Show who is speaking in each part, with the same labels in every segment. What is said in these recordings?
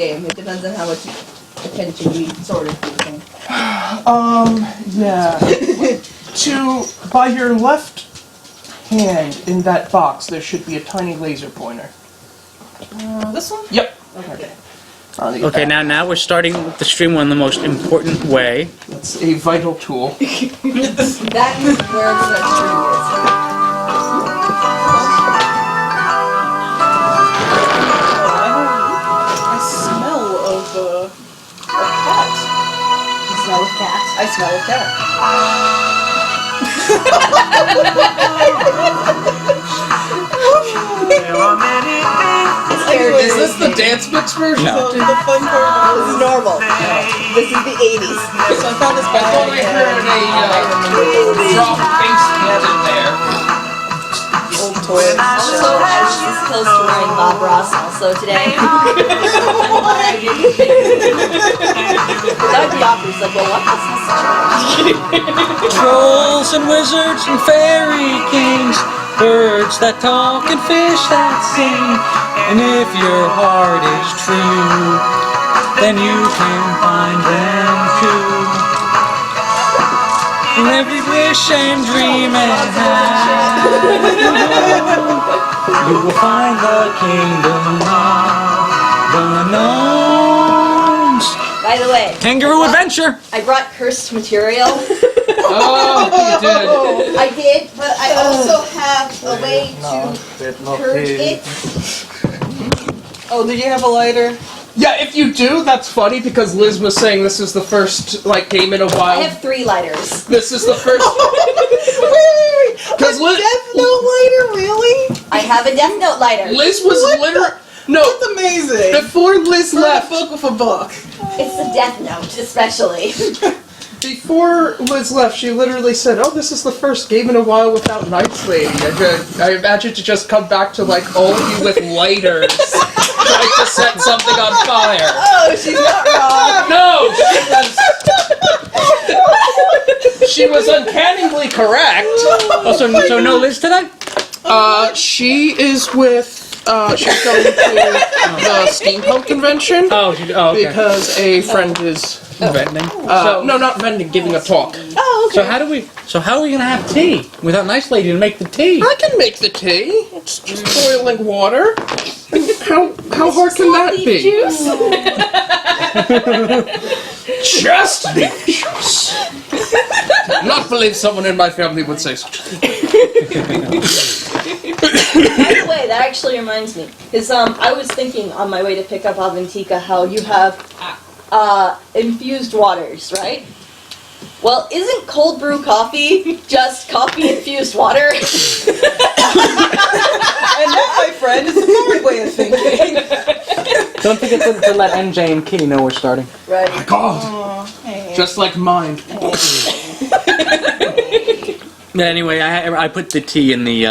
Speaker 1: game. It depends on how much attention we sort of do.
Speaker 2: Yeah. By your left hand in that box, there should be a tiny laser pointer.
Speaker 1: This one?
Speaker 2: Yep.
Speaker 1: Okay.
Speaker 3: Okay, now we're starting the stream in the most important way.
Speaker 2: That's a vital tool.
Speaker 1: That is wherever that string is.
Speaker 4: I smell of cat.
Speaker 1: You smell a cat?
Speaker 4: I smell a cat.
Speaker 2: Is this the dance mix version?
Speaker 3: No.
Speaker 4: So the fun part
Speaker 1: This is
Speaker 4: was
Speaker 1: normal. This is the 80s.
Speaker 4: so I found this
Speaker 2: I
Speaker 4: guy.
Speaker 2: thought I heard a drop bass beat in there.
Speaker 4: Old toy.
Speaker 1: Also, I was this close to wearing Bob Ross also today. That would be awkward. It's like, well, what is this?
Speaker 3: Trolls and wizards and fairy kings, birds that talk and fish that sing. And if your heart is true, then you can find them too. And every wish and dream and have, you will find the kingdom of the gnomes.
Speaker 1: By the way,
Speaker 3: Kangaroo adventure!
Speaker 1: I brought cursed material.
Speaker 2: Oh, you did.
Speaker 1: I did, but I also have a way to purge it.
Speaker 4: Oh, did you have a lighter?
Speaker 2: Yeah, if you do, that's funny because Liz was saying this is the first game in a
Speaker 1: I
Speaker 2: while.
Speaker 1: have 3 lighters.
Speaker 2: This is the first.
Speaker 4: Wait.
Speaker 2: Because
Speaker 4: Death Note lighter, really?
Speaker 1: I have a Death Note lighter.
Speaker 2: Liz was literally no.
Speaker 4: That's amazing.
Speaker 2: Before Liz
Speaker 4: For
Speaker 2: left,
Speaker 4: a book with a book.
Speaker 1: It's the Death Note, especially.
Speaker 2: before Liz left, she literally said, "Oh, this is the first game in a while without Nights Lady." I imagine to just come back to all of you with lighters, trying to set something on fire.
Speaker 1: Oh, she's not wrong.
Speaker 2: No, she was uncannily correct.
Speaker 3: Oh, so no Liz today?
Speaker 2: She is with. She's going to the steampunk convention
Speaker 3: Oh, okay.
Speaker 2: because a friend is.
Speaker 3: Vending.
Speaker 2: No, not vending, giving a talk.
Speaker 1: Oh, okay.
Speaker 3: So how are we gonna have tea without Nice Lady to make the tea?
Speaker 2: I can make the tea. It's just boiling water. How hard can that
Speaker 1: Leaf
Speaker 2: be?
Speaker 1: juice.
Speaker 2: Just leaf juice. Not believe someone in my family would say such a thing.
Speaker 1: By the way, that actually reminds me, because I was thinking on my way to pick up Avantika how you have infused waters, right? Well, isn't cold brew coffee just coffee infused water?
Speaker 4: And that, my friend, is the third way of thinking.
Speaker 3: Don't forget to let NJ and Kitty know we're starting.
Speaker 1: Right.
Speaker 2: My God.
Speaker 4: Oh, hey.
Speaker 2: Just like mine.
Speaker 3: Yeah, anyway, I put the tea in the.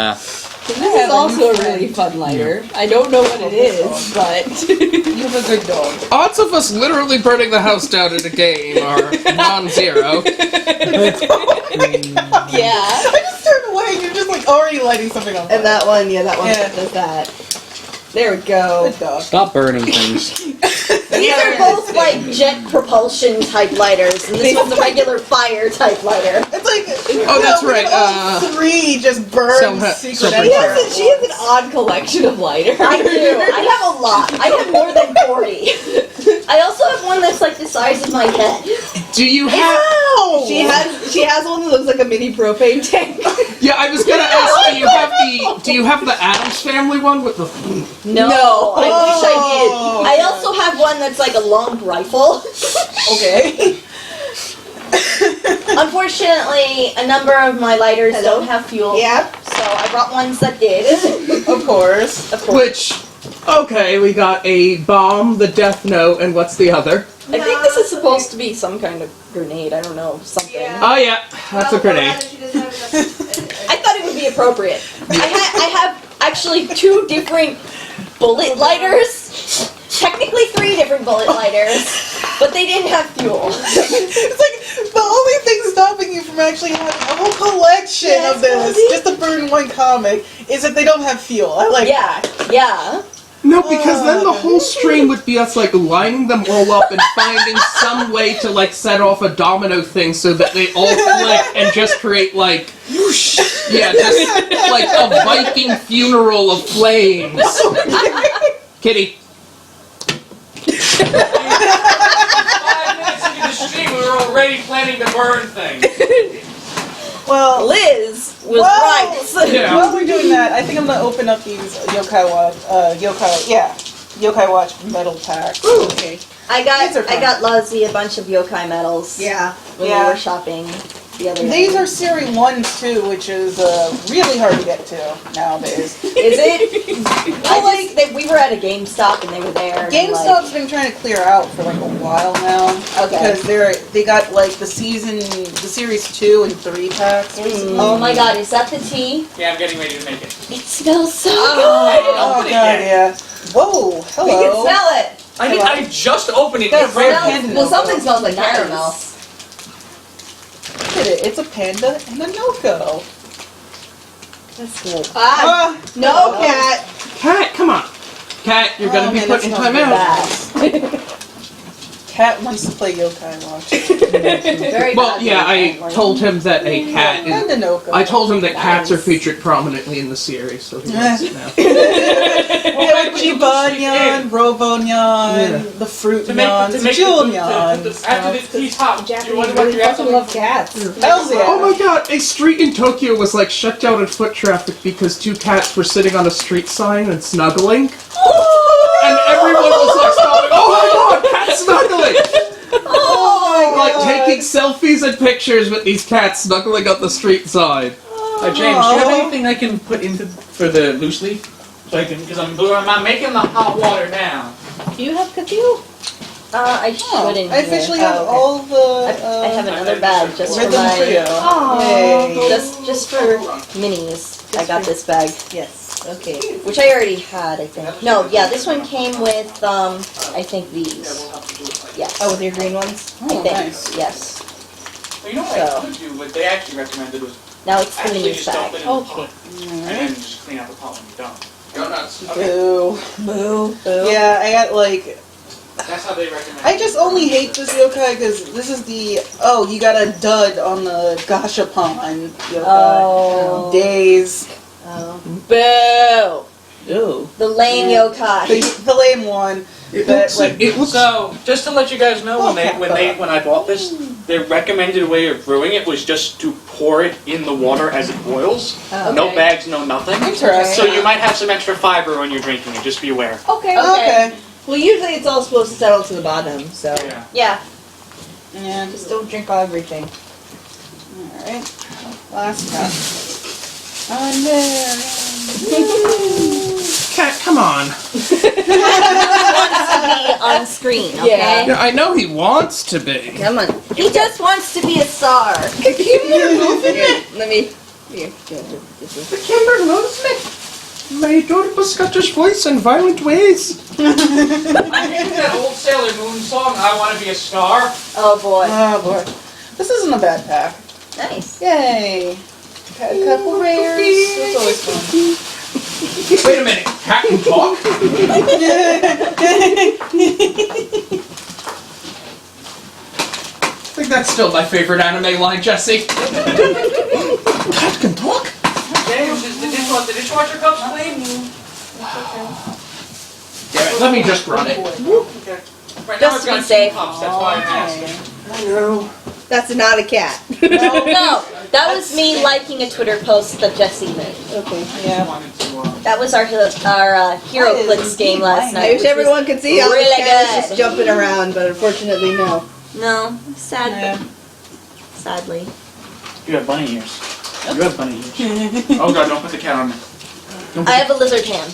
Speaker 1: This is also a really fun lighter. I don't know what it is, but
Speaker 4: You have a good dog.
Speaker 2: Odds of us literally burning the house down in a game are non-zero.
Speaker 1: yeah.
Speaker 4: I just turned away and you're just already lighting something on fire.
Speaker 1: And that one, that one
Speaker 4: Yeah.
Speaker 1: does that. There we go.
Speaker 4: Good dog.
Speaker 3: Stop burning things.
Speaker 1: These are both jet propulsion type lighters, and this one's a regular fire type lighter.
Speaker 4: It's like,
Speaker 2: Oh, that's right,
Speaker 4: all 3 just burn secret
Speaker 2: Celebrate
Speaker 4: empire.
Speaker 1: She has an odd collection of lighters. I do. I have a lot. I have more than 40. I also have one that's like the size of my head.
Speaker 2: Do you have...
Speaker 4: Ow!
Speaker 1: She has one that looks like a mini propane tank.
Speaker 2: Yeah, I was gonna ask, do you have the Addams Family one with the...
Speaker 1: No, I wish I did. I also have one that's like a long rifle.
Speaker 4: Okay.
Speaker 1: Unfortunately, a number of my lighters don't have fuel.
Speaker 4: Yeah.
Speaker 1: So I brought ones that did.
Speaker 4: Of course.
Speaker 1: Of course.
Speaker 2: Which... Okay, we got a bomb, the Death Note, and what's the other?
Speaker 1: I think this is supposed to be some kind of grenade. I don't know, something.
Speaker 5: Yeah.
Speaker 2: Oh yeah, that's a grenade.
Speaker 5: She doesn't have enough.
Speaker 1: I thought it would be appropriate. I have actually 2 different bullet lighters. Technically 3 different bullet lighters, but they didn't have fuel.
Speaker 4: It's like the only thing stopping you from actually having a whole collection
Speaker 1: Yes,
Speaker 4: of this,
Speaker 1: Lozzy.
Speaker 4: just to burn one comic, is that they don't have fuel. I like
Speaker 1: Yeah.
Speaker 2: No, because then the whole stream would be us like lining them all up and finding some way to like set off a domino thing so that they all flick and just create like yeah, just like a Viking funeral of flames. Kitty.
Speaker 3: 5 minutes into the stream, we were already planning to burn things.
Speaker 4: Well,
Speaker 1: Liz was
Speaker 4: Whoa.
Speaker 1: right.
Speaker 2: Yeah.
Speaker 4: while we're doing that, I think I'm gonna open up these Yokai Watch metal packs.
Speaker 1: Ooh.
Speaker 4: Okay.
Speaker 1: I
Speaker 4: These are fun.
Speaker 1: got Lozzy a bunch of yokai medals.
Speaker 4: Yeah.
Speaker 1: When
Speaker 4: Yeah.
Speaker 1: we were shopping the other day.
Speaker 4: These are Series 1 too, which is really hard to get to nowadays.
Speaker 1: Is it? We were at a GameStop and they were there. and,
Speaker 4: GameStop's been trying to clear out for like a while now.
Speaker 1: Okay.
Speaker 4: Because they got like the Series 2 and 3 packs.
Speaker 1: Oh my god, is that the tea?
Speaker 3: Yeah, I'm getting ready to make it.
Speaker 1: It smells so
Speaker 3: I
Speaker 1: good.
Speaker 3: didn't
Speaker 4: Oh
Speaker 3: open
Speaker 4: god,
Speaker 3: it yet.
Speaker 4: yeah. Whoa,
Speaker 1: We
Speaker 4: hello.
Speaker 1: can smell it.
Speaker 3: I just opened it.
Speaker 4: Got a
Speaker 3: It's
Speaker 4: red
Speaker 3: ready.
Speaker 4: panda
Speaker 1: Well,
Speaker 4: Noko.
Speaker 1: something smells like caramel.
Speaker 4: Nice. Look at it. It's a panda and a Noko.
Speaker 1: That's good.
Speaker 4: No, cat.
Speaker 2: Cat, come on. Cat, you're gonna
Speaker 4: Oh,
Speaker 2: be
Speaker 4: man,
Speaker 2: put in
Speaker 4: that smells
Speaker 2: timeout.
Speaker 4: Cat wants to play Yokai Watch.
Speaker 1: Very
Speaker 2: Well,
Speaker 1: bad
Speaker 2: yeah, I
Speaker 1: food.
Speaker 2: told him that a cat is.
Speaker 4: Panda Noko.
Speaker 2: I told him that cats are featured prominently in the series, so he knows it now.
Speaker 4: Yeah, Jibanyan, Robonyan, the Fruit Nyans, Julian.
Speaker 3: After the tea's hot, do you want to what you have to
Speaker 5: love cats.
Speaker 4: Hells yeah.
Speaker 2: Oh my god, a street in Tokyo was like shut down in foot traffic because 2 cats were sitting on a street sign and snuggling. And everyone was like stopping, oh my god, cat snuggling! Like taking selfies and pictures with these cats snuggling up the street side.
Speaker 3: James, do you have anything I can put into for the loose leaf? So I can, because I'm making the hot water now.
Speaker 5: Do you have Cthulhu?
Speaker 1: I should in
Speaker 4: I officially
Speaker 1: here.
Speaker 4: have all the
Speaker 1: I have another bag just for
Speaker 4: Rhythm Trio.
Speaker 1: my.
Speaker 4: Yay.
Speaker 1: Just for minis. I got this bag,
Speaker 5: Yes. Okay.
Speaker 1: which I already had. I think. No, yeah, this one came with I think these. Yes.
Speaker 5: Oh, with your green ones?
Speaker 1: I think.
Speaker 4: nice.
Speaker 1: Yes.
Speaker 3: Well, you know what I could do, what they actually recommended was
Speaker 1: Now it's the
Speaker 3: actually
Speaker 1: minis
Speaker 3: just dump
Speaker 1: bag.
Speaker 3: it in the
Speaker 5: Okay.
Speaker 3: pot. And then just clean out the pot when you're done.
Speaker 2: Go nuts.
Speaker 4: Boo.
Speaker 5: Boo. Boo.
Speaker 4: Yeah, I got like.
Speaker 3: That's how they recommend
Speaker 4: I just only hate this yokai because this is the. Oh, you got a dud on the Gashapon yokai.
Speaker 1: Oh.
Speaker 4: Days.
Speaker 1: Oh. Boo!
Speaker 5: Ooh.
Speaker 1: The lame yokai.
Speaker 4: The lame one.
Speaker 2: It
Speaker 4: But,
Speaker 2: looks like it looks.
Speaker 3: So, just to let you guys know, when I bought this, their recommended way of brewing it was just to pour it in the water as it boils.
Speaker 5: Oh,
Speaker 3: No
Speaker 1: okay.
Speaker 3: bags, no nothing.
Speaker 4: Interesting.
Speaker 3: So you might have some extra fiber when you're drinking it. Just be aware.
Speaker 5: Okay.
Speaker 4: Okay.
Speaker 5: Well, usually it's all supposed to settle to the bottom, so
Speaker 3: Yeah.
Speaker 1: Yeah.
Speaker 4: Yeah.
Speaker 5: just don't drink everything.
Speaker 4: Alright. Last cup. On there.
Speaker 2: Cat, come on.
Speaker 1: Be on screen, okay?
Speaker 2: Yeah, I know he wants to be.
Speaker 5: Come on.
Speaker 1: He just wants to be a star.
Speaker 5: Here, let me. Here.
Speaker 2: The Kimber loves me. My adorable Scottish voice and violent ways.
Speaker 3: I think that old Sailor Moon song, I Want to Be a Star.
Speaker 1: Oh boy.
Speaker 4: Oh boy. This isn't a bad pack.
Speaker 1: Nice.
Speaker 4: Yay. Got a couple rares. It's always fun.
Speaker 2: Wait a minute, cat can talk? I think that's still my favorite anime line, Jesse. Cat can talk?
Speaker 3: James, is the dishwasher cups clean?
Speaker 2: Damn it, let me just run it.
Speaker 3: Right
Speaker 1: Just
Speaker 3: now
Speaker 1: to be
Speaker 3: I've got
Speaker 1: safe.
Speaker 3: 2 cups, that's why I'm asking.
Speaker 2: I know.
Speaker 5: That's not a cat.
Speaker 1: No, that was me liking a Twitter post that Jesse made.
Speaker 5: Okay.
Speaker 4: Yeah.
Speaker 3: Wanted to,
Speaker 1: That was our Hero
Speaker 4: That is
Speaker 1: Clicks game
Speaker 4: indeed
Speaker 1: last
Speaker 4: mine.
Speaker 1: night.
Speaker 5: I wish
Speaker 1: which was
Speaker 5: everyone could see how
Speaker 1: really
Speaker 5: this cat is
Speaker 1: good.
Speaker 5: just jumping around, but unfortunately, no.
Speaker 1: No, sad.
Speaker 4: Yeah.
Speaker 1: Sadly.
Speaker 3: You have bunny ears. You have bunny ears. Oh god, don't put the cat on me.
Speaker 1: I have a lizard hand.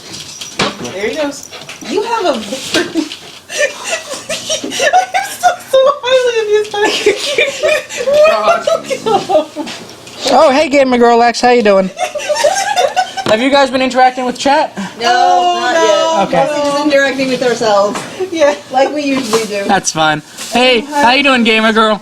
Speaker 4: There he goes. You have a victory. I'm so highly amused.
Speaker 3: Oh, hey Gamer Girl X, how you doing? Have you guys been interacting with chat?
Speaker 5: No, not
Speaker 4: no.
Speaker 5: yet.
Speaker 3: Okay.
Speaker 5: We're just interacting with ourselves,
Speaker 4: Yeah.
Speaker 5: like we usually do.
Speaker 3: That's fine. Hey, how you doing, Gamer Girl?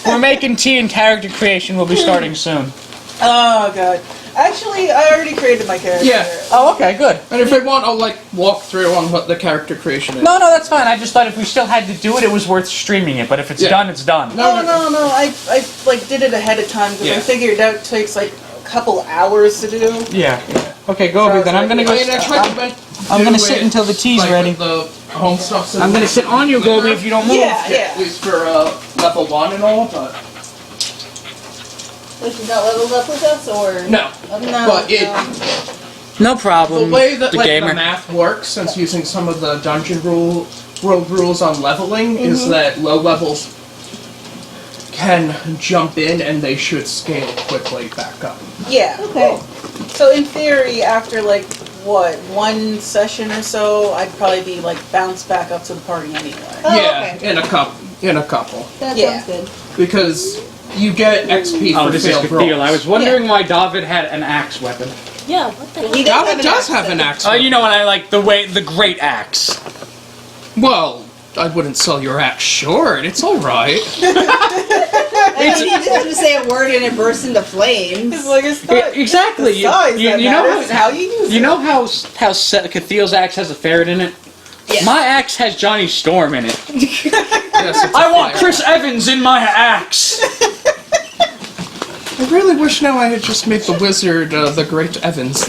Speaker 3: We're making tea and character creation. We'll be starting soon.
Speaker 4: Oh god. Actually, I already created my character.
Speaker 2: Yeah.
Speaker 3: Oh, okay, good.
Speaker 2: And if they want, I'll like walk through on what the character creation is.
Speaker 3: No, that's fine. I just thought if we still had to do it, it was worth streaming it. But if it's done, it's done.
Speaker 4: No. I like did it ahead of time because I figured out it takes like a couple hours to do.
Speaker 3: Yeah. Okay, Gobi, then I'm gonna go. I'm gonna sit until the tea's ready.
Speaker 2: The home stuff.
Speaker 3: I'm gonna sit on you, Gobi, if you don't move.
Speaker 4: Yeah.
Speaker 2: At least for level 1 and all, but
Speaker 5: So she's not leveled up with us, or
Speaker 2: no. But
Speaker 3: No problem.
Speaker 2: the way that
Speaker 3: the
Speaker 2: like
Speaker 3: gamer.
Speaker 2: the math works, since using some of the dungeon world rules on leveling, is that low levels can jump in and they should scale quickly back up.
Speaker 4: Yeah.
Speaker 5: okay.
Speaker 4: So in theory, after like what 1 session or so, I'd probably be like bounced back up to the party anyway.
Speaker 5: Oh,
Speaker 2: yeah,
Speaker 5: okay.
Speaker 2: in a couple,
Speaker 5: That
Speaker 4: Yeah.
Speaker 5: sounds good.
Speaker 2: because you get XP
Speaker 3: Oh,
Speaker 2: for
Speaker 3: this is
Speaker 2: failed
Speaker 3: good deal.
Speaker 2: rolls.
Speaker 3: I was wondering why David had an axe weapon.
Speaker 1: Yeah, what the
Speaker 5: He
Speaker 1: hell?
Speaker 2: David does have an axe.
Speaker 3: Oh, you know what I like? The great axe.
Speaker 2: Well, I wouldn't sell your axe short. It's all right.
Speaker 5: I mean, he just had to say a word and it bursts into flames.
Speaker 4: It's like it's not
Speaker 3: Exactly.
Speaker 4: the size
Speaker 3: You
Speaker 4: that
Speaker 3: know
Speaker 4: matters, how you use
Speaker 3: You
Speaker 4: it.
Speaker 3: know how Cathiel's axe has a ferret in it?
Speaker 5: Yeah.
Speaker 3: My axe has Johnny Storm in it.
Speaker 2: Yes, it's
Speaker 3: I
Speaker 2: a
Speaker 3: want
Speaker 2: fire.
Speaker 3: Chris Evans in my axe.
Speaker 2: I really wish now I had just made the wizard the Great Evans.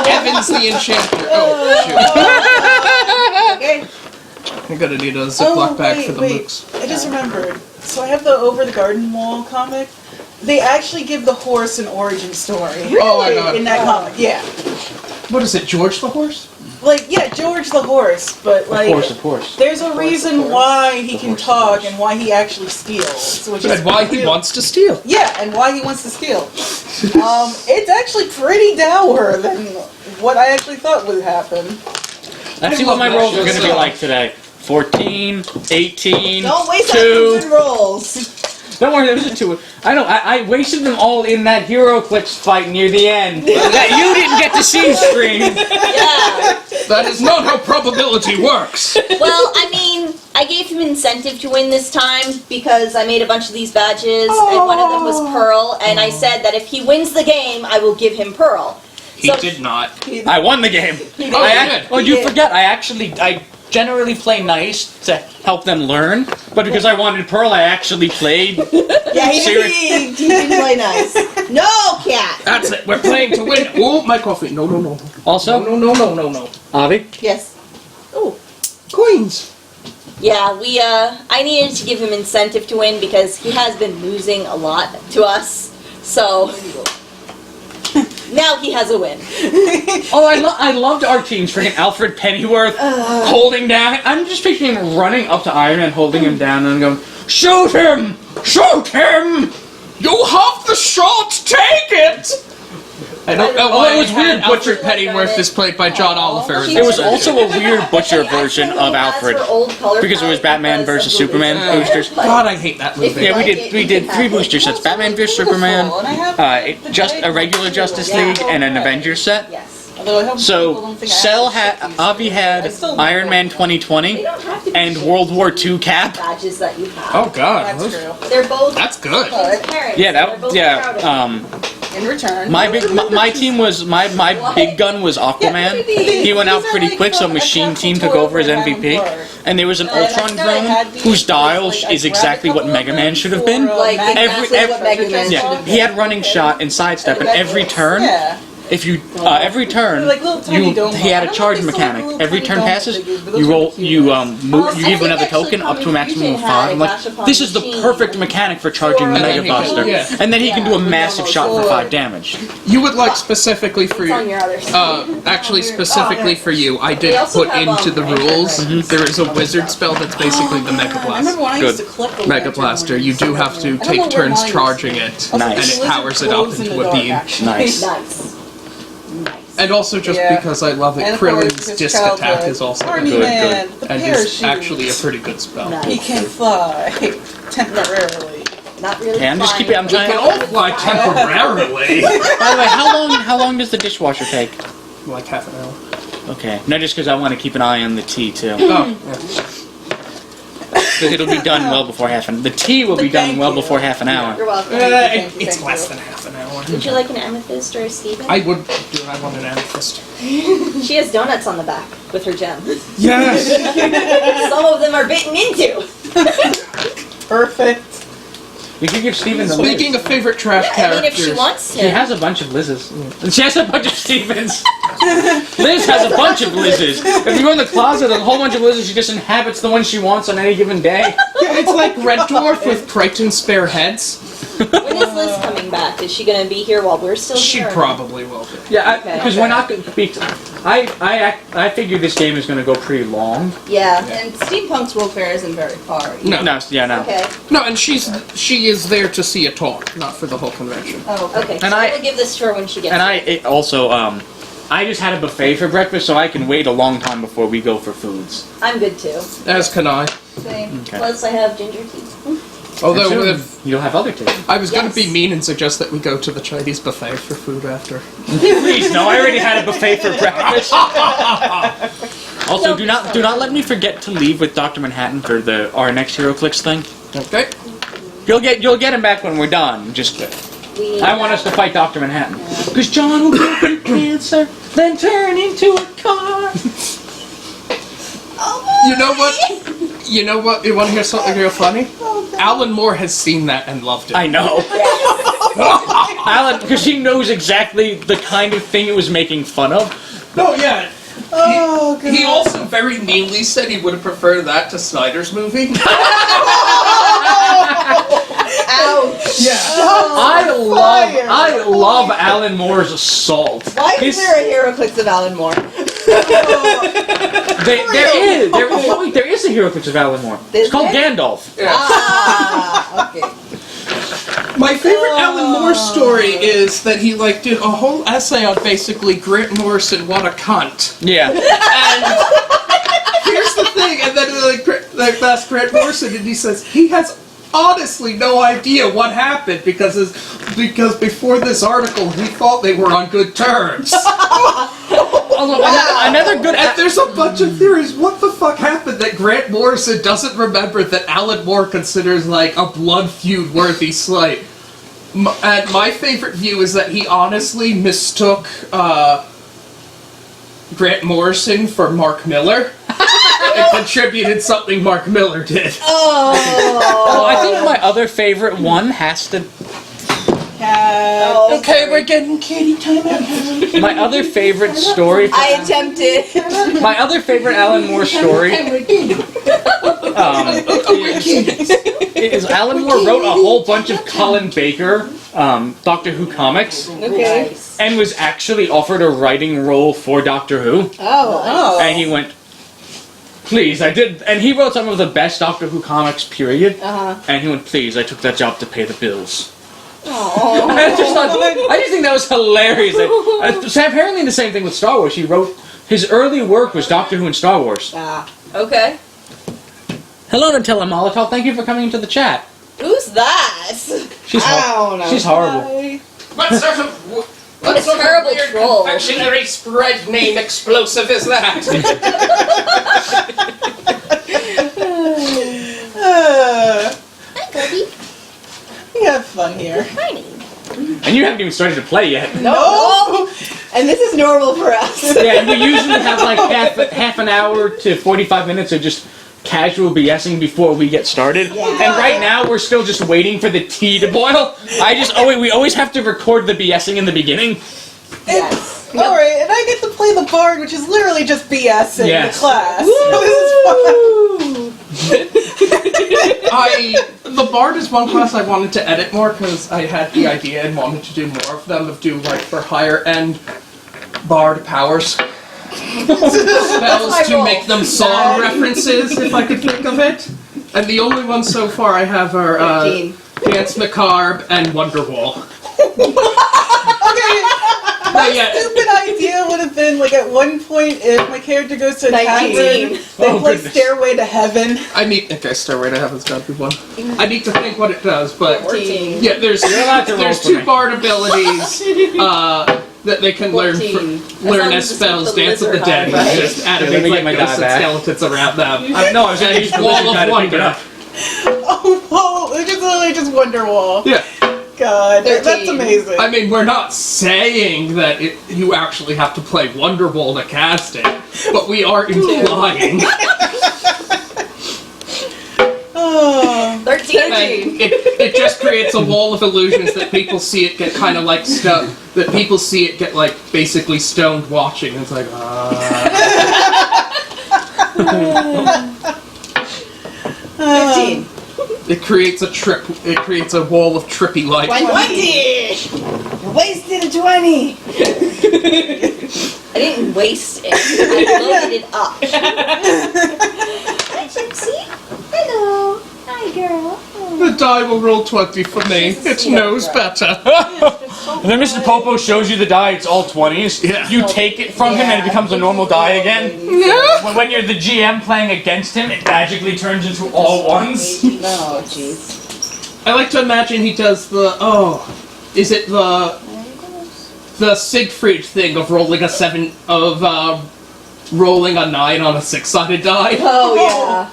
Speaker 2: Evans the Enchanter. Oh,
Speaker 5: Okay.
Speaker 2: shoot. I'm gonna need a Ziploc bag for the mooks.
Speaker 4: I just remembered. So I have the Over the Garden Wall comic. They actually give the horse an origin story.
Speaker 2: Oh my god.
Speaker 4: In that comic, yeah.
Speaker 2: What is it, George the Horse?
Speaker 4: Like, yeah, George the horse, but like,
Speaker 3: Of course.
Speaker 4: there's a reason
Speaker 5: horse.
Speaker 4: why he can talk and why he actually steals. Which is
Speaker 2: And why he
Speaker 4: real-
Speaker 2: wants to steal.
Speaker 4: Yeah, and why he wants to steal. It's actually pretty dour than what I actually thought would happen.
Speaker 3: Let's see what my rolls are going to be like today. 14, 18,
Speaker 5: Don't waste
Speaker 3: 2.
Speaker 5: our good rolls.
Speaker 3: Don't worry, there was a 2. I wasted them all in that Hero Clicks fight near the end. That you didn't get to see, Scream.
Speaker 1: Yeah.
Speaker 2: That is not how probability works.
Speaker 1: Well, I mean, I gave him incentive to win this time because I made a bunch of these badges, and one of them was Pearl, and I said that if he wins the game, I will give him Pearl.
Speaker 2: He did not.
Speaker 3: I won the game.
Speaker 1: did.
Speaker 2: Oh, you did.
Speaker 3: Oh, you forget. I generally play nice to help them learn, but because I wanted Pearl, I actually played.
Speaker 5: Yeah, he didn't play nice. No, cat.
Speaker 2: That's it. We're playing to win. Oh, my coffee. No, no, no.
Speaker 3: Also,
Speaker 2: No.
Speaker 3: Avi.
Speaker 5: Yes. Oh.
Speaker 2: Coins.
Speaker 1: Yeah, I needed to give him incentive to win because he has been losing a lot to us, so now he has a win.
Speaker 3: Oh, I loved our teams. Freaking Alfred Pennyworth holding down. I'm just picturing him running up to Iron Man, holding him down, and going, "Shoot him! Shoot him!
Speaker 2: You have the shot. Take it. I don't know why
Speaker 3: it was weird.
Speaker 2: Alfred Pennyworth is played by John Oliver.
Speaker 3: It was also a weird Butcher version of Alfred because it was Batman versus Superman boosters.
Speaker 2: God, I hate that movie.
Speaker 3: Yeah, we did 3 booster sets: Batman vs Superman, just a regular Justice League, and an Avengers set.
Speaker 1: Yes.
Speaker 4: Although I hope people
Speaker 3: So
Speaker 4: don't think I
Speaker 3: Cell
Speaker 4: have
Speaker 3: had Avi had Iron Man 2020
Speaker 1: They don't have to be
Speaker 3: and World War II cap.
Speaker 1: badges that you have.
Speaker 2: Oh God,
Speaker 4: That's true.
Speaker 1: They're both
Speaker 2: that's good.
Speaker 1: his parents.
Speaker 3: Yeah,
Speaker 1: They're both proud of him.
Speaker 4: In return,
Speaker 3: My team was my big gun was Aquaman. He went out pretty quick, so Machine Team took over as MVP. And there was an Ultron drone whose dial is exactly what Mega Man should have been.
Speaker 1: Like,
Speaker 3: Every-
Speaker 1: exactly what Mega Man should
Speaker 3: Yeah,
Speaker 1: have
Speaker 3: he had running shot and sidestep, and every turn,
Speaker 4: yeah.
Speaker 3: if you every turn,
Speaker 4: Like little tiny dome
Speaker 3: he had a
Speaker 4: bomb.
Speaker 3: charge
Speaker 4: I don't know if they
Speaker 3: mechanic.
Speaker 4: still have
Speaker 3: Every
Speaker 4: little
Speaker 3: turn
Speaker 4: tiny dome
Speaker 3: passes,
Speaker 4: figures, but those
Speaker 3: you
Speaker 4: are
Speaker 3: roll,
Speaker 4: cute.
Speaker 3: you move,
Speaker 1: I
Speaker 3: you give
Speaker 1: think
Speaker 3: another
Speaker 1: actually
Speaker 3: token up to a
Speaker 1: Tommy
Speaker 3: maximum of
Speaker 1: Fusion had
Speaker 3: 5. I'm
Speaker 1: a
Speaker 3: like,
Speaker 1: Gashapon
Speaker 3: this is the
Speaker 1: machine.
Speaker 3: perfect mechanic for charging the
Speaker 1: And
Speaker 3: Mega
Speaker 2: then he can-
Speaker 3: Buster,
Speaker 2: yeah.
Speaker 3: and then he can do a
Speaker 4: Yeah,
Speaker 3: massive
Speaker 4: with
Speaker 3: shot for
Speaker 4: normal
Speaker 3: 5
Speaker 4: sword.
Speaker 3: damage.
Speaker 2: You would like specifically for
Speaker 1: It's on
Speaker 2: you.
Speaker 1: your other side.
Speaker 2: Actually, specifically for you, I did
Speaker 1: They also
Speaker 2: put
Speaker 1: have,
Speaker 2: into the
Speaker 1: anchor
Speaker 2: rules.
Speaker 1: right?
Speaker 2: There is a wizard spell that's basically the Mega
Speaker 4: I
Speaker 2: Blast.
Speaker 4: remember when I used
Speaker 3: Good.
Speaker 4: to collect the
Speaker 2: Mega
Speaker 4: lantern
Speaker 2: Blaster.
Speaker 4: when
Speaker 2: You
Speaker 4: I
Speaker 2: do
Speaker 4: used
Speaker 2: have to
Speaker 4: I don't know
Speaker 2: take
Speaker 4: where
Speaker 2: turns
Speaker 4: mine is.
Speaker 2: charging it,
Speaker 3: Nice.
Speaker 2: and
Speaker 4: The
Speaker 2: it
Speaker 4: lizard
Speaker 2: powers it up
Speaker 4: glows in
Speaker 2: into
Speaker 4: the
Speaker 2: a
Speaker 4: dark,
Speaker 2: beam.
Speaker 4: actually.
Speaker 3: Nice.
Speaker 1: Nice. Nice.
Speaker 2: And also just
Speaker 4: Yeah.
Speaker 2: because I love it,
Speaker 4: And of course,
Speaker 2: Krillin's
Speaker 4: his
Speaker 2: disc
Speaker 4: childhood.
Speaker 2: attack is also
Speaker 4: Army
Speaker 2: good.
Speaker 4: Man, the
Speaker 2: And
Speaker 4: parachute.
Speaker 2: it's actually a pretty good spell.
Speaker 1: Nice.
Speaker 4: He can fly temporarily.
Speaker 1: Not really.
Speaker 3: Okay, I'm just
Speaker 1: flying.
Speaker 3: keeping. I'm trying.
Speaker 2: fly temporarily.
Speaker 3: By the way, how long does the dishwasher take?
Speaker 2: Like half an hour.
Speaker 3: Okay, no, just because I want to keep an eye on the tea too.
Speaker 2: Oh, yeah.
Speaker 3: It'll be done well before the tea will be done
Speaker 4: Thank
Speaker 3: well
Speaker 4: you.
Speaker 3: before half an hour.
Speaker 1: You're welcome.
Speaker 2: It's less than half an hour.
Speaker 1: Would you like an amethyst or a Steven?
Speaker 2: I would do. I want an amethyst.
Speaker 1: She has donuts on the back with her gem.
Speaker 2: Yes.
Speaker 1: Some of them are bitten into.
Speaker 4: Perfect.
Speaker 3: You can give Steven the
Speaker 2: Speaking
Speaker 3: Liz.
Speaker 2: of favorite trash
Speaker 1: I mean,
Speaker 2: characters,
Speaker 1: if she wants to.
Speaker 3: She has a bunch of Lizzes. She has a bunch of Stevens. Liz has a bunch of Lizzes. If you go in the closet, there's a whole bunch of Lizzes. She just inhabits the one she wants on any given day.
Speaker 2: yeah, it's like Red Dwarf with Crichton's spare heads.
Speaker 1: When is Liz coming back? Is she going to be here while we're still
Speaker 2: She
Speaker 1: here?
Speaker 2: probably will be.
Speaker 3: Yeah,
Speaker 1: Okay.
Speaker 3: because we're not going to be. I figure this game is going to go pretty long.
Speaker 1: Yeah.
Speaker 5: And Steampunk's World Fair isn't very far.
Speaker 2: No.
Speaker 3: No, yeah, no.
Speaker 1: Okay.
Speaker 2: No, and she is there to see a talk, not for the whole convention.
Speaker 5: Oh,
Speaker 1: Okay.
Speaker 3: And
Speaker 1: so
Speaker 3: I-
Speaker 1: will give this to her when she gets
Speaker 3: And
Speaker 1: here.
Speaker 3: I also I just had a buffet for breakfast, so I can wait a long time before we go for foods.
Speaker 1: I'm good too.
Speaker 2: As can I.
Speaker 5: same.
Speaker 3: Okay.
Speaker 1: Plus, I have ginger tea.
Speaker 2: Although
Speaker 3: And soon
Speaker 2: if
Speaker 3: you'll have other tea.
Speaker 2: I was going to
Speaker 1: Yes.
Speaker 2: be mean and suggest that we go to the Chinese buffet for food after.
Speaker 3: Please, no, I already had a buffet for breakfast. Also, do not let me forget to leave with Dr. Manhattan for our next HeroClix thing.
Speaker 2: Okay.
Speaker 3: You'll get him back when we're done. Just
Speaker 1: We
Speaker 3: I want us to fight Dr. Manhattan because John will get cancer, then turn into a car.
Speaker 2: You know what? You know what? You want to hear something real funny? Alan Moore has seen that and loved it.
Speaker 3: I know. Alan, because he knows exactly the kind of thing it was making fun of.
Speaker 2: No, yeah.
Speaker 4: Oh, God.
Speaker 2: He also very meanly said he would have preferred that to Snyder's movie.
Speaker 1: Ouch.
Speaker 2: Yeah.
Speaker 3: I love Alan Moore's assault.
Speaker 5: Why is there a HeroClix of Alan Moore?
Speaker 3: There is a HeroClix of Alan Moore. It's called Gandalf.
Speaker 5: Ah, okay.
Speaker 2: My favorite Alan Moore story is that he did a whole essay on basically Grant Morrison, what a cunt.
Speaker 3: Yeah.
Speaker 2: And here's the thing, and then that's Grant Morrison, and he says he has honestly no idea what happened because before this article he thought they were on good terms.
Speaker 3: Another good.
Speaker 2: And there's a bunch of theories. What the fuck happened that Grant Morrison doesn't remember that Alan Moore considers like a blood feud worthy slight? And my favorite view is that he honestly mistook Grant Morrison for Mark Miller and contributed something Mark Miller did.
Speaker 3: Oh, I think my other favorite one has to.
Speaker 2: Okay, we're getting kitty time out.
Speaker 3: My other favorite story.
Speaker 5: I attempted.
Speaker 3: My other favorite Alan Moore story is Alan Moore wrote a whole bunch of Colin Baker Doctor Who comics
Speaker 5: Okay.
Speaker 1: Nice.
Speaker 3: and was actually offered a writing role for Doctor Who.
Speaker 5: Oh.
Speaker 3: And he went, please, I did. And he wrote some of the best Doctor Who comics, period.
Speaker 5: Uh-huh.
Speaker 3: And he went, please, I took that job to pay the bills.
Speaker 5: Oh.
Speaker 3: I just think that was hilarious. So apparently the same thing with Star Wars. He wrote, his early work was Doctor Who and Star Wars.
Speaker 5: Ah.
Speaker 1: Okay.
Speaker 3: Hello, Nutella Molotov. Thank you for coming into the chat.
Speaker 1: Who's that?
Speaker 3: She's
Speaker 5: I don't know.
Speaker 3: She's horrible.
Speaker 2: What sort of
Speaker 1: terrible
Speaker 2: weird
Speaker 1: troll.
Speaker 2: confectionery spread name explosive is that?
Speaker 1: Hi, Cody.
Speaker 4: We have fun here.
Speaker 1: Tiny.
Speaker 3: And you haven't even started to play yet.
Speaker 5: No. And this is normal for us.
Speaker 3: Yeah, we usually have like half an hour to 45 minutes of just casual BSing before we get started.
Speaker 5: Yeah.
Speaker 3: And right now we're still just waiting for the tea to boil. We always have to record the BSing in the beginning.
Speaker 5: Yes.
Speaker 4: Alright, and I get to play the bard, which is literally just BS in
Speaker 3: Yes.
Speaker 4: the class. This is fun.
Speaker 2: The Bard is one class I wanted to edit more because I had the idea and wanted to do more of them, for higher end Bard powers. Spells to
Speaker 5: role.
Speaker 2: make them song references, if I could think of it. And the only ones so far I have are
Speaker 5: 15.
Speaker 2: Dance Macabre and Wonderwall.
Speaker 4: My stupid idea would have been, at one point, if my character goes to a
Speaker 5: 19.
Speaker 4: tavern, they
Speaker 3: Oh,
Speaker 4: play
Speaker 3: goodness.
Speaker 4: Stairway to Heaven.
Speaker 2: Stairway to Heaven's gotta be one. I need to think what it does, but
Speaker 5: 14.
Speaker 2: yeah, there's
Speaker 3: allowed to roll for
Speaker 2: two
Speaker 3: me.
Speaker 2: Bard abilities that they can learn
Speaker 5: 14.
Speaker 2: as spells.
Speaker 1: the
Speaker 2: Dance of the
Speaker 1: lizard
Speaker 2: Dead,
Speaker 1: hide, right?
Speaker 2: just
Speaker 3: Let me
Speaker 2: animate
Speaker 3: get my die
Speaker 2: ghosts and
Speaker 3: back.
Speaker 2: skeletons around them.
Speaker 3: No, I was going to use the
Speaker 2: Wall
Speaker 3: lizard die
Speaker 2: of
Speaker 3: to pick it
Speaker 2: Wonder.
Speaker 3: up.
Speaker 4: Oh, whoa! It's literally just Wonderwall.
Speaker 2: Yeah.
Speaker 4: God, that's
Speaker 1: 13.
Speaker 4: amazing.
Speaker 2: I mean, we're not saying that you actually have to play Wonderwall to cast it, but we are implying.
Speaker 4: Oh.
Speaker 1: 13.
Speaker 2: And it just creates a wall of illusions that people see it get kind of like stoned. That people see it get like basically stoned watching. It's like,
Speaker 1: 15.
Speaker 2: It creates a trip. It creates a wall of trippy light.
Speaker 5: 20! You wasted a 20!
Speaker 1: I didn't waste it. I loaded it up. Hi, Gypsy. Hello. Hi, girl.
Speaker 2: The die will roll 20 for me. It knows better.
Speaker 3: And then Mr. Popo shows you the die, it's all 20s.
Speaker 2: Yeah.
Speaker 3: You take it from him and it becomes a normal die again. When you're the GM playing against him, it magically turns into all ones.
Speaker 5: No, jeez.
Speaker 2: I like to imagine he does the is it the Siegfried thing of rolling a 7 of rolling a 9 on a 6-sided die.
Speaker 1: Oh, yeah.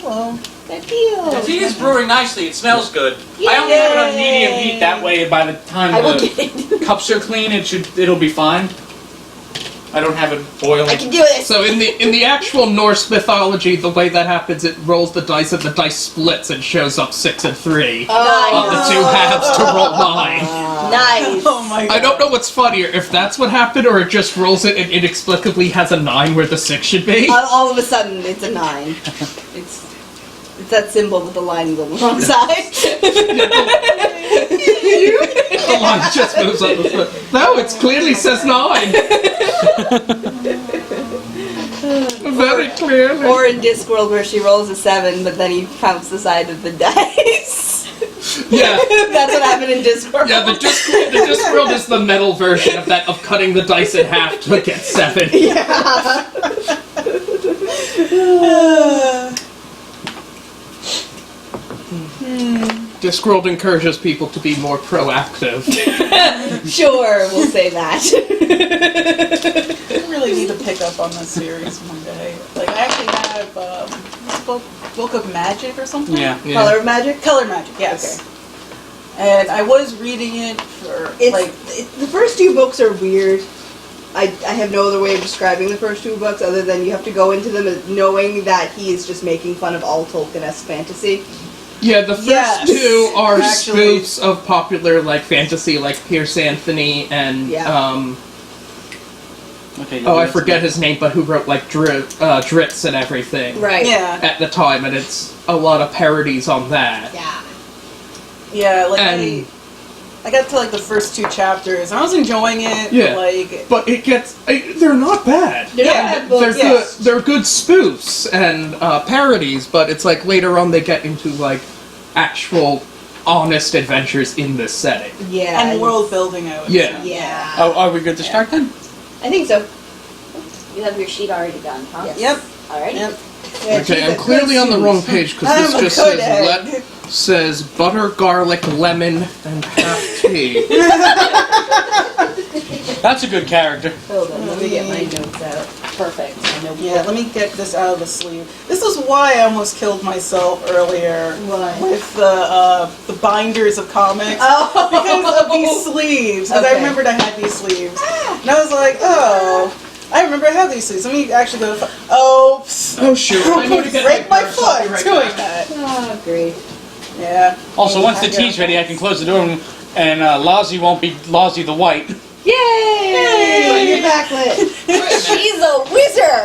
Speaker 4: Well,
Speaker 5: Good deal.
Speaker 3: The tea is brewing nicely, it smells good. I only have it on medium heat, that way by the time
Speaker 1: I will
Speaker 3: the
Speaker 1: get it.
Speaker 3: cups are clean, it'll be fine. I don't have it boiling.
Speaker 1: I can do this.
Speaker 2: So in the actual Norse mythology, the way that happens, it rolls the dice and the dice splits and shows up 6 and 3 of the two halves to roll 9.
Speaker 1: Nice.
Speaker 4: oh my god.
Speaker 2: I don't know what's funnier, if that's what happened or it just rolls it and inexplicably has a 9 where the 6 should be.
Speaker 5: All of a sudden, it's a 9. It's that symbol with the line on the wrong side.
Speaker 2: The line just moves up the foot. No, it clearly says 9. Very clearly.
Speaker 5: Or in Discworld where she rolls a 7, but then he counts the side of the dice.
Speaker 2: Yeah.
Speaker 5: That's what happened in Discworld.
Speaker 2: Yeah, the Discworld is the metal version of that, of cutting the dice in half to get 7. Discworld encourages people to be more proactive.
Speaker 5: Sure, we'll say that.
Speaker 4: I really need to pick up on this series one day. Like, I actually have this book of magic or something.
Speaker 3: Yeah.
Speaker 2: Yeah.
Speaker 5: Color of Magic?
Speaker 4: Color magic, yes. And I was reading it for
Speaker 5: The first 2 books are weird. I have no other way of describing the first 2 books other than you have to go into them knowing that he is just making fun of all Tolkien-esque fantasy.
Speaker 2: Yeah, the first
Speaker 4: Yes.
Speaker 2: 2 are
Speaker 4: Actually.
Speaker 2: spoofs of popular like fantasy, like Pierce Anthony and
Speaker 3: Okay,
Speaker 2: I forget his name, but who wrote like Dritz and everything
Speaker 5: Right.
Speaker 4: yeah,
Speaker 2: at the time, and it's a lot of parodies on that.
Speaker 5: Yeah.
Speaker 4: yeah. Like
Speaker 2: And-
Speaker 4: I got to like the first 2 chapters, and I was enjoying it.
Speaker 2: Yeah.
Speaker 4: Like,
Speaker 2: But it gets they're not bad.
Speaker 5: They're not
Speaker 4: Yeah,
Speaker 5: bad books.
Speaker 2: They're
Speaker 4: yes.
Speaker 2: good. They're good spoofs and parodies, but it's like later on they get into like actual honest adventures in this setting.
Speaker 5: Yeah.
Speaker 4: and world building, I would
Speaker 2: Yeah.
Speaker 4: say.
Speaker 5: Yeah.
Speaker 3: Oh, are we good to start then?
Speaker 5: I think so.
Speaker 1: You have your sheet already done, huh?
Speaker 5: Yes.
Speaker 4: Yep.
Speaker 1: Alright.
Speaker 4: Yep.
Speaker 5: Yeah,
Speaker 2: Okay,
Speaker 5: she's
Speaker 2: I'm
Speaker 5: a
Speaker 2: clearly
Speaker 5: good
Speaker 2: on the
Speaker 5: suit.
Speaker 2: wrong page because
Speaker 4: I'm
Speaker 2: this
Speaker 4: a
Speaker 2: just
Speaker 4: good
Speaker 2: says
Speaker 4: egg.
Speaker 2: says butter, garlic, lemon, and half tea.
Speaker 3: That's a good character.
Speaker 5: Hold on, let me get my notes out.
Speaker 1: Perfect.
Speaker 4: Yeah, let me get this out of the sleeve. This is why I almost killed myself earlier
Speaker 5: Why?
Speaker 4: with the binders of comics.
Speaker 5: Oh.
Speaker 4: Because of these sleeves. Because I
Speaker 5: Okay.
Speaker 4: remembered I had these sleeves. And I was like, oh, I remember I have these sleeves. Let me actually go. Oops.
Speaker 2: Oh shoot! I need to get
Speaker 4: Break my
Speaker 2: purse. I'll be
Speaker 4: foot
Speaker 2: right
Speaker 4: doing
Speaker 2: back.
Speaker 4: that.
Speaker 5: Oh, great.
Speaker 4: Yeah.
Speaker 3: Also, once the tea's ready, I can close the door and Lozzy won't be Lozzy the White.
Speaker 5: Yay! You're backlit.
Speaker 1: She's a wizard!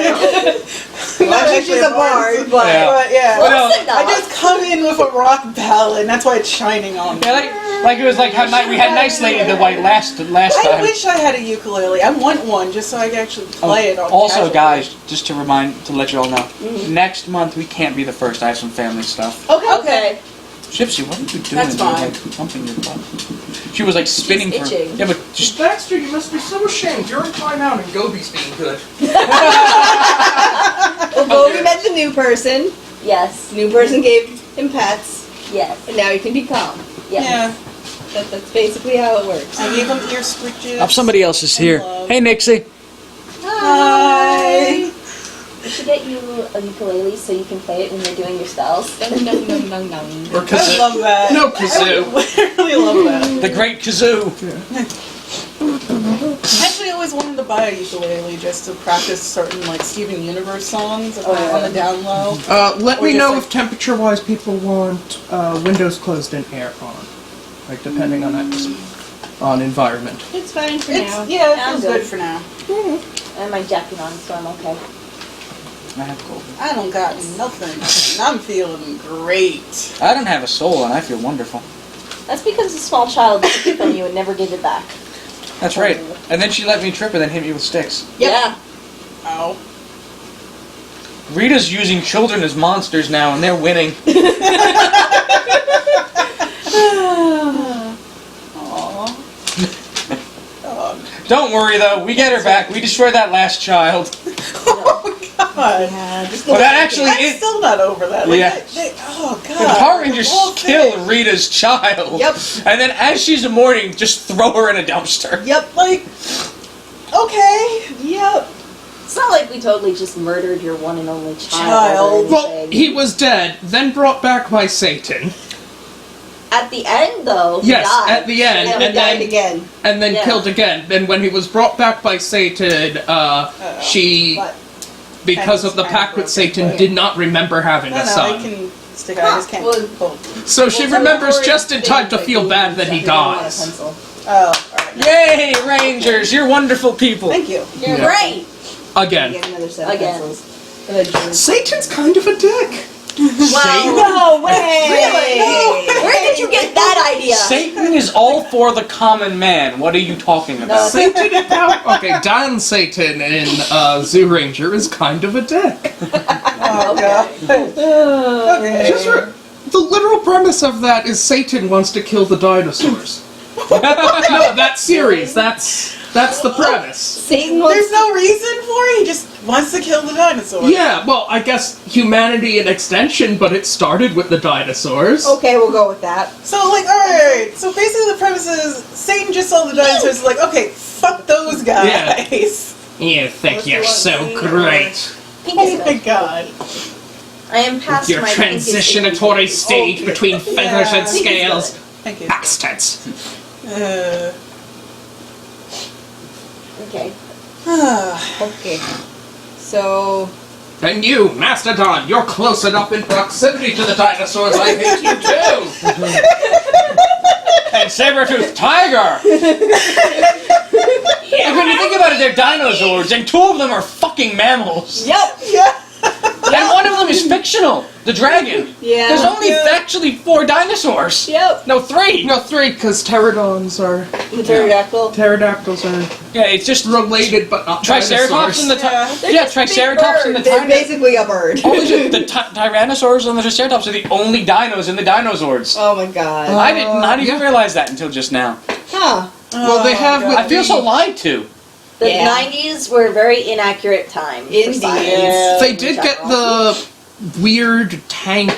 Speaker 5: Well, she's a bard, but...
Speaker 3: Yeah.
Speaker 4: But yeah.
Speaker 3: Well,
Speaker 1: Listen,
Speaker 4: I just come in with a rock ballad, and that's why it's shining on me.
Speaker 3: Yeah, like it was like how we had Nice Lady the White last
Speaker 4: I
Speaker 3: time.
Speaker 4: wish I had a ukulele. I want one just so I can actually play it on
Speaker 3: Also,
Speaker 4: casual.
Speaker 3: guys, just to let you all know, next month we can't be the first. I have some family stuff.
Speaker 1: Okay.
Speaker 3: Gypsy, what are you doing?
Speaker 4: That's
Speaker 3: You're,
Speaker 4: fine.
Speaker 3: like thumping your butt. She was like spinning
Speaker 1: She's
Speaker 3: for.
Speaker 1: itching.
Speaker 3: Yeah, but just
Speaker 2: Baxter, you must be so ashamed. You're in timeout and Gobi's being good.
Speaker 5: Well, Bobby met the new person.
Speaker 1: Yes.
Speaker 5: New person gave him pets,
Speaker 1: Yes.
Speaker 5: and now he can be calm.
Speaker 1: Yes.
Speaker 4: Yeah.
Speaker 5: That's basically how it works.
Speaker 4: I gave him ear scritches.
Speaker 3: somebody else is here.
Speaker 4: Love.
Speaker 3: Hey, Nixie.
Speaker 5: Hi!
Speaker 1: should get you a ukulele so you can play it when you're doing your spells.
Speaker 2: Or
Speaker 4: I
Speaker 2: kazoo.
Speaker 4: love that.
Speaker 2: No kazoo.
Speaker 4: I really love that.
Speaker 3: The Great Kazoo.
Speaker 4: I actually always wanted to buy a ukulele just to practice certain like Steven Universe songs if I on the down low.
Speaker 2: Let
Speaker 4: Or
Speaker 2: me
Speaker 4: just,
Speaker 2: know
Speaker 4: like-
Speaker 2: if temperature-wise people want windows closed and air on, like depending on environment.
Speaker 5: It's fine for
Speaker 4: It's,
Speaker 5: now.
Speaker 4: yeah, it
Speaker 1: I'm
Speaker 4: feels
Speaker 1: good.
Speaker 4: good for now.
Speaker 1: I have my jacket on, so I'm okay.
Speaker 3: I have cold.
Speaker 4: I don't got nothing. I'm feeling great.
Speaker 3: I don't have a soul, and I feel wonderful.
Speaker 1: That's because a small child took it from you and never gave it back.
Speaker 3: That's right. And then she let me trip and then hit me with sticks.
Speaker 1: Yeah.
Speaker 4: Ow.
Speaker 3: Rita's using children as monsters now, and they're winning.
Speaker 4: Aww.
Speaker 3: Don't worry, though. We get her back. We destroy that last child.
Speaker 4: Oh god.
Speaker 5: Yeah, just
Speaker 3: Well, that actually
Speaker 4: I'm
Speaker 3: is...
Speaker 4: still not over that. Like,
Speaker 3: Yeah.
Speaker 4: oh god.
Speaker 3: The Power Rangers
Speaker 4: The whole thing.
Speaker 3: kill Rita's child.
Speaker 5: Yep.
Speaker 3: And then as she's mourning, just throw her in a dumpster.
Speaker 5: Yep.
Speaker 4: Like, okay.
Speaker 5: Yep.
Speaker 1: It's not like we totally just murdered your one and only child.
Speaker 4: Child.
Speaker 1: or
Speaker 2: Well,
Speaker 1: anything.
Speaker 2: he was dead, then brought back by Satan.
Speaker 1: At the end, though, he
Speaker 2: Yes,
Speaker 1: died.
Speaker 2: at the end,
Speaker 5: And he
Speaker 2: and
Speaker 5: died
Speaker 2: then
Speaker 5: again.
Speaker 1: Yeah.
Speaker 2: killed again. Then when he was brought back by Satan, she,
Speaker 5: But
Speaker 2: because of the
Speaker 4: Kinda
Speaker 2: pact with
Speaker 4: broken,
Speaker 2: Satan,
Speaker 4: but-
Speaker 2: did not remember having
Speaker 4: No,
Speaker 2: a
Speaker 4: I
Speaker 2: son.
Speaker 4: can stick out. I just can't
Speaker 1: Well-
Speaker 4: pull.
Speaker 2: So she
Speaker 1: Well,
Speaker 2: remembers
Speaker 1: Tori
Speaker 2: just in time to
Speaker 1: thinks
Speaker 2: feel
Speaker 1: that
Speaker 2: bad that he
Speaker 1: didn't want a
Speaker 2: dies.
Speaker 1: pencil.
Speaker 4: Oh, alright.
Speaker 3: Yay, Rangers! You're wonderful people.
Speaker 4: Thank you.
Speaker 1: You're
Speaker 2: Yeah.
Speaker 1: great!
Speaker 2: Again.
Speaker 5: get another set of
Speaker 1: Again.
Speaker 5: pencils. Eventually.
Speaker 2: Satan's kind of a dick.
Speaker 1: Wow.
Speaker 5: No way!
Speaker 1: Really? No. Where did you get that idea?
Speaker 3: Satan is all for the common man. What are you talking about?
Speaker 2: Satan in power. Okay, Dan Satan in Zoo Ranger is kind of a dick.
Speaker 4: Oh god. Okay.
Speaker 2: Just the literal premise of that is Satan wants to kill the dinosaurs. No, that series. That's the premise.
Speaker 1: Satan wants
Speaker 4: There's no reason for it. He just wants to kill the dinosaur.
Speaker 2: Yeah, well, I guess humanity in extension, but it started with the dinosaurs.
Speaker 5: Okay, we'll go with that.
Speaker 4: So like, alright. So basically, the premise is Satan just saw the dinosaurs. Like, okay, fuck those guys.
Speaker 2: You think
Speaker 5: What's
Speaker 2: you're
Speaker 5: the one
Speaker 2: so
Speaker 5: thing?
Speaker 2: great.
Speaker 4: Oh my god.
Speaker 1: I am past
Speaker 2: Your
Speaker 1: my
Speaker 2: transitionatory stage
Speaker 4: Okay.
Speaker 2: between feathers
Speaker 4: Yeah.
Speaker 2: and scales.
Speaker 4: Thank you.
Speaker 2: Bastards.
Speaker 1: Okay.
Speaker 5: Okay. So,
Speaker 2: And you, Mastodon, you're close enough in proximity to the dinosaurs, I hate you too!
Speaker 3: And saber-toothed tiger! And when you think about it, they're dinosaurs, and two of them are fucking mammals.
Speaker 1: Yep.
Speaker 4: Yeah.
Speaker 3: And one of them is fictional, the dragon.
Speaker 5: yeah.
Speaker 3: There's only actually 4 dinosaurs.
Speaker 1: Yep.
Speaker 3: No, 3.
Speaker 2: No, 3, because pterodons are...
Speaker 1: The pterodactyl.
Speaker 2: Pterodactyls are
Speaker 3: Yeah, it's just
Speaker 2: related, but not
Speaker 3: Triceratops and the Triceratops and the
Speaker 5: They're
Speaker 3: Tyrannosaurs.
Speaker 5: basically a bird.
Speaker 3: Only the Tyrannosaurs and the Triceratops are the only dinos in the dinosaurs.
Speaker 5: Oh my god.
Speaker 3: I did not even
Speaker 2: yeah.
Speaker 3: realize that until just now.
Speaker 5: Huh.
Speaker 2: Well, they have
Speaker 4: God.
Speaker 2: with
Speaker 3: I feel so lied to.
Speaker 1: The
Speaker 5: Yeah.
Speaker 1: 90s were a very inaccurate time. for
Speaker 5: Indeed.
Speaker 1: science.
Speaker 2: They did get the weird tank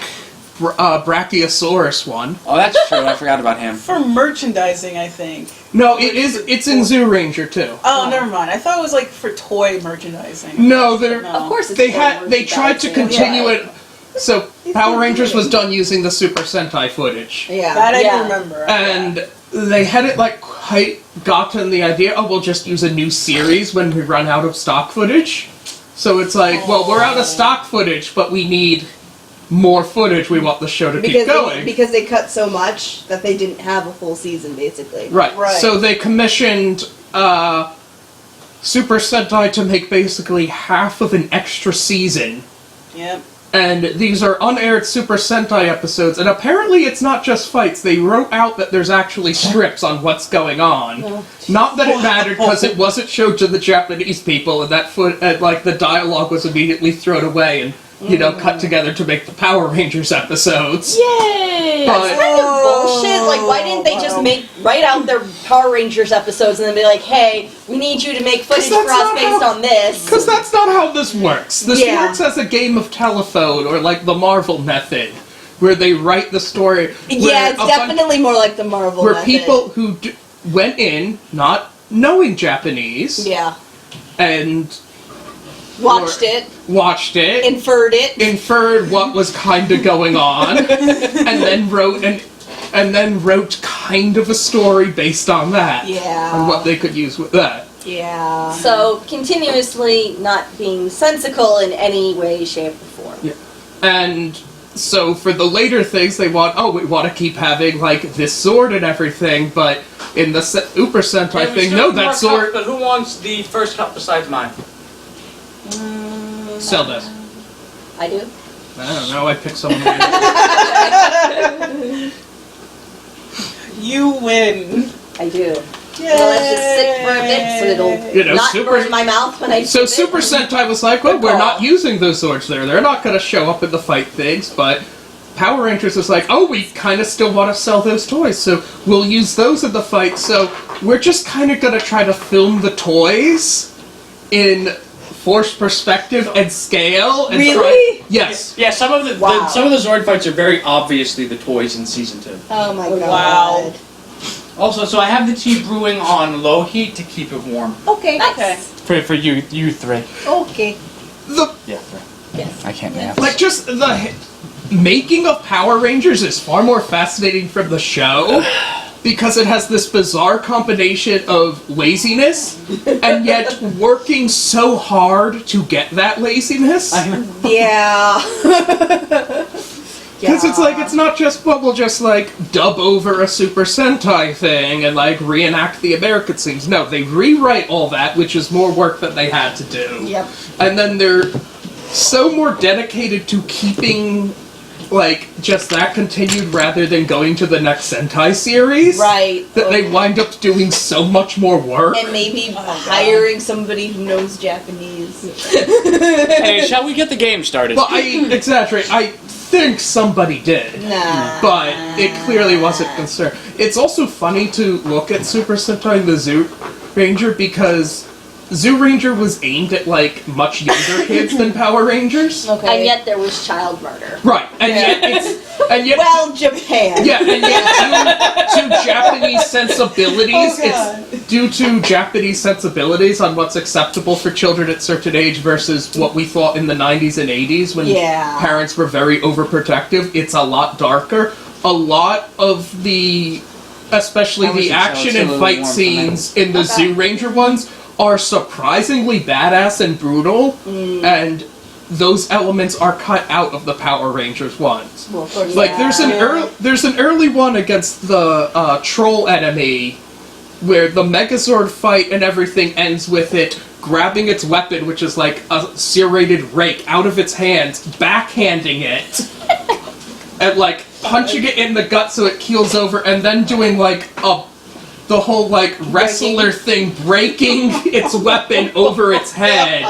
Speaker 2: Brachiosaurus one.
Speaker 3: Oh, that's true. I forgot about him.
Speaker 4: For merchandising, I think.
Speaker 2: No, it's in Zoo Ranger too.
Speaker 4: Oh, never mind. I thought it was like for toy merchandising.
Speaker 2: No, they're
Speaker 4: No.
Speaker 1: Of course, it's
Speaker 2: they
Speaker 1: for
Speaker 2: tried to
Speaker 1: merchandising.
Speaker 2: continue
Speaker 1: Yeah.
Speaker 2: it. So Power Rangers was done using the Super Sentai footage,
Speaker 5: Yeah.
Speaker 4: That I
Speaker 1: Yeah.
Speaker 4: remember.
Speaker 2: and they had it like quite gotten the idea. Oh, we'll just use a new series when we run out of stock footage. So it's like, well, we're out of stock footage, but we need more footage. We want the show to keep going.
Speaker 5: Because they cut so much that they didn't have a full season, basically.
Speaker 2: Right.
Speaker 4: Right.
Speaker 2: So they commissioned Super Sentai to make basically half of an extra season.
Speaker 4: Yep.
Speaker 2: And these are unaired Super Sentai episodes, and apparently it's not just fights. They wrote out that there's actually strips on what's going on. Not that it mattered, because it wasn't showed to the Japanese people, and that like the dialogue was immediately thrown away and cut together to make the Power Rangers episodes.
Speaker 1: Yay!
Speaker 2: But-
Speaker 1: That's kind of bullshit. Like, why didn't they just write out their Power Rangers episodes and then be like, hey, we need you to make footage for
Speaker 2: that's
Speaker 1: us
Speaker 2: not
Speaker 1: based
Speaker 2: how-
Speaker 1: on this?
Speaker 2: Because that's not how this works. This
Speaker 5: Yeah.
Speaker 2: works as a game of telephone, or like the Marvel method, where they write the story.
Speaker 5: Yeah, it's definitely more like the Marvel
Speaker 2: where
Speaker 5: method.
Speaker 2: people who went in not knowing Japanese
Speaker 5: Yeah.
Speaker 2: and
Speaker 5: Watched it, inferred it.
Speaker 2: inferred what was kind of going on, and then wrote kind of a story based on that.
Speaker 5: Yeah.
Speaker 2: On what they could use with that.
Speaker 5: Yeah.
Speaker 1: So, continuously not being sensical in any way, shape, or form.
Speaker 2: Yeah. And so for the later things, we want to keep having, like, this sword and everything, but in the Uber Sentai thing, no, that sword...
Speaker 3: But who wants the first cup besides mine?
Speaker 2: Cell does.
Speaker 1: I do.
Speaker 2: I don't know, I picked someone who
Speaker 4: You win.
Speaker 1: I do. Well, let's just sit for a bit so it'll not burn my mouth when I
Speaker 2: So Super Sentai was like, well, we're not using those swords there. They're not going to show up in the fight things, but Power Rangers was like, oh, we kind of still want to sell those toys, so we'll use those in the fight. So we're just kind of going to try to film the toys in forced perspective and scale. And
Speaker 5: Really?
Speaker 2: Yes.
Speaker 3: Yeah, some of the Zord fights are very obviously the toys in season 2.
Speaker 5: Oh my god.
Speaker 4: Wow.
Speaker 3: Also, so I have the tea brewing on low heat to keep it warm.
Speaker 5: Okay.
Speaker 4: Okay.
Speaker 3: For you three.
Speaker 5: Okay.
Speaker 3: Yeah, three.
Speaker 1: Yes.
Speaker 3: I can't math.
Speaker 2: Like, just the making of Power Rangers is far more fascinating from the show because it has this bizarre combination of laziness and yet working so hard to get that laziness.
Speaker 5: Yeah.
Speaker 2: Because it's like, it's not just, well, we'll just, like, dub over a Super Sentai thing and, like, reenact the American scenes. No, they rewrite all that, which is more work that they had to do.
Speaker 5: Yep.
Speaker 2: And then they're so more dedicated to keeping, like, just that continued rather than going to the next Sentai series.
Speaker 5: Right.
Speaker 2: That they wind up doing so much more work.
Speaker 5: And maybe hiring somebody who knows Japanese.
Speaker 3: Hey, shall we get the game started?
Speaker 2: Well, I exaggerate. I think somebody did.
Speaker 5: Nah.
Speaker 2: But it clearly wasn't concerned. It's also funny to look at Super Sentai the Zoo Ranger because Zoo Ranger was aimed at, like, much younger kids than Power Rangers.
Speaker 5: Okay.
Speaker 1: And yet there was child murder.
Speaker 2: Right. And yet it's... And yet,
Speaker 5: well, Japan.
Speaker 2: yeah, and yet due to Japanese sensibilities, it's due to Japanese sensibilities on what's acceptable for children at certain age versus what we thought in the 90s and 80s when parents were very overprotective. It's a lot darker. A lot of the, especially the action and fight scenes in the Zoo Ranger ones are surprisingly badass and brutal, and those elements are cut out of the Power Rangers ones.
Speaker 5: Well, of course.
Speaker 2: Like, there's an early one against the troll enemy where the Megazord fight and everything ends with it grabbing its weapon, which is like a serrated rake, out of its hands, backhanding it, and, like, punching it in the gut so it keels over, and then doing, like, the whole, like, wrestler thing, breaking its weapon over its head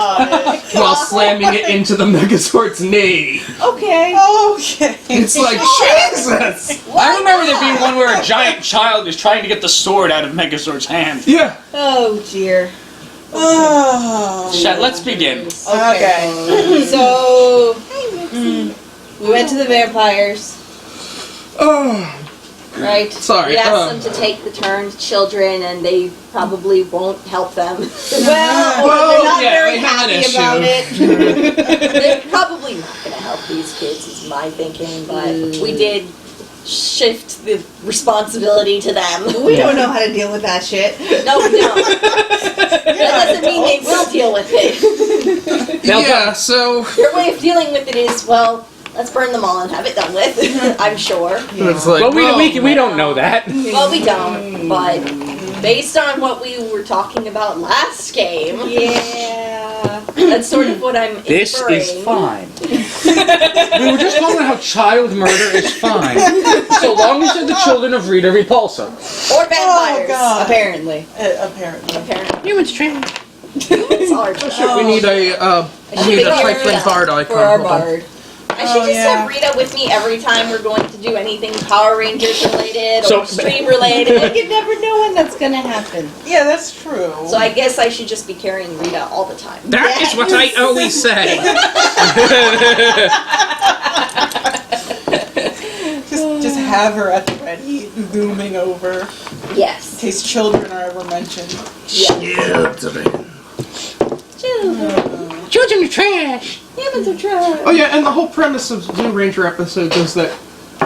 Speaker 2: while slamming it into the Megazord's knee.
Speaker 5: Okay.
Speaker 2: It's like, Jesus!
Speaker 3: I remember there being one where a giant child is trying to get the sword out of Megazord's hand.
Speaker 2: Yeah.
Speaker 5: Oh, dear.
Speaker 3: Let's begin.
Speaker 5: Okay. So, we went to the vampires.
Speaker 2: Oh.
Speaker 1: Right?
Speaker 2: Sorry,
Speaker 1: We asked them to take the turns, children, and they probably won't help them.
Speaker 5: Well, they're not very
Speaker 2: they have an
Speaker 5: happy
Speaker 2: issue.
Speaker 5: about it.
Speaker 1: They're probably not going to help these kids, is my thinking, but we did shift the responsibility to them.
Speaker 5: We don't know how to deal with that shit.
Speaker 1: No, we don't. That doesn't mean they will deal with it.
Speaker 2: Yeah, so...
Speaker 1: Their way of dealing with it is, well, let's burn them all and have it done with, I'm sure.
Speaker 2: It's like,
Speaker 3: Well, we don't know that.
Speaker 1: Well, we don't, but based on what we were talking about last game, that's sort of what I'm
Speaker 3: This
Speaker 1: inferring.
Speaker 3: is fine. We were just talking about how child murder is fine, so long as they're the children of Rita Repulsa.
Speaker 1: Or vampires,
Speaker 4: God.
Speaker 1: apparently.
Speaker 4: Apparently.
Speaker 3: Humans train.
Speaker 1: Humans are
Speaker 2: we need a Typhon Bard icon.
Speaker 1: for our
Speaker 2: Hold on.
Speaker 1: bard. I should just have Rita with me every time we're going to do anything Power Rangers related or stream related.
Speaker 5: You never know when that's gonna happen.
Speaker 4: Yeah, that's true.
Speaker 1: So I guess I should just be carrying Rita all the time.
Speaker 2: That is what I always say.
Speaker 4: just have her at the ready, looming over, in
Speaker 1: Yes.
Speaker 4: case children are ever mentioned.
Speaker 1: Children.
Speaker 3: children are trash.
Speaker 1: Humans are trash.
Speaker 2: Oh yeah, and the whole premise of Zoo Ranger episodes is that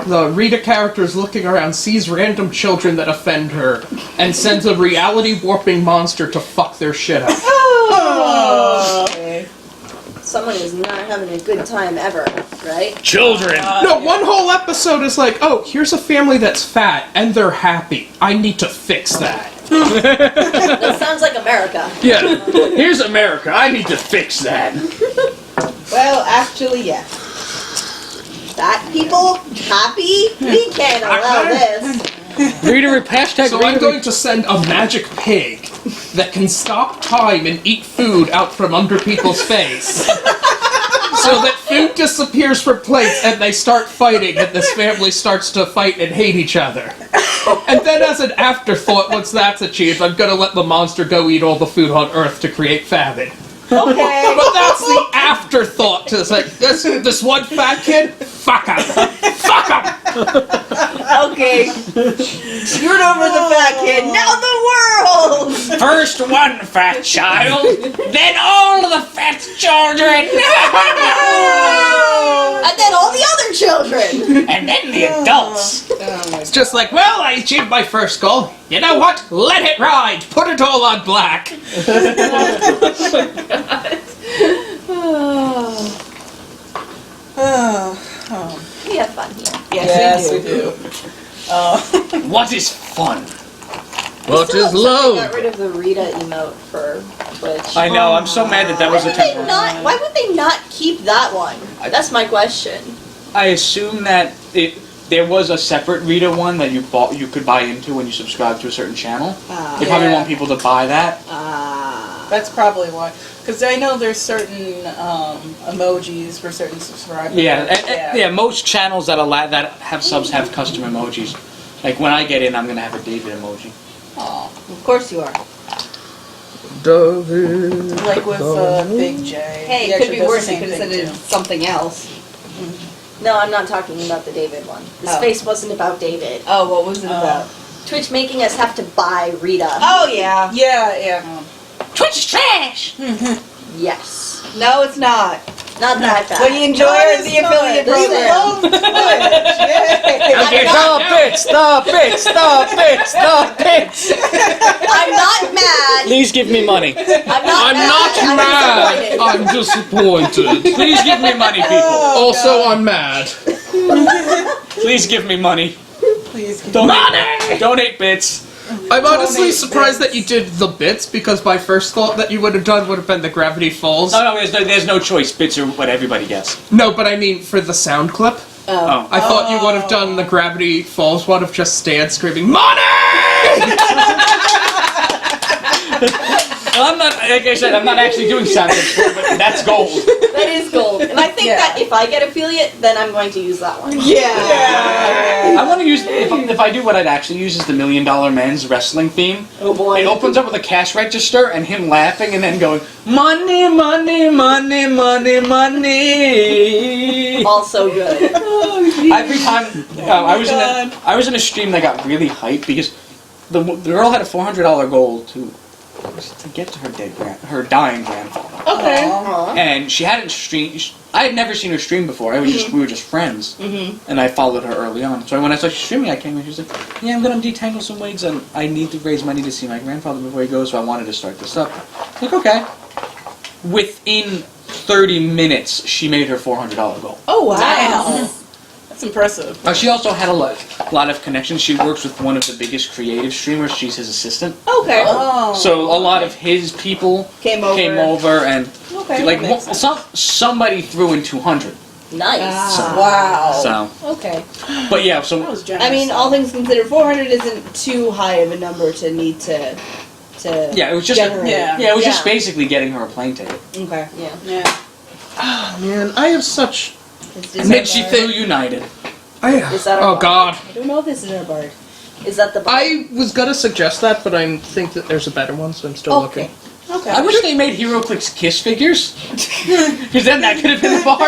Speaker 2: the Rita character is looking around, sees random children that offend her, and sends a reality warping monster to fuck their shit up.
Speaker 5: Oh. Okay.
Speaker 1: Someone is not having a good time ever, right?
Speaker 3: Children.
Speaker 2: No, one whole episode is like, oh, here's a family that's fat, and they're happy. I need to fix that.
Speaker 1: That sounds like America.
Speaker 3: Yeah. Here's America. I need to fix that.
Speaker 5: Well, actually, yes. Fat people happy? We can't allow this.
Speaker 3: Reader hashtag.
Speaker 2: So
Speaker 3: reader,
Speaker 2: I'm going to send a magic pig that can stop time and eat food out from under people's face. So that food disappears from plates and they start fighting and this family starts to fight and hate each other. And then as an afterthought, once that's achieved, I'm gonna let the monster go eat all the food on Earth to create famine.
Speaker 5: Okay.
Speaker 2: But that's the afterthought to this, like, this one fat kid, fuck him. Fuck him!
Speaker 5: Okay. Screwed over the fat kid. Now the world!
Speaker 3: First one fat child, then all of the fat children,
Speaker 1: And then all the other children.
Speaker 3: and then the adults.
Speaker 2: It's just like, well, I achieved my first goal. You know what? Let it ride. Put it all on black.
Speaker 1: We have fun here.
Speaker 4: Yes, we do.
Speaker 3: What is fun?
Speaker 2: What
Speaker 1: Still
Speaker 2: is
Speaker 1: upset they
Speaker 2: love?
Speaker 1: got rid of the Rita emote for Twitch.
Speaker 3: I know. I'm so mad that was a temporary.
Speaker 1: Why would they not keep that one? That's my question.
Speaker 3: I assume that there was a separate Rita one that you could buy into when you subscribe to a certain channel. They probably
Speaker 4: Yeah.
Speaker 3: want people to buy that.
Speaker 4: That's probably why. Because I know there's certain emojis for certain subscribers.
Speaker 3: Yeah. Most channels that have subs have custom emojis. Like when I get in, I'm gonna have a David emoji.
Speaker 4: Aw.
Speaker 5: Of course you are.
Speaker 2: David.
Speaker 4: Like with Big J.
Speaker 5: Hey,
Speaker 4: He
Speaker 5: it could
Speaker 4: actually
Speaker 5: be
Speaker 4: does the
Speaker 5: worse. You
Speaker 4: same
Speaker 5: could have
Speaker 4: thing,
Speaker 5: said it
Speaker 4: too.
Speaker 5: something else.
Speaker 1: No, I'm not talking about the David one. The
Speaker 5: Oh.
Speaker 1: space wasn't about David.
Speaker 5: Oh, what was it about?
Speaker 1: Twitch making us have to buy Rita.
Speaker 5: Oh, yeah.
Speaker 4: Yeah.
Speaker 3: Twitch is trash.
Speaker 1: Yes.
Speaker 5: No, it's not.
Speaker 1: Not that bad.
Speaker 5: What you enjoy is the affiliate
Speaker 1: We
Speaker 5: program.
Speaker 1: love
Speaker 3: Okay,
Speaker 1: not
Speaker 3: the bits.
Speaker 1: I'm not mad.
Speaker 3: Please give me money.
Speaker 1: I'm not mad.
Speaker 2: I'm disappointed.
Speaker 3: Please give me money, people.
Speaker 2: Also, I'm mad.
Speaker 3: Please give me money.
Speaker 4: Please.
Speaker 3: Donate bits.
Speaker 2: I'm honestly
Speaker 4: Donate
Speaker 2: surprised
Speaker 4: bits.
Speaker 2: that you did the bits, because my first thought that you would have done would have been the Gravity Falls.
Speaker 3: No, there's no choice. Bits are what everybody gets.
Speaker 2: No, but I mean for the sound clip.
Speaker 3: Oh.
Speaker 2: I thought you would have done the Gravity Falls one of just Stan screaming, MONEY!
Speaker 3: Well, I'm not, like I said, I'm not actually doing sound clips for it, but that's gold.
Speaker 1: That is gold. And I think
Speaker 4: Yeah.
Speaker 1: that if I get affiliate, then I'm going to use that one.
Speaker 5: Yeah.
Speaker 3: I want to use, if I do what I'd actually use is the $1 Million Men's wrestling theme.
Speaker 1: Oh boy.
Speaker 3: It opens up with a cash register and him laughing and then going, money, money, money, money, money.
Speaker 1: Also good.
Speaker 3: Every time I was in a stream that got really hyped because the girl had a $400 goal to get to her dying grandfather,
Speaker 5: Okay.
Speaker 1: Aw.
Speaker 3: and she hadn't streamed. I had never seen her stream before. We were just friends, and I followed her early on. So when I saw she streaming, I came in. She was like, "Yeah, I'm gonna detangle some wigs, and I need to raise money to see my grandfather before he goes. So I wanted to start this up." I'm like, okay. Within 30 minutes, she made her $400 goal.
Speaker 5: Oh, wow.
Speaker 4: Damn. That's impressive.
Speaker 3: She also had a lot of connections. She works with one of the biggest creative streamers. She's his assistant.
Speaker 5: Okay.
Speaker 4: Oh.
Speaker 3: So a lot of his people
Speaker 5: Came over.
Speaker 3: and
Speaker 5: Okay,
Speaker 3: like
Speaker 5: that makes sense.
Speaker 3: somebody threw in 200.
Speaker 1: Nice.
Speaker 4: Wow.
Speaker 3: So,
Speaker 1: Okay.
Speaker 3: but yeah,
Speaker 4: That
Speaker 3: so
Speaker 4: was generous.
Speaker 5: I mean, all things considered, 400 isn't too high of a number to need to
Speaker 3: yeah, it was just
Speaker 5: generate.
Speaker 3: it was just
Speaker 1: Yeah.
Speaker 3: basically getting her a plane ticket.
Speaker 5: Okay.
Speaker 1: Yeah.
Speaker 4: Yeah.
Speaker 2: Man, I have such...
Speaker 5: It's
Speaker 3: And then she
Speaker 5: Disney
Speaker 3: flew United.
Speaker 1: Is that
Speaker 2: Oh
Speaker 1: a
Speaker 2: god.
Speaker 5: I don't know if this is our bard.
Speaker 1: Is that the
Speaker 2: I was gonna suggest that, but I think that there's a better one, so I'm still
Speaker 1: Okay.
Speaker 2: looking.
Speaker 5: Okay.
Speaker 3: I wish they made HeroClix Kiss figures, because then that could have been a bar.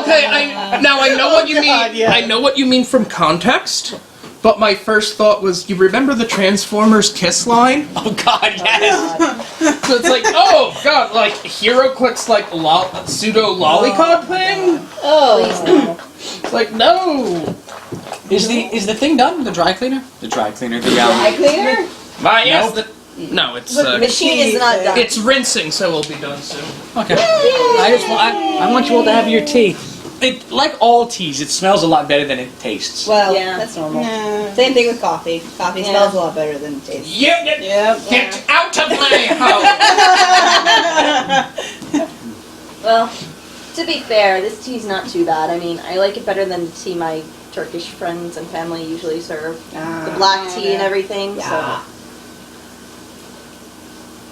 Speaker 2: Okay, I know what you mean.
Speaker 5: God, yeah.
Speaker 2: I know what you mean from context, but my first thought was, you remember the Transformers kiss line?
Speaker 3: Oh God, yes.
Speaker 2: So it's like, oh god, like Hero clicks like pseudo lollipop thing.
Speaker 1: Please no.
Speaker 2: It's like no.
Speaker 3: Is the thing done? The dry cleaner? The dry cleaner. The
Speaker 1: Dry cleaner?
Speaker 2: Yes.
Speaker 3: Nope.
Speaker 2: No, it's
Speaker 1: The machine is not done.
Speaker 2: it's rinsing, so it'll be done soon.
Speaker 3: Okay. I want you all to have your tea. It, like all teas, it smells a lot better than it tastes.
Speaker 5: Well,
Speaker 1: Yeah.
Speaker 5: that's normal.
Speaker 4: Yeah.
Speaker 5: Same thing with coffee. Coffee
Speaker 1: Yeah.
Speaker 5: smells a lot better than it tastes.
Speaker 2: Get
Speaker 4: Yep.
Speaker 2: out of my house!
Speaker 1: Well, to be fair, this tea's not too bad. I mean, I like it better than the tea my Turkish friends and family usually serve. The black tea and everything.
Speaker 5: Yeah.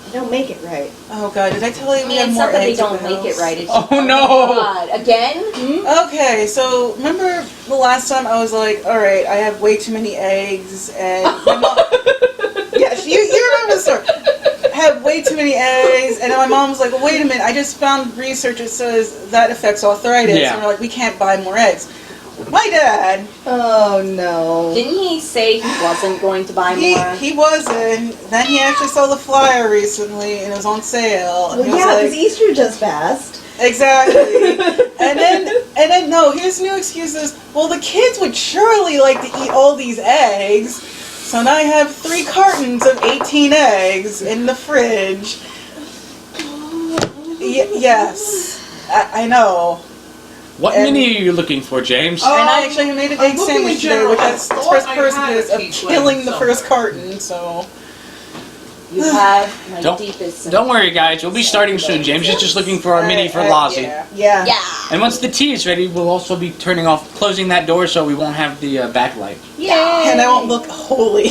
Speaker 5: They don't make it right.
Speaker 4: Oh God, did I tell you
Speaker 1: So. I
Speaker 4: we
Speaker 1: mean,
Speaker 4: have
Speaker 1: it's
Speaker 4: more
Speaker 1: not that they
Speaker 4: eggs at
Speaker 1: don't
Speaker 4: the
Speaker 1: make it
Speaker 4: house?
Speaker 1: right. It's
Speaker 3: Oh,
Speaker 1: just,
Speaker 3: no.
Speaker 1: God. Again?
Speaker 4: Okay, so remember the last time I was like, all right, I have way too many eggs, and my mom, yeah, you remember the story. I have way too many eggs, and then my mom was like, well, wait a minute, I just found research that says that affects arthritis,
Speaker 3: Yeah.
Speaker 4: and we're like, we can't buy more eggs. My dad,
Speaker 5: Oh no.
Speaker 1: Didn't he say he wasn't going to buy more?
Speaker 4: he wasn't. Then he actually saw the flyer recently, and it was on sale. And
Speaker 5: Well,
Speaker 4: he was
Speaker 5: yeah,
Speaker 4: like,
Speaker 5: because Easter just passed.
Speaker 4: exactly. and then no, his new excuse is, well, the kids would surely like to eat all these eggs. So now I have 3 cartons of 18 eggs in the fridge. Yes, I know.
Speaker 3: What
Speaker 4: And-
Speaker 3: menu are you looking for, James?
Speaker 4: And I actually made an
Speaker 2: I'm
Speaker 4: egg
Speaker 2: looking
Speaker 4: sandwich
Speaker 2: in
Speaker 4: today,
Speaker 2: general.
Speaker 4: which
Speaker 2: I
Speaker 4: has the
Speaker 2: thought
Speaker 4: first
Speaker 2: I
Speaker 4: person
Speaker 2: had
Speaker 4: is
Speaker 2: a
Speaker 4: of
Speaker 2: peach
Speaker 4: killing the
Speaker 2: somewhere.
Speaker 4: first carton. So
Speaker 1: You have my
Speaker 3: Don't-
Speaker 1: deepest
Speaker 3: Don't worry, guys. We'll be starting soon. James is just looking for our mini for Lozzy.
Speaker 4: Yeah.
Speaker 5: Yeah.
Speaker 1: Yeah.
Speaker 3: And once the tea is ready, we'll also be closing that door so we won't have the backlight.
Speaker 1: Yay.
Speaker 4: And I won't look holy.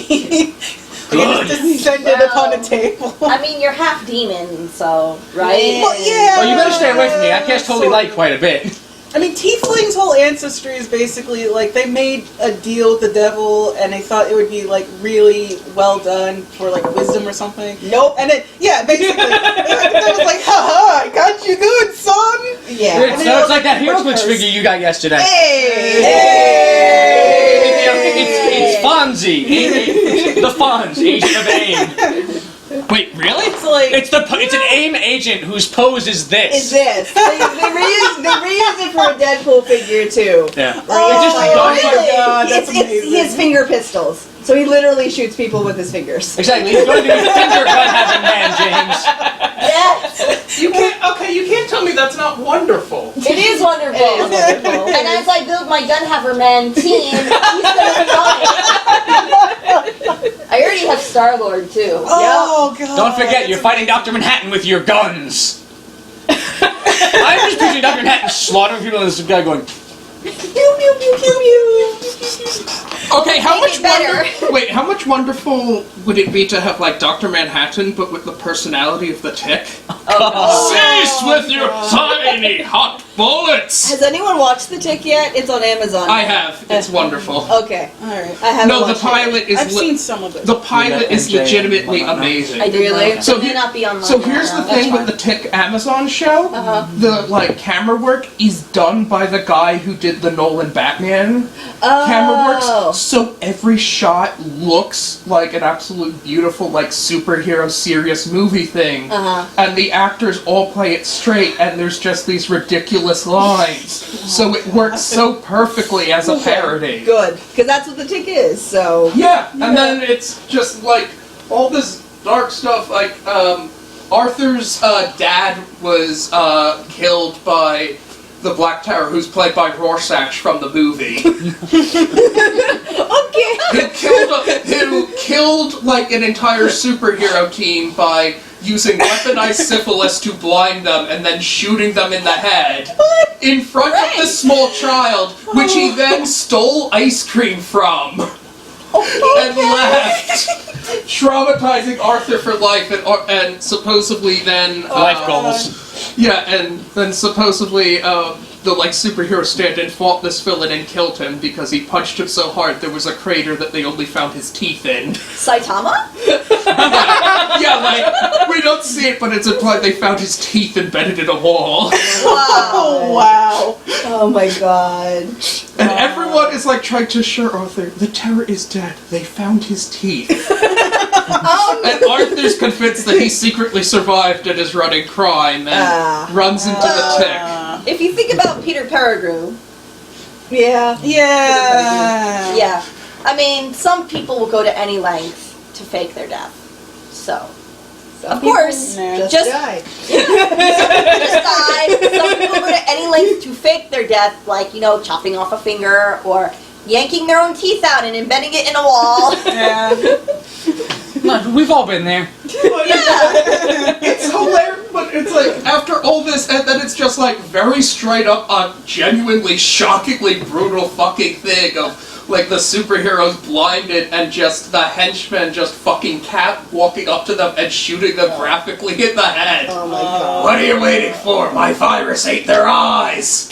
Speaker 3: Good.
Speaker 4: Descended
Speaker 1: Well,
Speaker 4: upon a table.
Speaker 1: I mean, you're half demon, so, right?
Speaker 4: Well, yeah.
Speaker 3: Oh, you better stay away from me. I cast Holy Light quite a bit.
Speaker 4: I mean, Tiefling's whole ancestry is basically like they made a deal with the devil, and they thought it would be like really well done for like wisdom or something.
Speaker 5: Nope.
Speaker 4: And then basically, the devil's like, "Ha I got you good, son."
Speaker 5: Yeah.
Speaker 3: So it's like that HeroClix figure you got yesterday.
Speaker 5: Hey!
Speaker 3: It's Fonzie. The Fonz, Agent of AIM. Wait, really?
Speaker 4: It's like
Speaker 3: It's an AIM agent whose pose is this.
Speaker 5: Is this? They reused it for a Deadpool figure too.
Speaker 3: Yeah.
Speaker 4: Oh,
Speaker 3: It just
Speaker 4: my
Speaker 3: goes
Speaker 4: God.
Speaker 3: like-
Speaker 4: God, that's
Speaker 5: He has
Speaker 4: amazing.
Speaker 5: finger pistols, so he literally shoots people with his fingers.
Speaker 3: Exactly. He's going to be finger gun having man, James.
Speaker 1: Yes!
Speaker 2: You can't tell me that's not wonderful.
Speaker 1: It is wonderful.
Speaker 5: It is wonderful.
Speaker 1: And as I build my Gunhaver Man team, he's gonna be on it. I already have Star-Lord, too.
Speaker 4: Oh God!
Speaker 3: Don't forget, you're fighting Dr. Manhattan with your guns. I'm just picturing Dr. Manhattan slaughtering people and this guy going,
Speaker 5: Pew pew pew pew pew.
Speaker 2: Okay, how
Speaker 1: Make
Speaker 2: much
Speaker 1: it better.
Speaker 2: Wait, how much wonderful would it be to have like Dr. Manhattan, but with the personality of the Tick? Cease with your tiny hot bullets!
Speaker 5: Has anyone watched The Tick yet? It's on Amazon.
Speaker 2: I have. It's wonderful.
Speaker 5: Okay.
Speaker 4: All right.
Speaker 5: I haven't
Speaker 2: No, the
Speaker 5: watched
Speaker 2: pilot is
Speaker 4: I've seen some of it.
Speaker 2: the pilot is
Speaker 3: MJ
Speaker 2: legitimately
Speaker 3: and whatnot.
Speaker 2: amazing.
Speaker 1: I did
Speaker 5: Really?
Speaker 1: not.
Speaker 2: So
Speaker 1: So
Speaker 2: he-
Speaker 1: may not be online.
Speaker 2: So here's the
Speaker 1: now.
Speaker 2: thing with the Tick Amazon show. The like camera work is done by the guy who did the Nolan Batman camera works. So every shot looks like an absolute beautiful like superhero serious movie thing. And the actors all play it straight and there's just these ridiculous lines. So it works so perfectly as a parody.
Speaker 5: Good, because that's what The Tick is. So.
Speaker 2: Yeah, and then it's just like all this dark stuff. Like Arthur's dad was killed by the Black Terror, who's played by Rorschach from the movie.
Speaker 5: Okay.
Speaker 2: who killed like an entire superhero team by using weaponized syphilis to blind them and then shooting them in the head in front of the small child, which he then stole ice cream from. And left, traumatizing Arthur for life, and supposedly then
Speaker 3: life goals.
Speaker 2: Yeah, and then supposedly the superhero stand-in fought this villain and killed him because he punched him so hard there was a crater that they only found his teeth in.
Speaker 1: Saitama?
Speaker 2: Yeah, we don't see it, but it's implied they found his teeth embedded in a wall.
Speaker 4: Oh, wow.
Speaker 5: Oh my god.
Speaker 2: And everyone is trying to assure Arthur, the terror is dead. They found his teeth. And Arthur's convinced that he secretly survived and is running crime and runs into the tick.
Speaker 1: If you think about Peter Pettigrew,
Speaker 5: Yeah.
Speaker 4: Yeah.
Speaker 1: yeah. I mean, some people will go to any length to fake their death. So, of course,
Speaker 4: No.
Speaker 5: Just die.
Speaker 1: just die. Some people go to any length to fake their death, like, chopping off a finger or yanking their own teeth out and embedding it in a wall.
Speaker 4: Yeah.
Speaker 3: No, we've all been there.
Speaker 2: It's hilarious, but it's after all this, and then it's just very straight up a genuinely shockingly brutal fucking thing of the superheroes blinded and just the henchmen just fucking walking up to them and shooting them graphically in the head.
Speaker 5: Oh my god.
Speaker 2: What are you waiting for? My virus ate their eyes!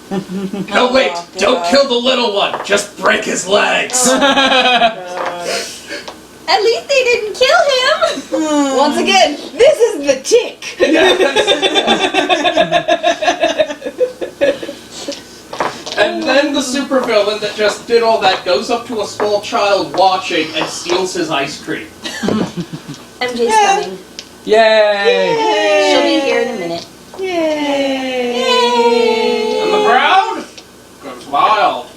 Speaker 2: No, wait, don't kill the little one, just break his legs!
Speaker 1: At least they didn't kill him.
Speaker 5: Once again, this is the tick.
Speaker 2: And then the supervillain that just did all that goes up to a small child watching and steals his ice cream.
Speaker 1: MJ's coming.
Speaker 3: Yay!
Speaker 1: She'll be here in a minute.
Speaker 5: Yay.
Speaker 2: And the crowd goes wild.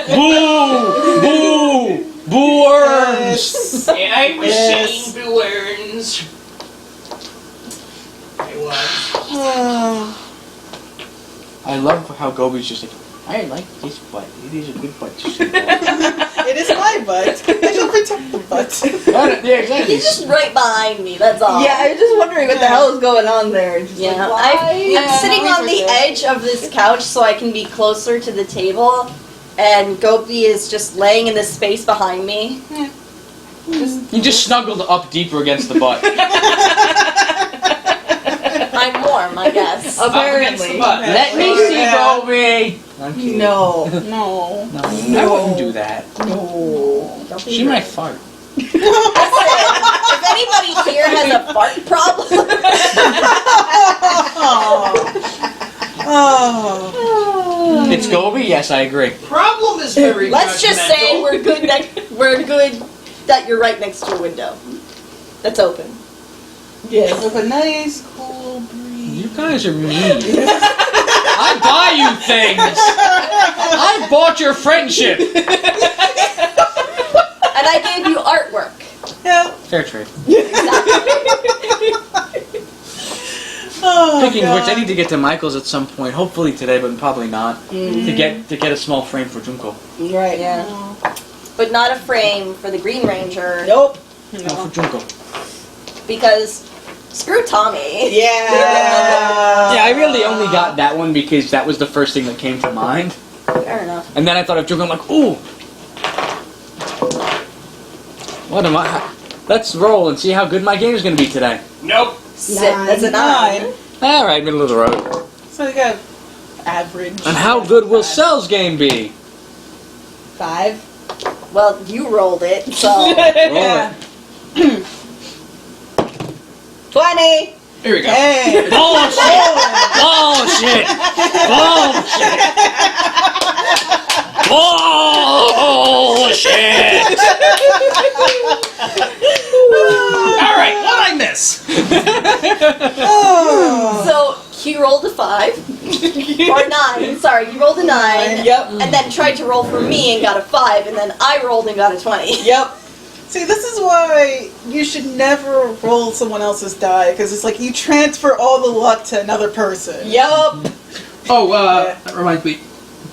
Speaker 3: Boo! Boo! Boo worms!
Speaker 2: And I was
Speaker 4: Yes.
Speaker 2: saying Boo Earns. I was.
Speaker 3: I love how Gobi's just I like this butt. It is a good butt to sleep on.
Speaker 4: It is my butt. I shall protect the butt.
Speaker 3: Yeah, exactly.
Speaker 1: He's just right behind me, that's all.
Speaker 5: Yeah, I was just wondering what the hell is going on there. Just
Speaker 1: Yeah,
Speaker 5: why?
Speaker 1: I'm sitting on the edge of this couch so I can be closer to the table, and Gopi is just laying in the space behind me.
Speaker 3: You just snuggled up deeper against the butt.
Speaker 1: I'm warm, I guess.
Speaker 5: Apparently.
Speaker 3: Let me see, Gobi! I'm kidding.
Speaker 5: No.
Speaker 4: No.
Speaker 3: No, I wouldn't do that.
Speaker 5: No.
Speaker 1: Don't be
Speaker 3: She might fart.
Speaker 1: If anybody here has a fart problem,
Speaker 4: Oh.
Speaker 3: It's Gobi? Yes, I agree.
Speaker 2: Problem is very
Speaker 1: let's just say
Speaker 2: judgmental.
Speaker 1: we're good that you're right next to a window that's open.
Speaker 5: Yes.
Speaker 4: With a nice cool breeze.
Speaker 3: You guys are mean. I buy you things! I bought your friendship!
Speaker 1: And I gave you artwork.
Speaker 4: Yeah.
Speaker 3: Fair trade.
Speaker 4: Oh,
Speaker 3: Speaking of which, I
Speaker 4: God.
Speaker 3: need to get to Michael's at some point. Hopefully today, but probably not. To get a small frame for Junko.
Speaker 5: Right.
Speaker 1: Yeah. But not a frame for the Green Ranger.
Speaker 5: Nope.
Speaker 3: No, for Junko.
Speaker 1: Because screw Tommy.
Speaker 5: Yeah.
Speaker 3: Yeah, I really only got that one because that was the first thing that came to mind.
Speaker 1: Fair enough.
Speaker 3: And then I thought of Junko, I'm like, ooh! What am I? Let's roll and see how good my game is going to be today.
Speaker 2: Nope.
Speaker 1: That's a 9.
Speaker 3: Alright, middle of the road.
Speaker 4: So you got average.
Speaker 3: And how good will Cell's game be?
Speaker 5: 5.
Speaker 1: Well, you rolled it, so.
Speaker 3: Roll it.
Speaker 5: 20.
Speaker 2: Here we go.
Speaker 4: Hey.
Speaker 3: Bullshit! Bullshit! Bullshit! Bullshit!
Speaker 2: Alright, what'd I miss?
Speaker 1: So, he rolled a 5. Or 9. Sorry, you rolled a 9.
Speaker 5: Yep.
Speaker 1: And then tried to roll for me and got a 5. And then I rolled and got a 20.
Speaker 5: Yep.
Speaker 4: See, this is why you should never roll someone else's die, because it's like you transfer all the luck to another person.
Speaker 5: Yep.
Speaker 2: Oh, that reminds me.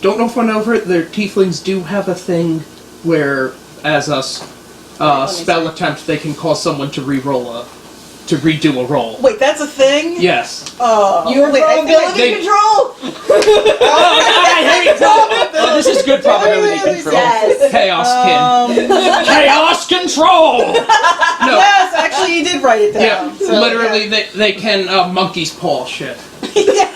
Speaker 2: Don't know if I went over it, their tieflings do have a thing where, as a spell attempt, they can cause someone to re-roll a to redo a roll.
Speaker 4: Wait, that's a thing?
Speaker 2: Yes.
Speaker 5: Your
Speaker 4: wait, I think
Speaker 5: probability
Speaker 2: they-
Speaker 5: control.
Speaker 3: I hate oh, this is good probability control.
Speaker 1: Yes.
Speaker 2: Chaos kin.
Speaker 3: Chaos control!
Speaker 2: No.
Speaker 4: Yes, actually, you did write it down.
Speaker 2: Yeah,
Speaker 4: So,
Speaker 2: literally,
Speaker 4: yeah.
Speaker 2: they can monkey's paw shit.
Speaker 4: Yeah,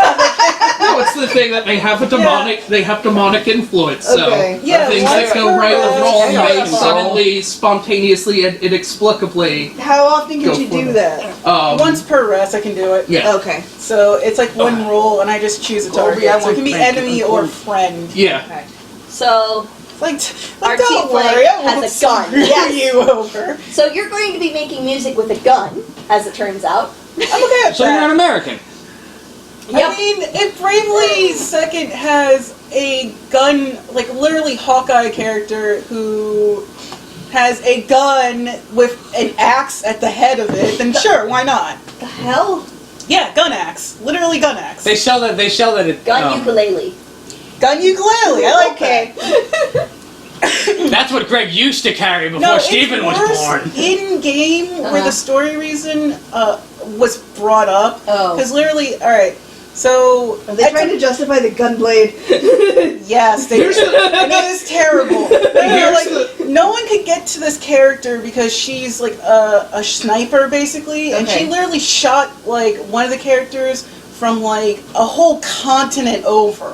Speaker 2: No, it's the thing that they have a demonic. They have demonic influence. So
Speaker 5: Okay.
Speaker 4: Yeah,
Speaker 2: things
Speaker 4: like
Speaker 2: that go right or wrong may
Speaker 3: Chaos
Speaker 2: suddenly, spontaneously, and inexplicably.
Speaker 5: How often
Speaker 2: Go
Speaker 5: could you
Speaker 2: for
Speaker 5: do
Speaker 2: it.
Speaker 5: that?
Speaker 4: once per rest, I can do it.
Speaker 2: Yeah.
Speaker 5: Okay.
Speaker 4: So it's like one roll, and I just choose a target. So it can be enemy or friend.
Speaker 2: Yeah.
Speaker 5: Okay.
Speaker 1: So,
Speaker 4: Like,
Speaker 1: Our
Speaker 4: don't
Speaker 1: tiefling
Speaker 4: worry, I
Speaker 1: has
Speaker 4: won't
Speaker 1: a gun.
Speaker 4: screw
Speaker 1: Yes.
Speaker 4: you over.
Speaker 1: so you're going to be making music with a gun, as it turns out.
Speaker 4: I'm okay with
Speaker 3: So you're
Speaker 4: that.
Speaker 3: an American.
Speaker 4: I mean, if Bravely Second has a gun, like literally Hawkeye character who has a gun with an axe at the head of it, then sure, why not?
Speaker 1: The hell?
Speaker 4: Yeah, gun axe. Literally gun axe.
Speaker 3: They sell that at
Speaker 1: Gun ukulele.
Speaker 4: Gun ukulele. I like
Speaker 5: Okay.
Speaker 4: that.
Speaker 3: That's what Greg used to carry before
Speaker 4: No,
Speaker 3: Steven was
Speaker 4: it's
Speaker 3: born.
Speaker 4: worse in game where
Speaker 1: Uh-huh.
Speaker 4: the story reason was brought up.
Speaker 1: Oh.
Speaker 4: Because literally, all right. So
Speaker 5: Are they trying to justify the gunblade?
Speaker 4: yes, they
Speaker 2: Here's the-
Speaker 4: and it is terrible.
Speaker 2: Here's
Speaker 4: No one could get to this character because she's like a sniper basically, and she
Speaker 5: Okay.
Speaker 4: literally shot like one of the characters from like a whole continent over.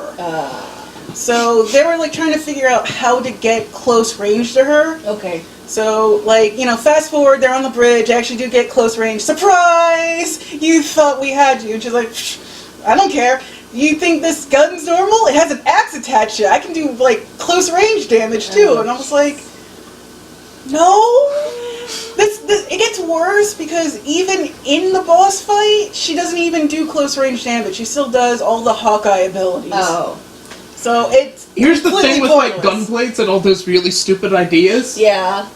Speaker 4: So they were like trying to figure out how to get close range to her.
Speaker 1: Okay.
Speaker 4: So, like, you know, fast forward, they're on the bridge, actually do get close range. Surprise! You thought we had you. And she's like, I don't care. You think this gun's normal? It has an axe attached to it. I can do, like, close range damage, too. And I was like, no? It gets worse because even in the boss fight, she doesn't even do close range damage. She still does all the Hawkeye abilities.
Speaker 5: Oh.
Speaker 4: So it's
Speaker 2: Here's the
Speaker 4: completely
Speaker 2: thing with like
Speaker 4: pointless.
Speaker 2: gunblades and all those really stupid ideas.
Speaker 1: Yeah.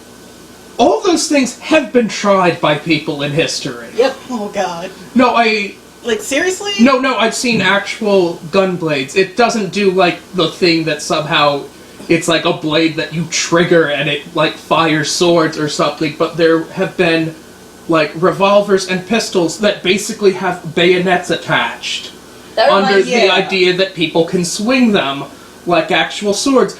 Speaker 2: All those things have been tried by people in history.
Speaker 1: Yep.
Speaker 4: Oh, God.
Speaker 2: No,
Speaker 4: Like, seriously?
Speaker 2: No, I've seen actual gunblades. It doesn't do, like, the thing that somehow it's like a blade that you trigger and it, like, fires swords or something, but there have been, like, revolvers and pistols that basically have bayonets attached
Speaker 1: That
Speaker 2: under
Speaker 1: reminds
Speaker 2: the idea that people can swing them like actual swords.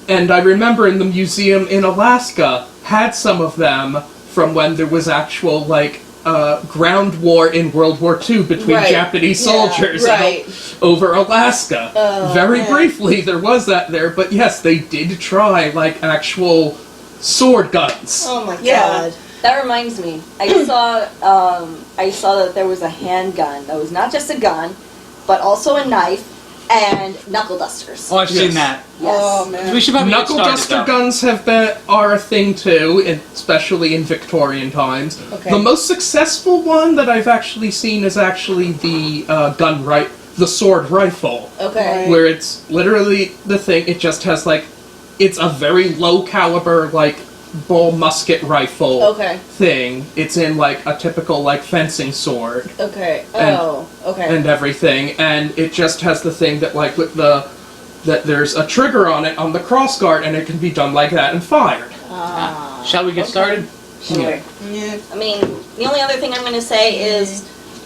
Speaker 2: And I remember in the museum in Alaska had some of them from when there was actual, like, ground war in World War II between
Speaker 1: Right.
Speaker 2: Japanese
Speaker 1: Yeah,
Speaker 2: soldiers
Speaker 1: right.
Speaker 2: over Alaska. Very
Speaker 4: man.
Speaker 2: briefly, there was that there, but yes, they did try, like, actual sword guns.
Speaker 1: Oh my
Speaker 4: Yeah.
Speaker 1: god. That reminds me. I saw that there was a handgun that was not just a gun, but also a knife and knuckle dusters.
Speaker 3: Oh, I've
Speaker 2: Yes.
Speaker 3: seen that.
Speaker 1: Yes.
Speaker 4: Oh, man.
Speaker 3: We should probably get
Speaker 2: Knuckle
Speaker 3: started,
Speaker 2: duster
Speaker 3: though.
Speaker 2: guns are a thing too, especially in Victorian times.
Speaker 1: Okay.
Speaker 2: The most successful one that I've actually seen is actually the the sword rifle,
Speaker 1: Okay.
Speaker 4: Right.
Speaker 2: where it's literally the thing. It just has like, it's a very low caliber like bull musket rifle
Speaker 1: Okay.
Speaker 2: thing. It's in like a typical like fencing sword
Speaker 1: Okay.
Speaker 2: And-
Speaker 1: Oh. Okay.
Speaker 2: and everything, and it just has the thing that like with the that there's a trigger on it on the crossguard, and it can be done like that and fired.
Speaker 3: Shall we get
Speaker 1: Okay.
Speaker 3: started?
Speaker 1: Sure.
Speaker 4: Yeah.
Speaker 1: I mean, the only other thing I'm going to say is,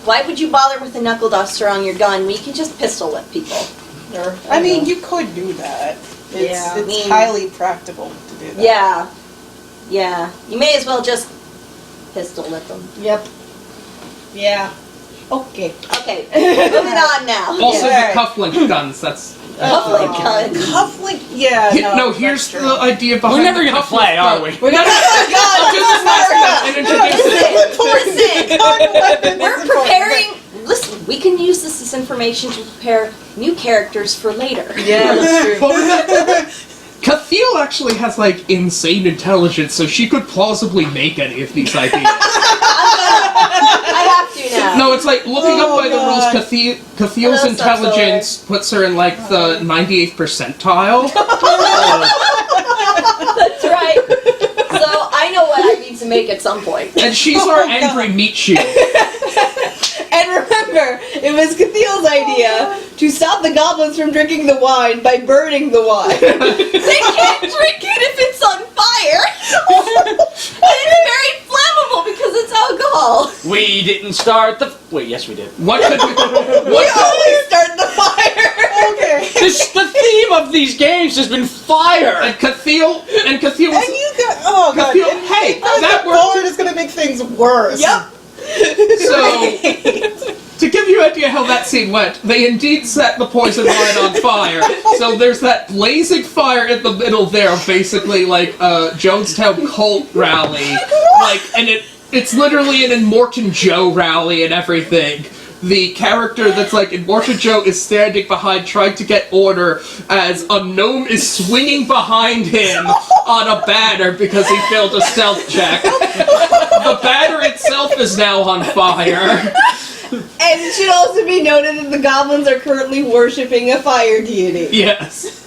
Speaker 1: why would you bother with a knuckle duster on your gun when you can just pistol whip people? Or,
Speaker 4: I mean, you could do that. It's,
Speaker 1: Yeah.
Speaker 4: it's
Speaker 1: I mean-
Speaker 4: highly practical to do that.
Speaker 1: Yeah. Yeah. You may as well just pistol whip them.
Speaker 5: Yep. Yeah. Okay.
Speaker 1: Okay. Moving on now.
Speaker 2: Also,
Speaker 4: Yeah.
Speaker 2: the cufflink guns. That's
Speaker 1: Hopefully, guns.
Speaker 4: Cufflink, yeah.
Speaker 2: no. Here's
Speaker 4: that's
Speaker 2: the
Speaker 4: true.
Speaker 2: idea behind.
Speaker 3: We're never
Speaker 2: the
Speaker 3: gonna
Speaker 2: cufflink
Speaker 3: play, are
Speaker 2: gun.
Speaker 3: we?
Speaker 1: We're not
Speaker 2: And introduce it.
Speaker 1: Listen, we're preparing. Listen, we can use this as information to prepare new characters for later.
Speaker 5: Yeah, that's true.
Speaker 2: Cathiel actually has like insane intelligence, so she could plausibly make any of these ideas.
Speaker 1: I have to now.
Speaker 2: No, it's like looking
Speaker 4: Oh,
Speaker 2: up by the rules.
Speaker 4: God.
Speaker 2: Cathiel's
Speaker 1: Hello,
Speaker 2: intelligence puts her in like the 98th percentile.
Speaker 1: That's right. So I know what I need to make at some point.
Speaker 2: And she's our angry meat shield.
Speaker 5: And remember, it was Cathiel's idea to stop the goblins from drinking the wine by burning the wine.
Speaker 1: They can't drink it if it's on fire. And it's very flammable because it's alcohol. alcohol.
Speaker 3: We didn't start the... Wait, yes we did.
Speaker 2: What could
Speaker 5: We always start the fire.
Speaker 4: Okay.
Speaker 3: The theme of these games has been fire!
Speaker 2: And Cathiel was...
Speaker 4: And you got... Oh, God.
Speaker 2: Cathiel, hey, that
Speaker 4: The
Speaker 2: works.
Speaker 4: board is going to make things worse.
Speaker 5: Yep.
Speaker 2: So, to give you an idea how that scene went, they indeed set the poison wine on fire. So there's that blazing fire in the middle there, basically like a Jonestown cult rally. Like, and it's literally an Immortan Joe rally and everything. The character that's like Immortan Joe is standing behind trying to get order as a gnome is swinging behind him on a banner because he failed a stealth check. The banner itself is now on fire.
Speaker 5: And it should also be noted that the goblins are currently worshipping a fire deity.
Speaker 2: Yes.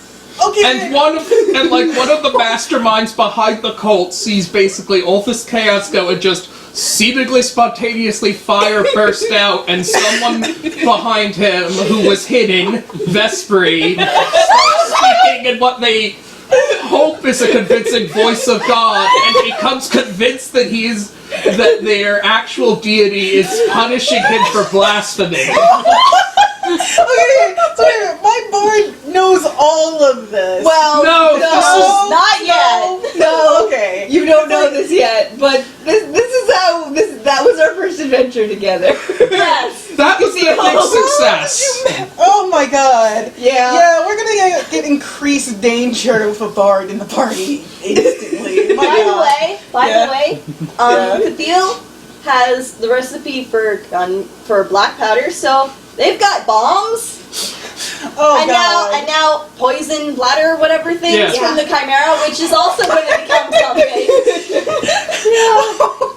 Speaker 4: Okay.
Speaker 2: And one of the masterminds behind the cult sees basically all this chaos go and just seemingly spontaneously fire burst out and someone behind him who was hidden, Vespri, starts speaking in what they hope is a convincing voice of God and becomes convinced that that their actual deity is punishing him for blasphemy.
Speaker 4: Okay, so my board knows all of this.
Speaker 5: Well,
Speaker 2: No,
Speaker 5: no,
Speaker 1: Not yet.
Speaker 5: no.
Speaker 4: Okay.
Speaker 5: You don't know this yet, but this is how that was our first adventure together.
Speaker 1: Yes.
Speaker 2: That was their big success.
Speaker 4: Oh my God.
Speaker 5: Yeah.
Speaker 4: Yeah, we're gonna get increased danger with a bard in the party instantly. My
Speaker 1: By
Speaker 4: God.
Speaker 1: the way,
Speaker 4: Yeah.
Speaker 1: Cathiel has the recipe for black powder, so they've got bombs.
Speaker 4: Oh
Speaker 1: and
Speaker 4: God.
Speaker 1: now poison bladder, whatever things
Speaker 2: Yeah.
Speaker 1: from the Chimera, which is also going to become something.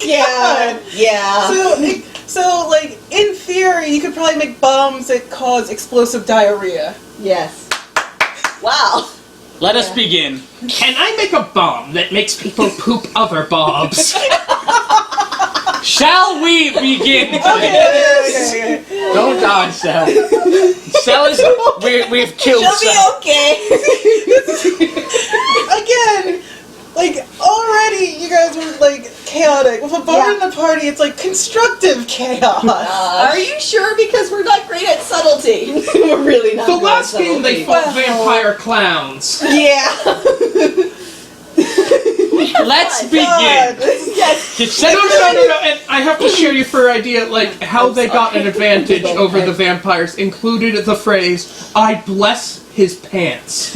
Speaker 5: Yeah. Yeah.
Speaker 4: So, like, in theory, you could probably make bombs that cause explosive diarrhea.
Speaker 5: Yes.
Speaker 1: Wow.
Speaker 3: Let us begin.
Speaker 2: Can I make a bomb that makes people poop other bombs?
Speaker 3: Shall we begin?
Speaker 4: Okay.
Speaker 3: Don't die, Sel. Sel is... We've killed
Speaker 5: She'll be
Speaker 3: Sel.
Speaker 5: okay.
Speaker 4: Again, like, already you guys were, like, chaotic. With a bard in the party, it's, like, constructive chaos.
Speaker 1: Are you sure? Because we're not great at subtlety.
Speaker 5: We're really not.
Speaker 2: The
Speaker 5: good
Speaker 2: last
Speaker 5: at
Speaker 2: game they
Speaker 5: subtlety.
Speaker 2: fought vampire clowns.
Speaker 5: Yeah.
Speaker 3: Let's
Speaker 4: God,
Speaker 3: begin.
Speaker 4: this is-
Speaker 3: Get
Speaker 2: No, and I have to share you for an idea, like, how they got an advantage over the vampires included the phrase, I bless his pants.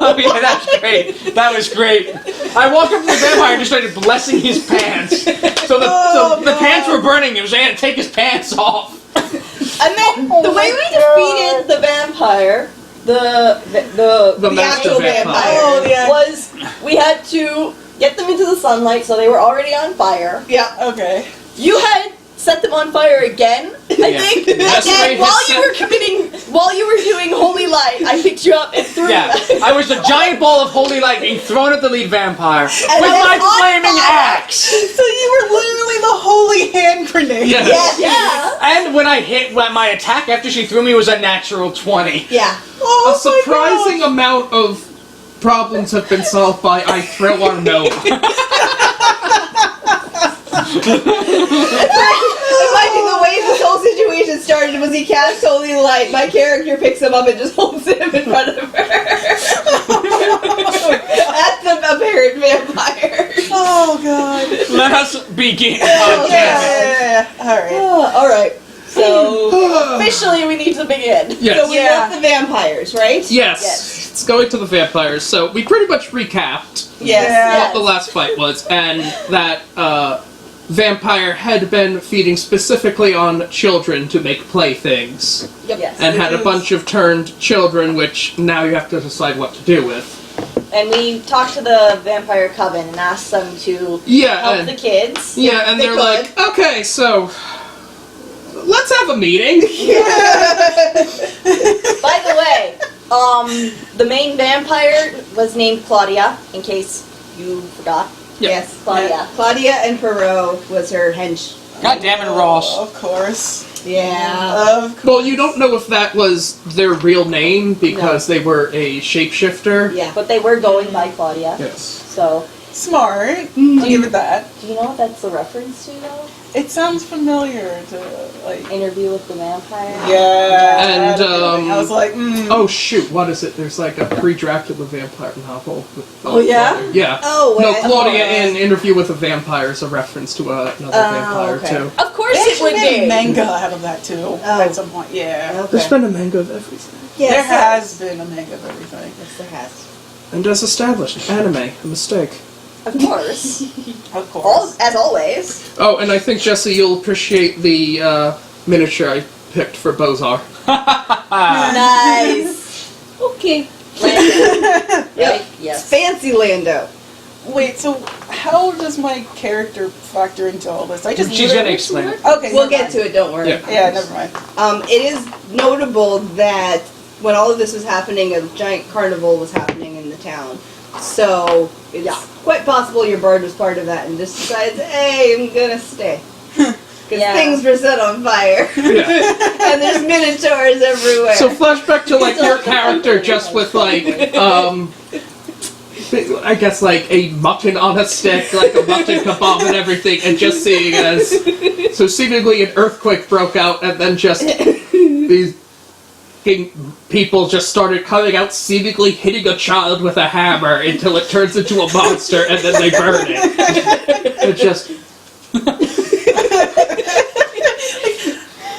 Speaker 3: Oh yeah, that's great. That was great. I walked up to the vampire and just started blessing his pants. So the pants were burning. It was saying to take his pants off.
Speaker 1: And then the way we defeated the vampire, the
Speaker 2: master
Speaker 1: actual
Speaker 2: vampire.
Speaker 4: Oh, yeah.
Speaker 1: was we had to get them into the sunlight, so they were already on fire.
Speaker 5: Yeah.
Speaker 4: Okay.
Speaker 1: You had set them on fire again, I
Speaker 3: Yeah.
Speaker 1: think.
Speaker 2: That's
Speaker 1: And
Speaker 2: right,
Speaker 1: then while you were doing holy light, I picked you up and threw
Speaker 3: Yeah,
Speaker 1: you.
Speaker 3: I was a giant ball of holy light being thrown at the lead vampire with
Speaker 1: I was
Speaker 3: my
Speaker 1: on
Speaker 3: flaming
Speaker 1: fire.
Speaker 3: axe.
Speaker 4: So you were literally the holy hand grenade.
Speaker 2: Yes.
Speaker 1: Yeah.
Speaker 3: And when I hit my attack after she threw me was a natural 20.
Speaker 5: Yeah.
Speaker 4: Oh
Speaker 2: A surprising amount of problems have been solved by I throw our gnome.
Speaker 5: Imagine the way this whole situation started was he cast holy light. My character picks him up and just holds him in front of her. That's the apparent vampire.
Speaker 4: Oh God.
Speaker 3: Let us begin.
Speaker 4: Oh, yeah. Alright.
Speaker 1: All right. So officially, we need to begin.
Speaker 2: Yes.
Speaker 5: So we left the vampires, right?
Speaker 2: Yes. It's going to the vampires. So we pretty much recapped
Speaker 4: Yeah.
Speaker 2: what the last fight was, and that vampire had been feeding specifically on children to make playthings,
Speaker 1: Yep. Yes.
Speaker 2: and had a bunch of turned children, which now you have to decide what to do with.
Speaker 1: And we talked to the vampire coven and asked them to
Speaker 2: Yeah,
Speaker 1: help
Speaker 2: and,
Speaker 1: the kids.
Speaker 2: yeah, and
Speaker 1: They
Speaker 2: they're
Speaker 1: could.
Speaker 2: like, okay, so let's have a meeting.
Speaker 1: By the way, the main vampire was named Claudia, in case you forgot.
Speaker 2: Yeah.
Speaker 5: Yes.
Speaker 1: Claudia.
Speaker 5: Claudia and Perot was her hench.
Speaker 3: God damn it, Ross.
Speaker 4: Of course.
Speaker 5: Yeah.
Speaker 4: Of course.
Speaker 2: Well, you don't know if that was their real name because they were a shapeshifter.
Speaker 5: Yeah.
Speaker 1: But they were going by Claudia.
Speaker 2: Yes.
Speaker 1: So,
Speaker 4: Smart. I'll give it that.
Speaker 1: Do you know what that's a reference to, though?
Speaker 4: It sounds familiar to, like...
Speaker 1: Interview with the Vampire?
Speaker 4: Yeah.
Speaker 2: And,
Speaker 4: I was like,
Speaker 2: Oh shoot, what is it? There's like a pre-Dracula vampire novel. With,
Speaker 5: Oh, yeah?
Speaker 2: Yeah.
Speaker 5: Oh, wait.
Speaker 2: No, Claudia in Interview with a Vampire is a reference to another vampire
Speaker 5: okay.
Speaker 2: too.
Speaker 1: Of course
Speaker 4: they
Speaker 1: it
Speaker 4: actually
Speaker 1: would
Speaker 4: made
Speaker 1: be!
Speaker 4: manga out of that, too, at some point. Yeah.
Speaker 2: There's
Speaker 5: Okay.
Speaker 2: been a manga of everything.
Speaker 5: Yes,
Speaker 4: There has been a manga of everything.
Speaker 5: Yes, there has.
Speaker 2: And as established, anime, a mistake.
Speaker 1: Of course.
Speaker 4: Of course.
Speaker 1: As always.
Speaker 2: Oh, and I think, Jesse, you'll appreciate the miniature I picked for Bozar.
Speaker 1: Nice. Okay. Lando. Right? Yes.
Speaker 5: Fancy Lando.
Speaker 4: Wait, so how does my character factor into all this? I just
Speaker 3: She's gonna
Speaker 4: literally-
Speaker 3: explain it.
Speaker 4: Okay,
Speaker 5: We'll
Speaker 4: never
Speaker 5: get
Speaker 4: mind.
Speaker 5: to it, don't worry.
Speaker 2: Yeah.
Speaker 4: Yeah, never mind.
Speaker 5: It is notable that when all of this was happening, a giant carnival was happening in the town. So it's quite possible your bard was part of that and just decides, hey, I'm gonna stay. Because
Speaker 1: Yeah.
Speaker 5: things were set on fire.
Speaker 2: Yeah.
Speaker 5: And there's minotaurs everywhere.
Speaker 2: So flashback to like your character just with like I guess like a mutton on a stick, like a mutton kebab and everything, and just seeing as so seemingly an earthquake broke out and then just these people just started coming out, seemingly hitting a child with a hammer until it turns into a monster and then they burn it. It just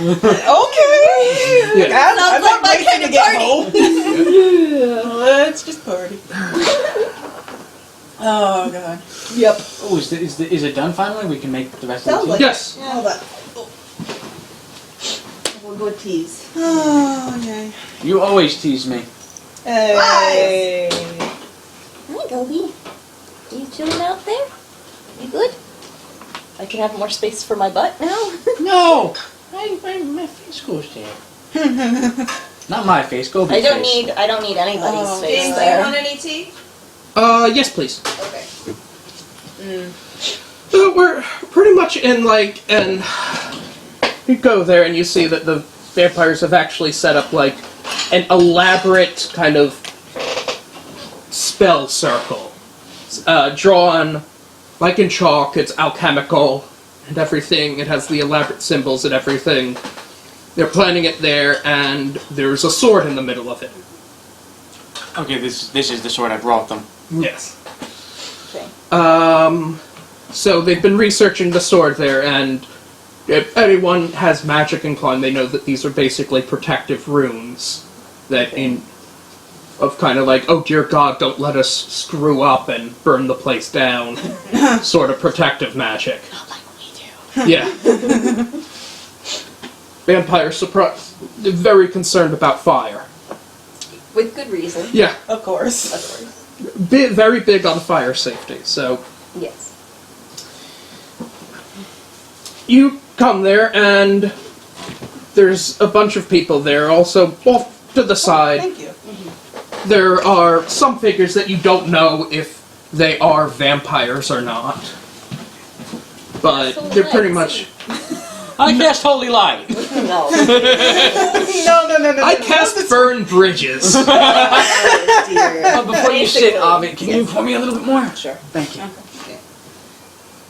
Speaker 4: Okay!
Speaker 2: yeah.
Speaker 4: I'm
Speaker 1: like
Speaker 4: not
Speaker 1: my
Speaker 4: ready
Speaker 1: kind
Speaker 4: to
Speaker 1: of
Speaker 4: get
Speaker 1: party.
Speaker 4: home. Let's just party. Oh, God.
Speaker 5: Yep.
Speaker 3: Oh, is it done finally? We can make the rest
Speaker 5: Sounds
Speaker 3: of the
Speaker 5: like
Speaker 3: tea?
Speaker 2: Yes.
Speaker 5: Hold on. We'll go tease.
Speaker 4: Oh, yay.
Speaker 3: You always tease me.
Speaker 4: Hey.
Speaker 1: Hi, Gobi. Are you chilling out there? You good? I can have more space for my butt now?
Speaker 3: No! My face goes there. Not my face, go
Speaker 1: I don't need anybody's
Speaker 4: Oh,
Speaker 1: space
Speaker 5: James, do you
Speaker 1: there.
Speaker 5: want any tea?
Speaker 2: Yes, please.
Speaker 5: Okay.
Speaker 2: We're pretty much in like an. You go there and you see that the vampires have actually set up like an elaborate kind of spell circle, drawn like in chalk. It's alchemical and everything. It has the elaborate symbols and everything. They're planning it there, and there's a sword in the middle of it.
Speaker 3: Okay, this is the sword I brought them.
Speaker 2: Yes.
Speaker 1: Okay.
Speaker 2: So they've been researching the sword there, and if anyone has magic inclined, they know that these are basically protective runes that of kind of like, oh dear God, don't let us screw up and burn the place down, sort of protective magic.
Speaker 1: Not like we do.
Speaker 2: Yeah. Vampires they're very concerned about fire.
Speaker 1: With good reason.
Speaker 2: Yeah,
Speaker 4: Of course.
Speaker 1: Of course.
Speaker 2: very big on fire safety. So
Speaker 1: Yes.
Speaker 2: you come there, and there's a bunch of people there. Also, off to the side,
Speaker 4: Thank you.
Speaker 2: there are some figures that you don't know if they are vampires or not. But
Speaker 1: So
Speaker 2: they're pretty
Speaker 1: let's
Speaker 2: much.
Speaker 3: I cast Holy Light!
Speaker 1: No.
Speaker 4: No.
Speaker 2: I cast burn bridges.
Speaker 1: Oh, dear.
Speaker 3: Before you sit,
Speaker 1: Basically,
Speaker 3: Avi, can you
Speaker 1: yes.
Speaker 3: pour me a little bit more?
Speaker 1: Sure.
Speaker 3: Thank you.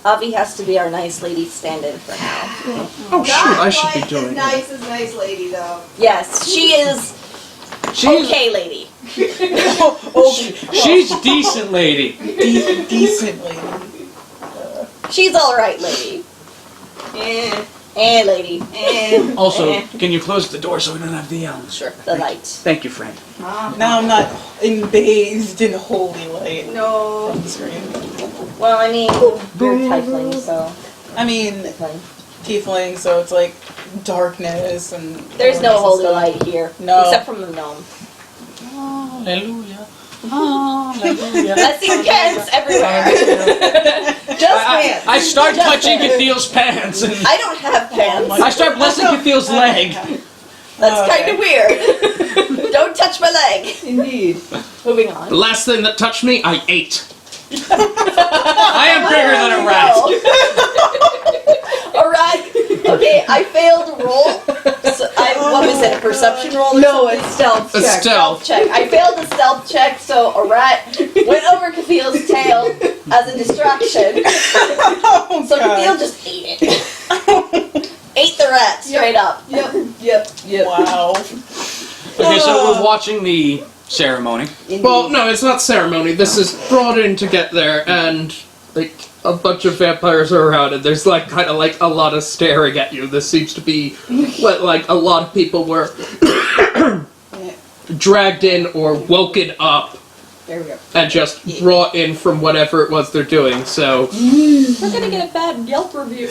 Speaker 1: Avi has to be our nice lady stand-in for now.
Speaker 2: Oh shoot! I should be doing it.
Speaker 5: Nice as nice lady, though.
Speaker 1: Yes, she is
Speaker 3: She's,
Speaker 1: okay lady.
Speaker 3: she's decent lady.
Speaker 4: Decent lady.
Speaker 1: She's alright lady. Lady.
Speaker 3: Also, can you close the door so we don't have the
Speaker 1: Sure, the light.
Speaker 3: Thank you, friend.
Speaker 4: Now I'm not bathed in holy light.
Speaker 5: No.
Speaker 4: Scream.
Speaker 1: Well, I mean, we're tiefling, so
Speaker 4: I mean,
Speaker 1: it's fine.
Speaker 4: tiefling, so it's like darkness and.
Speaker 1: There's no holy
Speaker 4: stuff.
Speaker 1: light here.
Speaker 4: No.
Speaker 1: Except from the gnome.
Speaker 3: Hallelujah. Hallelujah.
Speaker 1: Blessing pants everywhere. Just pants.
Speaker 3: I start
Speaker 1: Just
Speaker 3: touching
Speaker 1: pants.
Speaker 3: Cathille's pants, and
Speaker 1: I don't have pants.
Speaker 3: I start blessing Cathille's leg.
Speaker 1: That's
Speaker 4: Okay.
Speaker 1: kind of weird. Don't touch my leg.
Speaker 5: Indeed.
Speaker 1: Moving
Speaker 2: The
Speaker 1: on.
Speaker 2: last thing that touched me, I ate.
Speaker 3: I am bigger than a rat.
Speaker 1: A rat. Okay, I failed a roll. So what was it a perception roll or
Speaker 5: No,
Speaker 1: something?
Speaker 5: it's stealth
Speaker 2: A
Speaker 5: check.
Speaker 2: stealth.
Speaker 1: Check. I failed the stealth check, so a rat went over Cathille's tail as a distraction.
Speaker 4: Oh,
Speaker 1: So
Speaker 4: God.
Speaker 1: Cathille just ate it. Ate the rat straight up.
Speaker 5: Yep.
Speaker 4: Wow.
Speaker 3: Okay, so we're watching the ceremony.
Speaker 2: Well, no, it's not ceremony. This is brought in to get there, and like a bunch of vampires are around, and there's like kind of like a lot of staring at you. This seems to be what like a lot of people were dragged in or woken up
Speaker 5: There we go.
Speaker 2: and just brought in from whatever it was they're doing. So
Speaker 1: We're gonna get a bad Yelp review.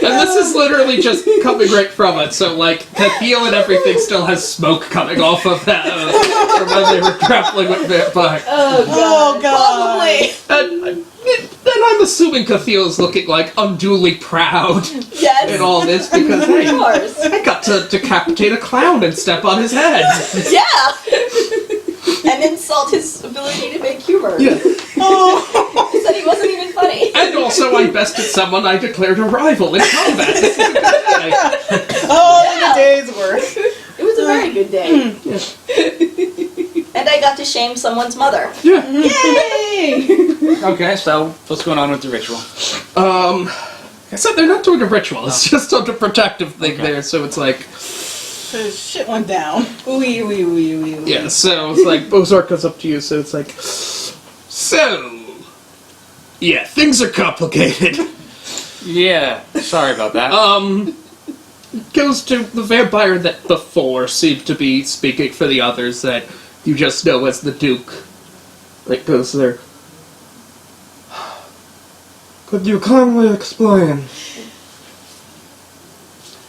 Speaker 2: and this is literally just coming right from it. So like the heel and everything still has smoke coming off of that from when they were grappling with vampires.
Speaker 4: Oh, God.
Speaker 1: Probably.
Speaker 2: And I'm assuming Cathille's looking like unduly proud
Speaker 1: Yes.
Speaker 2: in all this because hey,
Speaker 1: Of course.
Speaker 2: I got to decapitate a clown and step on his head.
Speaker 1: Yeah. And insult his ability to make humor.
Speaker 2: Yeah.
Speaker 1: He said he wasn't even funny.
Speaker 2: And also I bested someone I declared a rival in combat. This is a good day.
Speaker 4: Oh, the day's work.
Speaker 1: It was a very good day. And I got to shame someone's mother.
Speaker 2: Yeah.
Speaker 1: Yay!
Speaker 3: Okay, so what's going on with the ritual?
Speaker 2: I said they're not doing a ritual, it's just a protective thing there, so it's like
Speaker 4: So shit went down.
Speaker 5: Wee.
Speaker 2: yeah, so it's like Bozark goes up to you, so it's like so yeah, things are complicated.
Speaker 3: Yeah, sorry about that.
Speaker 2: Goes to the vampire that before seemed to be speaking for the others that you just know as the Duke. That goes there. Could you kindly explain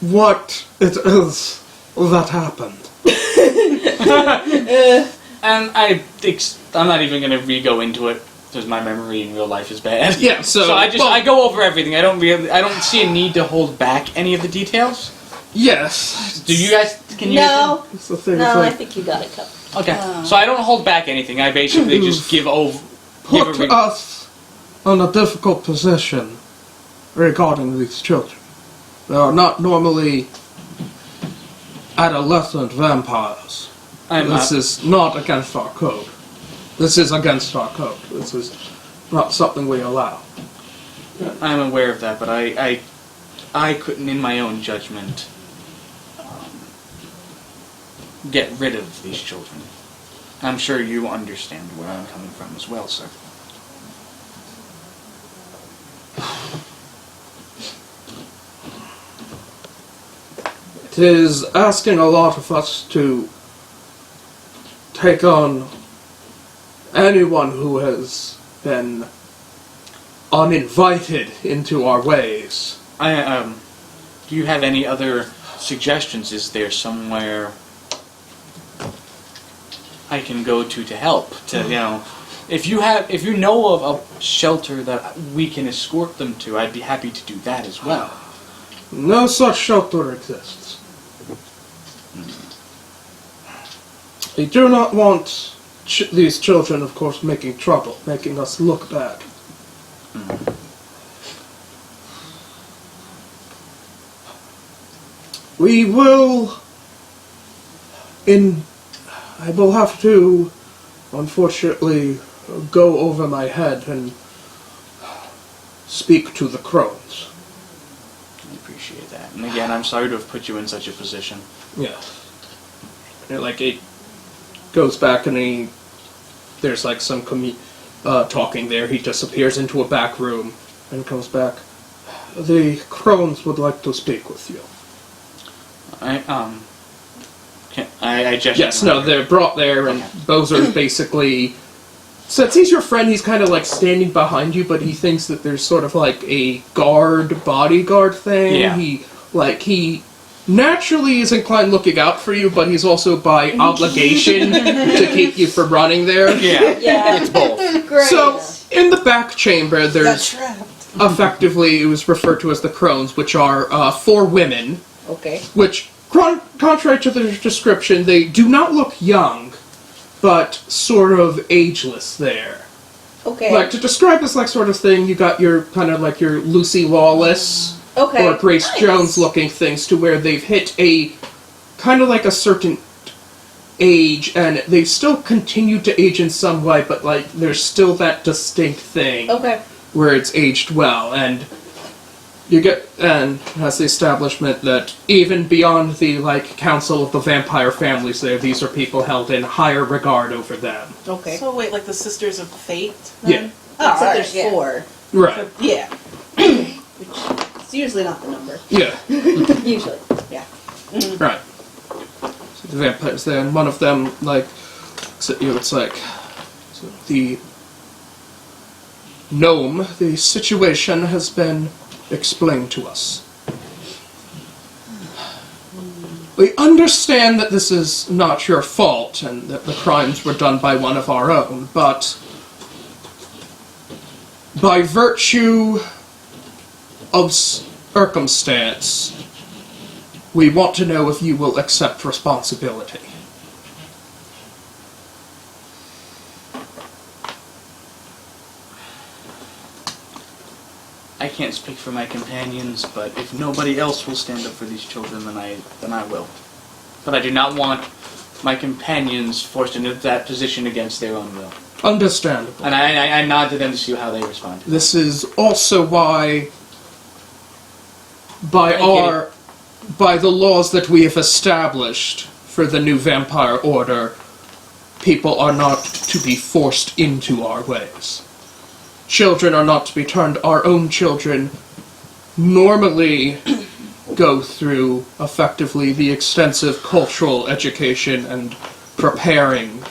Speaker 2: what it is that happened?
Speaker 3: And I'm not even gonna re-go into it because my memory in real life is bad.
Speaker 2: Yeah, so
Speaker 3: I go over everything. I don't see a need to hold back any of the details.
Speaker 2: yes.
Speaker 3: Do you guys? Can you?
Speaker 1: No.
Speaker 2: That's the thing.
Speaker 1: No,
Speaker 2: it's
Speaker 1: I
Speaker 2: like,
Speaker 1: think you got it covered.
Speaker 3: Okay, so I don't hold back anything. I basically just give over.
Speaker 2: put us in a difficult position regarding these children. They are not normally adolescent vampires. This is not against our code. This is against our code. This is not something we allow.
Speaker 3: I'm aware of that, but I couldn't, in my own judgment, get rid of these children. I'm sure you understand where I'm coming from as well, sir.
Speaker 2: It is asking a lot of us to take on anyone who has been uninvited into our ways.
Speaker 3: Do you have any other suggestions? Is there somewhere I can go to help? If you know of a shelter that we can escort them to, I'd be happy to do that as well.
Speaker 2: No such shelter exists. We do not want these children, of course, making trouble, making us look bad. We will... I will have to, unfortunately, go over my head and speak to the crones.
Speaker 3: I appreciate that. And again, I'm sorry to have put you in such a position.
Speaker 2: Yes. Like, it goes back and there's like some talking there. He disappears into a back room and comes back. The crones would like to speak with you.
Speaker 3: I gesture.
Speaker 2: Yes, no, they're brought there, and
Speaker 3: Okay.
Speaker 2: Bozar's basically... Since he's your friend, he's kind of like standing behind you, but he thinks that there's sort of like a bodyguard thing.
Speaker 3: Yeah.
Speaker 2: He naturally is inclined looking out for you, but he's also by obligation to keep you from running there.
Speaker 3: Yeah.
Speaker 1: Yeah.
Speaker 3: It's both.
Speaker 1: Great.
Speaker 2: So, in the back chamber,
Speaker 4: Got
Speaker 2: there's
Speaker 4: trapped.
Speaker 2: effectively, it was referred to as the crones, which are 4 women,
Speaker 5: Okay.
Speaker 2: which, contrary to their description, they do not look young, but sort of ageless there.
Speaker 5: Okay.
Speaker 2: Like, to describe this like sort of thing, you got your kind of like your Lucy Lawless
Speaker 5: Okay.
Speaker 2: or Grace
Speaker 1: Nice.
Speaker 2: Jones looking things to where they've hit a kind of like a certain age, and they still continue to age in some way, but like there's still that distinct thing
Speaker 5: Okay.
Speaker 2: where it's aged well, and you get and has the establishment that even beyond the like council of the vampire families there, these are people held in higher regard over them.
Speaker 5: Okay.
Speaker 4: So wait, like the Sisters of Fate?
Speaker 2: Yeah.
Speaker 4: Then?
Speaker 5: Oh, except
Speaker 4: alright,
Speaker 5: there's
Speaker 4: yeah.
Speaker 5: 4.
Speaker 2: Right.
Speaker 5: Yeah. Which is usually not the number.
Speaker 2: Yeah.
Speaker 5: Usually. Yeah.
Speaker 2: Right. So the vampires there, and one of them, like, so, you know, it's like so the gnome. The situation has been explained to us. We understand that this is not your fault, and that the crimes were done by one of our own, but by virtue of circumstance, we want to know if you will accept responsibility.
Speaker 3: I can't speak for my companions, but if nobody else will stand up for these children, then I will. But I do not want my companions forced into that position against their own will.
Speaker 2: Understandable.
Speaker 3: And I nod to them to see how they respond.
Speaker 2: This is also why, by the laws that we have established for the new vampire order, people are not to be forced into our ways. Children are not to be turned. Our own children normally go through, effectively, the extensive cultural education and preparing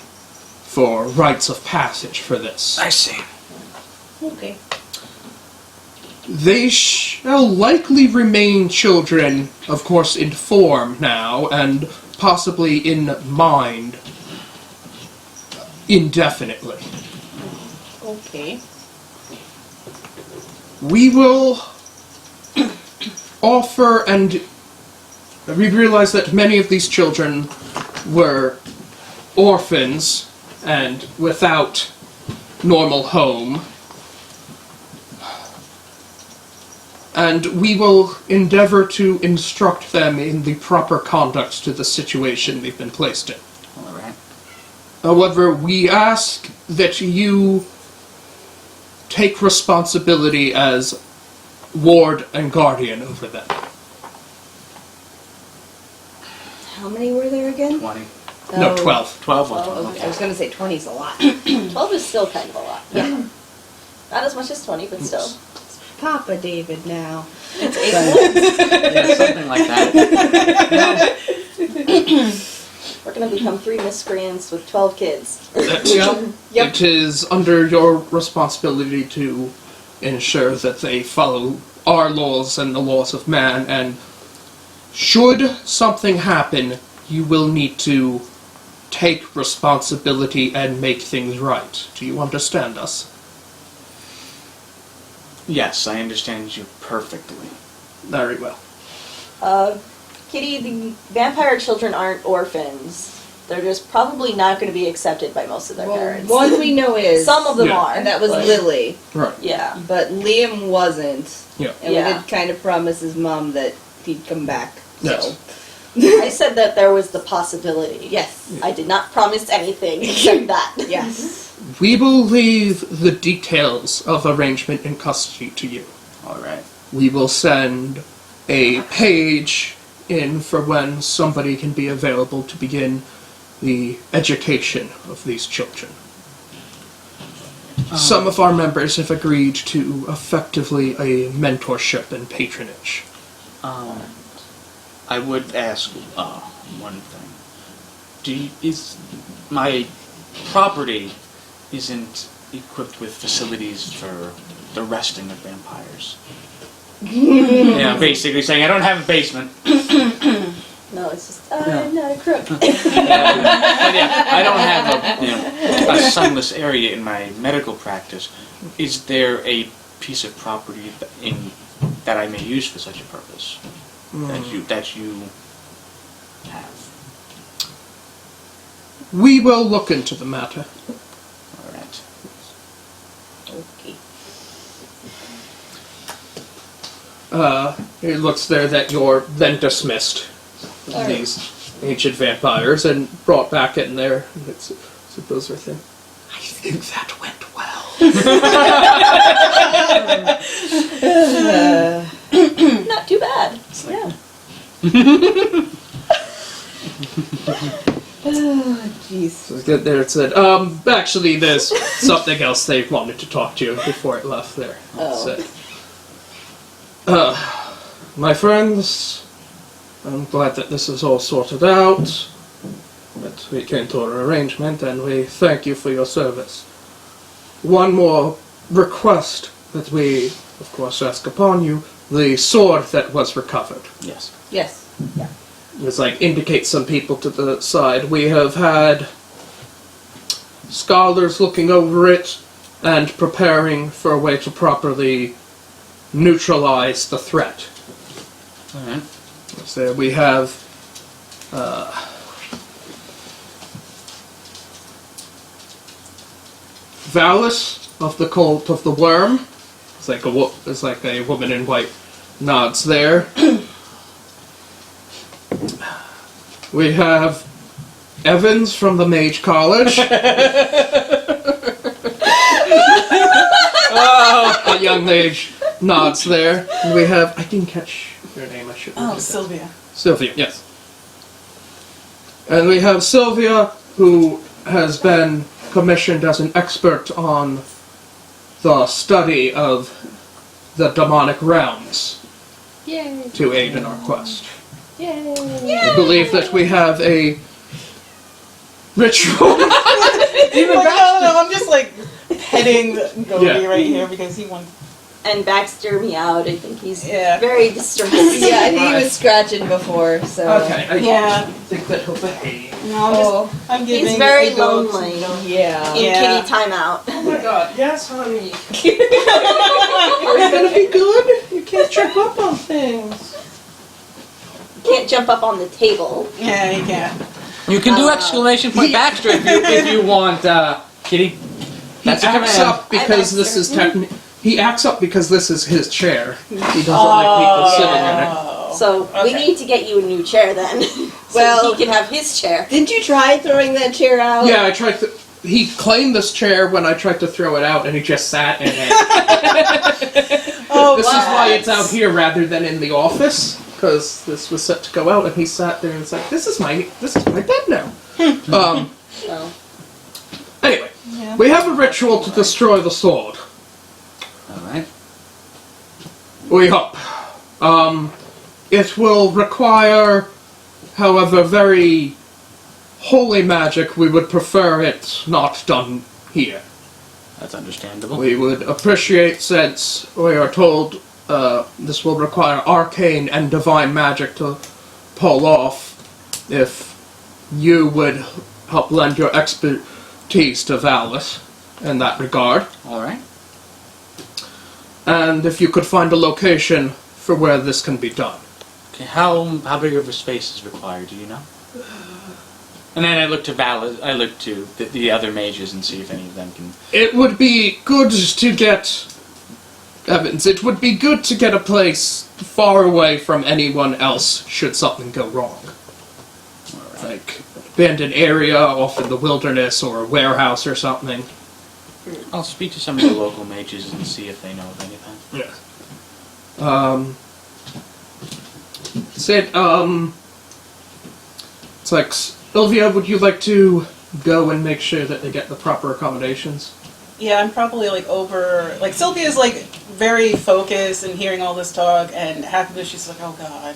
Speaker 2: for rites of passage for this.
Speaker 3: I see.
Speaker 5: Okay.
Speaker 2: They shall likely remain children, of course, in form now, and possibly in mind, indefinitely.
Speaker 5: Okay.
Speaker 2: We will offer, and we realize that many of these children were orphans and without normal home. And we will endeavor to instruct them in the proper conduct to the situation they've been placed in.
Speaker 3: All right.
Speaker 2: However, we ask that you take responsibility as ward and guardian over them.
Speaker 5: How many were there again?
Speaker 3: 20.
Speaker 2: No,
Speaker 5: Oh.
Speaker 2: 12.
Speaker 3: 12
Speaker 5: Oh,
Speaker 3: was one.
Speaker 5: okay. I was gonna say 20 is a lot.
Speaker 1: 12 is still kind of a lot.
Speaker 5: Yeah.
Speaker 1: Not as much as 20, but still.
Speaker 5: Papa David now.
Speaker 3: Yeah, something like that.
Speaker 1: We're going to become 3 miscreants with 12 kids.
Speaker 2: Yep. It is under your responsibility to ensure that they follow our laws and the laws of man, and should something happen, you will need to take responsibility and make things right. Do you understand us?
Speaker 3: Yes, I understand you perfectly.
Speaker 2: Very well.
Speaker 1: Kitty, the vampire children aren't orphans. They're just probably not going to be accepted by most of their parents.
Speaker 5: One we know is.
Speaker 1: Some of them
Speaker 2: Yeah.
Speaker 1: are.
Speaker 5: And that was
Speaker 1: but-
Speaker 5: Lily.
Speaker 2: Right.
Speaker 1: Yeah.
Speaker 5: But Liam wasn't.
Speaker 2: Yeah.
Speaker 5: And
Speaker 1: Yeah.
Speaker 5: we did kind of promise his mom that he'd come back.
Speaker 2: Yes.
Speaker 5: So.
Speaker 1: I said that there was the possibility.
Speaker 5: Yes.
Speaker 1: I did not promise anything except that.
Speaker 5: Yes.
Speaker 2: We will leave the details of arrangement in custody to you.
Speaker 3: All right.
Speaker 2: We will send a page in for when somebody can be available to begin the education of these children. Some of our members have agreed to effectively a mentorship and patronage.
Speaker 3: I would ask one thing. Is my property isn't equipped with facilities for the resting of vampires? Yeah, basically saying I don't have a basement.
Speaker 1: No, it's just, I'm not a crook.
Speaker 3: But yeah, I don't have a sunless area in my medical practice. Is there a piece of property that I may use for such a purpose? That you have?
Speaker 2: We will look into the matter.
Speaker 3: All right.
Speaker 5: Okay.
Speaker 2: it looks there that you're then dismissed.
Speaker 1: Alright.
Speaker 2: These ancient vampires and brought back in there. And it's those are things. I think that went well.
Speaker 1: Not too bad. Yeah.
Speaker 5: Oh, jeez.
Speaker 2: So good there. It said, actually, there's something else they wanted to talk to you before it left there.
Speaker 1: Oh.
Speaker 2: It said, my friends, I'm glad that this is all sorted out. That we came to an arrangement, and we thank you for your service. One more request that we, of course, ask upon you: the sword that was recovered.
Speaker 3: Yes.
Speaker 5: Yes. Yeah.
Speaker 2: It's like indicate some people to the side. We have had scholars looking over it and preparing for a way to properly neutralize the threat.
Speaker 3: Alright.
Speaker 2: So we have Valis of the Cult of the Worm. It's like a woman in white nods there. We have Evans from the Mage College. A young mage nods there. And we have, I didn't catch your name, I should have.
Speaker 4: Oh, Sylvia.
Speaker 2: Sylvia, yes. And we have Sylvia, who has been commissioned as an expert on the study of the demonic realms.
Speaker 1: Yay.
Speaker 2: To aid in our quest.
Speaker 1: Yay.
Speaker 2: I believe that we have a ritual.
Speaker 4: No, I'm just like petting Goldie
Speaker 2: Yeah.
Speaker 4: right here because he wants.
Speaker 1: And Baxter meowed. I think he's
Speaker 4: Yeah.
Speaker 1: very distressed.
Speaker 5: Yeah, I think he was scratching before, so.
Speaker 2: Okay, I
Speaker 4: Yeah.
Speaker 2: think that he'll behave.
Speaker 4: No, I'm giving.
Speaker 1: He's very
Speaker 4: a goat some
Speaker 1: lonely.
Speaker 4: milk.
Speaker 5: Yeah.
Speaker 1: In
Speaker 4: Yeah.
Speaker 1: kitty timeout.
Speaker 2: Oh my god, yes, honey. Are you gonna be good? You can't trip up on things.
Speaker 1: Can't jump up on the table.
Speaker 4: Yeah, you can.
Speaker 3: You can do exclamation point Baxter if you want, Kitty.
Speaker 2: He
Speaker 3: That's a
Speaker 2: acts
Speaker 3: command.
Speaker 2: up because this is He acts up because this is his chair. He doesn't
Speaker 4: Oh,
Speaker 2: like people sitting in it.
Speaker 1: So we
Speaker 4: Okay.
Speaker 1: need to get you a new chair then. So
Speaker 5: Well-
Speaker 1: he can have his chair.
Speaker 5: Didn't you try throwing that chair out?
Speaker 2: Yeah, I tried to. He claimed this chair when I tried to throw it out, and he just sat in it.
Speaker 4: Oh,
Speaker 2: This is why
Speaker 4: what?
Speaker 2: it's out here rather than in the office, because this was set to go out, and he sat there and it's like, this is my bed now.
Speaker 1: So
Speaker 2: Anyway,
Speaker 4: Yeah.
Speaker 2: we have a ritual to destroy the sword.
Speaker 3: Alright.
Speaker 2: We hope. It will require, however, very holy magic. We would prefer it not done here.
Speaker 3: That's understandable.
Speaker 2: We would appreciate, since we are told this will require arcane and divine magic to pull off, if you would help lend your expertise to Valis in that regard.
Speaker 3: Alright.
Speaker 2: And if you could find a location for where this can be done.
Speaker 3: Okay, how big of a space is required, do you know? And then I look to I look to the other mages and see if any of them can...
Speaker 2: It would be good to get... Evans, it would be good to get a place far away from anyone else should something go wrong. Like, abandoned area off in the wilderness or a warehouse or something.
Speaker 3: I'll speak to some of the local mages and see if they know of anything.
Speaker 2: Yeah. It's like, Sylvia, would you like to go and make sure that they get the proper accommodations?
Speaker 4: Yeah, I'm probably like over. Like Sylvia's like very focused and hearing all this talk, and half of it she's like, oh god.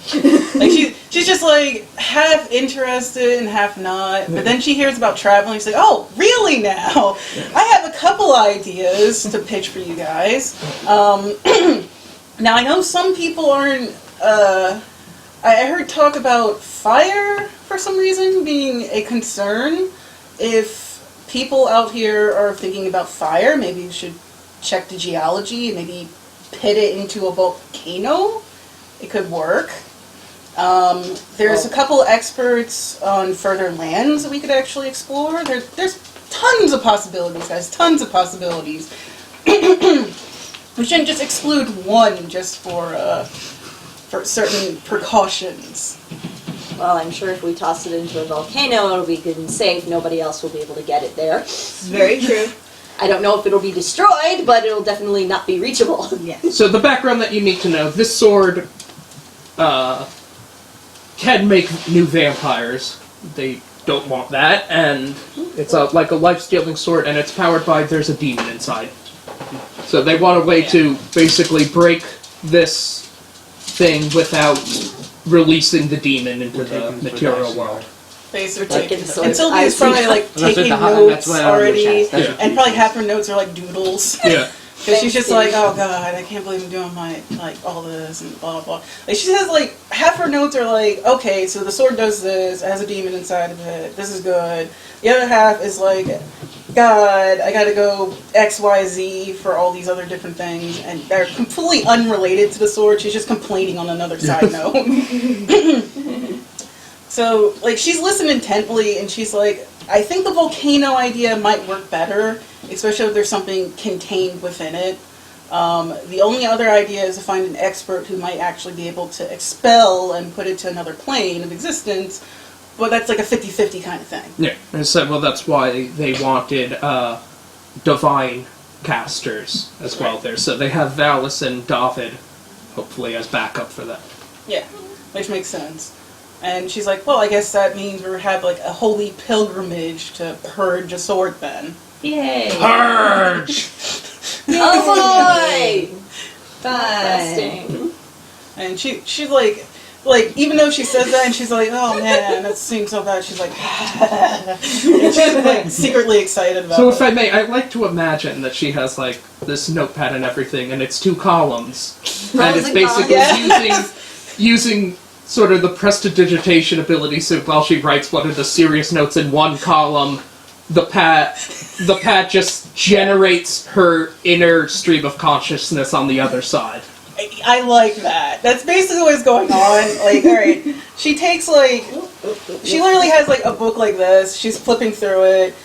Speaker 4: Like she's just like half interested and half not. But then she hears about traveling. She's like, oh, really now? I have a couple ideas to pitch for you guys. Now I know some people aren't. I heard talk about fire for some reason being a concern. If people out here are thinking about fire, maybe you should check the geology and maybe pit it into a volcano. It could work. There's a couple experts on further lands that we could actually explore. There's tons of possibilities, guys. Tons of possibilities. We shouldn't just exclude one just for certain precautions.
Speaker 1: Well, I'm sure if we toss it into a volcano, it'll be good and safe. Nobody else will be able to get it there.
Speaker 5: Very true.
Speaker 1: I don't know if it'll be destroyed, but it'll definitely not be reachable.
Speaker 5: Yeah.
Speaker 2: So the background that you need to know, this sword can make new vampires. They don't want that, and it's like a life-stealing sword, and it's powered by, there's a demon inside. So they want a way to basically break this thing without releasing the demon into the material world.
Speaker 4: Basically.
Speaker 1: So
Speaker 4: And Sylvia's probably like taking notes already, and probably half her notes are like doodles.
Speaker 2: Yeah.
Speaker 4: Because she's just like, oh god, I can't believe I'm doing my, like, all this and blah, blah, blah. Like, she has, like, half her notes are like, okay, so the sword does this, it has a demon inside of it, this is good. The other half is like, god, I gotta go X, Y, Z for all these other different things, and they're completely unrelated to the sword, she's just complaining on another side note. So, like, she's listened intently, and she's like, I think the volcano idea might work better, especially if there's something contained within it. The only other idea is to find an expert who might actually be able to expel and put it to another plane of existence, but that's like a 50-50 kind of thing.
Speaker 2: Yeah. And so, well, that's why they wanted divine casters as well there. So they have Valis and David, hopefully, as backup for that.
Speaker 4: Yeah, which makes sense. And she's like, well, I guess that means we have like a holy pilgrimage to purge a sword then.
Speaker 1: Yay!
Speaker 2: Purge!
Speaker 1: Oh boy!
Speaker 5: Fine.
Speaker 1: Interesting.
Speaker 4: And she's like, even though she says that and she's like, oh man, that seems so bad, she's like, and she's like secretly excited about
Speaker 2: So
Speaker 4: it.
Speaker 2: if I may, I'd like to imagine that she has like this notepad and everything, and it's 2 columns. And it's basically using sort of the prestidigitation ability, so while she writes one of the serious notes in one column, the pad just generates her inner stream of consciousness on the other side.
Speaker 4: I like that. That's basically what's going on. Like, alright, she takes like, she literally has like a book like this, she's flipping through it,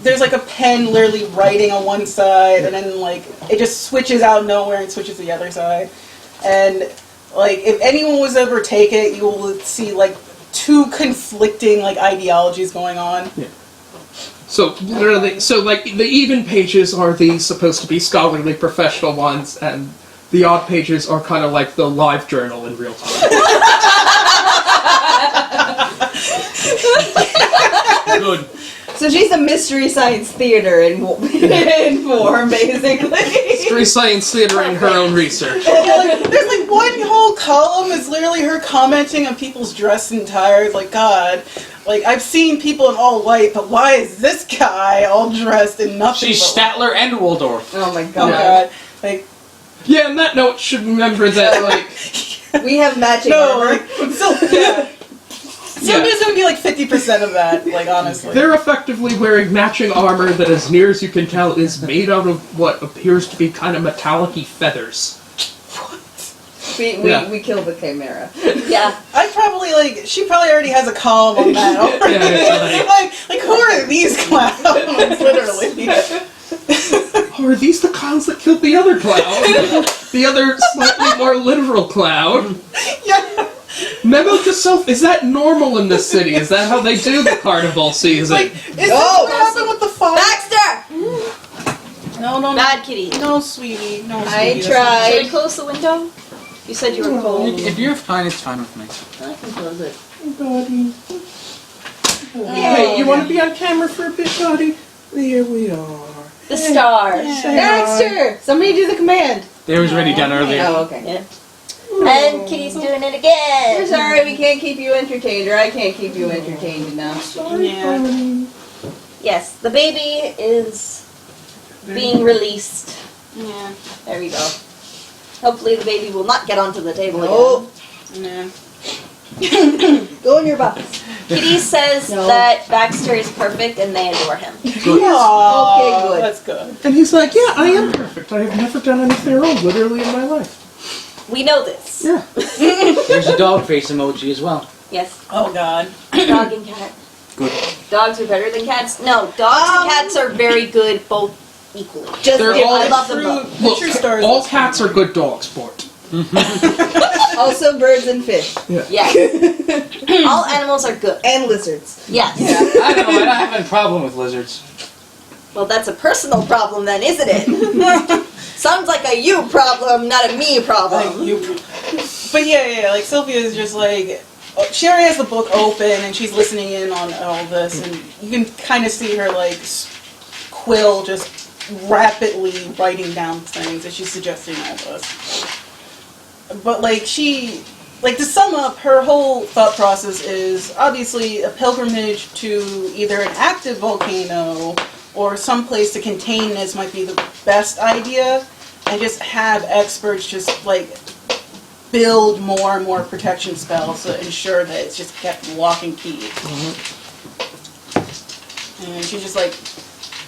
Speaker 4: there's like a pen literally writing on one side, and then like, it just switches out nowhere and switches to the other side. And like, if anyone was ever take it, you will see like 2 conflicting like ideologies going on.
Speaker 2: Yeah. So literally, so like the even pages are the supposed to be scholarly professional ones, and the odd pages are kind of like the live journal in real time.
Speaker 3: Good.
Speaker 5: So she's a mystery science theater in form, basically.
Speaker 2: Mystery science theater and her own research.
Speaker 4: Like, there's like one whole column is literally her commenting on people's dress and attire. Like, God, like I've seen people in all white, but why is this guy all dressed in nothing?
Speaker 3: She's Statler and Waldorf.
Speaker 5: Oh my
Speaker 4: Oh
Speaker 5: god.
Speaker 4: God, like
Speaker 2: Yeah, on that note, should remember that like
Speaker 5: We have matching
Speaker 4: no,
Speaker 5: armor.
Speaker 4: like so yeah. Somebody's gonna be like 50% of that. Like honestly,
Speaker 2: they're effectively wearing matching armor that, as near as you can tell, is made out of what appears to be kind of metallic-y feathers.
Speaker 5: We killed the Chimera.
Speaker 1: Yeah.
Speaker 4: I probably like she probably already has a column on that.
Speaker 2: Yeah, it's
Speaker 4: like who are these clowns? Literally.
Speaker 2: Oh, are these the clowns that killed the other clown? The other slightly more literal clown?
Speaker 4: Yeah.
Speaker 2: Memo to self, is that normal in this city? Is that how they do the carnival season?
Speaker 4: Like, is this what happened with the fire?
Speaker 1: Baxter!
Speaker 4: No.
Speaker 1: Bad kitty.
Speaker 4: No, sweetie. No, sweetie.
Speaker 5: I
Speaker 1: Should
Speaker 5: tried.
Speaker 1: I close the window? You said you were cold.
Speaker 3: If you're fine, it's fine with me.
Speaker 1: I can close it.
Speaker 2: Hey, you want to be on camera for a bit, buddy? There we are.
Speaker 1: The stars.
Speaker 5: Baxter! Somebody do the command.
Speaker 3: It was already done earlier.
Speaker 5: Oh, okay.
Speaker 1: Yeah. And Kitty's doing it again.
Speaker 5: We're sorry we can't keep you entertained, or I can't keep you entertained enough.
Speaker 4: Yeah.
Speaker 1: Yes, the baby is being released.
Speaker 4: Yeah.
Speaker 1: There we go. Hopefully the baby will not get onto the table again.
Speaker 5: Oh,
Speaker 4: Yeah.
Speaker 5: go in your box.
Speaker 1: Kitty says
Speaker 5: No.
Speaker 1: that Baxter is perfect and they adore him.
Speaker 4: Aww,
Speaker 5: Okay, good.
Speaker 4: That's good.
Speaker 2: And he's like, yeah, I am perfect. I have never done anything wrong, literally, in my life.
Speaker 1: We know this.
Speaker 2: Yeah.
Speaker 3: There's a dog face emoji as well.
Speaker 1: Yes.
Speaker 4: Oh God.
Speaker 1: Dog and cat.
Speaker 3: Good.
Speaker 1: Dogs are better than cats. No, dogs and cats are very good both equally.
Speaker 5: Just
Speaker 2: They're
Speaker 5: give
Speaker 2: all-
Speaker 1: I love them both.
Speaker 2: Look,
Speaker 4: True stars
Speaker 2: all
Speaker 4: is
Speaker 2: cats are good dogs, Bort.
Speaker 5: also birds and fish
Speaker 1: Yes. All animals are good.
Speaker 5: and lizards.
Speaker 1: Yes.
Speaker 3: I don't know, I don't have any problem with lizards.
Speaker 1: Well, that's a personal problem then, isn't it? Sounds like a you problem, not a me problem.
Speaker 4: But yeah, like Sylvia is just like, she already has the book open and she's listening in on all this, and you can kind of see her like quill just rapidly writing down things as she's suggesting all this. But like to sum up, her whole thought process is obviously a pilgrimage to either an active volcano or some place to contain this might be the best idea, and just have experts just like build more and more protection spells to ensure that it's just kept lock and key. And she's just like,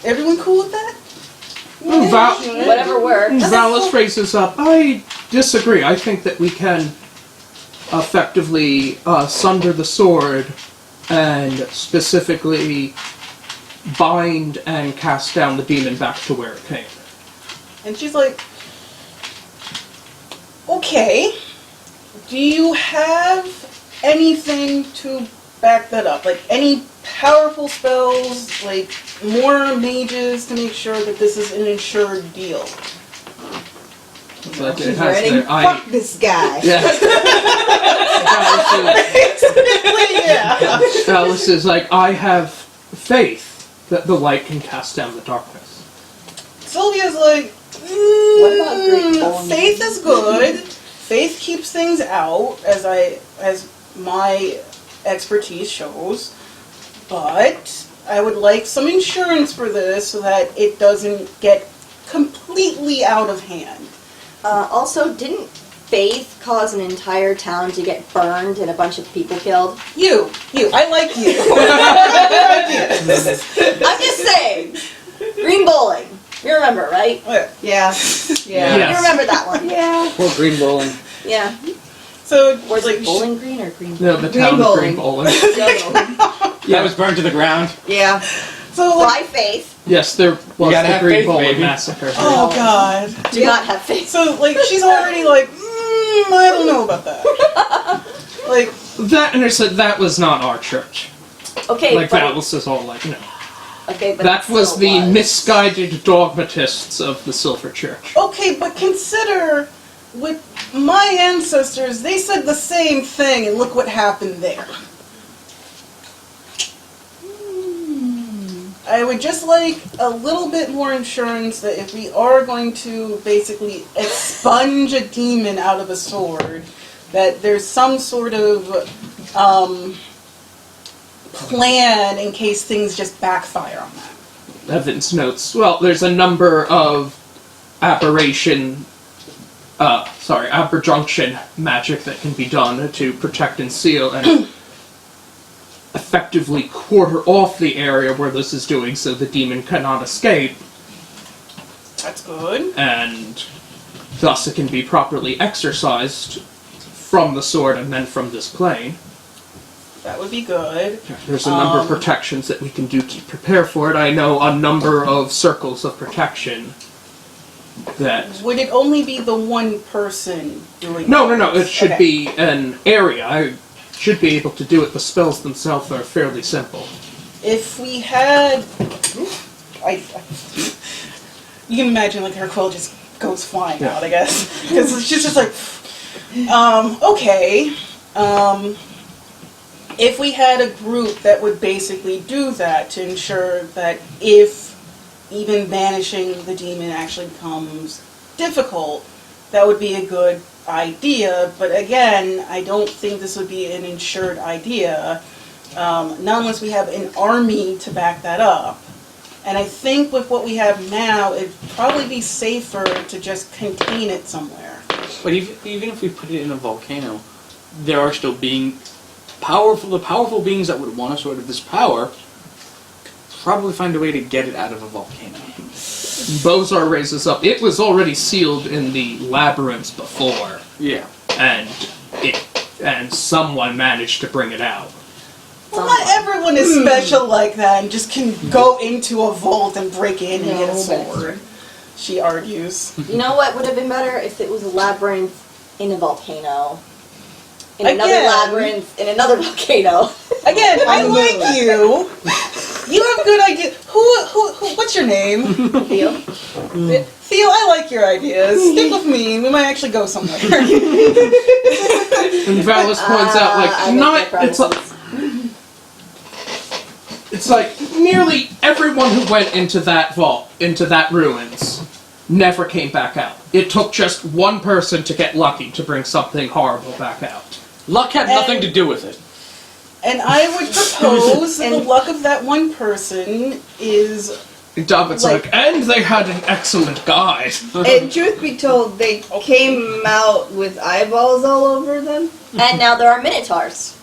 Speaker 4: everyone cool with that?
Speaker 1: Whatever works.
Speaker 2: Valis raises up. I disagree. I think that we can effectively sunder the sword and specifically bind and cast down the demon back to where it came.
Speaker 4: And she's like, okay, do you have anything to back that up? Like any powerful spells, like more mages to make sure that this is an insured deal?
Speaker 2: But it
Speaker 5: She's
Speaker 2: has
Speaker 5: writing,
Speaker 2: the-
Speaker 5: fuck this guy.
Speaker 2: Yeah.
Speaker 4: Yeah.
Speaker 2: Valis is like, I have faith that the light can cast down the darkness.
Speaker 4: Sylvia's like,
Speaker 1: What about Greek bowling?
Speaker 4: faith is good. Faith keeps things out, as my expertise shows. But I would like some insurance for this so that it doesn't get completely out of hand.
Speaker 1: Also, didn't Faith cause an entire town to get burned and a bunch of people killed?
Speaker 4: You, I like you.
Speaker 1: I'm just saying. Green bowling. You remember, right?
Speaker 5: Yeah.
Speaker 2: Yeah.
Speaker 1: You remember that one?
Speaker 5: Yeah.
Speaker 3: Poor green bowling.
Speaker 1: Yeah.
Speaker 4: So
Speaker 1: Was
Speaker 4: like
Speaker 1: it Bowling Green or Green?
Speaker 2: No, the
Speaker 5: Green
Speaker 2: town of
Speaker 5: bowling.
Speaker 2: Green Bowling.
Speaker 3: That was burned to the ground.
Speaker 5: Yeah.
Speaker 4: so like,
Speaker 1: By Faith.
Speaker 2: Yes, there was
Speaker 3: You gotta
Speaker 2: the
Speaker 3: have
Speaker 2: Green
Speaker 3: faith,
Speaker 2: Bowling
Speaker 3: baby.
Speaker 2: massacre.
Speaker 4: oh god.
Speaker 1: Do not have faith.
Speaker 4: So like she's already like, I don't know about that. Like
Speaker 2: That, and I said, that was not our church.
Speaker 1: Okay,
Speaker 2: Like,
Speaker 1: but
Speaker 2: Valis is all like, no.
Speaker 1: okay, but
Speaker 2: That
Speaker 1: it
Speaker 2: was
Speaker 1: still
Speaker 2: the
Speaker 1: was.
Speaker 2: misguided dogmatists of the Silver Church.
Speaker 4: okay, but consider with my ancestors, they said the same thing, and look what happened there. I would just like a little bit more insurance that if we are going to basically expunge a demon out of a sword, that there's some sort of plan in case things just backfire on that.
Speaker 2: Evans notes, well, there's a number of aberration magic that can be done to protect and seal and effectively quarter off the area where this is doing so the demon cannot escape,
Speaker 4: That's good.
Speaker 2: and thus it can be properly exorcised from the sword and then from this plane.
Speaker 4: That would be good.
Speaker 2: There's a number of protections that we can do to prepare for it. I know a number of circles of protection that...
Speaker 4: Would it only be the one person doing
Speaker 2: No,
Speaker 4: this?
Speaker 2: it should
Speaker 4: Okay.
Speaker 2: be an area. I should be able to do it. The spells themselves are fairly simple.
Speaker 4: If we had... you can imagine like her quill just goes flying out, I guess. Because she's just like... okay. If we had a group that would basically do that to ensure that if even banishing the demon actually becomes difficult, that would be a good idea. But again, I don't think this would be an insured idea, not unless we have an army to back that up. And I think with what we have now, it'd probably be safer to just contain it somewhere.
Speaker 3: But even if we put it in a volcano, there are still the powerful beings that would want a sort of this power could probably find a way to get it out of a volcano.
Speaker 2: Bozar raises up. It was already sealed in the labyrinths before,
Speaker 3: Yeah.
Speaker 2: and someone managed to bring it out.
Speaker 4: Well, not everyone is special like that and just can go into a vault and break in and get a sword. She argues.
Speaker 1: You know what would have been better if it was a labyrinth in a volcano. In another labyrinth in another volcano.
Speaker 4: Again, I like you. You have good ideas. Who? What's your name?
Speaker 1: Theo?
Speaker 4: Theo, I like your ideas. Stick with me. We might actually go somewhere.
Speaker 2: And Valis points out, like, it's like nearly everyone who went into that vault, into that ruins, never came back out. It took just one person to get lucky to bring something horrible back out.
Speaker 3: Luck had nothing to do with it.
Speaker 4: And I would propose that the luck of that one person is...
Speaker 2: David's and they had an excellent guide.
Speaker 5: And truth be told, they came out with eyeballs all over them.
Speaker 1: And now there are minotaurs.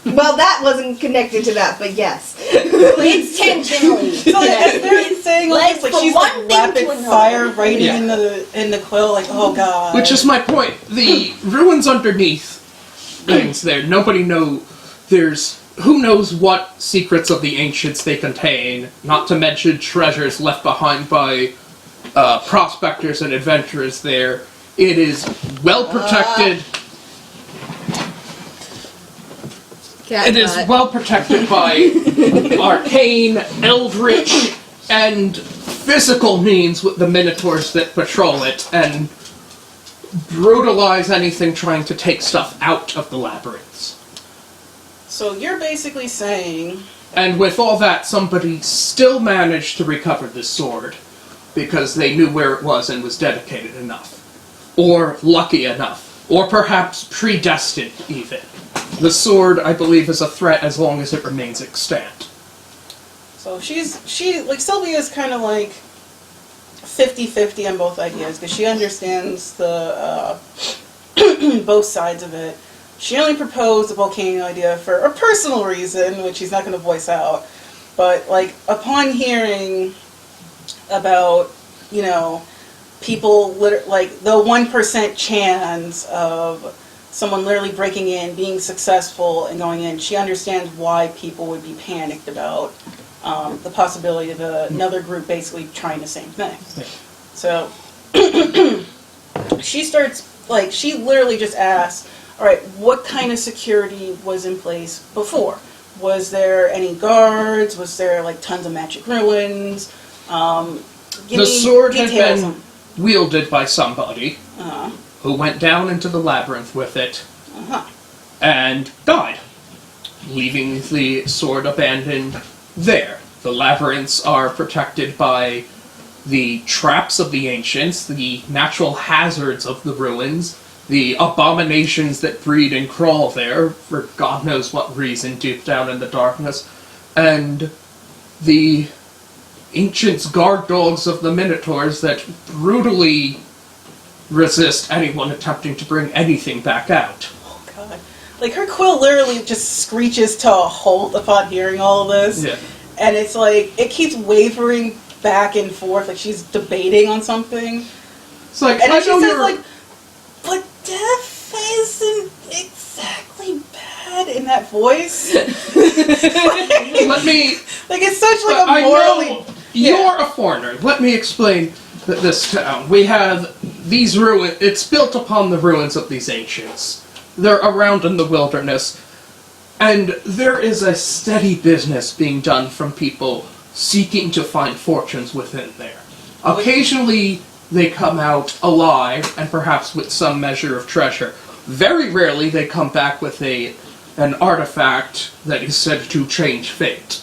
Speaker 5: Well, that wasn't connected to that, but yes.
Speaker 1: It's tangentially.
Speaker 4: So as they're saying all this, like she's like rapid fire writing in the quill, like, oh god.
Speaker 2: Which is my point. The ruins underneath things there, nobody knows. Who knows what secrets of the ancients they contain, not to mention treasures left behind by prospectors and adventurers there. It is well protected. It is well protected by arcane, eldritch, and physical means with the minotaurs that patrol it, and brutalize anything trying to take stuff out of the labyrinths.
Speaker 4: So you're basically saying...
Speaker 2: And with all that, somebody still managed to recover this sword, because they knew where it was and was dedicated enough. Or lucky enough. Or perhaps predestined, even. The sword, I believe, is a threat as long as it remains extant.
Speaker 4: So Sylvia's kind of like 50-50 on both ideas, because she understands the both sides of it. She only proposed the volcano idea for a personal reason, which she's not going to voice out. But, like, upon hearing about, you know, people, like, the 1% chance of someone literally breaking in, being successful, and going in, she understands why people would be panicked about the possibility of another group basically trying the same thing. So, she starts, like, she literally just asks, all right, what kind of security was in place before? Was there any guards? Was there, like, tons of magic ruins?
Speaker 2: The sword had been wielded by somebody who went down into the labyrinth with it and died, leaving the sword abandoned there. The labyrinths are protected by the traps of the ancients, the natural hazards of the ruins, the abominations that breed and crawl there, for God knows what reason, deep down in the darkness, and the ancients' guard dogs of the Minotaurs that brutally resist anyone attempting to bring anything back out.
Speaker 4: Oh god. Like, her quill literally just screeches to a halt upon hearing all of this. Yeah. And it's like, it keeps wavering back and forth, like she's debating on something.
Speaker 2: It's like,
Speaker 4: and then she says, like, but death isn't exactly bad in that voice.
Speaker 2: Let me...
Speaker 4: Like, it's such, like, a morally...
Speaker 2: You're a foreigner. Let me explain this town. We have these ruins... It's built upon the ruins of these ancients. They're around in the wilderness. And there is a steady business being done from people seeking to find fortunes within there. Occasionally, they come out alive, and perhaps with some measure of treasure. Very rarely, they come back with an artifact that is said to change fate.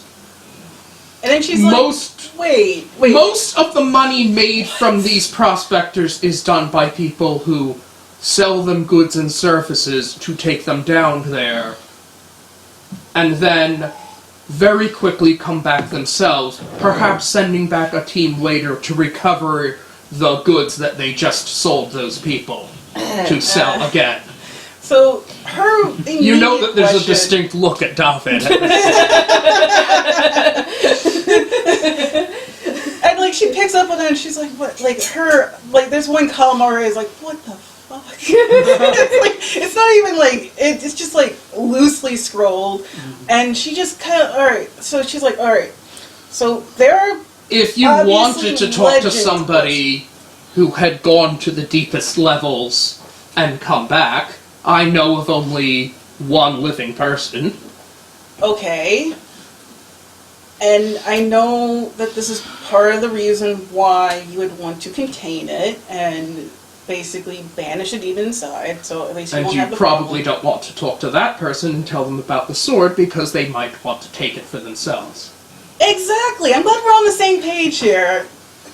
Speaker 4: And then she's like, wait.
Speaker 2: Most of the money made from these prospectors is done by people who sell them goods and services to take them down there, and then very quickly come back themselves, perhaps sending back a team later to recover the goods that they just sold those people to sell again.
Speaker 4: So, her immediate
Speaker 2: You know that there's
Speaker 4: question,
Speaker 2: a distinct look at David.
Speaker 4: and, like, she picks up on it and she's like, what? Like, there's one Calamari is like, what the fuck? it's not even like, it's just like loosely scrolled. And she just kind of, alright. So she's like, alright. So there are.
Speaker 2: If you wanted to talk to somebody who had gone to the deepest levels and come back, I know of only one living person.
Speaker 4: Okay. And I know that this is part of the reason why you would want to contain it and basically banish it even inside, so at least you won't have the
Speaker 2: probably
Speaker 4: problem.
Speaker 2: don't want to talk to that person and tell them about the sword because they might want to take it for themselves.
Speaker 4: Exactly. I'm glad we're on the same page here.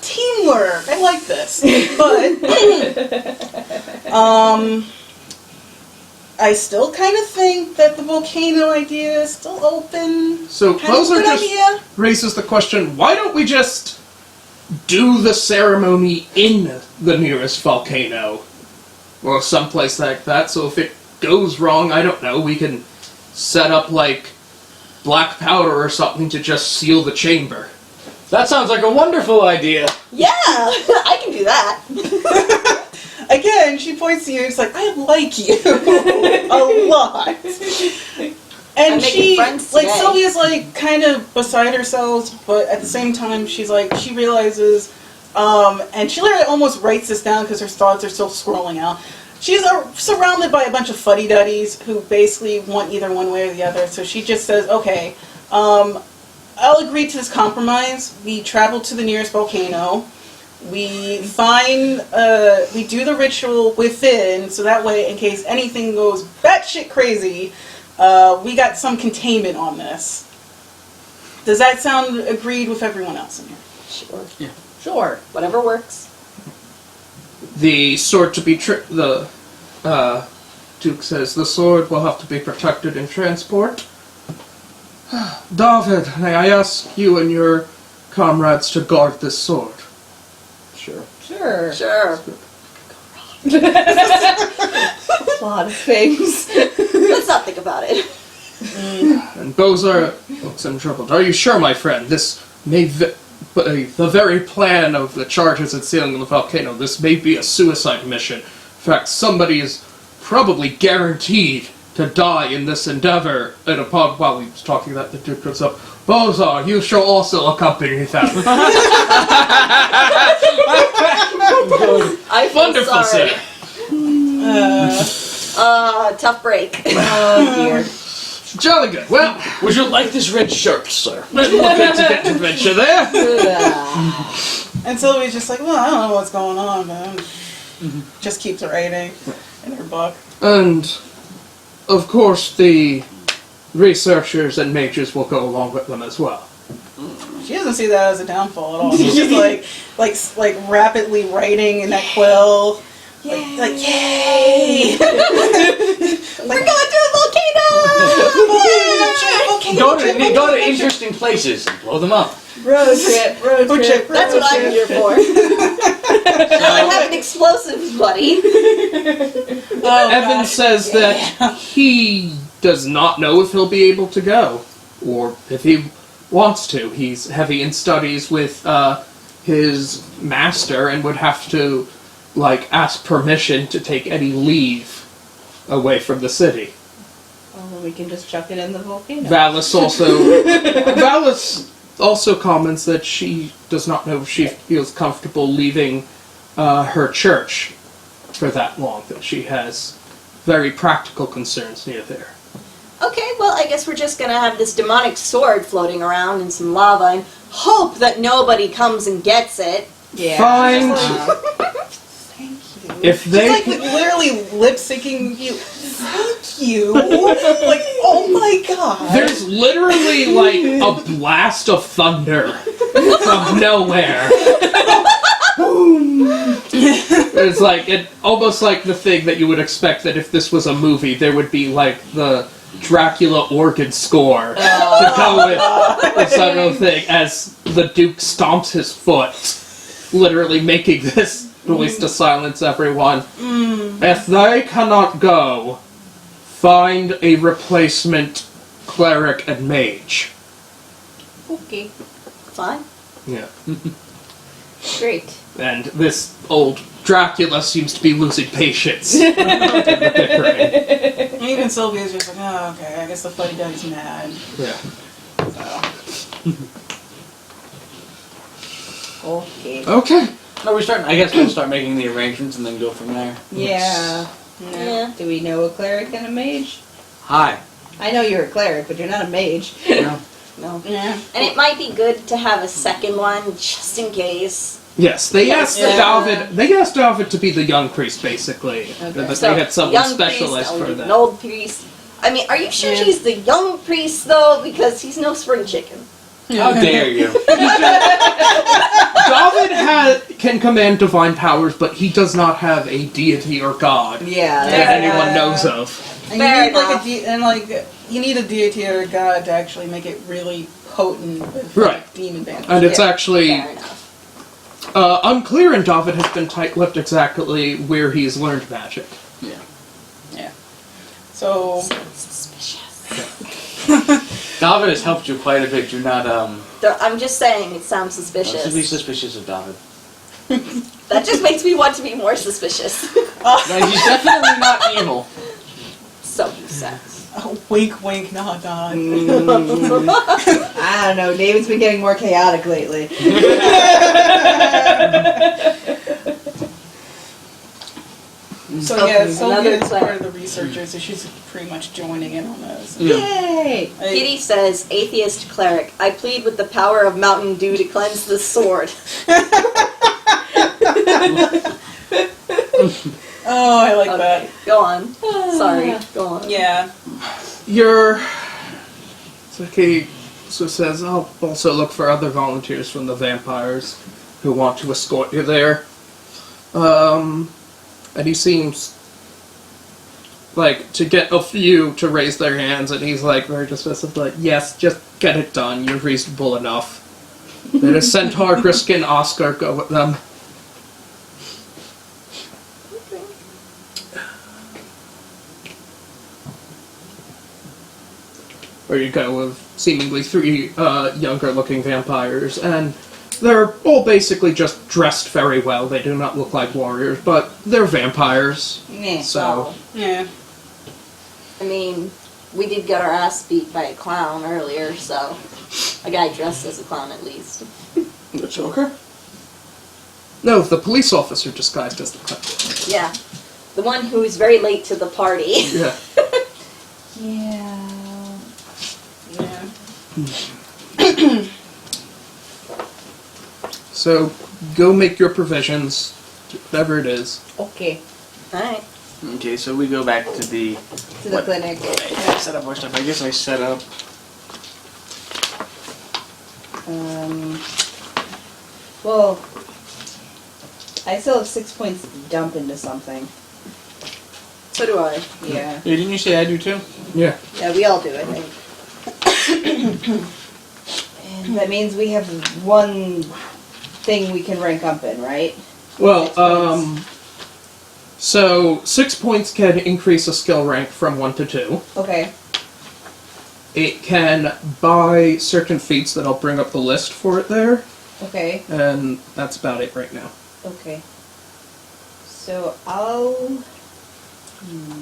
Speaker 4: Teamwork. I like this. But I still kind of think that the volcano idea is still open.
Speaker 2: So Closer just
Speaker 4: idea.
Speaker 2: raises the question, why don't we just do the ceremony in the nearest volcano? Or someplace like that, so if it goes wrong, I don't know, we can set up, like, black powder or something to just seal the chamber.
Speaker 3: That sounds like a wonderful idea.
Speaker 1: Yeah, I can do that.
Speaker 4: Again, she points to you and it's like, I like you a lot. And
Speaker 1: I'm making
Speaker 4: she,
Speaker 1: friends
Speaker 4: like,
Speaker 1: today.
Speaker 4: Sylvia's, like, kind of beside herself, but at the same time, she's like, she realizes, and she literally almost writes this down because her thoughts are still scrolling out. She's surrounded by a bunch of fuddy-duddies who basically want either one way or the other, so she just says, okay, I'll agree to this compromise. We travel to the nearest volcano. We find, we do the ritual within, so that way, in case anything goes batshit crazy, we got some containment on this. Does that sound agreed with everyone else in here?
Speaker 1: Sure.
Speaker 3: Yeah.
Speaker 1: Sure. Whatever works.
Speaker 2: The sword to be the Duke says the sword will have to be protected in transport. David, may I ask you and your comrades to guard this sword?
Speaker 3: Sure.
Speaker 1: Sure. Sure.
Speaker 5: A lot of things.
Speaker 1: Let's not think about it.
Speaker 2: And Bozar looks untroubled. Are you sure, my friend? This may the very plan of the charges at sealing the volcano, this may be a suicide mission. In fact, somebody is probably guaranteed to die in this endeavor. And upon, while he was talking that, the Duke comes up, Bozar, you shall also accompany them.
Speaker 1: I feel
Speaker 2: Wonderful,
Speaker 1: sorry.
Speaker 2: sir.
Speaker 1: Tough break. Oh dear.
Speaker 2: Jolly good. Well,
Speaker 3: Would you like this red shirt, sir?
Speaker 2: we'll get to get adventure there.
Speaker 4: And Sylvia's just like, well, I don't know what's going on, man. Just keeps writing in her book.
Speaker 2: And, of course, the researchers and mages will go along with them as well.
Speaker 4: She doesn't see that as a downfall at all. She's just like rapidly writing in that quill. Like yay!
Speaker 1: We're going to a volcano!
Speaker 3: Go to interesting places and blow them up.
Speaker 5: Road trip.
Speaker 1: That's what I'm here for. I have an explosives buddy.
Speaker 2: Evan says that he does not know if he'll be able to go, or if he wants to. He's heavy in studies with his master and would have to, like, ask permission to take any leave away from the city.
Speaker 5: Well, then we can just chuck it in the volcano.
Speaker 2: Valis also comments that she does not know if she feels comfortable leaving her church for that long, that she has very practical concerns near there.
Speaker 1: Okay, well, I guess we're just gonna have this demonic sword floating around in some lava and hope that nobody comes and gets it.
Speaker 5: Yeah.
Speaker 2: Find
Speaker 4: Thank you.
Speaker 2: if
Speaker 4: She's
Speaker 2: they
Speaker 4: like literally lip syncing you. Thank you. Like, oh my god.
Speaker 2: there's literally like a blast of thunder from nowhere. It's like almost like the thing that you would expect that if this was a movie, there would be like the Dracula organ score to go with the sudden thing as the Duke stomps his foot, literally making this noise to silence everyone. If they cannot go, find a replacement cleric and mage.
Speaker 1: Okay. Fine.
Speaker 2: Yeah.
Speaker 5: Great.
Speaker 2: And this old Dracula seems to be losing patience. with the bickering.
Speaker 4: And even Sylvia's just like, oh, okay, I guess the fuddy-duddy's mad.
Speaker 2: Yeah.
Speaker 4: So.
Speaker 5: Okay.
Speaker 2: Okay.
Speaker 3: No, I guess we'll start making the arrangements and then go from there.
Speaker 5: Yeah. No.
Speaker 1: Yeah.
Speaker 5: Do we know a cleric and a mage?
Speaker 3: Hi.
Speaker 5: I know you're a cleric, but you're not a mage.
Speaker 3: No.
Speaker 1: No.
Speaker 4: Yeah.
Speaker 1: And it might be good to have a second one just in case.
Speaker 2: Yes, they asked
Speaker 4: Yeah.
Speaker 2: David. They asked David to be the young priest, basically.
Speaker 5: Okay.
Speaker 2: But
Speaker 1: So,
Speaker 2: they had someone
Speaker 1: young
Speaker 2: specialized
Speaker 1: priest,
Speaker 2: for
Speaker 1: an
Speaker 2: that.
Speaker 1: old priest. I mean, are you sure
Speaker 4: Yeah.
Speaker 1: he's the young priest though? Because he's no spring chicken.
Speaker 3: How dare you?
Speaker 2: David can command divine powers, but he does not have a deity or god
Speaker 5: Yeah.
Speaker 2: that
Speaker 4: Yeah.
Speaker 2: anyone knows of.
Speaker 4: And
Speaker 1: Fair
Speaker 4: you need
Speaker 1: enough.
Speaker 4: you need a deity or a god to actually make it really potent with
Speaker 2: Right.
Speaker 4: demon damage.
Speaker 2: And it's actually
Speaker 1: Fair enough.
Speaker 2: unclear, and David has been tight-lipped exactly where he's learned magic.
Speaker 3: Yeah.
Speaker 4: So
Speaker 1: Suspicious.
Speaker 3: David has helped you quite a bit. Do not,
Speaker 1: I'm just saying, it sounds
Speaker 3: Don't
Speaker 1: suspicious.
Speaker 3: be suspicious of David.
Speaker 1: That just makes me want to be more suspicious.
Speaker 3: No, he's definitely not evil.
Speaker 1: So he says.
Speaker 4: wink, wink, nod, nod.
Speaker 5: I don't know. David's been getting more chaotic lately.
Speaker 4: So
Speaker 1: Okay,
Speaker 4: yeah,
Speaker 1: another
Speaker 4: Sylvia is
Speaker 1: cleric.
Speaker 4: part of the researchers, so she's pretty much joining in on this.
Speaker 5: Yay!
Speaker 1: Kitty says, atheist cleric, I plead with the power of Mountain Dew to cleanse the sword.
Speaker 4: Oh, I like
Speaker 1: Okay,
Speaker 4: that.
Speaker 1: go on. Sorry, go on.
Speaker 4: Yeah.
Speaker 2: He says, I'll also look for other volunteers from the vampires who want to escort you there. And he seems like to get a few to raise their hands, and he's like very dismissive, like, yes, just get it done, you're reasonable enough. Then a Centaur, Griskin, and Oscar go with them. Where you go with seemingly three younger-looking vampires, and they're all basically just dressed very well. They do not look like warriors, but they're vampires.
Speaker 5: Yeah.
Speaker 2: So,
Speaker 4: Yeah.
Speaker 1: I mean, we did get our ass beat by a clown earlier, so a guy dressed as a clown at least.
Speaker 3: The Joker?
Speaker 2: no, the police officer disguised as the clown.
Speaker 1: Yeah. The one who is very late to the party.
Speaker 2: Yeah.
Speaker 5: Yeah.
Speaker 4: Yeah.
Speaker 2: So, go make your provisions, whatever it is.
Speaker 5: Okay.
Speaker 1: Alright.
Speaker 3: Okay, so we go back to the...
Speaker 5: To the clinic.
Speaker 3: Yeah, set up our stuff. I guess I set up...
Speaker 5: Well, I still have 6 points to dump into something.
Speaker 1: So do I.
Speaker 5: Yeah.
Speaker 3: Yeah, didn't you say I do too?
Speaker 2: Yeah.
Speaker 5: Yeah, we all do, I think. And that means we have one thing we can rank up in, right?
Speaker 2: Well,
Speaker 5: 6 points.
Speaker 2: so 6 points can increase a skill rank from 1 to 2.
Speaker 5: Okay.
Speaker 2: It can buy certain feats that I'll bring up the list for it there,
Speaker 5: Okay.
Speaker 2: and that's about it right now.
Speaker 5: Okay. So I'll...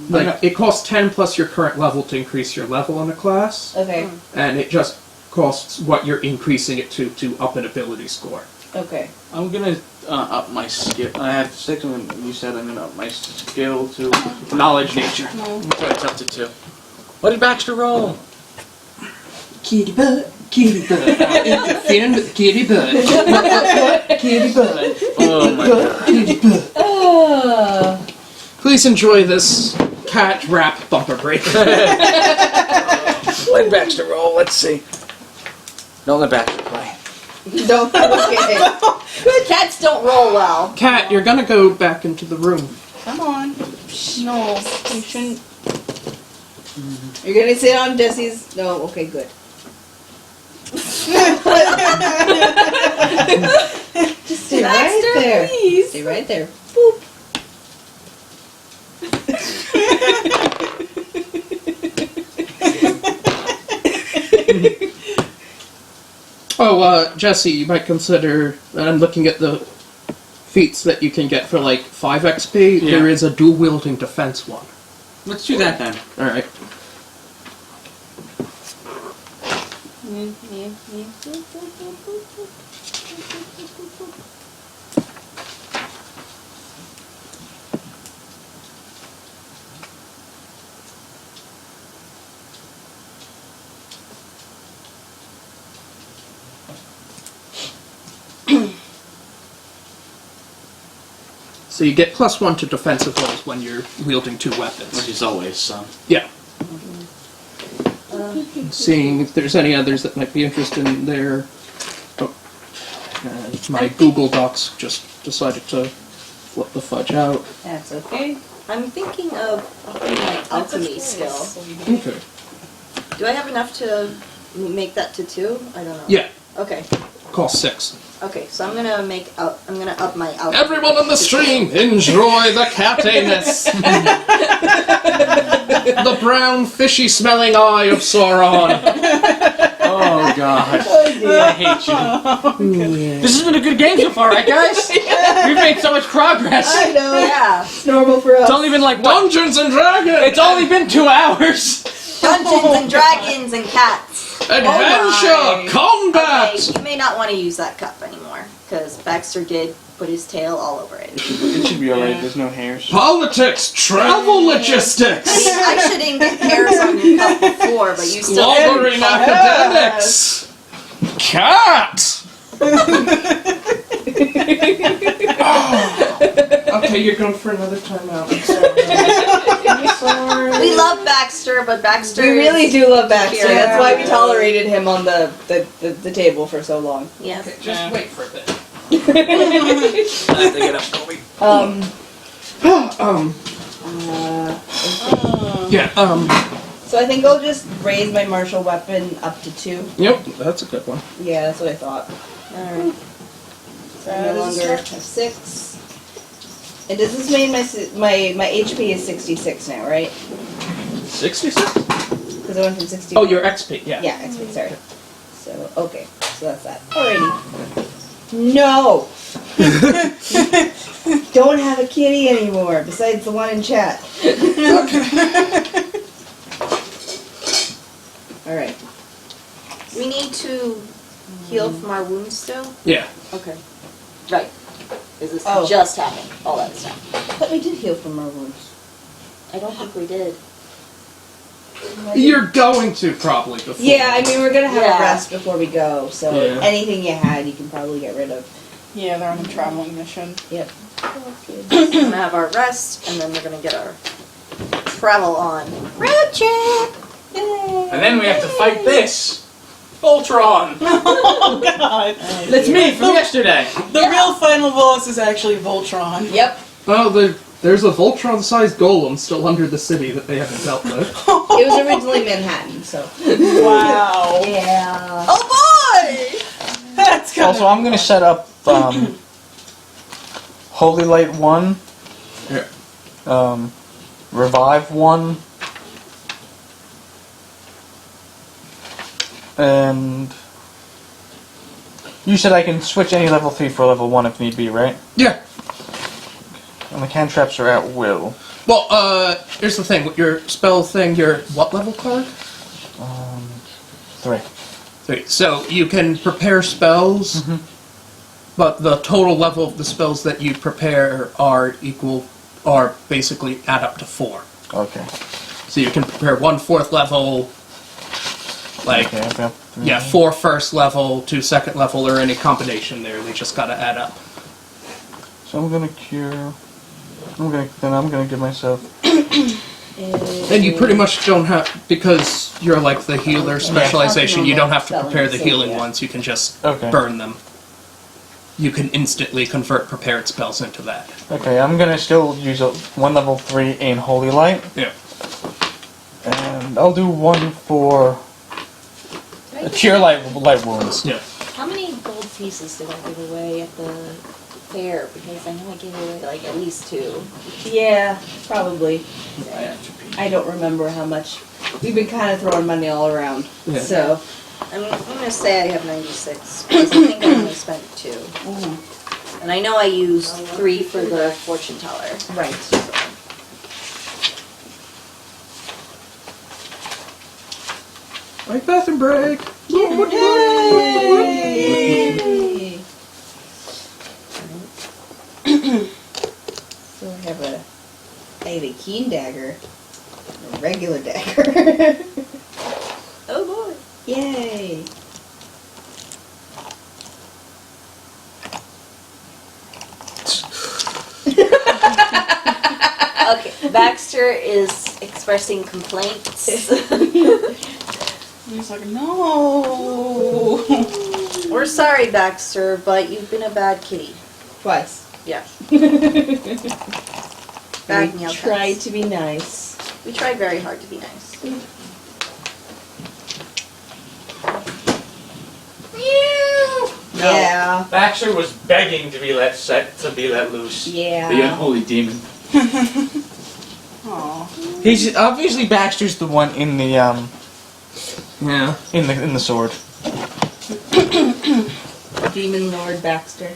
Speaker 2: Like, it costs 10 plus your current level to increase your level in a class,
Speaker 5: Okay.
Speaker 2: and it just costs what you're increasing it to up an ability score.
Speaker 5: Okay.
Speaker 3: I'm gonna up my skill. I have 6, and you said I'm gonna up my skill to knowledge nature. So it's up to 2. What did Baxter roll?
Speaker 2: Kitty butt, kitty butt. Interfering with the kitty butt. Kitty butt.
Speaker 3: Oh my god.
Speaker 2: Kitty butt. Please enjoy this cat rap bumper break.
Speaker 3: What did Baxter roll? Let's see. Don't let Baxter play.
Speaker 5: Don't okay.
Speaker 1: Cats don't roll well.
Speaker 2: Cat, you're gonna go back into the room.
Speaker 4: Come on. No, you shouldn't.
Speaker 5: You're gonna sit on Jesse's... No, okay, good. Just stay
Speaker 1: Baxter,
Speaker 5: right there.
Speaker 1: please.
Speaker 5: Stay right there. Boop.
Speaker 2: Oh, Jesse, you might consider. I'm looking at the feats that you can get for like 5 XP.
Speaker 3: Yeah.
Speaker 2: There is a dual wielding defense one.
Speaker 3: Let's do that then.
Speaker 2: All right. So you get +1 to defensive rolls when you're wielding 2 weapons.
Speaker 3: Which is always,
Speaker 2: Yeah. Seeing if there's any others that might be interested in there. Oh. And my Google Docs just decided to flip the fudge out.
Speaker 5: That's okay.
Speaker 1: I'm thinking of upping my alchemy skill.
Speaker 2: Okay.
Speaker 1: Do I have enough to make that to 2? I don't know.
Speaker 2: Yeah.
Speaker 1: Okay.
Speaker 2: Cost 6.
Speaker 1: Okay, so I'm gonna up my alchemy.
Speaker 2: Everyone on the stream, enjoy the cattiness. The brown, fishy-smelling eye of Sauron.
Speaker 3: Oh god. I hate you. This has been a good game so far, right guys? We've made so much progress.
Speaker 5: I know.
Speaker 1: Yeah.
Speaker 5: It's normal for us.
Speaker 3: It's only been like what?
Speaker 2: Dungeons and Dragons.
Speaker 3: It's only been 2 hours.
Speaker 1: Dungeons and Dragons and cats.
Speaker 2: Adventure, combat.
Speaker 1: Okay, you may not want to use that cup anymore because Baxter did put his tail all over it.
Speaker 3: It should be alright, there's no hairs.
Speaker 2: Politics, travel, logistics.
Speaker 1: I shouldn't get hairs on your cup before, but you still.
Speaker 2: Slobbering academics. Cat. Okay, you're going for another timeout. I'm sorry.
Speaker 1: We love Baxter, but Baxter.
Speaker 5: We really do love Baxter.
Speaker 1: Yeah.
Speaker 5: That's why we tolerated him on the table for so long.
Speaker 1: Yes.
Speaker 2: Okay, just wait for a bit.
Speaker 3: I have to get up, Colby.
Speaker 5: So I think I'll just raise my martial weapon up to 2.
Speaker 2: Yep, that's a good one.
Speaker 5: Yeah, that's what I thought.
Speaker 1: Alright.
Speaker 5: So I no longer have 6. And does this mean my HP is 66 now, right?
Speaker 2: 66?
Speaker 5: Because I went from 60.
Speaker 2: Oh, your XP, yeah.
Speaker 5: Yeah, XP, sorry. So, okay. So that's that. Alrighty. No! Don't have a kitty anymore, besides the one in chat. Alright.
Speaker 1: We need to heal from our wounds still?
Speaker 2: Yeah.
Speaker 1: Okay. Right. Is this
Speaker 5: Oh.
Speaker 1: just happened? All that stuff.
Speaker 5: I thought we did heal from our wounds.
Speaker 1: I don't think we did.
Speaker 2: You're going to probably before.
Speaker 5: Yeah, I mean, we're gonna have
Speaker 1: Yeah.
Speaker 5: a rest before we go, so
Speaker 2: Yeah.
Speaker 5: anything you had, you can probably get rid of.
Speaker 4: Yeah, they're on a traveling mission.
Speaker 5: Yep.
Speaker 1: We're gonna have our rest, and then we're gonna get our travel on. Road trip! Yay!
Speaker 3: And then we have to fight this. Voltron.
Speaker 4: Oh god.
Speaker 3: That's me from yesterday.
Speaker 4: The real final boss is actually Voltron.
Speaker 5: Yep.
Speaker 2: Well, there's a Voltron-sized golem still under the city that they haven't dealt with.
Speaker 5: It was originally Manhattan, so.
Speaker 4: Wow.
Speaker 5: Yeah.
Speaker 1: Oh boy!
Speaker 4: That's kind
Speaker 3: Also, I'm gonna set up Holy Light 1,
Speaker 2: Here.
Speaker 3: Revive 1, and you said I can switch any level 3 for level 1 if need be, right?
Speaker 2: Yeah.
Speaker 3: And the cantrips are at will.
Speaker 2: Well, here's the thing. With your spell thing, your what level card?
Speaker 3: 3.
Speaker 2: 3. So you can prepare spells, but the total level of the spells that you prepare are basically add up to 4.
Speaker 3: Okay.
Speaker 2: So you can prepare 1 4th level, like,
Speaker 3: Okay, I've got 3.
Speaker 2: yeah, 4 first level, 2 second level, or any combination there. They just gotta add up.
Speaker 3: So I'm gonna cure. I'm gonna give myself.
Speaker 2: And you pretty much don't have, because you're like the healer specialization, you don't have to prepare the healing ones, you can just burn them. You can instantly convert prepared spells into that.
Speaker 3: Okay, I'm gonna still use a 1 level 3 in Holy Light.
Speaker 2: Yeah.
Speaker 3: And I'll do 1 for cure light wounds.
Speaker 2: Yeah.
Speaker 1: How many gold pieces did I give away at the fair? Because I know I gave away like at least 2.
Speaker 5: Yeah, probably. I don't remember how much. We've been kind of throwing money all around.
Speaker 2: Yeah.
Speaker 5: So,
Speaker 1: I'm gonna say I have 96 because I think I only spent 2. And I know I used 3 for the fortune teller.
Speaker 5: Right.
Speaker 2: Like bathroom break.
Speaker 5: Yay! So I have a keen dagger, a regular dagger.
Speaker 1: Oh boy.
Speaker 5: Yay!
Speaker 1: Okay, Baxter is expressing complaints.
Speaker 4: He's like, no.
Speaker 1: We're sorry, Baxter, but you've been a bad kitty.
Speaker 5: Twice.
Speaker 1: Yeah.
Speaker 5: We
Speaker 1: Bad meal
Speaker 5: tried
Speaker 1: times.
Speaker 5: to be nice.
Speaker 1: We tried very hard to be nice.
Speaker 5: Yeah.
Speaker 3: Baxter was begging to be let loose.
Speaker 5: Yeah.
Speaker 6: The unholy demon.
Speaker 4: Aw.
Speaker 3: He's obviously Baxter's the one in the
Speaker 2: Yeah.
Speaker 3: in the sword.
Speaker 5: Demon Lord Baxter.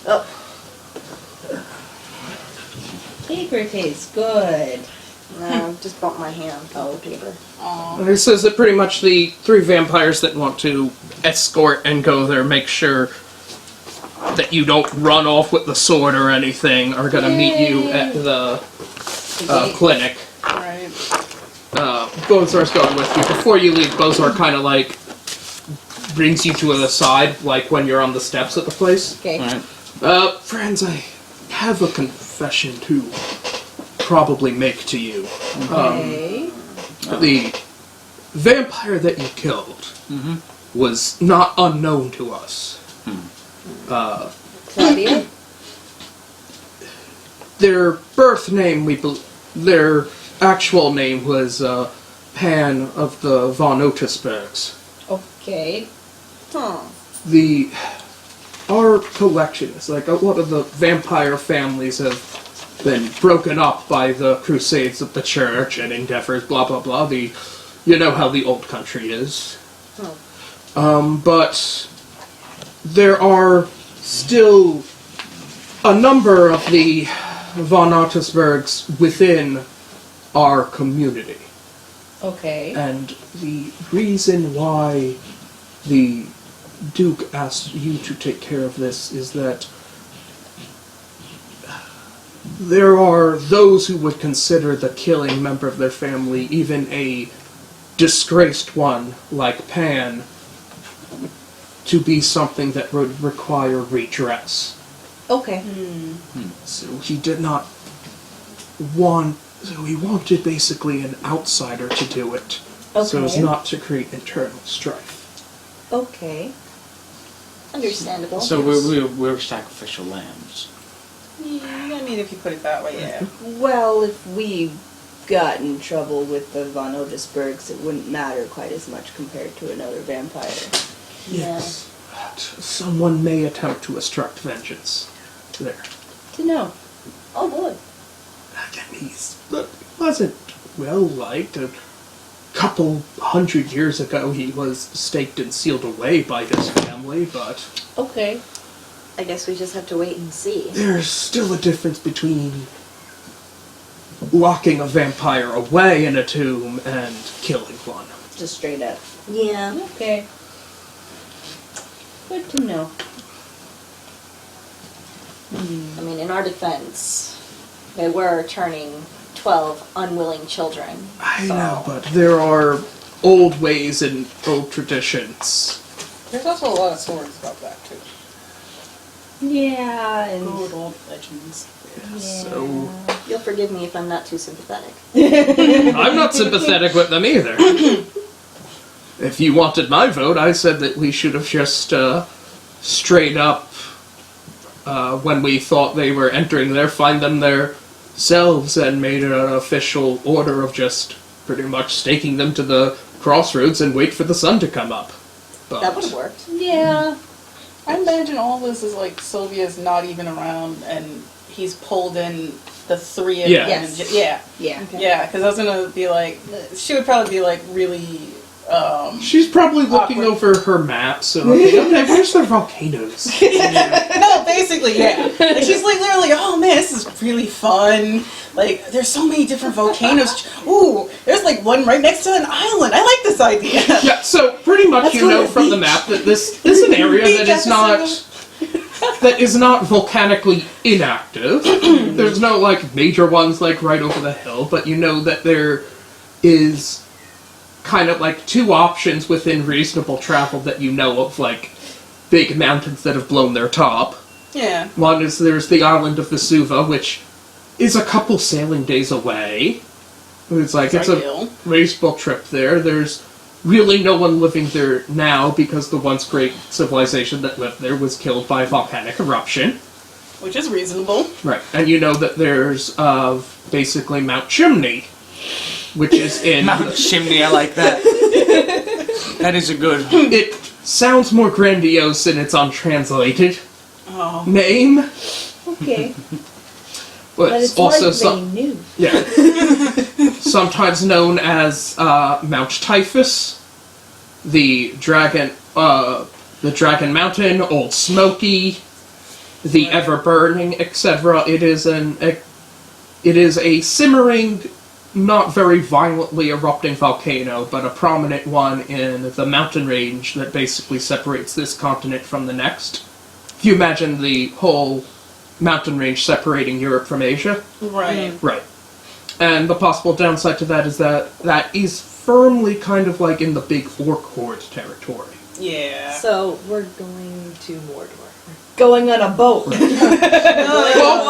Speaker 1: Oh,
Speaker 5: Paper tastes good.
Speaker 1: no, just bumped my hand.
Speaker 5: Oh,
Speaker 1: paper.
Speaker 4: Aw.
Speaker 2: And it says that pretty much the 3 vampires that want to escort and go there make sure that you don't run off with the sword or anything are gonna meet you at the clinic.
Speaker 4: Right.
Speaker 2: Bozar's going with you. Before you leave, Bozar kind of like brings you to the side, like when you're on the steps at the place.
Speaker 5: Okay.
Speaker 3: Alright.
Speaker 2: Friends, I have a confession to probably make to you.
Speaker 5: Okay.
Speaker 2: The vampire that you killed was not unknown to us.
Speaker 1: Claudia?
Speaker 2: Their birth name, their actual name was Pan of the Von Otisbergs.
Speaker 5: Okay.
Speaker 1: Huh.
Speaker 2: Our collection is like a lot of the vampire families have been broken up by the crusades of the church and endeavors, blah blah blah. You know how the old country is. But there are still a number of the Von Ottisbergs within our community.
Speaker 5: Okay.
Speaker 2: And the reason why the Duke asked you to take care of this is that there are those who would consider the killing member of their family, even a disgraced one like Pan, to be something that would require redress.
Speaker 5: Okay.
Speaker 2: So he did not want... So he wanted basically an outsider to do it. So as
Speaker 5: Okay.
Speaker 2: not to create internal strife.
Speaker 5: Okay.
Speaker 1: Understandable.
Speaker 3: So we're sacrificial lambs.
Speaker 4: I mean, if you put it that way, yeah.
Speaker 5: Well, if we got in trouble with the Von Otisbergs, it wouldn't matter quite as much compared to another vampire.
Speaker 2: Yes. But someone may attempt to extract vengeance. There.
Speaker 5: To know.
Speaker 1: Oh boy.
Speaker 2: Again, he wasn't well liked. A couple 100 years ago, he was staked and sealed away by his family, but
Speaker 5: Okay.
Speaker 1: I guess we just have to wait and see.
Speaker 2: there's still a difference between locking a vampire away in a tomb and killing one.
Speaker 5: Just straight up.
Speaker 1: Yeah.
Speaker 5: Okay. Good to know.
Speaker 1: I mean, in our defense, they were turning 12 unwilling children.
Speaker 2: I
Speaker 1: so-
Speaker 2: know, but there are old ways and old traditions.
Speaker 4: There's also a lot of stories about that, too.
Speaker 5: Yeah, and
Speaker 4: Good old legends.
Speaker 2: So
Speaker 1: You'll forgive me if I'm not too sympathetic.
Speaker 2: I'm not sympathetic with them either. If you wanted my vote, I said that we should have just straight up, when we thought they were entering there, find them themselves and made an official order of just pretty much staking them to the crossroads and wait for the sun to come up. But
Speaker 1: That would have worked.
Speaker 5: yeah.
Speaker 4: I imagine all this is like Sylvia's not even around and he's pulled in the 3 of
Speaker 2: Yeah.
Speaker 4: them.
Speaker 5: Yes.
Speaker 4: Yeah.
Speaker 5: Yeah.
Speaker 4: Yeah, because I was gonna be like, she would probably be like really
Speaker 2: She's probably looking
Speaker 4: Awkward.
Speaker 2: over her maps and looking, okay, where's the volcanoes?
Speaker 4: No, basically, yeah. Like, she's like literally, oh man, this is really fun. Like, there's so many different volcanoes. Ooh, there's like one right next to an island. I like this idea.
Speaker 2: Yeah, so pretty much
Speaker 5: Let's
Speaker 2: you
Speaker 5: go to
Speaker 2: know
Speaker 5: the
Speaker 2: from the
Speaker 5: beach.
Speaker 2: map that this is an area
Speaker 4: Beach
Speaker 2: that is not that is not volcanically inactive. There's no like major ones like right over the hill, but you know that there is kind of like two options within reasonable travel that you know of, like big mountains that have blown their top.
Speaker 4: Yeah.
Speaker 2: One is there's the island of Vesuva, which is a couple sailing days away. It's like it's a
Speaker 4: Ideal.
Speaker 2: reasonable trip there. There's really no one living there now because the once great civilization that lived there was killed by a volcanic eruption.
Speaker 4: Which is reasonable.
Speaker 2: Right, and you know that there's basically Mount Chimney, which is in...
Speaker 3: Mount Chimney, I like that. That is a good.
Speaker 2: It sounds more grandiose in its untranslated
Speaker 4: Oh.
Speaker 2: name,
Speaker 5: Okay.
Speaker 2: but it's also
Speaker 5: they knew.
Speaker 2: yeah, sometimes known as Mount Typhus, the Dragon Mountain, Old Smoky, the Ever Burning, etc. It is a simmering, not very violently erupting volcano, but a prominent one in the mountain range that basically separates this continent from the next. If you imagine the whole mountain range separating Europe from Asia.
Speaker 4: Right.
Speaker 2: Right. And the possible downside to that is that is firmly kind of like in the big orc horde territory.
Speaker 4: Yeah.
Speaker 1: So we're going to Mordor.
Speaker 5: Going on a boat.
Speaker 2: Well,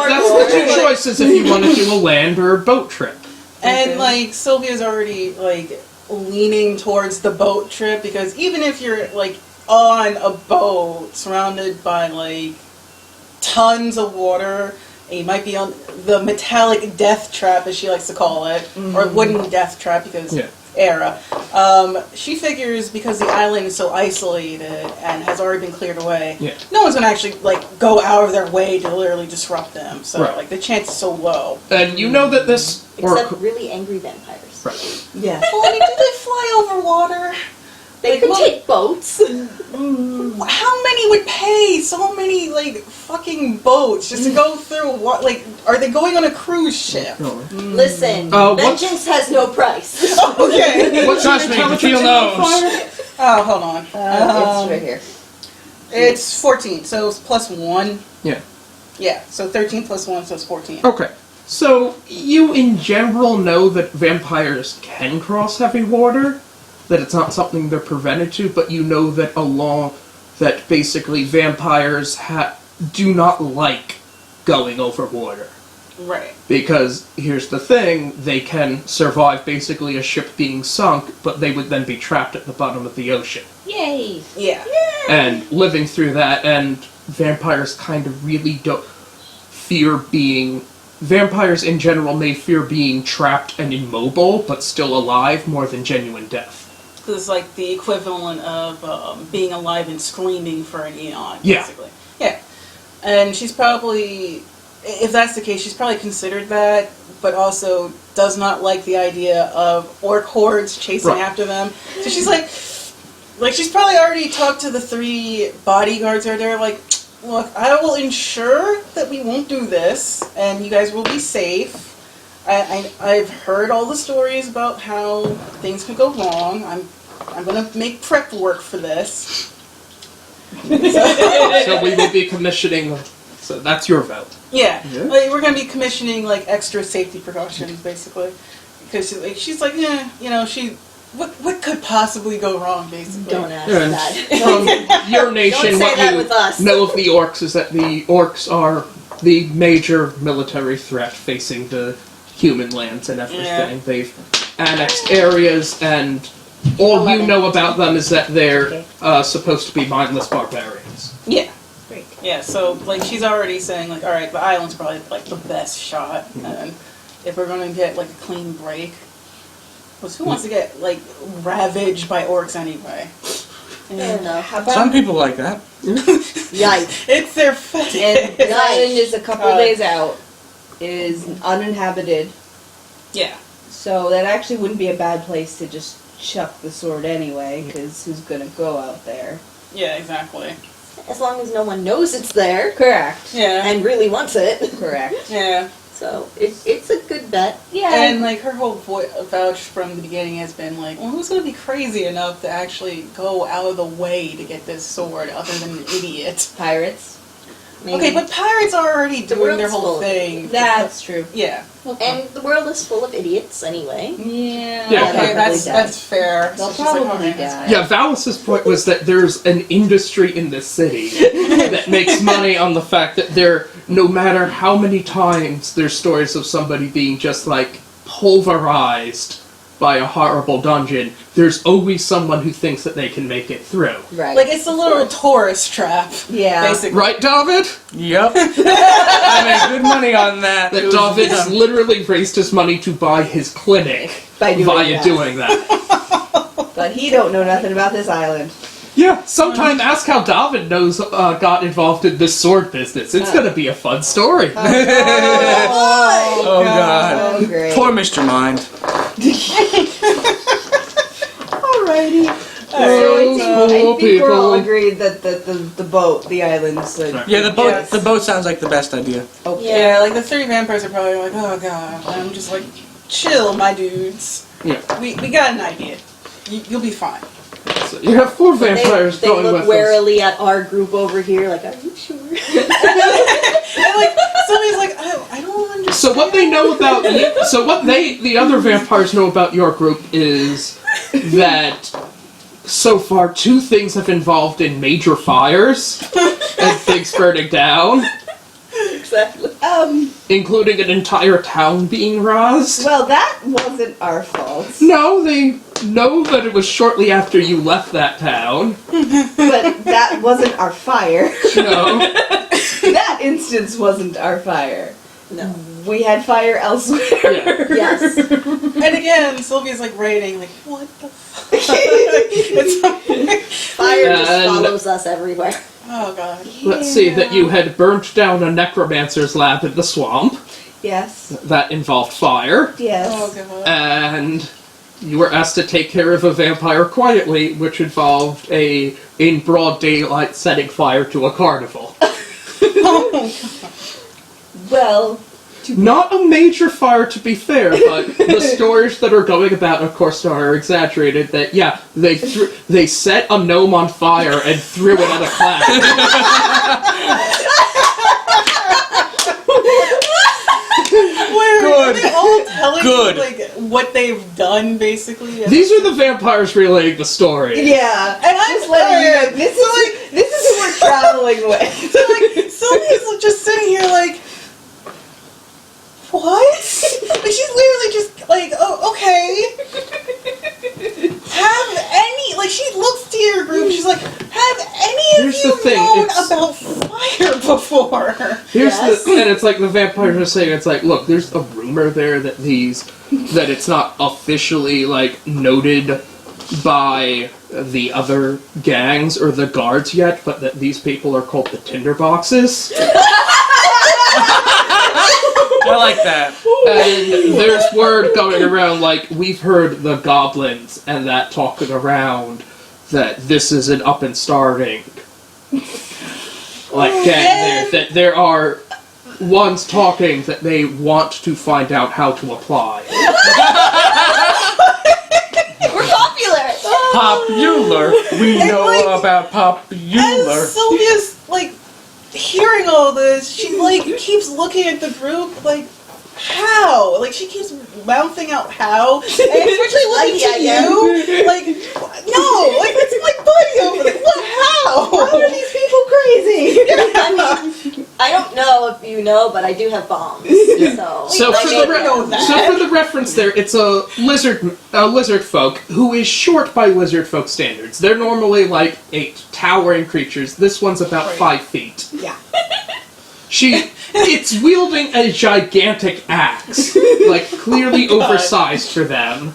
Speaker 2: that's the two choices if you want to do a land or a boat trip.
Speaker 4: And
Speaker 1: Okay.
Speaker 4: like Sylvia's already like leaning towards the boat trip because even if you're like on a boat surrounded by like tons of water, and you might be on the metallic death trap as she likes to call it, or wooden death trap because
Speaker 2: Yeah.
Speaker 4: era. She figures because the island is so isolated and has already been cleared away,
Speaker 2: Yeah.
Speaker 4: no one's gonna actually like go out of their way to literally disrupt them. So
Speaker 2: Right.
Speaker 4: like the chance is so low.
Speaker 2: And you know that this
Speaker 1: Except
Speaker 2: orc...
Speaker 1: really angry vampires.
Speaker 2: Right.
Speaker 5: Yeah.
Speaker 4: Well, I mean, do they fly over water?
Speaker 1: They
Speaker 4: Like,
Speaker 1: could
Speaker 4: well-
Speaker 1: take boats.
Speaker 4: How many would pay so many like fucking boats just to go through? What like are they going on a cruise ship?
Speaker 1: Listen,
Speaker 2: what's-
Speaker 1: vengeance has no price.
Speaker 4: Okay.
Speaker 2: What's
Speaker 3: Trust me, you feel those.
Speaker 4: Oh, hold on.
Speaker 1: It's right here.
Speaker 4: It's 14, so it's plus 1.
Speaker 2: Yeah.
Speaker 4: Yeah, so 13 plus 1, so it's 14.
Speaker 2: Okay. So, you in general know that vampires can cross heavy water, that it's not something they're prevented to, but you know that that basically vampires do not like going over water.
Speaker 4: Right.
Speaker 2: Because, here's the thing, they can survive basically a ship being sunk, but they would then be trapped at the bottom of the ocean.
Speaker 1: Yay!
Speaker 4: Yeah.
Speaker 2: And living through that, and vampires kind of really don't fear being... Vampires in general may fear being trapped and immobile, but still alive, more than genuine death.
Speaker 4: Because it's like the equivalent of being alive and screaming for an eon,
Speaker 2: Yeah.
Speaker 4: basically. Yeah. And she's probably, if that's the case, she's probably considered that, but also does not like the idea of orc hordes chasing
Speaker 2: Right.
Speaker 4: after them. So she's like, she's probably already talked to the 3 bodyguards that are there, like, look, I will ensure that we won't do this, and you guys will be safe. I've heard all the stories about how things could go wrong. I'm gonna make prep work for this.
Speaker 2: So we will be commissioning... So that's your vote.
Speaker 4: Yeah,
Speaker 2: Yeah.
Speaker 4: like, we're gonna be commissioning like extra safety precautions, basically, because she's like, yeah, you know, what could possibly go wrong, basically.
Speaker 1: Don't ask
Speaker 2: Yeah.
Speaker 1: that.
Speaker 2: From your nation,
Speaker 1: Don't say
Speaker 2: what
Speaker 1: that
Speaker 2: you
Speaker 1: with us.
Speaker 2: know of the orcs is that the orcs are the major military threat facing the human lands and everything.
Speaker 4: Yeah.
Speaker 2: They've annexed areas, and all you
Speaker 1: 11.
Speaker 2: know about them is that they're
Speaker 1: Okay.
Speaker 2: supposed to be mindless barbarians.
Speaker 4: Yeah.
Speaker 1: Great.
Speaker 4: Yeah, so like she's already saying like, all right, the island's probably like the best shot, and if we're gonna get like a clean break, because who wants to get like ravaged by orcs anyway?
Speaker 1: Fair enough.
Speaker 5: How about
Speaker 3: Some people like that.
Speaker 5: Yikes.
Speaker 4: It's their
Speaker 5: And
Speaker 4: fetish.
Speaker 5: this island is a couple
Speaker 4: God.
Speaker 5: days out. It is uninhabited,
Speaker 4: Yeah.
Speaker 5: so that actually wouldn't be a bad place to just chuck the sword anyway, because who's gonna go out there?
Speaker 4: Yeah, exactly.
Speaker 1: As long as no one knows it's there
Speaker 5: Correct.
Speaker 4: Yeah.
Speaker 1: and really wants it.
Speaker 5: Correct.
Speaker 4: Yeah.
Speaker 1: So it's a good bet.
Speaker 5: Yeah.
Speaker 4: And like her whole vouch from the beginning has been like, well, who's gonna be crazy enough to actually go out of the way to get this sword other than an idiot?
Speaker 5: Pirates.
Speaker 1: Maybe.
Speaker 4: Okay, but pirates are already
Speaker 1: The
Speaker 4: doing their
Speaker 1: world's
Speaker 4: whole
Speaker 1: full of
Speaker 4: thing.
Speaker 5: That's true.
Speaker 4: Yeah.
Speaker 1: And the world is full of idiots anyway.
Speaker 5: Yeah.
Speaker 2: Yeah.
Speaker 4: Okay, that's fair.
Speaker 5: They'll
Speaker 4: So she's like,
Speaker 5: probably
Speaker 4: okay, that's
Speaker 5: die.
Speaker 2: Yeah, Valus's point was that there's an industry in this city that makes money on the fact that no matter how many times there's stories of somebody being just like pulverized by a horrible dungeon, there's always someone who thinks that they can make it through.
Speaker 5: Right.
Speaker 4: Like, it's a little tourist trap.
Speaker 5: Yeah.
Speaker 4: Basically.
Speaker 2: Right, David?
Speaker 3: Yep. I made good money on that.
Speaker 2: That
Speaker 3: It was-
Speaker 2: David's literally raised his money to buy his clinic
Speaker 5: By doing
Speaker 2: via
Speaker 5: that.
Speaker 2: doing that.
Speaker 5: But he don't know nothing about this island.
Speaker 2: Yeah, sometime ask how David got involved in this sword business. It's gonna be a fun story.
Speaker 3: Oh god.
Speaker 5: Oh, great.
Speaker 3: Poor Mr. Mind.
Speaker 5: Alrighty.
Speaker 2: Oh,
Speaker 5: I think we're all
Speaker 2: people.
Speaker 5: agreed that the boat, the islands.
Speaker 3: Yeah, the boat.
Speaker 4: Yes.
Speaker 3: The boat sounds like the best idea.
Speaker 4: Yeah, like the 3 vampires are probably like, oh god. And I'm just like, chill, my dudes.
Speaker 2: Yeah.
Speaker 4: We got an idea. You'll be fine.
Speaker 2: So you have 4 vampires
Speaker 1: They
Speaker 2: going
Speaker 1: look
Speaker 2: with us.
Speaker 1: warily at our group over here, like, are you sure?
Speaker 4: And like, somebody's like, I don't understand.
Speaker 2: So what they know about the other vampires know about your group is that so far 2 things have involved in major fires and things burning down,
Speaker 1: Exactly.
Speaker 2: including an entire town being razed.
Speaker 5: Well, that wasn't our fault.
Speaker 2: No, they know that it was shortly after you left that town.
Speaker 5: But that wasn't our fire.
Speaker 2: No.
Speaker 5: That instance wasn't our fire.
Speaker 1: No.
Speaker 5: We had fire elsewhere.
Speaker 2: Yeah.
Speaker 1: Yes.
Speaker 4: And again, Sylvia's like writing, like, what the fuck? It's
Speaker 1: Fire just
Speaker 2: And-
Speaker 1: follows us everywhere.
Speaker 4: oh god.
Speaker 2: Let's see, that you had burnt down a necromancer's lab in the swamp.
Speaker 5: Yes.
Speaker 2: That involved fire.
Speaker 5: Yes.
Speaker 4: Oh god.
Speaker 2: And you were asked to take care of a vampire quietly, which involved in broad daylight, setting fire to a carnival.
Speaker 5: Well,
Speaker 2: Not a major fire, to be fair, but the stories that are going about, of course, are exaggerated. That they set a gnome on fire and threw it at a class.
Speaker 4: Are they all telling
Speaker 3: Good.
Speaker 4: you, like, what they've done, basically?
Speaker 2: These are the vampires relaying the story.
Speaker 5: yeah.
Speaker 4: And I'm
Speaker 5: Just letting you know,
Speaker 4: tired.
Speaker 5: this is who we're traveling with.
Speaker 4: So, like, Sylvia's just sitting here, like, what? Like, she's literally just, like, oh, okay. Have any, like, she looks to your group, she's like, have any of
Speaker 2: Here's the
Speaker 4: you
Speaker 2: thing,
Speaker 4: known
Speaker 2: it's-
Speaker 4: about fire before?
Speaker 2: Here's
Speaker 1: Yes.
Speaker 2: and it's like the vampires are saying, it's like, look, there's a rumor there that that it's not officially, like, noted by the other gangs or the guards yet, but that these people are called the tinderboxes.
Speaker 3: I like that.
Speaker 2: And there's word going around, like, we've heard the goblins and that talking around that this is an up and starting, like, gang there. That there are ones talking that they want to find out how to apply.
Speaker 1: We're popular!
Speaker 3: Popular. We
Speaker 4: And,
Speaker 3: know
Speaker 4: like,
Speaker 3: about popular.
Speaker 4: As Sylvia's, like, hearing all this, she, like, keeps looking at the group, like, how? Like, she keeps mouthing out how, and especially looking to you, like, no, like, it's my buddy over there, what, how?
Speaker 5: How are these people crazy?
Speaker 1: I mean, I don't know if you know, but I do have bombs.
Speaker 2: So
Speaker 1: I
Speaker 2: for
Speaker 1: may
Speaker 2: the
Speaker 1: know that.
Speaker 2: so for the reference there, it's a lizard folk who is short by lizard folk standards. They're normally like 8 towering creatures. This one's about 5 feet.
Speaker 5: Yeah.
Speaker 2: It's wielding a gigantic axe, like clearly oversized for them.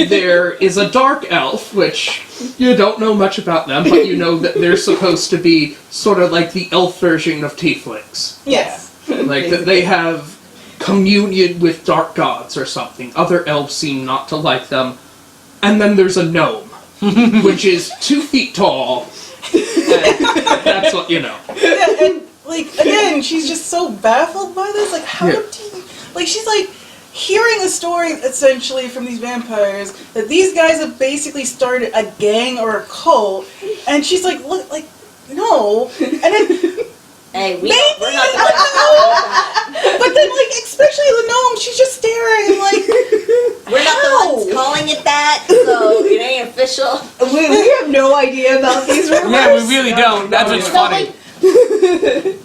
Speaker 2: There is a dark elf, which you don't know much about them, but you know that they're supposed to be sort of like the elf version of tieflings.
Speaker 4: Yes.
Speaker 2: Like that they have communion with dark gods or something. Other elves seem not to like them. and then there's a gnome, which is 2 feet tall. And that's what you know.
Speaker 4: Yeah, and like again, she's just so baffled by this. Like, how
Speaker 2: Yeah.
Speaker 4: do you, like she's like hearing a story essentially from these vampires that these guys have basically started a gang or a cult, and she's like, look, like no, and then
Speaker 1: Hey, we're
Speaker 4: maybe
Speaker 1: not gonna let you
Speaker 4: I
Speaker 1: know that.
Speaker 4: know, but then like especially the gnome, she's just staring like
Speaker 1: We're not the ones calling it that, so it ain't official.
Speaker 5: We have no idea about these rumors.
Speaker 3: Yeah, we really don't. That's what's funny.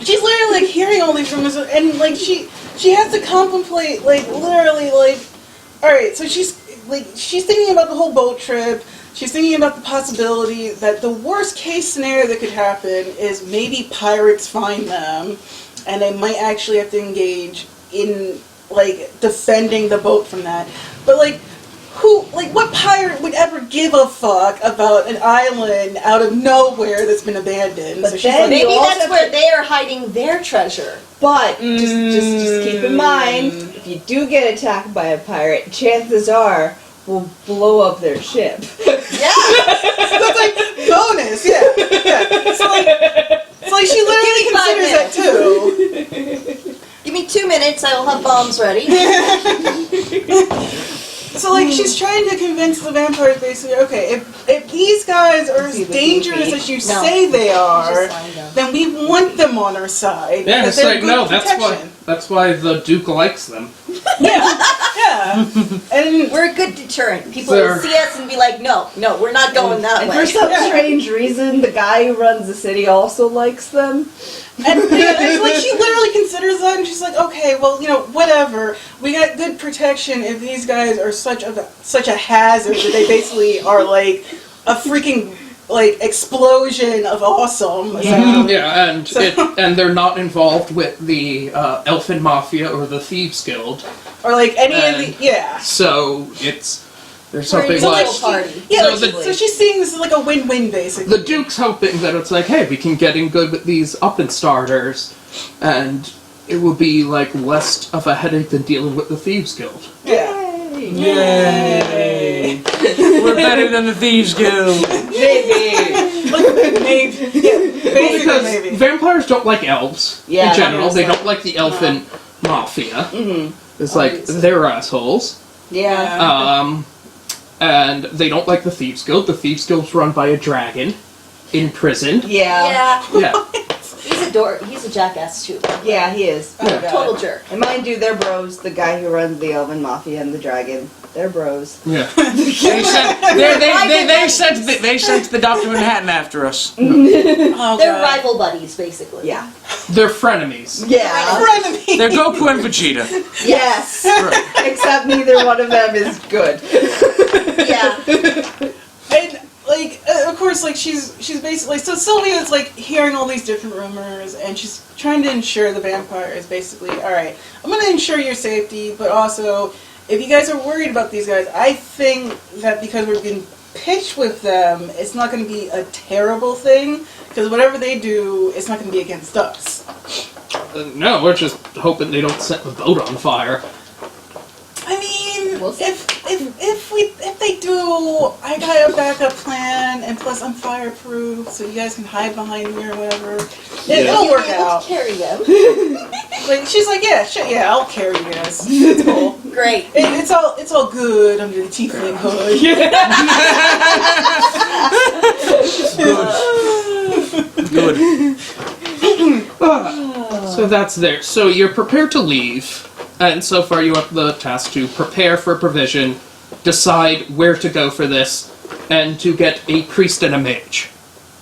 Speaker 4: She's literally like hearing all these rumors, and like she has to contemplate like literally like, all right, so she's thinking about the whole boat trip. She's thinking about the possibility that the worst case scenario that could happen is maybe pirates find them, and they might actually have to engage in like defending the boat from that. But like, who, like, what pirate would ever give a fuck about an island out of nowhere that's been abandoned?
Speaker 5: But
Speaker 4: So she's
Speaker 5: then
Speaker 4: like,
Speaker 1: Maybe
Speaker 5: You also
Speaker 1: that's
Speaker 5: have
Speaker 1: where
Speaker 5: to-
Speaker 1: they are hiding their treasure.
Speaker 5: But just keep in mind, if you do get attacked by a pirate, chances are we'll blow up their ship.
Speaker 1: Yeah.
Speaker 4: that's like bonus, yeah. It's like she literally
Speaker 1: Give me 5
Speaker 4: considers that too.
Speaker 1: Give me 2 minutes, I will have bombs ready.
Speaker 4: So like she's trying to convince the vampires basically, okay, if these guys are as dangerous as you say they are, then we want them on our side.
Speaker 2: Yeah,
Speaker 4: because
Speaker 2: it's
Speaker 4: they're
Speaker 2: like,
Speaker 4: good
Speaker 2: no,
Speaker 4: protection.
Speaker 2: that's why the Duke likes them.
Speaker 4: Yeah. And
Speaker 1: We're a good deterrent. People
Speaker 2: Sir.
Speaker 1: will see us and be like, no, we're not going that
Speaker 5: And
Speaker 1: way.
Speaker 5: for some
Speaker 4: Yeah.
Speaker 5: strange reason, the guy who runs the city also likes them.
Speaker 4: it's like she literally considers that, and she's like, okay, well, you know, whatever. We got good protection if these guys are such a hazard that they basically are like a freaking like explosion of awesome. essentially.
Speaker 2: Yeah, and they're not involved with the Elfin Mafia or the Thieves Guild.
Speaker 4: Or like any
Speaker 2: And-
Speaker 4: of the
Speaker 2: So there's something
Speaker 1: It's a
Speaker 2: like
Speaker 1: little party.
Speaker 4: yeah.
Speaker 2: So
Speaker 4: like,
Speaker 2: the-
Speaker 4: so she's seeing this as like a win-win basically.
Speaker 2: the Duke's hoping that it's like, hey, we can get in good with these up-and-starters, and it will be like less of a headache than dealing with the Thieves Guild.
Speaker 4: Yeah.
Speaker 3: Yay! We're better than the Thieves Guild.
Speaker 5: Maybe.
Speaker 4: Maybe. Yeah. Basically,
Speaker 2: Because
Speaker 4: maybe.
Speaker 2: vampires don't like elves
Speaker 5: Yeah,
Speaker 2: in general. They
Speaker 4: obviously.
Speaker 2: don't like the Elfin Mafia.
Speaker 5: Mm-hmm.
Speaker 2: It's like
Speaker 4: Obviously.
Speaker 2: they're assholes.
Speaker 5: Yeah.
Speaker 2: And they don't like the Thieves Guild. The Thieves Guild's run by a dragon, imprisoned.
Speaker 5: Yeah.
Speaker 1: Yeah.
Speaker 2: Yeah.
Speaker 1: He's a jackass too.
Speaker 5: Yeah, he is.
Speaker 4: Oh, God.
Speaker 1: Total jerk.
Speaker 5: And mind you, they're bros. The guy who runs the Elven Mafia and the dragon, they're bros.
Speaker 2: Yeah.
Speaker 3: They sent the Dr. Manhattan after us.
Speaker 4: Oh,
Speaker 1: They're
Speaker 4: God.
Speaker 1: rival buddies, basically.
Speaker 5: Yeah.
Speaker 2: They're frenemies.
Speaker 5: Yeah.
Speaker 4: Frenemy.
Speaker 3: They're Goku and Vegeta.
Speaker 5: Yes.
Speaker 3: Right.
Speaker 5: Except neither one of them is good.
Speaker 1: Yeah.
Speaker 4: And like, of course, like she's basically so Sylvia's like hearing all these different rumors, and she's trying to ensure the vampire is basically all right. I'm going to ensure your safety, but also if you guys are worried about these guys, I think that because we're being pitched with them, it's not going to be a terrible thing because whatever they do, it's not going to be against us.
Speaker 2: No, we're just hoping they don't set the boat on fire.
Speaker 4: I mean,
Speaker 1: We'll see.
Speaker 4: if they do, I got a backup plan, and plus I'm fireproof, so you guys can hide behind me or whatever. It'll
Speaker 1: You'll
Speaker 4: work
Speaker 1: be able
Speaker 4: out.
Speaker 1: to carry them.
Speaker 4: Like she's like, yeah, shit, yeah, I'll carry you guys. It's cool.
Speaker 1: Great.
Speaker 4: It's all good under the tiefling hood.
Speaker 3: Good.
Speaker 2: So that's there. So you're prepared to leave, and so far you have the task to prepare for provision, decide where to go for this, and to get a priest and a mage.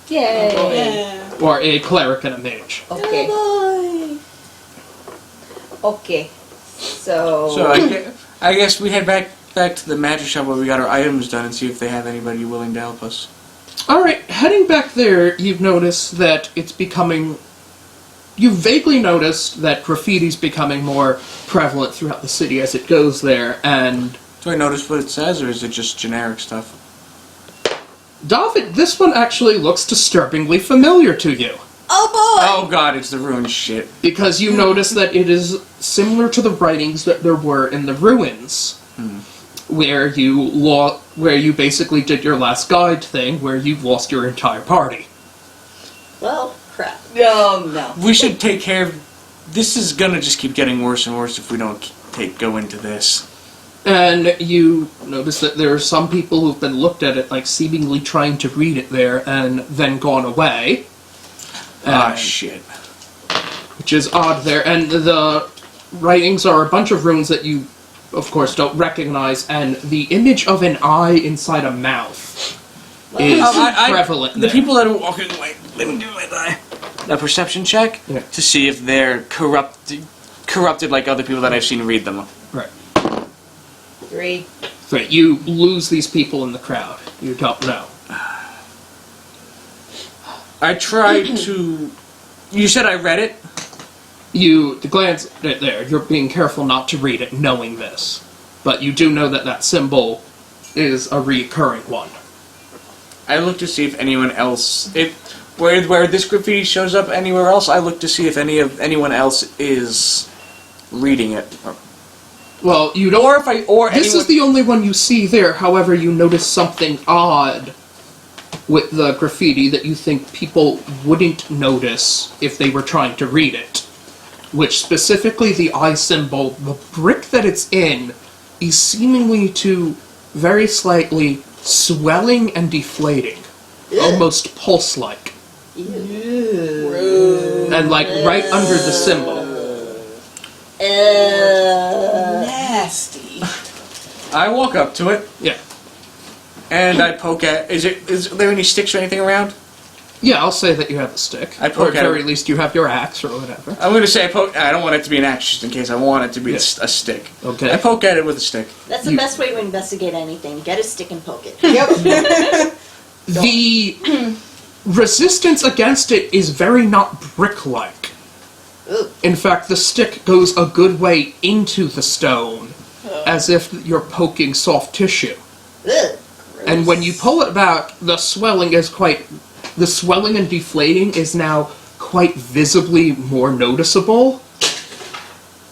Speaker 5: Yay.
Speaker 4: Yeah.
Speaker 2: Or a cleric and a mage.
Speaker 5: Okay. Okay.
Speaker 3: So I guess we head back to the magic shop where we got our items done and see if they have anybody willing to help us.
Speaker 2: Alright, heading back there, you've noticed that it's becoming... You've vaguely noticed that graffiti's becoming more prevalent throughout the city as it goes there, and...
Speaker 3: Do I notice what it says, or is it just generic stuff?
Speaker 2: David, this one actually looks disturbingly familiar to you.
Speaker 1: Oh boy!
Speaker 3: Oh god, it's the ruined shit.
Speaker 2: Because you notice that it is similar to the writings that there were in the ruins, where you where you basically did your last guide thing, where you've lost your entire party.
Speaker 1: Well, crap.
Speaker 5: No.
Speaker 3: We should take care of... This is gonna just keep getting worse and worse if we don't go into this.
Speaker 2: And you notice that there are some people who've been looked at it, like seemingly trying to read it there, and then gone away.
Speaker 3: Shit.
Speaker 2: Which is odd there. And the writings are a bunch of runes that you, of course, don't recognize, and the image of an eye inside a mouth is prevalent
Speaker 3: The
Speaker 2: there.
Speaker 3: people that are walking away, let me do a perception check to see if they're corrupted like other people that I've seen read them.
Speaker 2: Right.
Speaker 5: 3.
Speaker 2: Right, you lose these people in the crowd. You don't know.
Speaker 3: I tried to... You said I read it?
Speaker 2: You glance at it there. You're being careful not to read it, knowing this. But you do know that that symbol is a recurring one.
Speaker 3: I look to see if anyone else... Where this graffiti shows up anywhere else, I look to see if anyone else is reading it.
Speaker 2: Well, you don't... This is the only one you see there. However, you notice something odd with the graffiti that you think people wouldn't notice if they were trying to read it. Which, specifically the eye symbol, the brick that it's in, is seemingly to very slightly swelling and deflating. Almost pulse-like. And like right under the symbol.
Speaker 4: Nasty.
Speaker 3: I walk up to it.
Speaker 2: Yeah.
Speaker 3: And I poke at... Is there any sticks or anything around?
Speaker 2: Yeah, I'll say that you have a stick.
Speaker 3: I
Speaker 2: or
Speaker 3: poke
Speaker 2: at
Speaker 3: at
Speaker 2: very
Speaker 3: it.
Speaker 2: least you have your axe or whatever.
Speaker 3: I'm going to say I poke... I don't want it to be an axe just in case. I want it to be a stick.
Speaker 2: Okay.
Speaker 3: I poke at it with a stick.
Speaker 1: That's the best way to investigate anything. Get a stick and poke it.
Speaker 5: Yep.
Speaker 2: The resistance against it is very not brick-like.
Speaker 1: Ooh.
Speaker 2: In fact, the stick goes a good way into the stone, as if you're poking soft tissue.
Speaker 1: Ugh.
Speaker 2: And when you pull it back, the swelling and deflating is now quite visibly more noticeable.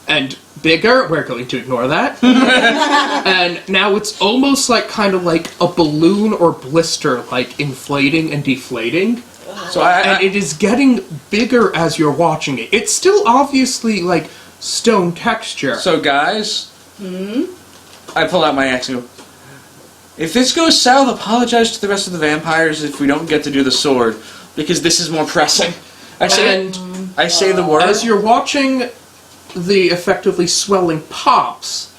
Speaker 2: And bigger, we're going to ignore that. And now it's almost like kind of like a balloon or blister, like inflating and deflating.
Speaker 3: So
Speaker 2: And it is getting bigger as you're watching it. It's still obviously like stone texture.
Speaker 3: So guys, I pull out my axe and go, if this goes south, apologize to the rest of the vampires if we don't get to do the sword, because this is more pressing. I say the word.
Speaker 2: As you're watching the effectively swelling pops,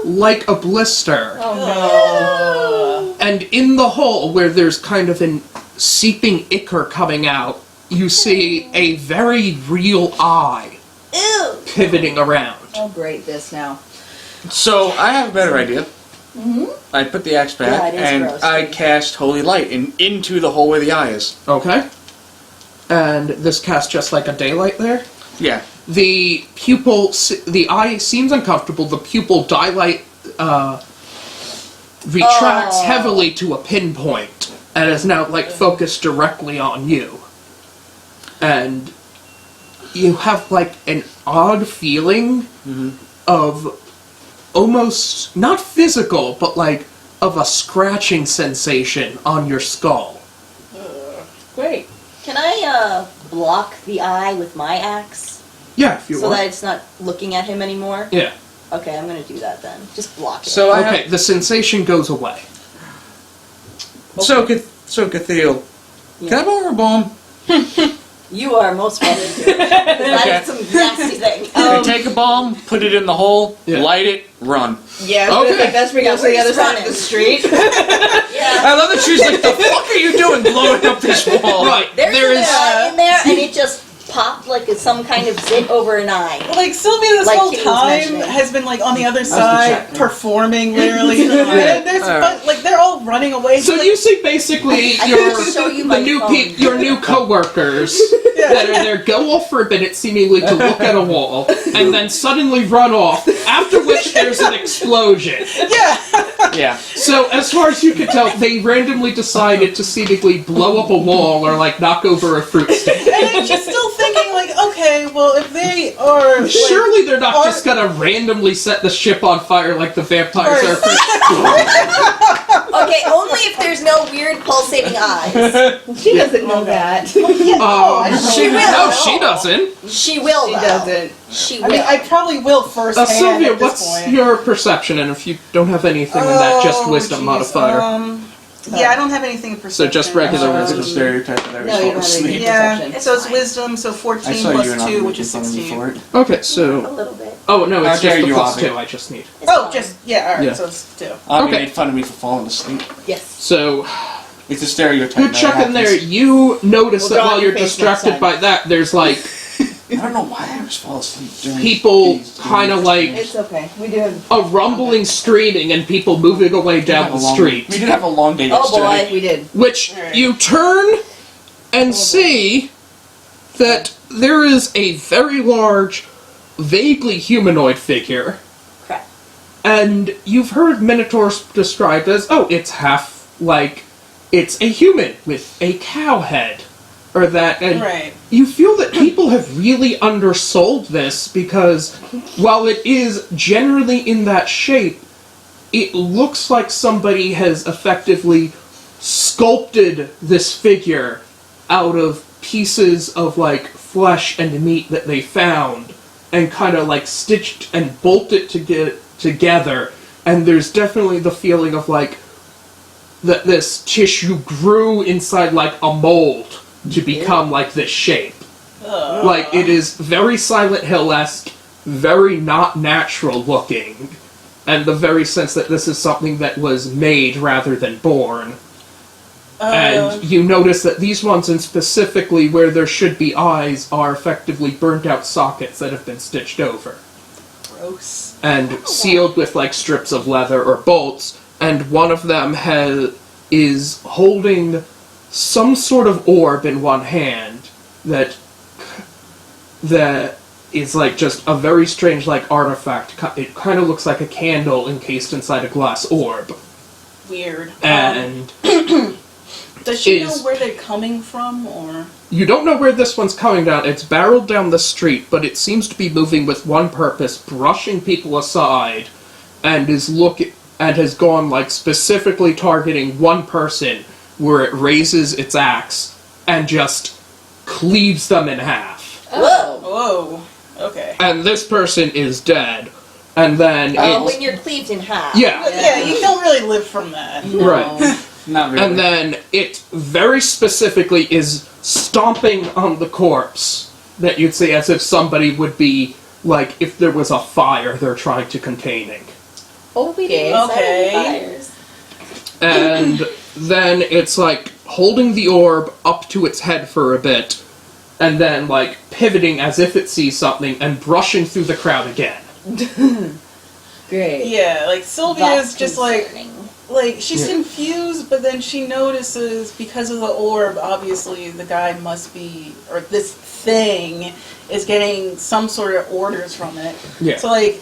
Speaker 2: like a blister.
Speaker 1: Oh no.
Speaker 2: And in the hole, where there's kind of an seeping ichor coming out, you see a very real eye
Speaker 1: Ew.
Speaker 2: pivoting around.
Speaker 5: Oh, great, this now.
Speaker 3: So I have a better idea. I put the axe back
Speaker 1: Yeah, it is
Speaker 3: and
Speaker 1: gross.
Speaker 3: I cast Holy Light into the hole where the eye is.
Speaker 2: Okay. And this casts just like a daylight there.
Speaker 3: Yeah.
Speaker 2: The the eye seems uncomfortable. The pupil retracts heavily to a pinpoint and is now like focused directly on you. And you have like an odd feeling of almost not physical, but like of a scratching sensation on your skull.
Speaker 1: Great. Can I block the eye with my axe
Speaker 2: Yeah, if you
Speaker 1: so
Speaker 2: want.
Speaker 1: that it's not looking at him anymore?
Speaker 2: Yeah.
Speaker 1: Okay, I'm gonna do that then. Just block it.
Speaker 3: So
Speaker 2: Okay, the sensation goes away.
Speaker 3: So Cathedral, can I borrow a bomb?
Speaker 1: You are most welcome to it. 'Cause that is some nasty thing.
Speaker 3: You take a bomb, put it in the hole,
Speaker 2: Yeah.
Speaker 3: light it, run.
Speaker 5: Yeah, I was gonna
Speaker 2: Okay.
Speaker 5: say best bring us to the
Speaker 1: we're
Speaker 5: other
Speaker 1: just
Speaker 5: side of
Speaker 1: running.
Speaker 5: the street.
Speaker 1: Yeah.
Speaker 3: I love that she's like, the fuck are you doing blowing up this wall?
Speaker 2: Right,
Speaker 1: There's
Speaker 2: there
Speaker 1: an
Speaker 2: is...
Speaker 1: eye in there, and it just popped like it's some kind of zit over an eye.
Speaker 4: Like Sylvia this
Speaker 1: Like
Speaker 4: whole
Speaker 1: Kitty was
Speaker 4: time
Speaker 1: mentioning.
Speaker 4: has been like on the other
Speaker 2: check,
Speaker 4: side
Speaker 2: yeah.
Speaker 4: performing literally. And there's like they're all running away.
Speaker 2: So
Speaker 4: like,
Speaker 2: you see basically
Speaker 1: I
Speaker 2: your
Speaker 1: can show you
Speaker 2: the
Speaker 1: my
Speaker 2: new
Speaker 1: phone.
Speaker 2: your new coworkers that are there go off for a minute seemingly to look at a wall and then suddenly run off, after which there's an explosion.
Speaker 4: yeah.
Speaker 3: Yeah.
Speaker 2: So as far as you can tell, they randomly decided to seemingly blow up a wall or like knock over a fruit stand.
Speaker 4: And I'm just still thinking like, okay, well if they are like,
Speaker 2: Surely they're not just gonna randomly set the ship on fire like the vampires are.
Speaker 1: Okay, only if there's no weird pulsating eyes.
Speaker 5: She doesn't know that.
Speaker 2: She
Speaker 1: will.
Speaker 2: No, she doesn't.
Speaker 1: She will.
Speaker 5: She
Speaker 1: though.
Speaker 5: doesn't.
Speaker 1: She will.
Speaker 4: I mean, I probably will firsthand
Speaker 2: Sylvia,
Speaker 4: at this
Speaker 2: what's
Speaker 4: point.
Speaker 2: your perception? And if you don't have anything in that, just wisdom
Speaker 4: geez.
Speaker 2: modifier.
Speaker 4: Yeah, I don't have anything in perception.
Speaker 2: So just regular
Speaker 6: It's a
Speaker 2: wisdom.
Speaker 6: stereotype that I
Speaker 5: No, you don't
Speaker 6: was
Speaker 5: have
Speaker 6: falling
Speaker 5: any.
Speaker 6: asleep.
Speaker 4: Yeah,
Speaker 5: Perception.
Speaker 4: so it's
Speaker 1: fine.
Speaker 4: wisdom, so 14
Speaker 6: I saw you
Speaker 4: plus
Speaker 6: and
Speaker 4: 2, which
Speaker 6: making
Speaker 4: is
Speaker 6: fun of me
Speaker 4: 16.
Speaker 6: for it.
Speaker 2: Okay,
Speaker 1: a
Speaker 2: so...
Speaker 1: little bit.
Speaker 2: Oh, no,
Speaker 6: How
Speaker 2: it's
Speaker 6: dare
Speaker 2: just the
Speaker 6: you,
Speaker 2: plus
Speaker 6: Avi.
Speaker 2: 2 I just need.
Speaker 4: Oh,
Speaker 1: fine.
Speaker 4: just, yeah, alright,
Speaker 2: Yeah.
Speaker 4: so it's 2.
Speaker 6: Avi
Speaker 2: Okay.
Speaker 6: made fun of me for falling asleep.
Speaker 5: Yes.
Speaker 2: So,
Speaker 6: It's a stereotype.
Speaker 2: good
Speaker 6: that
Speaker 2: check in there.
Speaker 6: happens.
Speaker 2: You notice
Speaker 5: We'll
Speaker 2: that
Speaker 5: draw
Speaker 2: while
Speaker 5: your
Speaker 2: you're
Speaker 5: face
Speaker 2: distracted
Speaker 5: next
Speaker 2: by that, there's like
Speaker 6: I don't know why I always fall asleep during
Speaker 2: people
Speaker 6: these
Speaker 2: kind of
Speaker 6: games.
Speaker 2: like
Speaker 5: It's okay. We do have.
Speaker 2: a rumbling, screaming, and people moving away
Speaker 6: We did
Speaker 2: down
Speaker 6: have a
Speaker 2: the
Speaker 6: long-
Speaker 2: street.
Speaker 6: We did have a long day
Speaker 5: Oh
Speaker 6: yesterday.
Speaker 5: boy, we did.
Speaker 2: Which
Speaker 4: Alright.
Speaker 2: you turn and see that there is a very large, vaguely humanoid figure.
Speaker 1: Crap.
Speaker 2: And you've heard Minotaurs described as, oh, it's half like it's a human with a cow head. Or that, and
Speaker 4: Right.
Speaker 2: you feel that people have really undersold this because while it is generally in that shape, it looks like somebody has effectively sculpted this figure out of pieces of like flesh and meat that they found and kind of like stitched and bolted together, and there's definitely the feeling of like that this tissue grew inside like a mold to become like this shape. Like, it is very Silent Hill-esque, very not natural looking, and the very sense that this is something that was made rather than born. And you notice that these ones, and specifically where there should be eyes, are effectively burnt out sockets that have been stitched over.
Speaker 4: Gross.
Speaker 2: And sealed with like strips of leather or bolts, and one of them is holding some sort of orb in one hand that is like just a very strange like artifact. It kind of looks like a candle encased inside a glass orb.
Speaker 4: Weird.
Speaker 2: And
Speaker 4: Does she know
Speaker 2: is-
Speaker 4: where they're coming from, or?
Speaker 2: you don't know where this one's coming down. It's barreled down the street, but it seems to be moving with one purpose, brushing people aside, and has gone like specifically targeting one person where it raises its axe and just cleaves them in half.
Speaker 1: Whoa.
Speaker 4: Whoa. Okay.
Speaker 2: And this person is dead. And then
Speaker 1: When you're cleaved in half.
Speaker 2: yeah,
Speaker 4: Yeah, you don't really live from that.
Speaker 2: right.
Speaker 6: Not really.
Speaker 2: And then it very specifically is stomping on the corpse that you'd see as if somebody would be like if there was a fire they're trying to containing.
Speaker 1: Oh, we didn't set
Speaker 4: Okay.
Speaker 1: any fires.
Speaker 2: And then it's like holding the orb up to its head for a bit, and then like pivoting as if it sees something and brushing through the crowd again.
Speaker 5: Great.
Speaker 4: Yeah, like Sylvia's
Speaker 1: That's
Speaker 4: just
Speaker 1: concerning.
Speaker 4: like she's
Speaker 2: Yeah.
Speaker 4: confused, but then she notices because of the orb, obviously the guy must be, or this thing is getting some sort of orders from it.
Speaker 2: Yeah.
Speaker 4: So like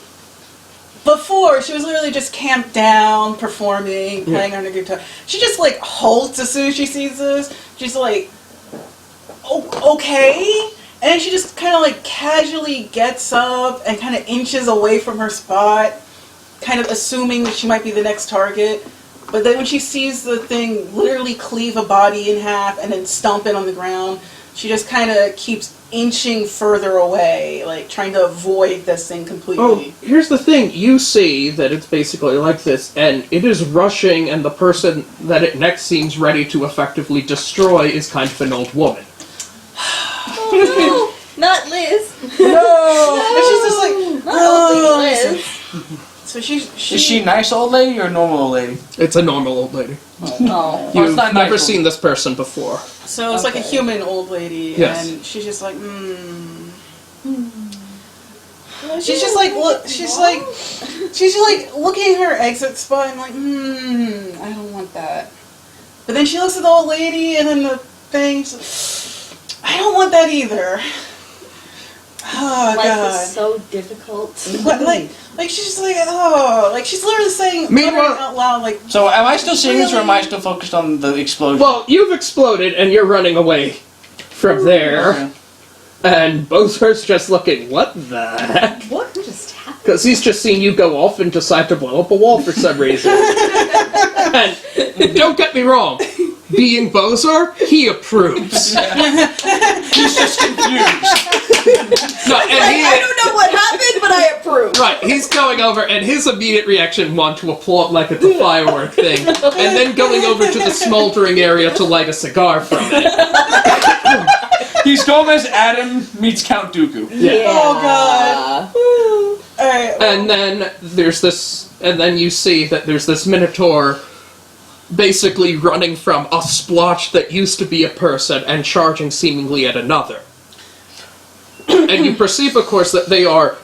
Speaker 4: before, she was literally just camped down, performing, playing on a guitar. She just like halts as soon as she sees this. She's like, "Oh, okay." And then she just kind of like casually gets up and kind of inches away from her spot, kind of assuming that she might be the next target. But then when she sees the thing literally cleave a body in half and then stomp it on the ground, she just kind of keeps inching further away, like trying to avoid this thing completely.
Speaker 2: Oh, here's the thing. You see that it's basically like this, and it is rushing, and the person that it next seems ready to effectively destroy is kind of an old woman.
Speaker 1: Oh, no, not Liz.
Speaker 4: No! And she's just like,
Speaker 1: Not
Speaker 4: oh.
Speaker 1: Liz.
Speaker 4: So she's
Speaker 6: Is she a nice old lady or a normal old lady?
Speaker 2: It's a normal old lady.
Speaker 1: No.
Speaker 6: it's
Speaker 2: You've
Speaker 6: not
Speaker 2: never
Speaker 6: nice
Speaker 2: seen this person before.
Speaker 4: So it's like a
Speaker 1: Okay.
Speaker 4: human old lady,
Speaker 2: Yes.
Speaker 4: and she's just like, She's just like, look, she's like looking at her exit spot and like, I don't want that. But then she looks at the old lady, and then the thing's, I don't want that either. Oh
Speaker 1: Life
Speaker 4: god.
Speaker 1: is so difficult.
Speaker 4: But like she's just like, oh, like she's literally saying,
Speaker 2: Meanwhile-
Speaker 4: muttering out loud, like,
Speaker 6: So am I still seeing this or am I
Speaker 4: Really?
Speaker 6: still focused on the explosion?
Speaker 2: Well, you've exploded, and you're running away from there.
Speaker 6: Okay.
Speaker 2: And Bozer's just looking, what the heck?
Speaker 5: What just happened?
Speaker 2: Because he's just seen you go off and decide to blow up a wall for some reason. And don't get me wrong, being Bozar, he approves.
Speaker 6: He's just confused.
Speaker 2: No, and
Speaker 1: I don't know what happened, but I approve.
Speaker 2: right, he's going over, and his immediate reaction, one, to applaud like at the firework thing, and then going over to the smoldering area to light a cigar from it.
Speaker 6: He's going as Adam meets Count Dooku.
Speaker 2: Yeah.
Speaker 4: Oh god. Alright.
Speaker 2: And then then you see that there's this Minotaur basically running from a splotch that used to be a person and charging seemingly at another. And you perceive, of course, that they are,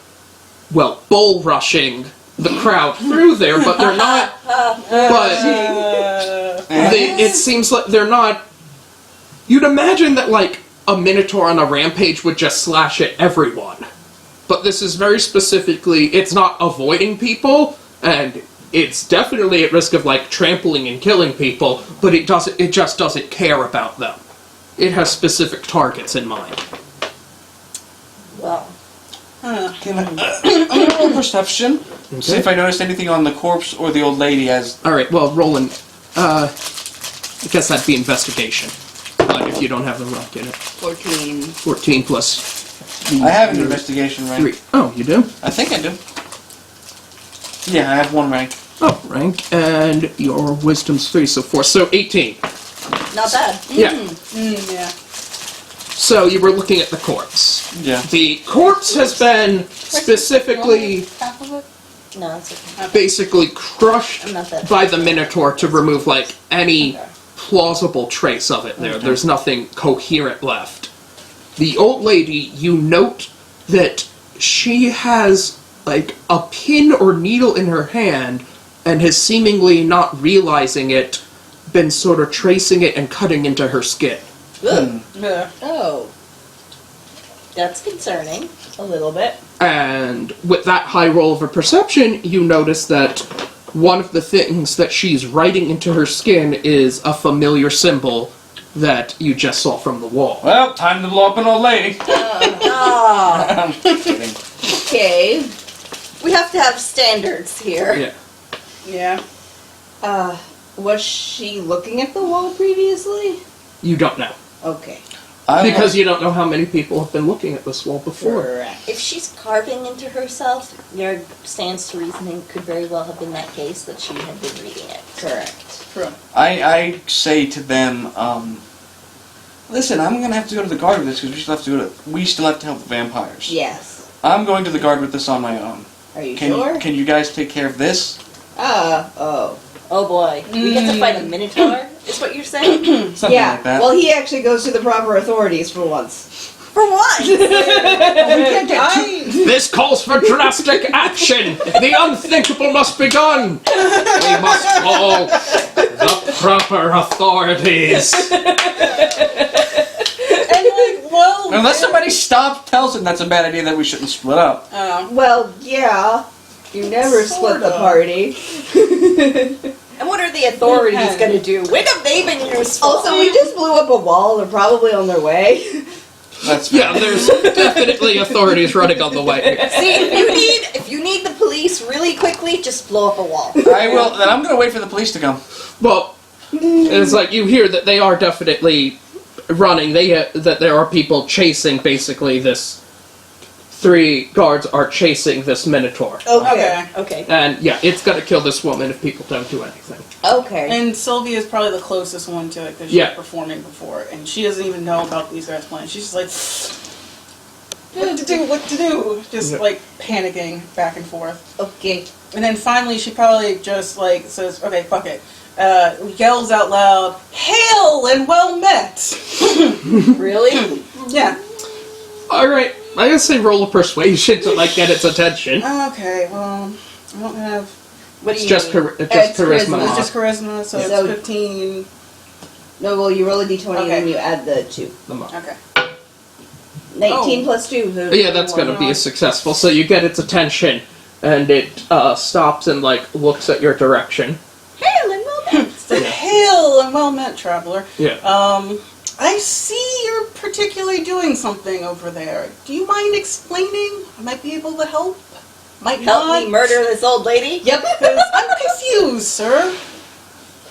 Speaker 2: well, bull rushing the crowd through there, but they're not. But it seems like they're not. You'd imagine that, like, a Minotaur on a rampage would just slash at everyone. But this is very specifically, it's not avoiding people, and it's definitely at risk of, like, trampling and killing people, but it just doesn't care about them. It has specific targets in mind.
Speaker 1: Well,
Speaker 6: I'm gonna roll perception. See if I noticed anything on the corpse or the old lady as...
Speaker 2: Alright, well, rolling, I guess that'd be investigation. But if you don't have the rock in it.
Speaker 5: 14.
Speaker 2: 14 plus
Speaker 6: I have an investigation rank.
Speaker 2: 3. Oh, you do?
Speaker 6: I think I do. Yeah, I have 1 rank.
Speaker 2: Oh, rank, and your wisdom's 3, so 4, so 18.
Speaker 1: not bad.
Speaker 2: Yeah.
Speaker 4: Yeah.
Speaker 2: So you were looking at the corpse.
Speaker 6: Yeah.
Speaker 2: The corpse has been specifically,
Speaker 4: Half of it?
Speaker 1: No, it's okay.
Speaker 2: basically crushed
Speaker 1: I'm not that.
Speaker 2: by the Minotaur to remove, like, any plausible trace of it there. There's nothing coherent left. The old lady, you note that she has, like, a pin or needle in her hand and has seemingly not realizing it, been sort of tracing it and cutting into her skin.
Speaker 1: Ugh.
Speaker 4: Yeah.
Speaker 1: Oh. That's concerning. A little bit.
Speaker 2: And with that high roll of a perception, you notice that one of the things that she's writing into her skin is a familiar symbol that you just saw from the wall.
Speaker 6: Well, time to blow up an old lady.
Speaker 1: Ah.
Speaker 6: I'm kidding.
Speaker 1: Okay. We have to have standards here.
Speaker 2: Yeah.
Speaker 4: Yeah.
Speaker 5: Was she looking at the wall previously?
Speaker 2: You don't know.
Speaker 5: Okay.
Speaker 2: Because you don't know how many people have been looking at this wall before.
Speaker 5: Correct.
Speaker 1: If she's carving into herself, your stands to reasoning could very well have been that case that she had been reading it.
Speaker 5: Correct.
Speaker 4: True.
Speaker 6: I say to them, listen, I'm gonna have to go to the guard with this because we still have to help the vampires.
Speaker 5: Yes.
Speaker 6: I'm going to the guard with this on my own.
Speaker 5: Are you
Speaker 6: Can
Speaker 5: sure?
Speaker 6: you guys take care of this?
Speaker 5: Oh.
Speaker 1: Oh boy. We get to fight a Minotaur, is what you're saying?
Speaker 6: Something
Speaker 5: Yeah.
Speaker 6: like that.
Speaker 5: Well, he actually goes to the proper authorities for once.
Speaker 1: For what?
Speaker 2: This calls for drastic action! The unthinkable must be done! We must call the proper authorities!
Speaker 6: Unless somebody tells him that's a bad idea that we shouldn't split up.
Speaker 5: Well, yeah. You never split the
Speaker 4: Sorta.
Speaker 5: party.
Speaker 1: And what are the authorities going to do? When have they been useful?
Speaker 5: Also, we just blew up a wall. They're probably on their way.
Speaker 6: That's
Speaker 2: Yeah, there's definitely authorities running on the way.
Speaker 1: See, if you need the police really quickly, just blow up a wall.
Speaker 6: I will. Then I'm gonna wait for the police to come.
Speaker 2: Well, it's like you hear that they are definitely running. That there are people chasing basically this. 3 guards are chasing this Minotaur.
Speaker 1: Okay.
Speaker 2: And yeah, it's gonna kill this woman if people don't do anything.
Speaker 1: Okay.
Speaker 4: And Sylvia's probably the closest one to it because she's
Speaker 2: Yeah.
Speaker 4: performing before, and she doesn't even know about these guys' plans. She's just like, what to do? Just
Speaker 2: Yeah.
Speaker 4: like panicking back and forth.
Speaker 5: Okay.
Speaker 4: And then finally, she probably just like says, "Okay, fuck it." Yells out loud, "Hail and well met!"
Speaker 1: Really?
Speaker 4: Yeah.
Speaker 2: Alright, I guess say roll a persuasion to like get its attention.
Speaker 4: Okay. Well, I don't have.
Speaker 1: What do
Speaker 2: It's
Speaker 1: you
Speaker 2: just,
Speaker 1: mean?
Speaker 2: it's just
Speaker 5: It's
Speaker 2: charisma.
Speaker 5: charisma.
Speaker 4: It's
Speaker 2: mod.
Speaker 4: just charisma, so
Speaker 5: So-
Speaker 4: it's 15.
Speaker 5: No, well, you roll a d20
Speaker 4: Okay.
Speaker 5: and then you add the 2.
Speaker 2: The mod.
Speaker 4: Okay.
Speaker 5: 19
Speaker 4: Oh.
Speaker 5: plus 2. So
Speaker 2: Yeah, that's gonna be a successful. So you get its attention, and it stops and like looks at your direction.
Speaker 1: Hail and well met.
Speaker 4: It's like, "Hail and well met, traveler.
Speaker 2: Yeah.
Speaker 4: I see you're particularly doing something over there. Do you mind explaining? I might be able to help. Might
Speaker 1: Help
Speaker 4: not.
Speaker 1: me murder this old lady?
Speaker 5: Yep.
Speaker 4: I'm confused, sir.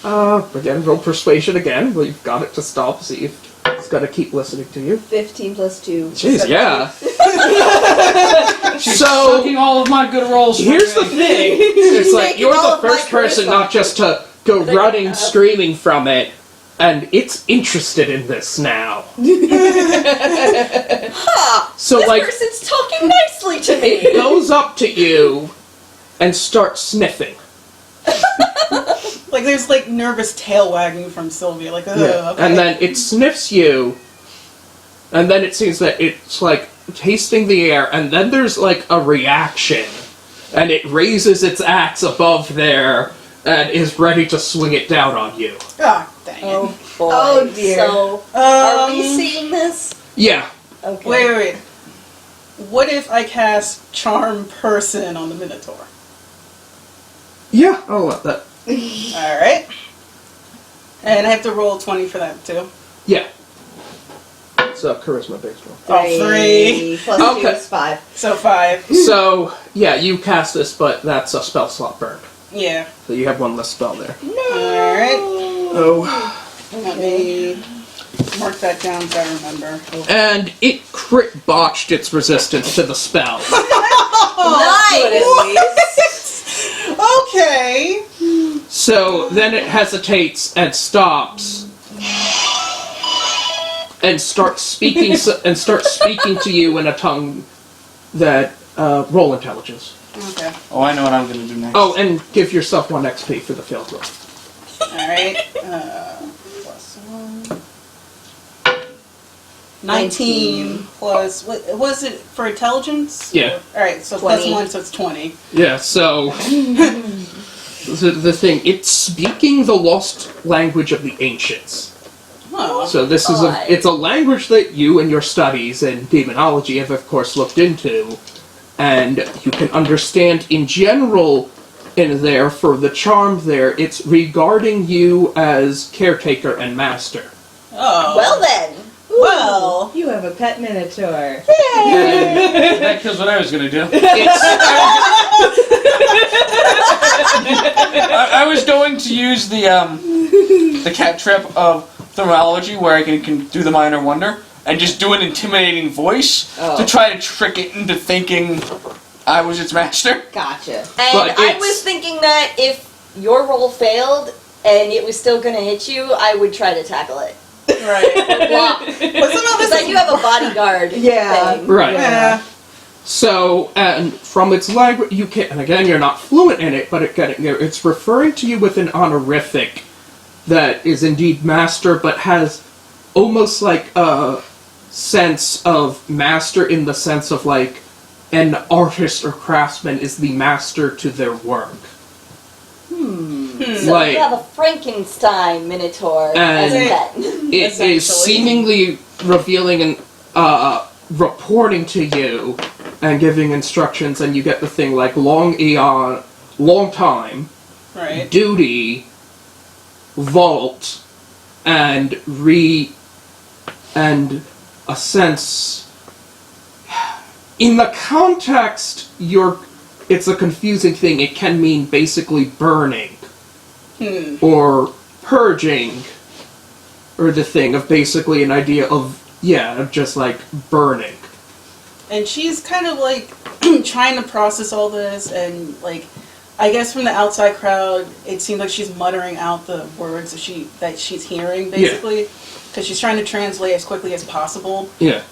Speaker 2: Again, roll persuasion again. Well, you've got it to stop, see if it's gonna keep listening to you.
Speaker 5: 15 plus 2.
Speaker 2: Jeez, yeah.
Speaker 6: She's
Speaker 2: So-
Speaker 6: sucking all of my good rolls.
Speaker 2: Here's the thing. It's like,
Speaker 5: Taking
Speaker 2: you're
Speaker 5: all
Speaker 2: the
Speaker 5: of my
Speaker 2: first person
Speaker 5: charisma.
Speaker 2: not just to go running, screaming from it, and it's interested in this now. So,
Speaker 1: This
Speaker 2: like,
Speaker 1: person's talking nicely to me.
Speaker 2: it goes up to you and starts sniffing.
Speaker 4: Like there's like nervous tail wagging from Sylvia. Like, okay.
Speaker 2: And then it sniffs you, and then it seems that it's like tasting the air, and then there's like a reaction, and it raises its axe above there and is ready to swing it down on you.
Speaker 4: Ah, dang it.
Speaker 1: Oh boy.
Speaker 5: Oh, dear.
Speaker 1: So, are we seeing this?
Speaker 2: Yeah.
Speaker 1: Okay.
Speaker 4: Wait. What if I cast Charm Person on the Minotaur?
Speaker 2: Yeah, I'll let that.
Speaker 4: Alright. And I have to roll 20 for that too.
Speaker 2: Yeah. It's a charisma based roll.
Speaker 4: Oh, 3.
Speaker 5: Plus 2
Speaker 2: Okay.
Speaker 5: is 5.
Speaker 4: So 5.
Speaker 2: So, yeah, you cast this, but that's a spell slot burn.
Speaker 4: Yeah.
Speaker 2: So you have one less spell there.
Speaker 4: Alright.
Speaker 2: Oh.
Speaker 4: Let me mark that down so I remember.
Speaker 2: And it crit botched its resistance to the spell.
Speaker 4: Okay.
Speaker 2: So then it hesitates and stops, and starts speaking to you in a tongue that roll intelligence.
Speaker 4: Okay.
Speaker 6: Oh, I know what I'm gonna do next.
Speaker 2: Oh, and give yourself 1 XP for the failed roll.
Speaker 4: Alright. Plus 1. 19 plus, what was it for intelligence?
Speaker 2: Yeah.
Speaker 4: Alright, so
Speaker 5: 20.
Speaker 4: plus 1, so it's 20.
Speaker 2: Yeah. So the thing, it's speaking the lost language of the ancients.
Speaker 4: Oh.
Speaker 2: So this is it's a language that you and your studies in demonology have, of course, looked into, and you can understand in general in there, for the charm there, it's regarding you as caretaker and master.
Speaker 4: Oh.
Speaker 1: Well then.
Speaker 4: Well.
Speaker 5: You have a pet minotaur.
Speaker 6: That kills what I was gonna do.
Speaker 2: It's,
Speaker 6: I was going to use the cat trip of thermology, where I can do the minor wonder, and just do an intimidating voice to try to trick it into thinking I was its master.
Speaker 5: Gotcha.
Speaker 1: And
Speaker 2: But
Speaker 1: I
Speaker 2: it's-
Speaker 1: was thinking that if your roll failed and it was still going to hit you, I would try to tackle it.
Speaker 4: Right.
Speaker 1: But somehow this like you have a bodyguard
Speaker 5: Yeah.
Speaker 1: thing.
Speaker 2: right.
Speaker 4: Yeah.
Speaker 2: So, and from its language, you can, and again, you're not fluent in it, but it's referring to you with an honorific that is indeed master, but has almost like a sense of master in the sense of like an artist or craftsman is the master to their work.
Speaker 1: So
Speaker 2: Like,
Speaker 1: you have a Frankenstein minotaur as a pet.
Speaker 2: it is
Speaker 4: Essentially.
Speaker 2: seemingly revealing and reporting to you and giving instructions, and you get the thing like long eon, long time,
Speaker 4: Right.
Speaker 2: duty, vault, and a sense. In the context, it's a confusing thing. It can mean basically burning, or purging, or the thing of basically an idea of just like burning.
Speaker 4: And she's kind of like trying to process all this, and like, I guess from the outside crowd, it seems like she's muttering out the words that she's hearing, basically, because she's trying to translate as quickly as possible.
Speaker 2: Yeah.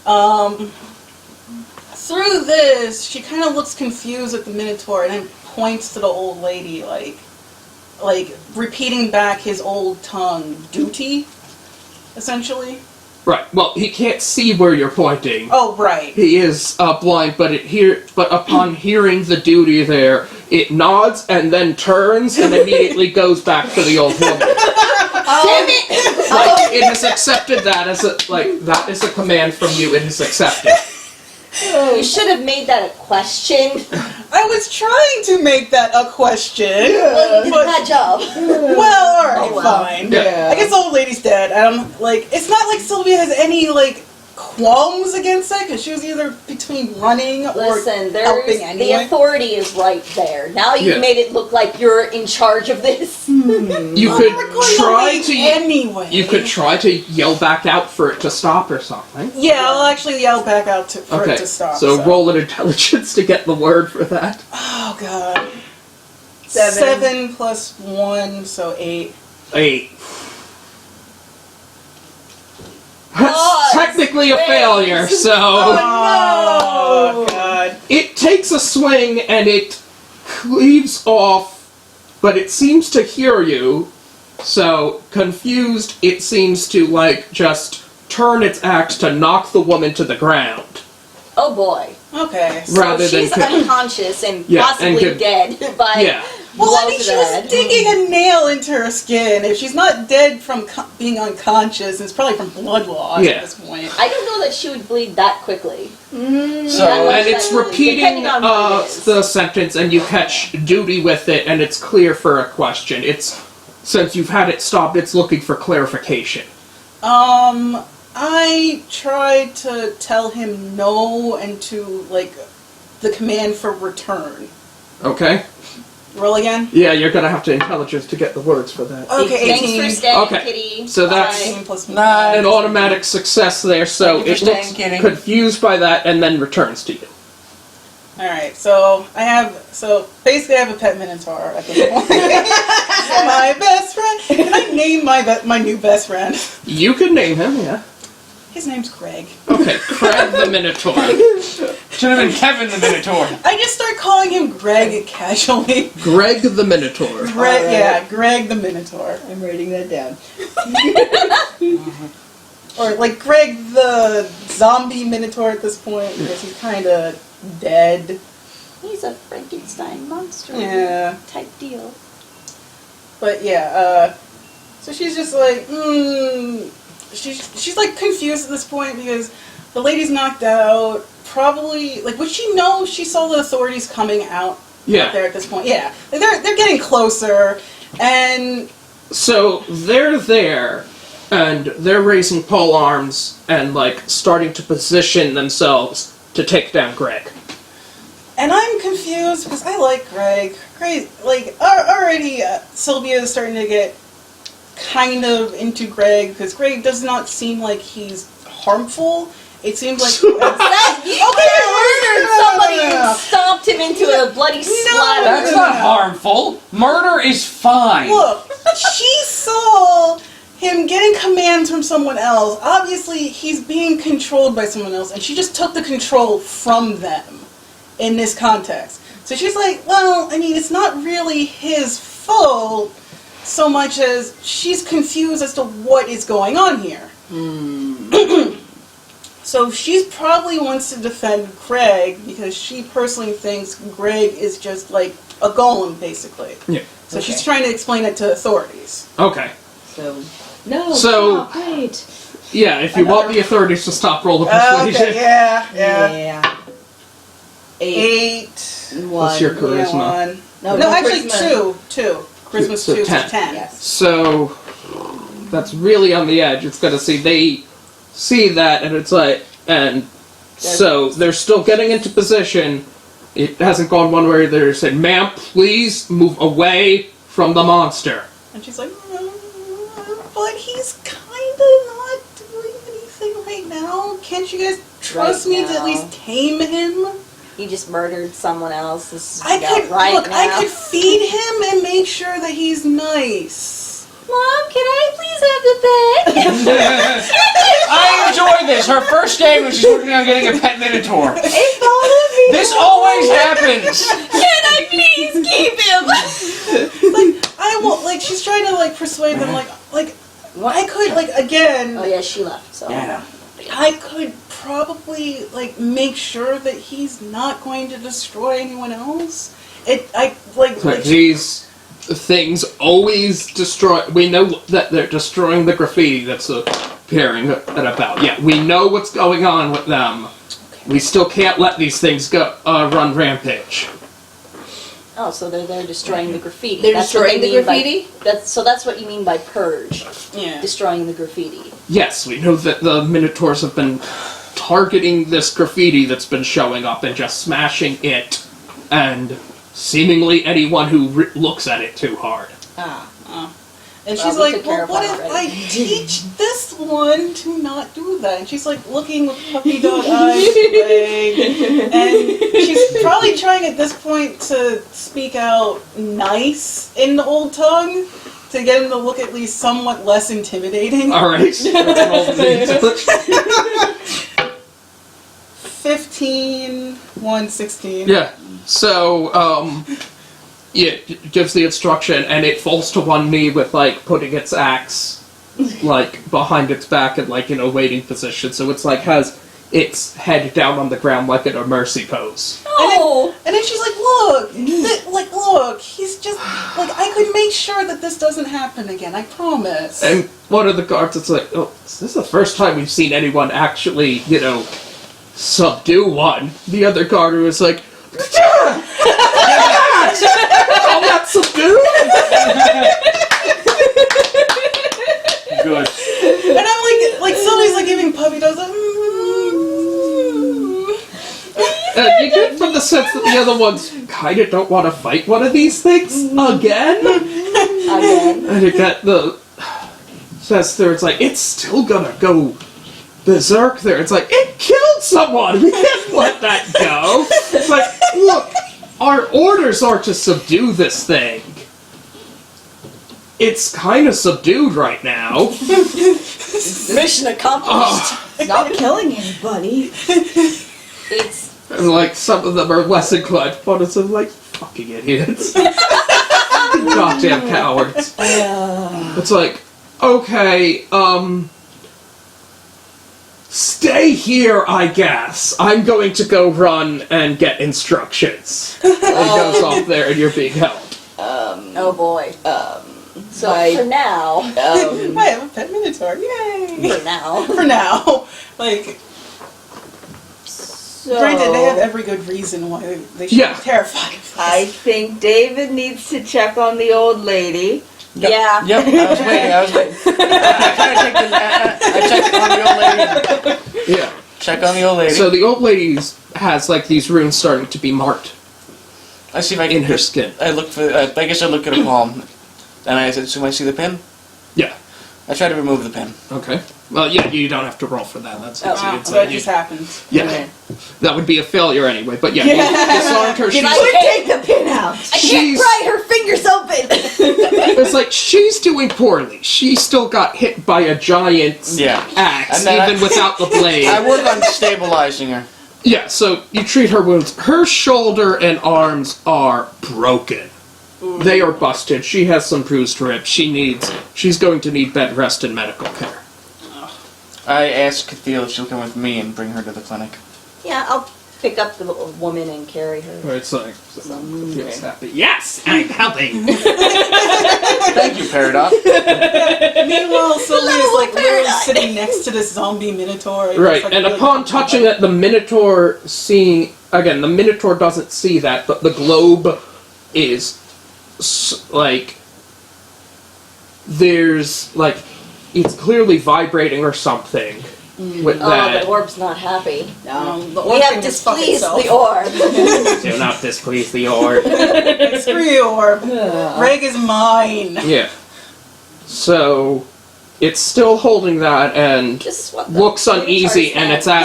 Speaker 4: Through this, she kind of looks confused at the Minotaur and then points to the old lady, like repeating back his old tongue, duty, essentially.
Speaker 2: Right. Well, he can't see where you're pointing.
Speaker 4: Oh, right.
Speaker 2: He is blind, but upon hearing the duty there, it nods and then turns and immediately goes back to the old woman.
Speaker 1: Damn it!
Speaker 2: Like, it has accepted that as that is a command from you. It has accepted.
Speaker 1: You should have made that a question.
Speaker 4: I was trying to make that a question.
Speaker 1: Well, you did that job.
Speaker 4: Well, alright,
Speaker 1: Oh, well.
Speaker 4: fine.
Speaker 2: Yeah.
Speaker 4: I guess the old lady's dead. It's not like Sylvia has any, like, qualms against it because she was either between running or
Speaker 1: Listen,
Speaker 4: helping
Speaker 1: the
Speaker 4: anyway.
Speaker 1: authority is right there. Now you've
Speaker 2: Yeah.
Speaker 1: made it look like you're in charge of this.
Speaker 2: You could
Speaker 4: We're going
Speaker 2: try
Speaker 4: away
Speaker 2: to.
Speaker 4: anyway.
Speaker 2: You could try to yell back out for it to stop or something.
Speaker 4: Yeah, I'll actually yell back out for
Speaker 2: Okay,
Speaker 4: it to stop.
Speaker 2: so roll an intelligence to get the word for that.
Speaker 4: Oh god.
Speaker 5: 7.
Speaker 4: 7 plus 1, so 8.
Speaker 2: 8. That's
Speaker 1: Oh,
Speaker 2: technically a
Speaker 1: it's
Speaker 2: failure, so
Speaker 4: Oh god.
Speaker 2: it takes a swing and it cleaves off, but it seems to hear you. So confused, it seems to just turn its axe to knock the woman to the ground.
Speaker 1: Oh boy.
Speaker 4: Okay.
Speaker 1: So
Speaker 2: Rather than
Speaker 1: she's unconscious and
Speaker 2: Yeah,
Speaker 1: possibly
Speaker 2: and give-
Speaker 1: dead by
Speaker 2: Yeah.
Speaker 4: Well,
Speaker 1: blow
Speaker 4: I mean,
Speaker 1: to
Speaker 4: she
Speaker 1: the
Speaker 4: was
Speaker 1: head.
Speaker 4: digging a nail into her skin. If she's not dead from being unconscious, it's probably from blood loss
Speaker 2: Yeah.
Speaker 4: at this point.
Speaker 1: I don't know that she would bleed that quickly.
Speaker 6: So,
Speaker 2: And it's repeating
Speaker 1: Depending on what it is.
Speaker 2: the sentence, and you catch duty with it, and it's clear for a question. It's since you've had it stopped, it's looking for clarification.
Speaker 4: I tried to tell him no and to, the command for return.
Speaker 2: Okay.
Speaker 4: Roll again?
Speaker 2: Yeah, you're gonna have to intelligence to get the words for that.
Speaker 4: Okay,
Speaker 1: Thanks
Speaker 4: 18.
Speaker 1: for staying,
Speaker 2: Okay.
Speaker 1: kitty.
Speaker 2: So that's-
Speaker 1: Bye.
Speaker 4: 18 plus
Speaker 6: Nine.
Speaker 2: An automatic success there, so
Speaker 6: Thank you
Speaker 2: it
Speaker 6: for
Speaker 2: looks
Speaker 6: staying, kitty.
Speaker 2: confused by that, and then returns to you.
Speaker 4: Alright, so basically I have a pet minotaur at this point. My best friend. Can I name my new best friend?
Speaker 2: You could name him, yeah.
Speaker 4: His name's Greg.
Speaker 2: Okay, Craig the Minotaur.
Speaker 6: should have been Kevin the Minotaur.
Speaker 4: I just start calling him Greg casually.
Speaker 2: Greg the Minotaur.
Speaker 4: Greg,
Speaker 5: Alright.
Speaker 4: yeah, Greg the Minotaur.
Speaker 5: I'm writing that down.
Speaker 4: Or Greg the zombie Minotaur at this point because he's kind of dead.
Speaker 1: He's a Frankenstein monster
Speaker 4: Yeah.
Speaker 1: type deal.
Speaker 4: But yeah, so she's just like, she's confused at this point because the lady's knocked out. Probably, would she know she saw the authorities coming out
Speaker 2: Yeah.
Speaker 4: there at this point? Yeah, they're getting closer, and
Speaker 2: So they're there, and they're raising pole arms and starting to position themselves to take down Greg.
Speaker 4: I'm confused because I like Greg. Greg, already Sylvia is starting to get kind of into Greg because Greg does not seem like he's harmful. It seems like
Speaker 1: That you murdered somebody and stomped him into a bloody splatter.
Speaker 6: That's not harmful. Murder is fine.
Speaker 4: Look, she saw him getting commands from someone else. Obviously, he's being controlled by someone else, and she just took the control from them in this context. So she's like, well, I mean, it's not really his fault so much as she's confused as to what is going on here. So she probably wants to defend Greg because she personally thinks Greg is just like a golem, basically.
Speaker 2: Yeah.
Speaker 4: So she's trying to explain it to authorities.
Speaker 2: Okay.
Speaker 5: So, no,
Speaker 2: So-
Speaker 5: stop, wait.
Speaker 2: Yeah, if you want the authorities to stop, roll the persuasion.
Speaker 4: Okay, yeah.
Speaker 5: Yeah.
Speaker 4: 8.
Speaker 5: 1.
Speaker 2: What's your
Speaker 4: Yeah,
Speaker 2: charisma?
Speaker 4: 1.
Speaker 5: No,
Speaker 4: No,
Speaker 5: no
Speaker 4: actually
Speaker 5: charisma.
Speaker 4: 2. Charisma's
Speaker 2: So
Speaker 4: 2, so
Speaker 2: 10.
Speaker 4: 10.
Speaker 5: Yes.
Speaker 2: So that's really on the edge. It's gonna see they see that, and it's and so they're still getting into position. It hasn't gone one way or the other. It said, "Ma'am, please move away from the monster."
Speaker 4: And she's like, but he's kind of not doing anything right now. Can't you guys trust
Speaker 1: Right
Speaker 4: me to at
Speaker 1: now.
Speaker 4: least tame him?
Speaker 1: He just murdered someone else. This is
Speaker 4: I
Speaker 1: about
Speaker 4: could
Speaker 1: right now.
Speaker 4: I could feed him and make sure that he's nice.
Speaker 1: Mom, can I please have the pet?
Speaker 6: I enjoy this. Her first day when she's working on getting a pet Minotaur.
Speaker 5: It bothered me.
Speaker 6: This always happens.
Speaker 1: Can I please keep him?
Speaker 4: I won't she's trying to persuade them I could again
Speaker 1: Oh yeah, she left. So
Speaker 6: Yeah.
Speaker 4: I could probably make sure that he's not going to destroy anyone else.
Speaker 2: These things always destroy. We know that they're destroying the graffiti that's appearing and about. Yeah, we know what's going on with them. We still can't let these things go run rampage.
Speaker 1: Oh, so they're destroying the graffiti.
Speaker 5: They're
Speaker 1: That's what
Speaker 5: destroying
Speaker 1: they
Speaker 5: the
Speaker 1: mean by-
Speaker 5: graffiti?
Speaker 1: That's what you mean by purge.
Speaker 4: Yeah.
Speaker 1: Destroying the graffiti.
Speaker 2: Yes, we know that the Minotaurs have been targeting this graffiti that's been showing up and just smashing it, and seemingly anyone who looks at it too hard.
Speaker 4: And
Speaker 1: Well,
Speaker 4: she's
Speaker 1: we
Speaker 4: like,
Speaker 1: took care
Speaker 4: well,
Speaker 1: of
Speaker 4: what
Speaker 1: that
Speaker 4: if
Speaker 1: already."
Speaker 4: I teach this one to not do that? And she's like looking with puppy dog eyes, like, and she's probably trying at this point to speak out nice in the old tongue to get him to look at least somewhat less intimidating.
Speaker 2: Alright. Let's roll these.
Speaker 4: 15, 1, 16.
Speaker 2: Yeah. So, it gives the instruction, and it falls to one knee with, like, putting its axe, like, behind its back and, like, in a waiting position. So it's, like, has its head down on the ground, like in a mercy pose.
Speaker 1: Oh!
Speaker 4: And then she's like, look, look, he's just, like, I could make sure that this doesn't happen again, I promise.
Speaker 2: And one of the guards is like, oh, this is the first time we've seen anyone actually, subdue one. The other guard was like, call that subdue?
Speaker 6: Good.
Speaker 4: And I'm like somebody's like giving puppy dogs, like,
Speaker 2: You get from the sense that the other ones kind of don't want to fight one of these things again.
Speaker 1: Again.
Speaker 2: And you get the sense there, it's like, it's still gonna go berserk there. It's like, it killed someone! We can't let that go! It's like, look, our orders are to subdue this thing. It's kind of subdued right now.
Speaker 1: Mission accomplished.
Speaker 5: Not killing anybody.
Speaker 1: It's
Speaker 2: And like, some of them are less inclined, but it's like, fucking idiots. Goddamn cowards. It's like, okay, stay here, I guess. I'm going to go run and get instructions. And he goes off there and you're being held.
Speaker 1: oh boy. So
Speaker 5: I-
Speaker 1: for now,
Speaker 4: I have a pet minotaur, yay!
Speaker 1: for now,
Speaker 4: For now. Like,
Speaker 5: So,
Speaker 4: granted, they have every good reason why they should
Speaker 2: Yeah.
Speaker 4: be terrified of this.
Speaker 5: I think David needs to check on the old lady.
Speaker 1: yeah.
Speaker 6: Yep, I was waiting. I checked on the old lady.
Speaker 2: Yeah.
Speaker 6: Check on the old lady.
Speaker 2: So the old lady has like these runes starting to be marked
Speaker 6: I see if I can
Speaker 2: in her skin.
Speaker 6: I look for. I guess I look at her palm, and I assume I see the pin.
Speaker 2: Yeah.
Speaker 6: I try to remove the pin.
Speaker 2: Okay. Well, yeah, you don't have to roll for that. That's easy.
Speaker 4: Wow,
Speaker 2: It's
Speaker 4: so
Speaker 2: like
Speaker 4: that
Speaker 2: you-
Speaker 4: just happens.
Speaker 2: yeah.
Speaker 1: Okay.
Speaker 2: That would be a failure anyway. But yeah, you disarmed her. She's
Speaker 1: I
Speaker 5: Would take the pin out.
Speaker 1: I can't
Speaker 2: She's-
Speaker 1: pry her fingers open.
Speaker 2: It's like, she's doing poorly. She still got hit by a giant
Speaker 6: Yeah.
Speaker 2: axe,
Speaker 6: And then
Speaker 2: even without the blade.
Speaker 6: I work on stabilizing her.
Speaker 2: Yeah, so you treat her wounds. Her shoulder and arms are broken. They are busted. She has some bruised ribs. She's going to need bed rest and medical care.
Speaker 6: I asked Catheel if she'll come with me and bring her to the clinic.
Speaker 1: Yeah, I'll pick up the woman and carry her.
Speaker 2: It's like, feels happy. Yes, I'm helping.
Speaker 6: Thank you, Peridot.
Speaker 4: Meanwhile, Sylvie is like literally
Speaker 1: paradise.
Speaker 4: sitting next to this zombie minotaur. It's
Speaker 2: Right,
Speaker 4: like
Speaker 2: and
Speaker 4: really
Speaker 2: upon touching it, the Minotaur again, the Minotaur doesn't see that, but the globe is, there's, it's clearly vibrating or something with
Speaker 1: Oh,
Speaker 2: that.
Speaker 1: the orb's not happy.
Speaker 4: the
Speaker 1: We
Speaker 4: orb
Speaker 1: have
Speaker 4: can just fuck
Speaker 1: displeased
Speaker 4: itself.
Speaker 1: the orb.
Speaker 2: Do not displease the orb.
Speaker 4: Screw you, orb. Reg is mine.
Speaker 2: Yeah. So, it's still holding that and
Speaker 1: Just what the
Speaker 2: looks uneasy, and it's and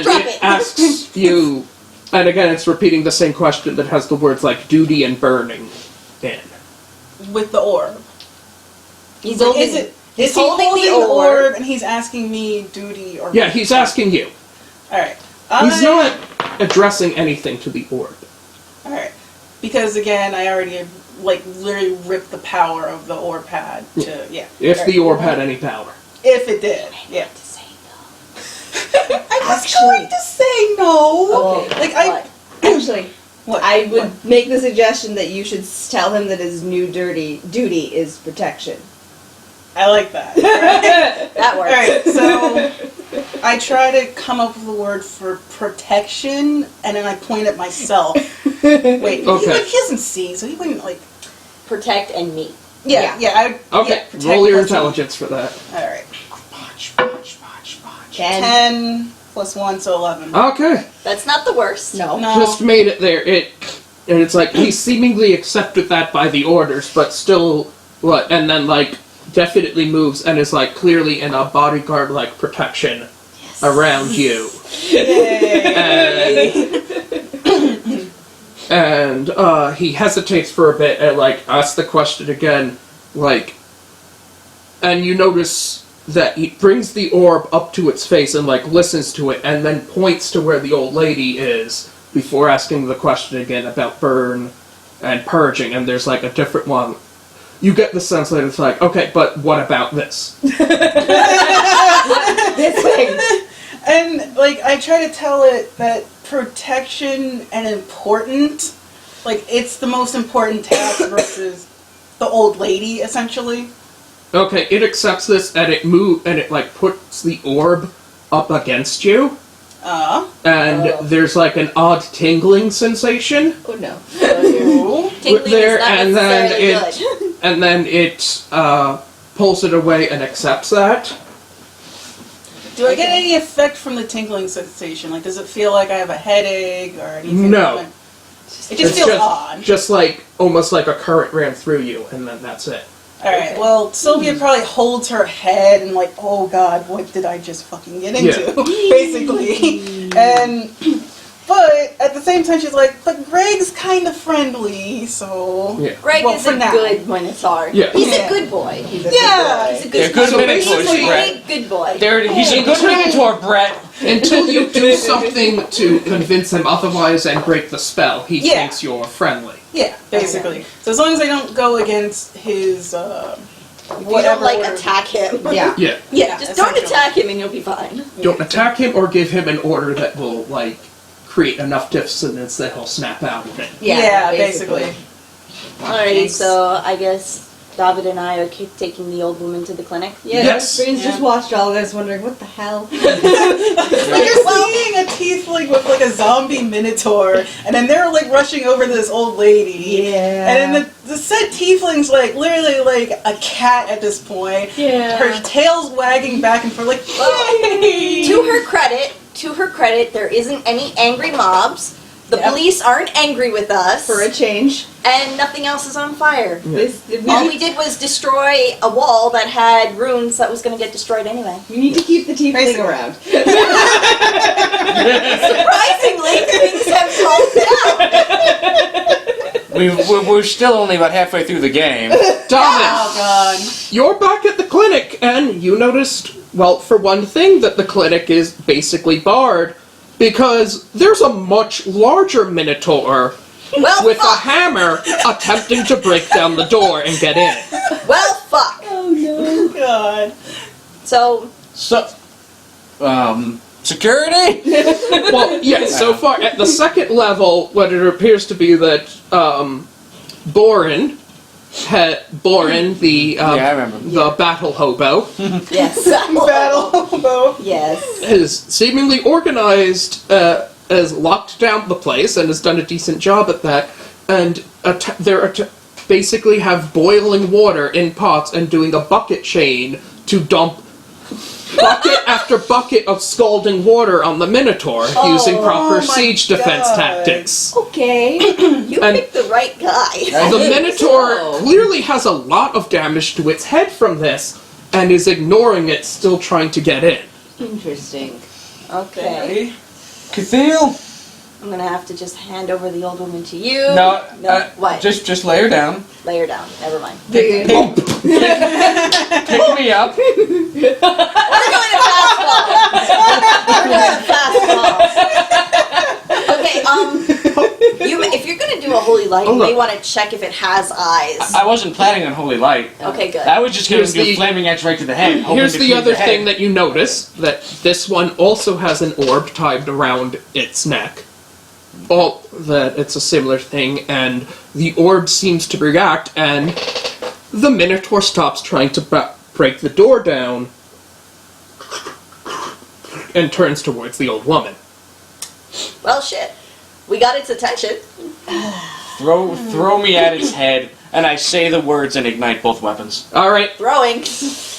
Speaker 1: Drop
Speaker 2: it
Speaker 1: it.
Speaker 2: asks you, and again, it's repeating the same question that has the words like duty and burning in.
Speaker 4: With the orb.
Speaker 1: He's holding.
Speaker 4: Is he holding the orb and he's asking me duty or...
Speaker 2: Yeah, he's asking you.
Speaker 4: Alright.
Speaker 2: He's not addressing anything to the orb.
Speaker 4: Alright. Because again, I already literally ripped the power of the orb pad to... Yeah.
Speaker 2: If the orb had any power.
Speaker 4: If it did. Yeah.
Speaker 1: To say no.
Speaker 4: I was going to say no!
Speaker 1: Okay.
Speaker 4: I...
Speaker 5: Actually,
Speaker 4: What?
Speaker 5: I would
Speaker 4: What?
Speaker 5: make the suggestion that you should tell him that his new duty is protection.
Speaker 4: I like that.
Speaker 1: That works.
Speaker 4: Alright, so I try to come up with a word for protection, and then I point at myself. Wait,
Speaker 2: Okay.
Speaker 4: he doesn't see, so he wouldn't,
Speaker 1: Protect and meet.
Speaker 4: Yeah.
Speaker 2: Okay,
Speaker 4: protect
Speaker 2: roll your
Speaker 4: person.
Speaker 2: intelligence for that.
Speaker 4: Alright.
Speaker 5: 10.
Speaker 4: 10, plus 1, so 11.
Speaker 2: Okay.
Speaker 1: That's not the worst.
Speaker 5: No.
Speaker 4: No.
Speaker 2: Just made it there. And it's like, he seemingly accepted that by the orders, but still, and then, like, definitely moves and is, like, clearly in a bodyguard-like protection around you.
Speaker 4: Yay.
Speaker 2: And he hesitates for a bit and, like, asks the question again, like, and you notice that he brings the orb up to its face and, like, listens to it and then points to where the old lady is before asking the question again about burn and purging, and there's, like, a different one. You get the sense that it's like, okay, but what about this?
Speaker 5: This thing.
Speaker 4: And, like, I try to tell it that protection and important, like, it's the most important task versus the old lady, essentially.
Speaker 2: Okay, it accepts this and it like puts the orb up against you, and there's like an odd tingling sensation
Speaker 5: Oh no.
Speaker 1: Tingling
Speaker 2: there,
Speaker 1: is not
Speaker 2: and then
Speaker 1: necessarily good.
Speaker 2: and then it pulls it away and accepts that.
Speaker 4: Do I get any effect from the tingling sensation? Like, does it feel like I have a headache or anything?
Speaker 2: No.
Speaker 4: It just feels odd.
Speaker 2: Just like almost like a current ran through you, and then that's it.
Speaker 4: Alright, well, Sylvia probably holds her head and like, oh god, what did I just fucking get into? Basically. But at the same time she's like, but Greg's kind of friendly, so...
Speaker 2: Yeah.
Speaker 1: Greg
Speaker 4: Well,
Speaker 1: is
Speaker 4: for
Speaker 1: a
Speaker 4: now.
Speaker 1: good Minotaur.
Speaker 2: Yeah.
Speaker 1: He's
Speaker 4: Yeah.
Speaker 1: a good boy.
Speaker 5: He's a
Speaker 4: Yeah.
Speaker 1: He's a
Speaker 6: Yeah,
Speaker 1: good
Speaker 6: good
Speaker 2: So
Speaker 6: Minotaur,
Speaker 2: basically-
Speaker 6: Brett.
Speaker 1: Good boy.
Speaker 6: He's a good Minotaur, Brett.
Speaker 2: Until you do something to convince him otherwise and break the spell, he
Speaker 4: Yeah.
Speaker 2: thinks you're friendly.
Speaker 4: Yeah, basically. So as long as I don't go against his,
Speaker 1: You don't
Speaker 4: whatever...
Speaker 1: like
Speaker 4: order-
Speaker 1: attack him.
Speaker 5: Yeah.
Speaker 2: Yeah.
Speaker 4: Yeah,
Speaker 1: Just don't
Speaker 4: essentially.
Speaker 1: attack him and you'll be fine.
Speaker 2: Don't attack him or give him an order that will, like, create enough dissonance that he'll snap out of it.
Speaker 4: Yeah, basically.
Speaker 1: Alrighty,
Speaker 4: Thanks.
Speaker 1: so I guess David and I are taking the old woman to the clinic.
Speaker 5: Yeah,
Speaker 2: Yes.
Speaker 5: Brains just watched all this wondering, what the hell?
Speaker 4: Like you're seeing a tiefling with like a zombie minotaur, and then they're like rushing over to this old lady.
Speaker 5: Yeah.
Speaker 4: And then the said tiefling's like literally like a cat at this point.
Speaker 1: Yeah.
Speaker 4: Her tail's wagging back and forth like, yay!
Speaker 1: To her credit, there isn't any angry mobs. The
Speaker 4: Yep.
Speaker 1: police aren't angry with us.
Speaker 5: For a change.
Speaker 1: And nothing else is on fire. All
Speaker 5: We
Speaker 1: we did was destroy a wall that had runes that was going to get destroyed anyway.
Speaker 5: need to keep the tiefling
Speaker 4: Basically.
Speaker 5: around.
Speaker 1: Surprisingly, things have calmed down.
Speaker 6: We're still only about halfway through the game.
Speaker 2: David,
Speaker 4: Oh god.
Speaker 2: you're back at the clinic, and you noticed, well, for one thing, that the clinic is basically barred, because there's a much larger Minotaur
Speaker 1: Well,
Speaker 2: with a
Speaker 1: fuck.
Speaker 2: hammer attempting to break down the door and get in.
Speaker 1: Well, fuck.
Speaker 5: Oh no.
Speaker 4: God.
Speaker 1: So,
Speaker 6: So, security?
Speaker 2: Well, yeah, so far, at the second level, what it appears to be that, Boren, the,
Speaker 6: Yeah, I remember.
Speaker 2: the battle hobo,
Speaker 1: yes.
Speaker 4: Battle bow.
Speaker 1: Yes.
Speaker 2: has seemingly organized, has locked down the place and has done a decent job at that, and basically have boiling water in pots and doing a bucket chain to dump bucket after bucket of scalding water on the Minotaur using proper
Speaker 4: my
Speaker 2: siege defense
Speaker 4: God.
Speaker 2: tactics.
Speaker 1: Okay. You
Speaker 2: And-
Speaker 1: picked the right guy.
Speaker 2: The Minotaur
Speaker 5: so.
Speaker 2: clearly has a lot of damage to its head from this, and is ignoring it, still trying to get in.
Speaker 5: Interesting.
Speaker 1: Okay.
Speaker 6: Cathedral?
Speaker 1: I'm gonna have to just hand over the old woman to you.
Speaker 6: No,
Speaker 1: What?
Speaker 6: just lay her down.
Speaker 1: Lay her down. Never mind.
Speaker 6: Pick me up.
Speaker 1: We're doing a fastball. We're doing a fastball. Okay, if you're gonna do a holy light, you may
Speaker 2: look.
Speaker 1: want to check if it has eyes.
Speaker 6: I wasn't planning on holy light.
Speaker 1: Okay, good.
Speaker 6: I was just going to
Speaker 2: Here's
Speaker 6: do
Speaker 2: the-
Speaker 6: flaming axe right to the head. hoping
Speaker 2: Here's
Speaker 6: to
Speaker 2: the
Speaker 6: cleave
Speaker 2: other
Speaker 6: head.
Speaker 2: thing that you notice, that this one also has an orb tied around its neck. That it's a similar thing, and the orb seems to react, and the Minotaur stops trying to break the door down and turns towards the old woman.
Speaker 1: Well, shit. We got its attention.
Speaker 6: Throw me at its head and I say the words and ignite both weapons.
Speaker 2: Alright,
Speaker 1: Throwing.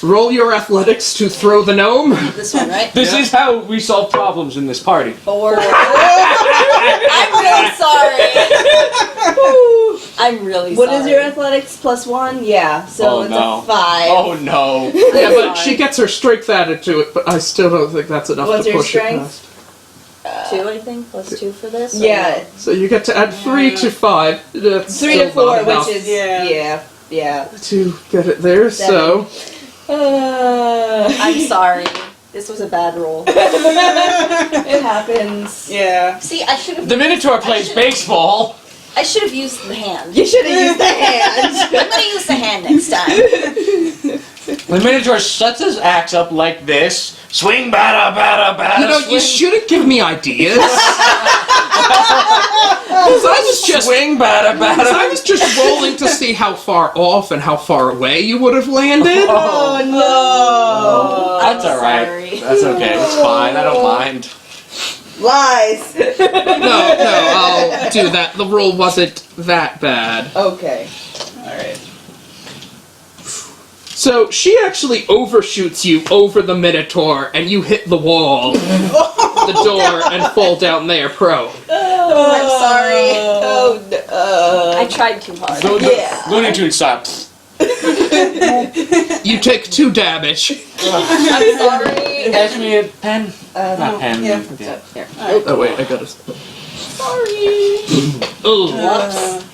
Speaker 2: roll your athletics to throw the gnome.
Speaker 1: This one, right?
Speaker 6: This is how we solve problems in this party.
Speaker 1: 4. I'm really sorry. I'm really
Speaker 5: What
Speaker 1: sorry.
Speaker 5: is your athletics plus 1? Yeah, so
Speaker 6: Oh,
Speaker 5: it's
Speaker 6: no.
Speaker 5: a 5.
Speaker 6: Oh no.
Speaker 2: Yeah, but she gets her strength added to it, but I still don't think that's enough
Speaker 5: What's
Speaker 2: to
Speaker 5: your
Speaker 2: push it
Speaker 5: strength?
Speaker 2: past.
Speaker 1: 2, I think, plus 2 for this? or
Speaker 5: Yeah,
Speaker 2: So you get to add 3 to 5. That's
Speaker 5: 3
Speaker 2: still
Speaker 5: to 4,
Speaker 2: not enough
Speaker 5: which is
Speaker 4: Yeah.
Speaker 5: yeah.
Speaker 2: to get it there. So
Speaker 1: I'm sorry. This was a bad roll.
Speaker 5: It happens.
Speaker 4: Yeah.
Speaker 1: See, I should have.
Speaker 6: The Minotaur plays baseball.
Speaker 1: I should have used the hand.
Speaker 5: You should have used the hand.
Speaker 1: I'm gonna use the hand next time.
Speaker 6: The Minotaur sets his axe up like this. Swing, bada, bada, bada.
Speaker 2: you know,
Speaker 6: swing.
Speaker 2: you shouldn't give me ideas. 'Cause I was just
Speaker 6: Swing, bada,
Speaker 2: Because I
Speaker 6: bada.
Speaker 2: was just rolling to see how far off and how far away you would have landed.
Speaker 5: Oh no!
Speaker 6: That's alright.
Speaker 1: sorry.
Speaker 6: That's okay. It's fine. I don't mind.
Speaker 5: Lies.
Speaker 2: No, I'll do that. The roll wasn't that bad.
Speaker 5: Okay.
Speaker 4: Alright.
Speaker 2: So she actually overshoots you over the Minotaur, and you hit the wall, the door, and fall down there, pro.
Speaker 1: I'm sorry.
Speaker 5: Oh no.
Speaker 1: I tried too hard.
Speaker 5: Yeah.
Speaker 6: Looney Tunes style.
Speaker 2: You take 2 damage.
Speaker 1: I'm sorry.
Speaker 6: Pass me a pen. Not pen.
Speaker 4: yeah.
Speaker 6: Yeah.
Speaker 2: Oh wait, I gotta.
Speaker 1: Sorry.
Speaker 2: Oh,
Speaker 1: Whoops.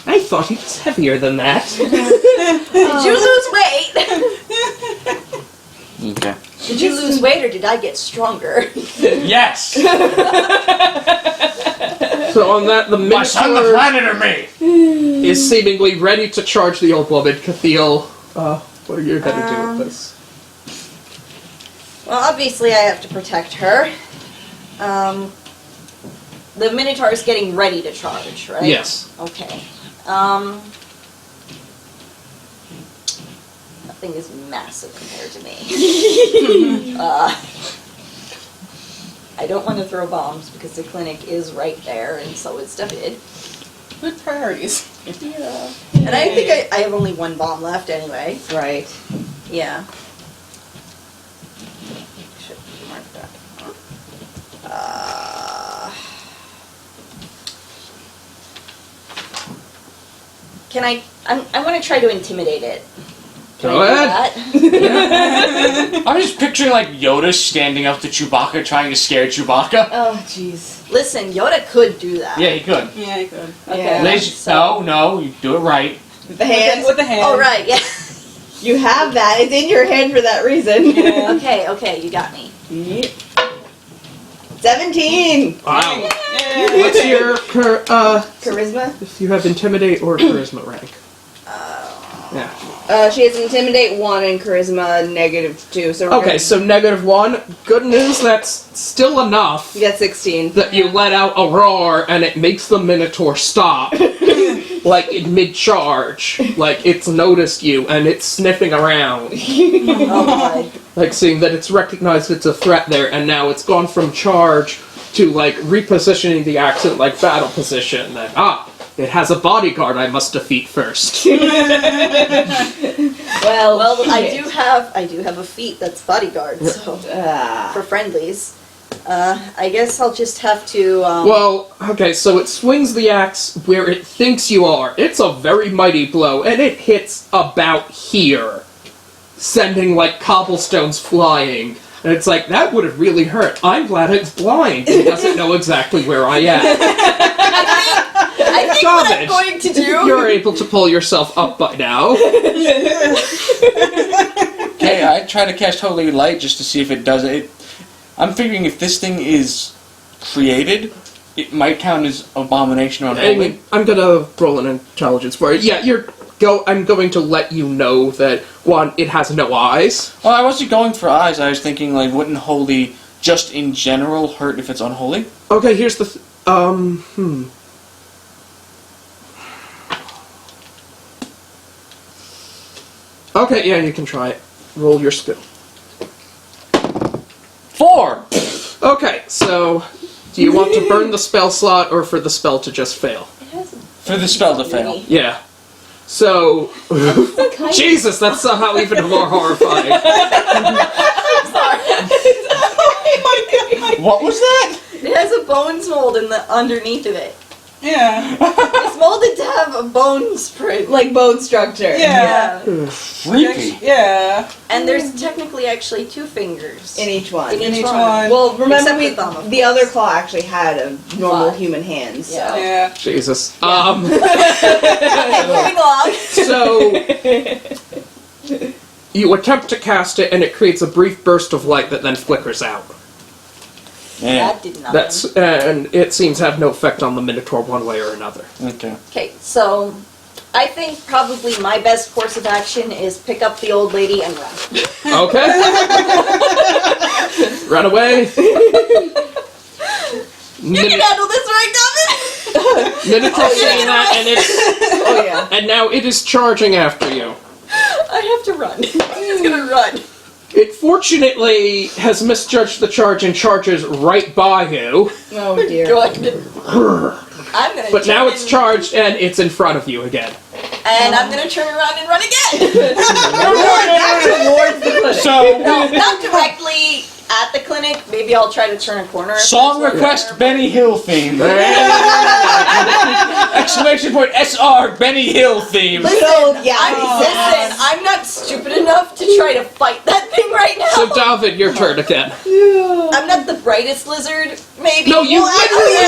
Speaker 2: I thought he was heavier than that.
Speaker 1: Did you lose weight?
Speaker 6: Okay.
Speaker 1: Did you lose weight or did I get stronger?
Speaker 6: Yes.
Speaker 2: So on that, the
Speaker 6: My son, the
Speaker 2: Minotaur
Speaker 6: planet, or me?
Speaker 2: is seemingly ready to charge the old woman. Cathiel, what are you gonna do with this?
Speaker 1: Well, obviously I have to protect her. The Minotaur is getting ready to charge, right?
Speaker 2: Yes.
Speaker 1: Okay. That thing is massive compared to me. I don't want to throw bombs because the clinic is right there, and so is David.
Speaker 4: Good priorities.
Speaker 1: Yeah. And I think I have only 1 bomb left anyway.
Speaker 5: Right.
Speaker 1: Yeah. Should mark that. Can I want to try to intimidate it. Can
Speaker 2: Go
Speaker 1: I do
Speaker 2: ahead.
Speaker 1: that?
Speaker 6: I'm just picturing like Yoda standing up to Chewbacca trying to scare Chewbacca.
Speaker 5: Oh jeez.
Speaker 1: Listen, Yoda could do that.
Speaker 6: Yeah, he could.
Speaker 4: Yeah, you could.
Speaker 1: Okay.
Speaker 5: Yeah.
Speaker 6: No, you do it right.
Speaker 5: The hand.
Speaker 4: With the hand.
Speaker 1: Oh, right, yeah.
Speaker 5: You have that. It's in your hand for that reason.
Speaker 4: Yeah.
Speaker 1: Okay, you got me.
Speaker 5: 17.
Speaker 2: Wow.
Speaker 4: Yeah.
Speaker 2: What's your
Speaker 5: Charisma.
Speaker 2: if you have intimidate or charisma rank? Yeah.
Speaker 5: She has intimidate 1 and charisma -2. So we're
Speaker 2: Okay, so -1. Good news, that's still enough
Speaker 5: you got 16.
Speaker 2: that you let out a roar and it makes the Minotaur stop. Like in mid-charge. Like it's noticed you and it's sniffing around.
Speaker 1: Oh, my.
Speaker 2: Like seeing that it's recognized it's a threat there and now it's gone from charge to like repositioning the axe in like battle position. That it has a bodyguard I must defeat first.
Speaker 5: Well,
Speaker 1: I do have a feat that's bodyguard, so for friendlies. I guess I'll just have to.
Speaker 2: Well, okay, so it swings the axe where it thinks you are. It's a very mighty blow, and it hits about here, sending like cobblestones flying. And it's like, that would have really hurt. I'm glad it's blind. It doesn't know exactly where I am.
Speaker 1: I think what I'm going to do.
Speaker 2: You're able to pull yourself up by now.
Speaker 6: Okay, I try to cast Holy Light just to see if it does it. I'm figuring if this thing is created, it might count as abomination or unholy.
Speaker 2: I'm gonna roll an intelligence for it. Yeah, I'm going to let you know that, one, it has no eyes.
Speaker 6: Well, I wasn't going for eyes. I was thinking, like, wouldn't holy just in general hurt if it's unholy?
Speaker 2: Okay, here's the Okay, yeah, you can try it. Roll your skill.
Speaker 6: 4!
Speaker 2: Okay, so do you want to burn the spell slot or for the spell to just fail?
Speaker 6: For the spell to fail.
Speaker 2: Yeah. So, Jesus, that's somehow even more horrifying.
Speaker 6: What was that?
Speaker 1: It has a bones mold in the underneath of it.
Speaker 4: Yeah.
Speaker 1: It's molded to have a bones print.
Speaker 5: Like bone structure.
Speaker 4: Yeah.
Speaker 6: Creepy.
Speaker 4: Yeah.
Speaker 1: And there's technically actually 2 fingers.
Speaker 5: In each one.
Speaker 1: In each one.
Speaker 5: Well, remember
Speaker 1: Except the thumb, of
Speaker 5: the
Speaker 1: course.
Speaker 5: other claw actually had a normal
Speaker 1: 5.
Speaker 5: human hand, so.
Speaker 1: Yeah.
Speaker 4: Yeah.
Speaker 2: Jesus.
Speaker 1: Okay, moving along.
Speaker 2: So, you attempt to cast it, and it creates a brief burst of light that then flickers out.
Speaker 6: Yeah.
Speaker 1: That did not.
Speaker 2: And it seems to have no effect on the Minotaur one way or another.
Speaker 6: Okay.
Speaker 1: Okay, so I think probably my best course of action is pick up the old lady and run.
Speaker 2: Okay. Run away.
Speaker 1: You can handle this, right, Gavin?
Speaker 2: Minotaur seeing that, and it's
Speaker 5: Oh, yeah.
Speaker 2: and now it is charging after you.
Speaker 1: I have to run. It's gonna run.
Speaker 2: It fortunately has misjudged the charge and charges right by you,
Speaker 5: Oh, dear.
Speaker 1: Good. I'm gonna.
Speaker 2: but now
Speaker 1: turn
Speaker 2: it's
Speaker 1: and-
Speaker 2: charged and it's in front of you again.
Speaker 1: and I'm gonna turn around and run again.
Speaker 5: Towards the cliff.
Speaker 6: So,
Speaker 1: No, not directly at the clinic. Maybe I'll try to turn a corner. if
Speaker 6: song
Speaker 1: there's one
Speaker 6: request
Speaker 1: there,
Speaker 6: Benny Hill theme. Exclamation point SR Benny Hill theme.
Speaker 1: Listen,
Speaker 5: Yeah.
Speaker 1: listen, I'm not stupid enough to try to fight that thing right now.
Speaker 2: So David, your turn again.
Speaker 1: I'm not the brightest lizard, maybe.
Speaker 2: No, you
Speaker 1: Well,
Speaker 2: literally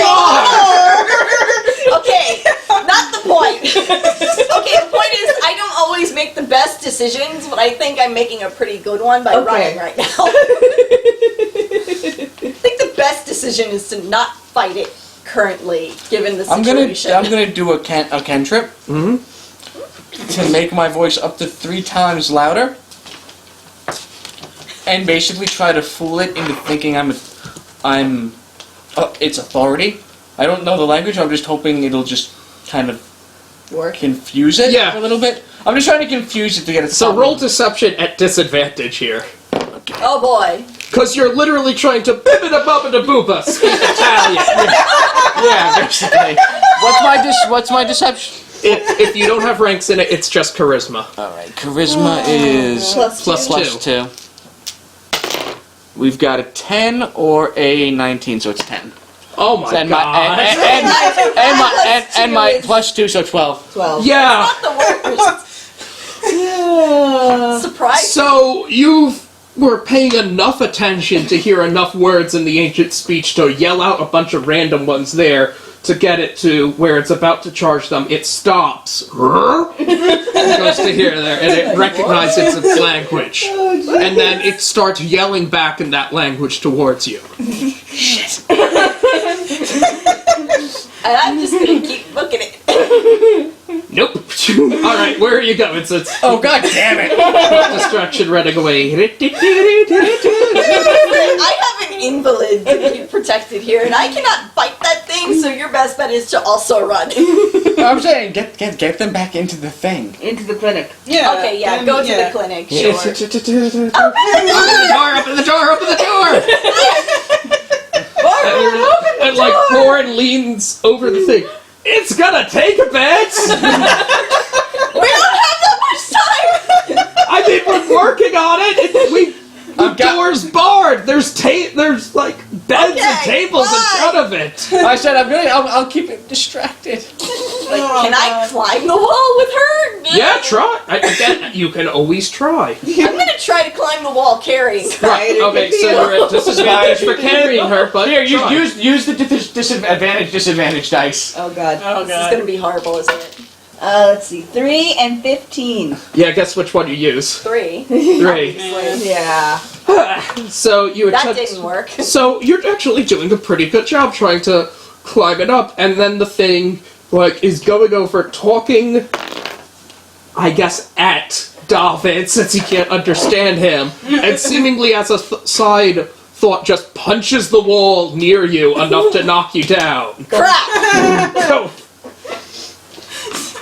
Speaker 1: Okay, not the point. Okay, the point is I don't always make the best decisions, but I think I'm making a pretty good one by running right now. I think the best decision is to not fight it currently, given the
Speaker 6: I'm
Speaker 1: situation.
Speaker 6: gonna do a cantrip to make my voice up to 3 times louder, and basically try to fool it into thinking I'm its authority. I don't know the language. I'm just hoping it'll just kind of
Speaker 5: Work.
Speaker 6: confuse it
Speaker 2: Yeah.
Speaker 6: a little bit. I'm just trying to confuse it to get it.
Speaker 2: So roll deception at disadvantage here.
Speaker 1: Oh boy.
Speaker 2: Because you're literally trying to bibba-da-bubba-da-booba speak Italian.
Speaker 6: Yeah, basically. What's my deception?
Speaker 2: If you don't have ranks in it, it's just charisma.
Speaker 6: All right, charisma is
Speaker 5: Plus
Speaker 2: Plus
Speaker 5: two.
Speaker 2: 2.
Speaker 6: We've got a 10 or a 19, so it's 10.
Speaker 2: Oh my
Speaker 6: And
Speaker 2: god.
Speaker 6: my plus 2, so 12.
Speaker 5: 12.
Speaker 2: Yeah.
Speaker 1: Not the worst. Surprise.
Speaker 2: So you were paying enough attention to hear enough words in the ancient speech to yell out a bunch of random ones there to get it to where it's about to charge them. It stops. It goes to here there, and it recognizes its language. And then it starts yelling back in that language towards you.
Speaker 1: And I'm just gonna keep booking it.
Speaker 2: Nope. Alright, where are you going? It's
Speaker 6: Oh, god damn it!
Speaker 2: distraction running away.
Speaker 1: I have an invalid to be protected here, and I cannot fight that thing, so your best bet is to also run.
Speaker 6: I'm saying, get them back into the thing.
Speaker 5: Into the clinic.
Speaker 4: Yeah.
Speaker 1: Okay, yeah, go to the clinic, sure.
Speaker 2: Open the door, open the door! And like Corin leans over the thing. It's gonna take a bit!
Speaker 1: We don't have that much time!
Speaker 2: I mean, we're working on it! The door's barred! There's like beds and
Speaker 1: Okay,
Speaker 2: tables in
Speaker 1: fine.
Speaker 2: front of it!
Speaker 6: I said I'll keep it distracted.
Speaker 1: Like, can I climb the wall with her?
Speaker 2: Yeah, try. Again, you can always try.
Speaker 1: I'm gonna try to climb the wall carrying her.
Speaker 2: Right, okay, so you're at disadvantage for carrying her, but
Speaker 6: Here,
Speaker 2: try.
Speaker 6: use the disadvantage dice.
Speaker 5: Oh, God.
Speaker 1: This is gonna be horrible, isn't it?
Speaker 5: Let's see. 3 and 15.
Speaker 2: Yeah, guess which one you use.
Speaker 1: 3.
Speaker 2: 3.
Speaker 5: Yeah.
Speaker 2: So you
Speaker 1: That
Speaker 2: attempt...
Speaker 1: didn't work.
Speaker 2: So you're actually doing a pretty good job trying to climb it up, and then the thing, like, is going over talking, I guess, at David, since he can't understand him, and seemingly as a side thought just punches the wall near you enough to knock you down.
Speaker 1: Crap!
Speaker 2: Go.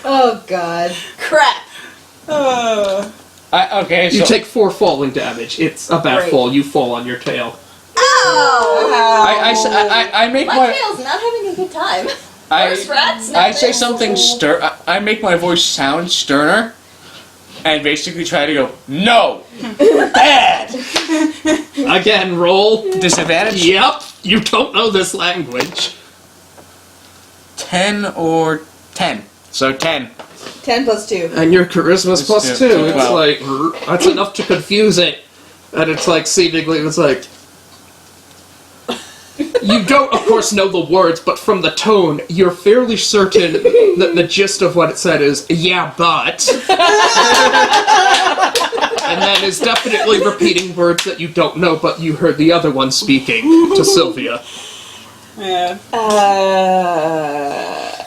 Speaker 5: Oh, God.
Speaker 1: Crap!
Speaker 6: Okay,
Speaker 2: You
Speaker 6: so
Speaker 2: take 4 falling damage. It's a bad
Speaker 1: Great.
Speaker 2: fall. You fall on your tail.
Speaker 1: Ow!
Speaker 6: I make
Speaker 1: My
Speaker 6: my
Speaker 1: tail's not having a good time. First rats,
Speaker 6: I say
Speaker 1: next.
Speaker 6: something I make my voice sound sterner, and basically try to go, no, bad.
Speaker 2: Again, roll.
Speaker 6: Disadvantage.
Speaker 2: Yep, you don't know this language.
Speaker 6: 10 or 10. So 10.
Speaker 5: 10 plus 2.
Speaker 2: And your charisma's
Speaker 6: It's
Speaker 2: plus
Speaker 6: two,
Speaker 2: 2. It's
Speaker 6: 12.
Speaker 2: like, that's enough to confuse it. And it's like, seemingly, it's like... You don't, of course, know the words, but from the tone, you're fairly certain that the gist of what it said is, yeah, but... And that is definitely repeating words that you don't know, but you heard the other one speaking to Sylvia.
Speaker 4: Yeah.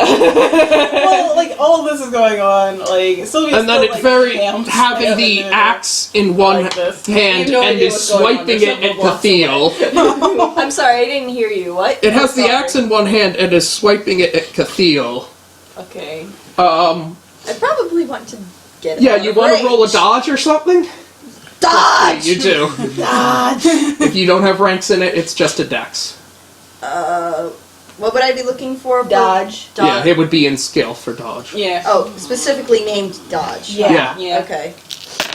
Speaker 4: Well, like, all of this is going on, like, Sylvia's
Speaker 2: And then
Speaker 4: still,
Speaker 2: it's
Speaker 4: like,
Speaker 2: very
Speaker 4: camped
Speaker 2: having
Speaker 4: right
Speaker 2: the
Speaker 4: in the-
Speaker 2: axe in one
Speaker 4: like this.
Speaker 2: hand
Speaker 5: You have no
Speaker 2: and
Speaker 5: idea
Speaker 2: is
Speaker 5: what's going on.
Speaker 2: swiping
Speaker 5: There's
Speaker 2: it at
Speaker 5: several blocks
Speaker 2: Cathiel.
Speaker 1: I'm sorry, I didn't hear you. What?
Speaker 2: It has the
Speaker 1: Sorry.
Speaker 2: axe in one hand and is swiping it at Cathiel.
Speaker 1: Okay.
Speaker 2: Um,
Speaker 1: I probably want to get it.
Speaker 2: yeah,
Speaker 1: out
Speaker 2: you
Speaker 1: of
Speaker 2: want to
Speaker 1: range.
Speaker 2: roll a dodge or something?
Speaker 1: Dodge!
Speaker 2: You do.
Speaker 1: Dodge!
Speaker 2: If you don't have ranks in it, it's just a dex.
Speaker 1: What would I be looking for?
Speaker 5: Dodge.
Speaker 2: Yeah, it would be in skill for dodge.
Speaker 4: Yeah.
Speaker 1: Oh, specifically named dodge.
Speaker 5: Yeah.
Speaker 4: Yeah.
Speaker 1: Okay.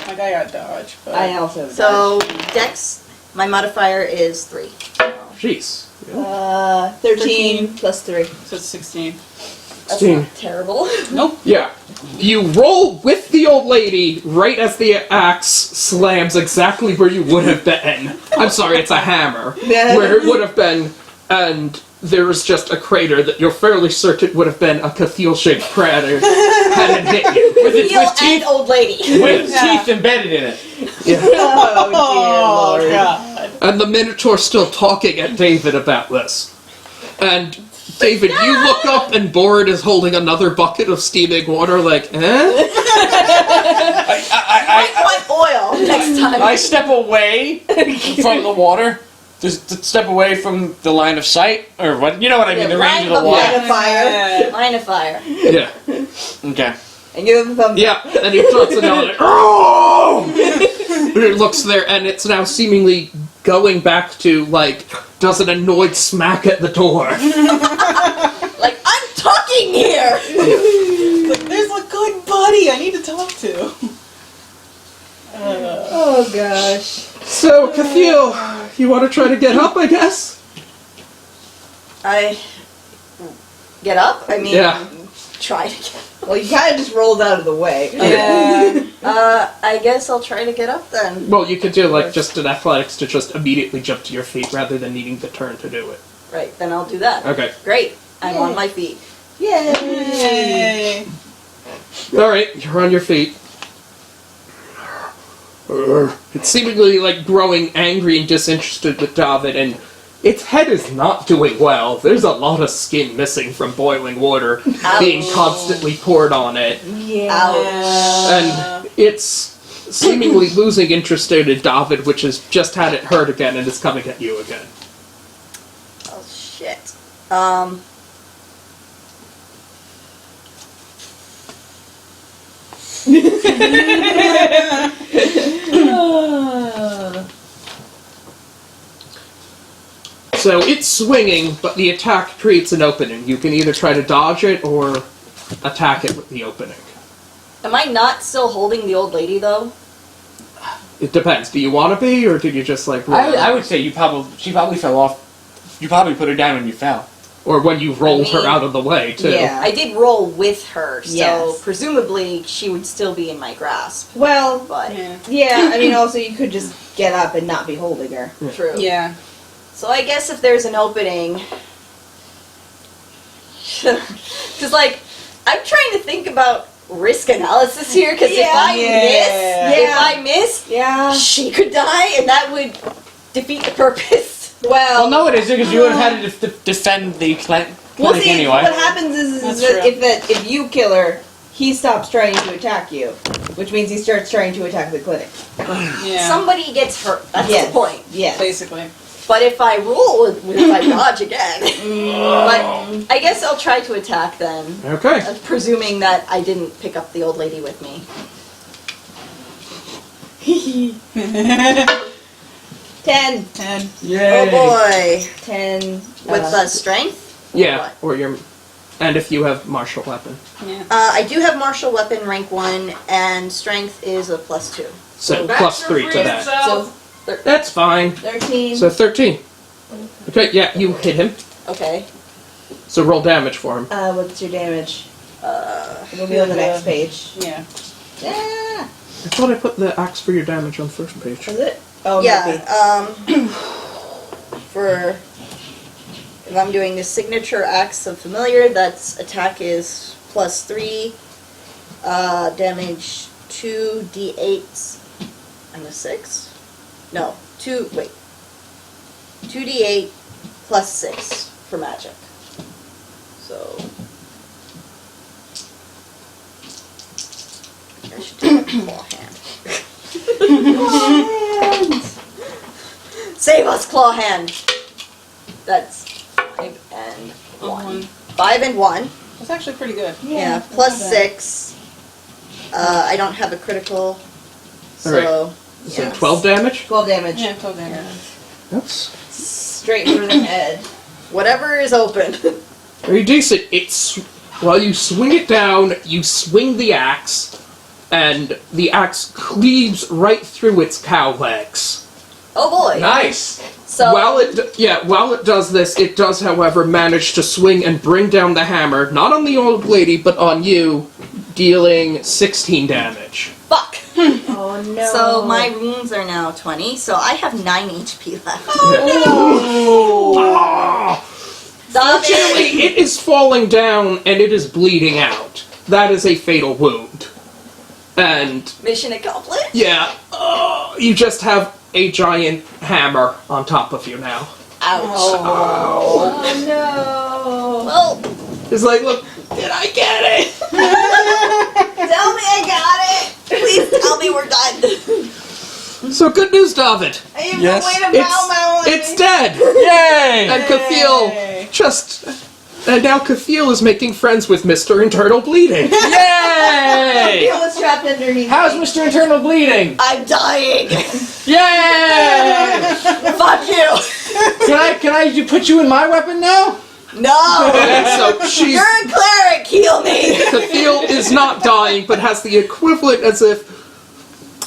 Speaker 4: Like, I got dodge, but...
Speaker 5: I also have
Speaker 1: So, dex, my modifier is 3.
Speaker 2: Jeez. Yeah.
Speaker 5: 13 plus 3.
Speaker 4: So it's 16.
Speaker 1: That's
Speaker 2: 16.
Speaker 1: not terrible.
Speaker 4: Nope.
Speaker 2: Yeah. You roll with the old lady right as the axe slams exactly where you would have been. I'm sorry, it's a hammer.
Speaker 5: Yeah.
Speaker 2: Where it would have been, and there is just a crater that you're fairly certain would have been a cathedral-shaped crater had it hit you.
Speaker 6: With
Speaker 1: Heel and
Speaker 6: teeth,
Speaker 1: old lady.
Speaker 6: with
Speaker 4: Yeah.
Speaker 6: teeth embedded in it.
Speaker 2: Yeah.
Speaker 5: Oh, dear Lord.
Speaker 4: God.
Speaker 2: And the Minotaur's still talking at David about this. And David, you look up and Board is holding another bucket of steaming water like, eh?
Speaker 1: I want oil next time.
Speaker 6: I step away from the water. Just to step away from the line of sight, or what? You know what I mean?
Speaker 1: Yeah,
Speaker 6: The range of
Speaker 1: line
Speaker 6: the
Speaker 1: of
Speaker 6: water.
Speaker 5: Line of fire.
Speaker 4: Yeah.
Speaker 1: Line of fire.
Speaker 2: Yeah.
Speaker 6: Okay.
Speaker 5: And give him a thumbs
Speaker 2: Yeah, and he starts it out like, oh! And it looks there, and it's now seemingly going back to, like, does an annoyed smack at the door.
Speaker 1: Like, I'm talking here!
Speaker 4: Like, there's a good buddy I need to talk to.
Speaker 5: Oh gosh.
Speaker 2: So, Cathiel, you want to try to get up, I guess?
Speaker 1: I get up? I mean,
Speaker 2: Yeah.
Speaker 1: try to get
Speaker 5: Well, you kind of just rolled out of the way.
Speaker 1: I guess I'll try to get up then.
Speaker 2: Well, you could do, like, just an athletics to just immediately jump to your feet rather than needing the turn to do it.
Speaker 1: Right, then I'll do that.
Speaker 2: Okay.
Speaker 1: Great. I'm on my feet.
Speaker 5: Yay!
Speaker 4: Yay.
Speaker 2: Alright, you're on your feet. It's seemingly, like, growing angry and disinterested with David, and its head is not doing well. There's a lot of skin missing from boiling water being constantly poured on it.
Speaker 5: Yeah.
Speaker 2: And it's seemingly losing interest in David, which has just had it hurt again and is coming at you again.
Speaker 1: Oh, shit.
Speaker 2: So it's swinging, but the attack creates an opening. You can either try to dodge it or attack it with the opening.
Speaker 1: Am I not still holding the old lady, though?
Speaker 2: It depends. Do you want to be, or did you just like roll?
Speaker 6: I would say she probably fell off. You probably put her down when you fell.
Speaker 2: Or when you rolled
Speaker 1: I
Speaker 2: her
Speaker 1: mean,
Speaker 2: out of the way, too.
Speaker 5: Yeah.
Speaker 1: I did roll with her, so
Speaker 5: Yes.
Speaker 1: presumably she would still be in my grasp.
Speaker 5: Well,
Speaker 1: But,
Speaker 5: yeah, I mean, also you could just get up and not be holding her.
Speaker 1: true.
Speaker 4: Yeah.
Speaker 1: So I guess if there's an opening... Because, like, I'm trying to think about risk analysis here, because if I miss,
Speaker 5: Yeah.
Speaker 1: she could die, and that would defeat the purpose.
Speaker 6: Well, no, it isn't because you would have had to defend the clinic
Speaker 5: Well, see,
Speaker 6: anyway.
Speaker 5: what happens is
Speaker 4: That's
Speaker 5: that if you kill her, he stops trying to attack you, which means he starts trying to attack the clinic.
Speaker 4: Yeah.
Speaker 1: Somebody gets hurt. That's
Speaker 5: Yes.
Speaker 1: the point.
Speaker 5: Yes.
Speaker 4: Basically.
Speaker 1: But if I roll, if I dodge again, but I guess I'll try to attack then,
Speaker 2: Okay.
Speaker 1: presuming that I didn't pick up the old lady with me.
Speaker 5: 10.
Speaker 4: 10.
Speaker 1: Oh boy!
Speaker 5: 10.
Speaker 1: With strength?
Speaker 2: Yeah, or your... And if you have martial weapon.
Speaker 1: I do have martial weapon rank 1, and strength is a +2.
Speaker 2: So plus 3 to that.
Speaker 1: So,
Speaker 2: That's fine.
Speaker 5: 13.
Speaker 2: So 13. Okay, yeah, you hit him.
Speaker 1: okay.
Speaker 2: So roll damage for him.
Speaker 5: What's your damage? It'll be on the next page.
Speaker 4: Yeah.
Speaker 5: Yeah.
Speaker 2: I thought I put the axe for your damage on first page.
Speaker 5: Is it? Oh,
Speaker 1: Yeah, for if I'm doing the signature axe of familiar, that's attack is +3, damage 2d8s and a 6. No, 2d8 plus 6 for magic. So I should do a claw hand. Save us, claw hand. That's 5 and 1. 5 and 1.
Speaker 4: That's actually pretty good.
Speaker 1: Yeah,
Speaker 4: that's
Speaker 1: plus
Speaker 4: not bad.
Speaker 1: 6. I don't have a critical, so
Speaker 2: So
Speaker 1: yeah.
Speaker 2: 12 damage?
Speaker 5: 12 damage.
Speaker 4: Yeah, 12 damage.
Speaker 2: That's
Speaker 5: Straight through the head.
Speaker 1: Whatever is open.
Speaker 2: very decent. While you swing it down, you swing the axe, and the axe cleaves right through its cow legs.
Speaker 1: Oh boy.
Speaker 6: Nice.
Speaker 1: So
Speaker 2: While it does this, it does, however, manage to swing and bring down the hammer, not on the old lady, but on you, dealing 16 damage.
Speaker 1: fuck.
Speaker 5: Oh no.
Speaker 1: So my wounds are now 20, so I have 9 HP left.
Speaker 2: Fortunately, it is falling down and it is bleeding out. That is a fatal wound. And,
Speaker 1: Mission accomplished.
Speaker 2: yeah, you just have a giant hammer on top of you now.
Speaker 1: Ouch.
Speaker 5: Oh no.
Speaker 1: Well,
Speaker 2: It's like, look, did I get it?
Speaker 1: tell me I got it. Please tell me we're done.
Speaker 2: So good news, David.
Speaker 5: I have
Speaker 6: Yes.
Speaker 5: no way to bow my
Speaker 2: It's dead.
Speaker 6: Yay!
Speaker 2: And Kafil and now Kafil is making friends with Mr. Internal Bleeding.
Speaker 6: Yay!
Speaker 5: He was trapped underneath.
Speaker 6: How's
Speaker 5: me.
Speaker 6: Mr. Internal bleeding?
Speaker 1: I'm dying.
Speaker 6: Yay!
Speaker 1: Fuck you.
Speaker 6: Can I put you in my weapon now?
Speaker 1: No.
Speaker 2: So she's
Speaker 1: You're a cleric. Heal me.
Speaker 2: Kafil is not dying, but has the equivalent as if.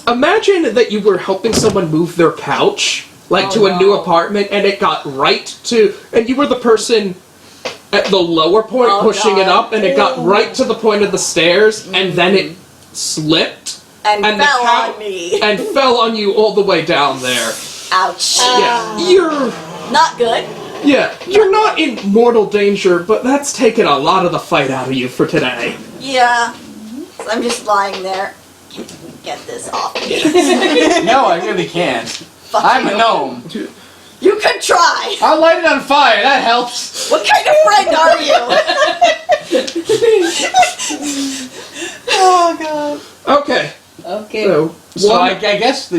Speaker 2: Imagine that you were helping someone move their couch, like to a new apartment, and it got right to, and you were the person at the lower point pushing it
Speaker 1: God.
Speaker 2: up, and it got right to the point of the stairs, and then it slipped
Speaker 1: And
Speaker 2: And the
Speaker 1: fell
Speaker 2: cow-
Speaker 1: on me.
Speaker 2: and fell on you all the way down there.
Speaker 1: Ouch.
Speaker 2: Yeah, you're
Speaker 1: Not good.
Speaker 2: you're not in mortal danger, but that's taken a lot of the fight out of you for today.
Speaker 1: Yeah. So I'm just lying there. Can you get this off me?
Speaker 6: No, I really can't.
Speaker 1: Fuck
Speaker 6: I'm
Speaker 1: you.
Speaker 6: a gnome.
Speaker 1: You could try.
Speaker 6: I'll light it on fire. That helps.
Speaker 1: What kind of friend are you?
Speaker 4: Oh god.
Speaker 2: Okay,
Speaker 5: Okay.
Speaker 2: so
Speaker 6: So
Speaker 2: one-
Speaker 6: I guess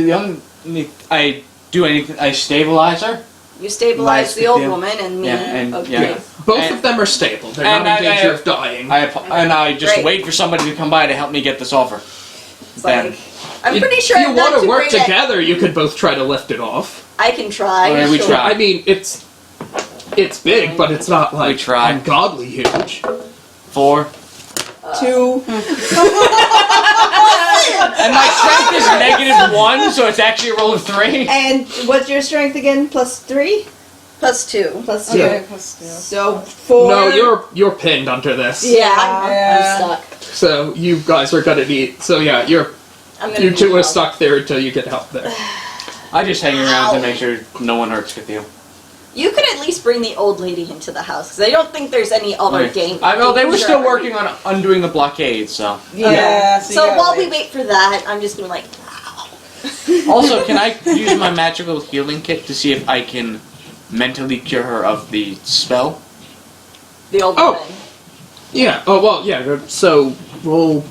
Speaker 6: I do anything. I stabilize her.
Speaker 1: You stabilize
Speaker 6: Nice
Speaker 1: the old
Speaker 6: deal.
Speaker 1: woman and me.
Speaker 6: Yeah, and
Speaker 1: okay.
Speaker 6: yeah.
Speaker 2: both
Speaker 6: and-
Speaker 2: of them are stable. They're
Speaker 6: and
Speaker 2: not in
Speaker 6: I-
Speaker 2: danger
Speaker 6: I-
Speaker 2: of dying.
Speaker 6: I just
Speaker 1: Great.
Speaker 6: wait for somebody to come by to help me get this over.
Speaker 1: It's
Speaker 6: Then
Speaker 1: like, I'm
Speaker 2: You-
Speaker 1: pretty sure
Speaker 2: if you
Speaker 1: I'm not
Speaker 2: want to
Speaker 1: too
Speaker 2: work
Speaker 1: great at-
Speaker 2: together, you could both try to lift it off.
Speaker 1: I can try.
Speaker 6: Okay, we
Speaker 1: sure.
Speaker 6: try.
Speaker 2: I mean, it's big, but it's not like
Speaker 6: try.
Speaker 2: ungodly huge.
Speaker 6: 4.
Speaker 5: 2.
Speaker 6: And my strength is -1, so it's actually a roll of 3.
Speaker 5: And what's your strength again? +3?
Speaker 1: +2.
Speaker 5: +2.
Speaker 4: Okay, plus 2.
Speaker 5: So 4.
Speaker 2: No, you're pinned under this.
Speaker 1: Yeah, I'm
Speaker 4: Yeah.
Speaker 1: stuck.
Speaker 2: So you guys are gonna need. So yeah,
Speaker 1: I'm gonna
Speaker 2: you
Speaker 1: need
Speaker 2: two are
Speaker 1: help.
Speaker 2: stuck there until you get help there.
Speaker 6: I just hang around
Speaker 1: Ow.
Speaker 6: to make sure no one hurts with you.
Speaker 1: You could at least bring the old lady into the house, because I don't think there's any other danger.
Speaker 6: Well, they were still working on undoing the blockade, so.
Speaker 4: Yeah.
Speaker 1: So while we wait for that, I'm just gonna be like,
Speaker 6: Also, can I use my magical healing kit to see if I can mentally cure her of the spell?
Speaker 1: the old
Speaker 2: Oh.
Speaker 1: woman.
Speaker 2: Yeah. Oh well. Yeah. So roll.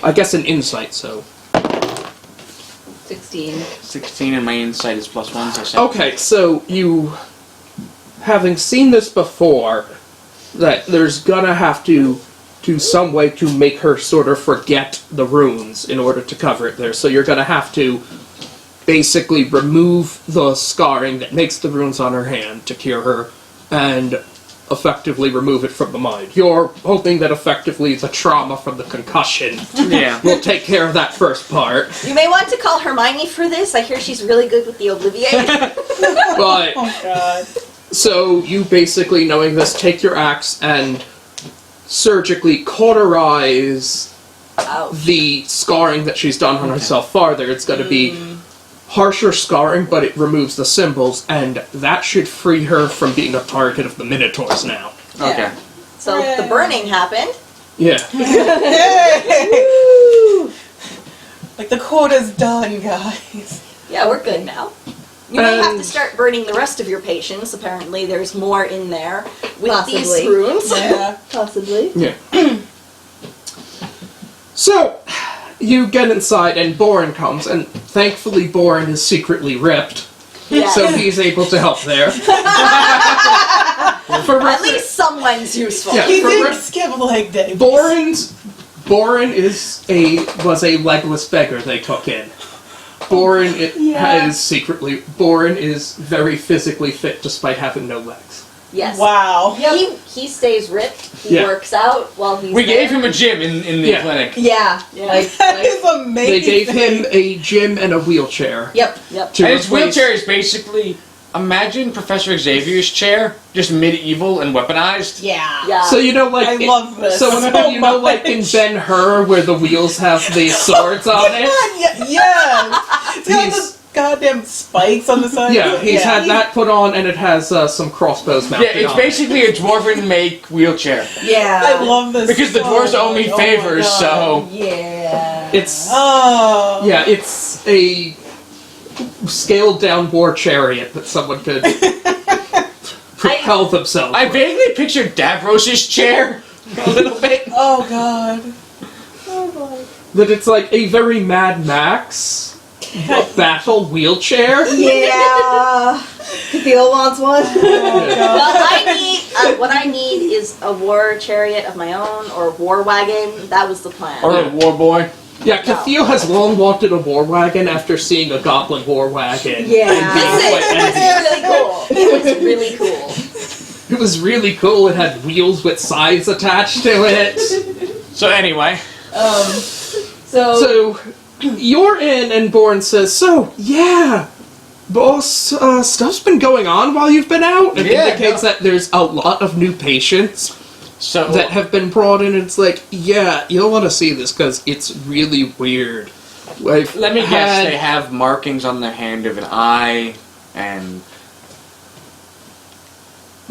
Speaker 2: I guess an insight. So
Speaker 5: 16.
Speaker 6: 16 and my insight is +1, so 7.
Speaker 2: okay. So you, having seen this before, that there's gonna have to some way to make her sort of forget the runes in order to cover it there. So you're gonna have to basically remove the scarring that makes the runes on her hand to cure her, and effectively remove it from the mind. You're hoping that effectively the trauma from the concussion
Speaker 6: Yeah.
Speaker 2: will take care of that first part.
Speaker 1: You may want to call Hermione for this. I hear she's really good with the Olivier.
Speaker 2: But,
Speaker 4: Oh god.
Speaker 2: so you basically, knowing this, take your axe and surgically cauterize
Speaker 1: Ouch.
Speaker 2: the scarring that she's done on herself farther. It's going to be harsher scarring, but it removes the symbols, and that should free her from being a target of the Minotaurs now.
Speaker 6: Okay.
Speaker 1: So the burning happened.
Speaker 2: Yeah.
Speaker 4: Yay! Like the quota's done, guys.
Speaker 1: Yeah, we're good now. You may have to start burning the rest of your patients. Apparently, there's more in there with
Speaker 5: Possibly.
Speaker 1: these runes.
Speaker 4: Yeah.
Speaker 5: Possibly.
Speaker 2: Yeah. So, you get inside, and Boren comes, and thankfully Boren is secretly ripped,
Speaker 1: Yes.
Speaker 2: so he's able to help there. For
Speaker 1: At least someone's useful.
Speaker 2: Yeah.
Speaker 4: He
Speaker 2: For
Speaker 4: did
Speaker 2: re-
Speaker 4: skip leg day.
Speaker 2: Boren was a legless beggar they took in. Boren Boren is very physically fit despite having no legs.
Speaker 1: Yes.
Speaker 4: Wow.
Speaker 1: He stays ripped. He
Speaker 2: Yeah.
Speaker 1: works out while he's
Speaker 6: We
Speaker 1: there.
Speaker 6: gave him a gym in the
Speaker 2: Yeah.
Speaker 6: clinic.
Speaker 5: Yeah.
Speaker 4: That is amazing.
Speaker 2: They gave him a gym and a wheelchair.
Speaker 5: Yep.
Speaker 1: Yep.
Speaker 2: To
Speaker 6: And his
Speaker 2: replace-
Speaker 6: wheelchair is basically, imagine Professor Xavier's chair, just medieval and weaponized.
Speaker 5: Yeah.
Speaker 1: Yeah.
Speaker 2: So you know, like
Speaker 4: I love this
Speaker 2: So
Speaker 4: so
Speaker 2: you know, like in
Speaker 4: much.
Speaker 2: Ben-Hur, where the wheels have the swords on it.
Speaker 4: Yes. It's got
Speaker 2: He's-
Speaker 4: those goddamn spikes on the side.
Speaker 2: Yeah, he's had that put on, and it has some crossbows
Speaker 6: Yeah,
Speaker 2: mounted
Speaker 6: it's
Speaker 2: on it.
Speaker 6: basically a dwarven make wheelchair.
Speaker 5: Yeah.
Speaker 4: I love this.
Speaker 6: Because the
Speaker 4: so
Speaker 6: dwarves owe me
Speaker 4: much. Oh my
Speaker 6: favors,
Speaker 4: God.
Speaker 6: so...
Speaker 5: Yeah.
Speaker 2: It's
Speaker 4: Oh.
Speaker 2: yeah, it's a scaled down war chariot that someone could propel themselves.
Speaker 6: I
Speaker 2: with.
Speaker 6: vaguely pictured Davros's chair a little bit.
Speaker 4: Oh god.
Speaker 2: That it's like a very Mad Max battle wheelchair.
Speaker 5: Yeah. Theo wants one.
Speaker 1: Well, what I need is a war chariot of my own or a war wagon. That was the plan.
Speaker 6: Or a war boy.
Speaker 2: Yeah, Cathio has long wanted a war wagon after seeing a goblin war wagon.
Speaker 5: Yeah.
Speaker 2: And being quite envious.
Speaker 1: It was really cool.
Speaker 2: It was really cool. It had wheels with sides attached to it.
Speaker 6: So anyway,
Speaker 2: So, you're in, and Bourne says, "So, yeah, boss, stuff's been going on while you've been out." It
Speaker 6: Yeah,
Speaker 2: indicates that there's a lot of new patients
Speaker 6: so
Speaker 2: that have been brought in. It's like, yeah, you'll want to see this because it's really weird. I've
Speaker 6: let me guess,
Speaker 2: had-
Speaker 6: they have markings on their hand of an eye and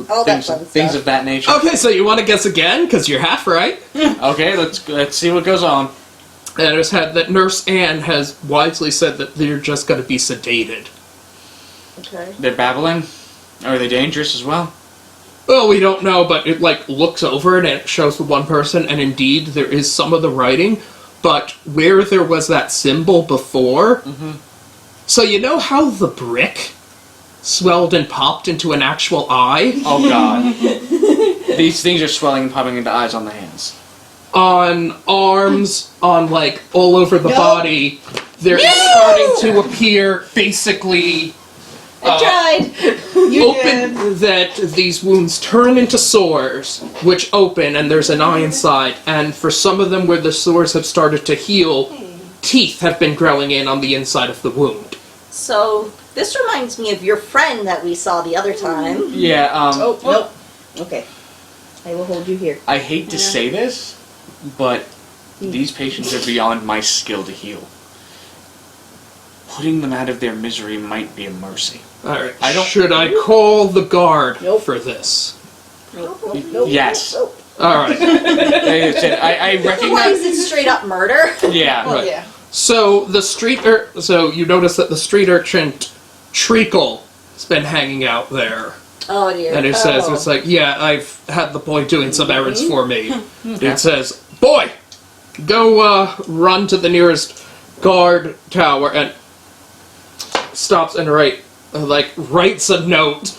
Speaker 1: All that fun
Speaker 6: things
Speaker 1: stuff.
Speaker 6: of that nature.
Speaker 2: Okay, so you want to guess again? Because you're half right.
Speaker 6: Okay, let's see what goes on.
Speaker 2: And it's had that Nurse Anne has wisely said that they're just going to be sedated.
Speaker 1: Okay.
Speaker 6: They're babbling. Are they dangerous as well?
Speaker 2: Well, we don't know, but it, like, looks over it and it shows the one person, and indeed, there is some of the writing, but where there was that symbol before... So you know how the brick swelled and popped into an actual eye?
Speaker 6: Oh god. These things are swelling and popping into eyes on the hands.
Speaker 2: On arms, on, like, all over the
Speaker 5: No.
Speaker 2: body, they're starting to appear, basically...
Speaker 1: I tried.
Speaker 2: open that these wounds turn into sores, which open, and there's an eye inside. And for some of them, where the sores have started to heal, teeth have been growing in on the inside of the wound.
Speaker 1: So this reminds me of your friend that we saw the other time.
Speaker 6: Yeah,
Speaker 5: Oh, nope. Okay. I will hold you here.
Speaker 6: I hate to say this, but these patients are beyond my skill to heal. Putting them out of their misery might be a mercy.
Speaker 2: Alright,
Speaker 6: I don't-
Speaker 2: should I call the guard
Speaker 5: Nope.
Speaker 2: for this?
Speaker 5: Nope, nope, nope.
Speaker 6: Yes.
Speaker 5: Nope.
Speaker 2: Alright,
Speaker 6: Like I said, I
Speaker 1: Otherwise,
Speaker 6: recognize...
Speaker 1: it's straight up murder.
Speaker 6: Yeah.
Speaker 4: Well,
Speaker 2: Right.
Speaker 4: yeah.
Speaker 2: so the so you notice that the street urchin Treacle has been hanging out there.
Speaker 1: Oh dear.
Speaker 2: And it says,
Speaker 1: Oh.
Speaker 2: it's like, yeah, I've had the boy doing some errands for me. It says, boy, go run to the nearest guard tower, and stops and writes a note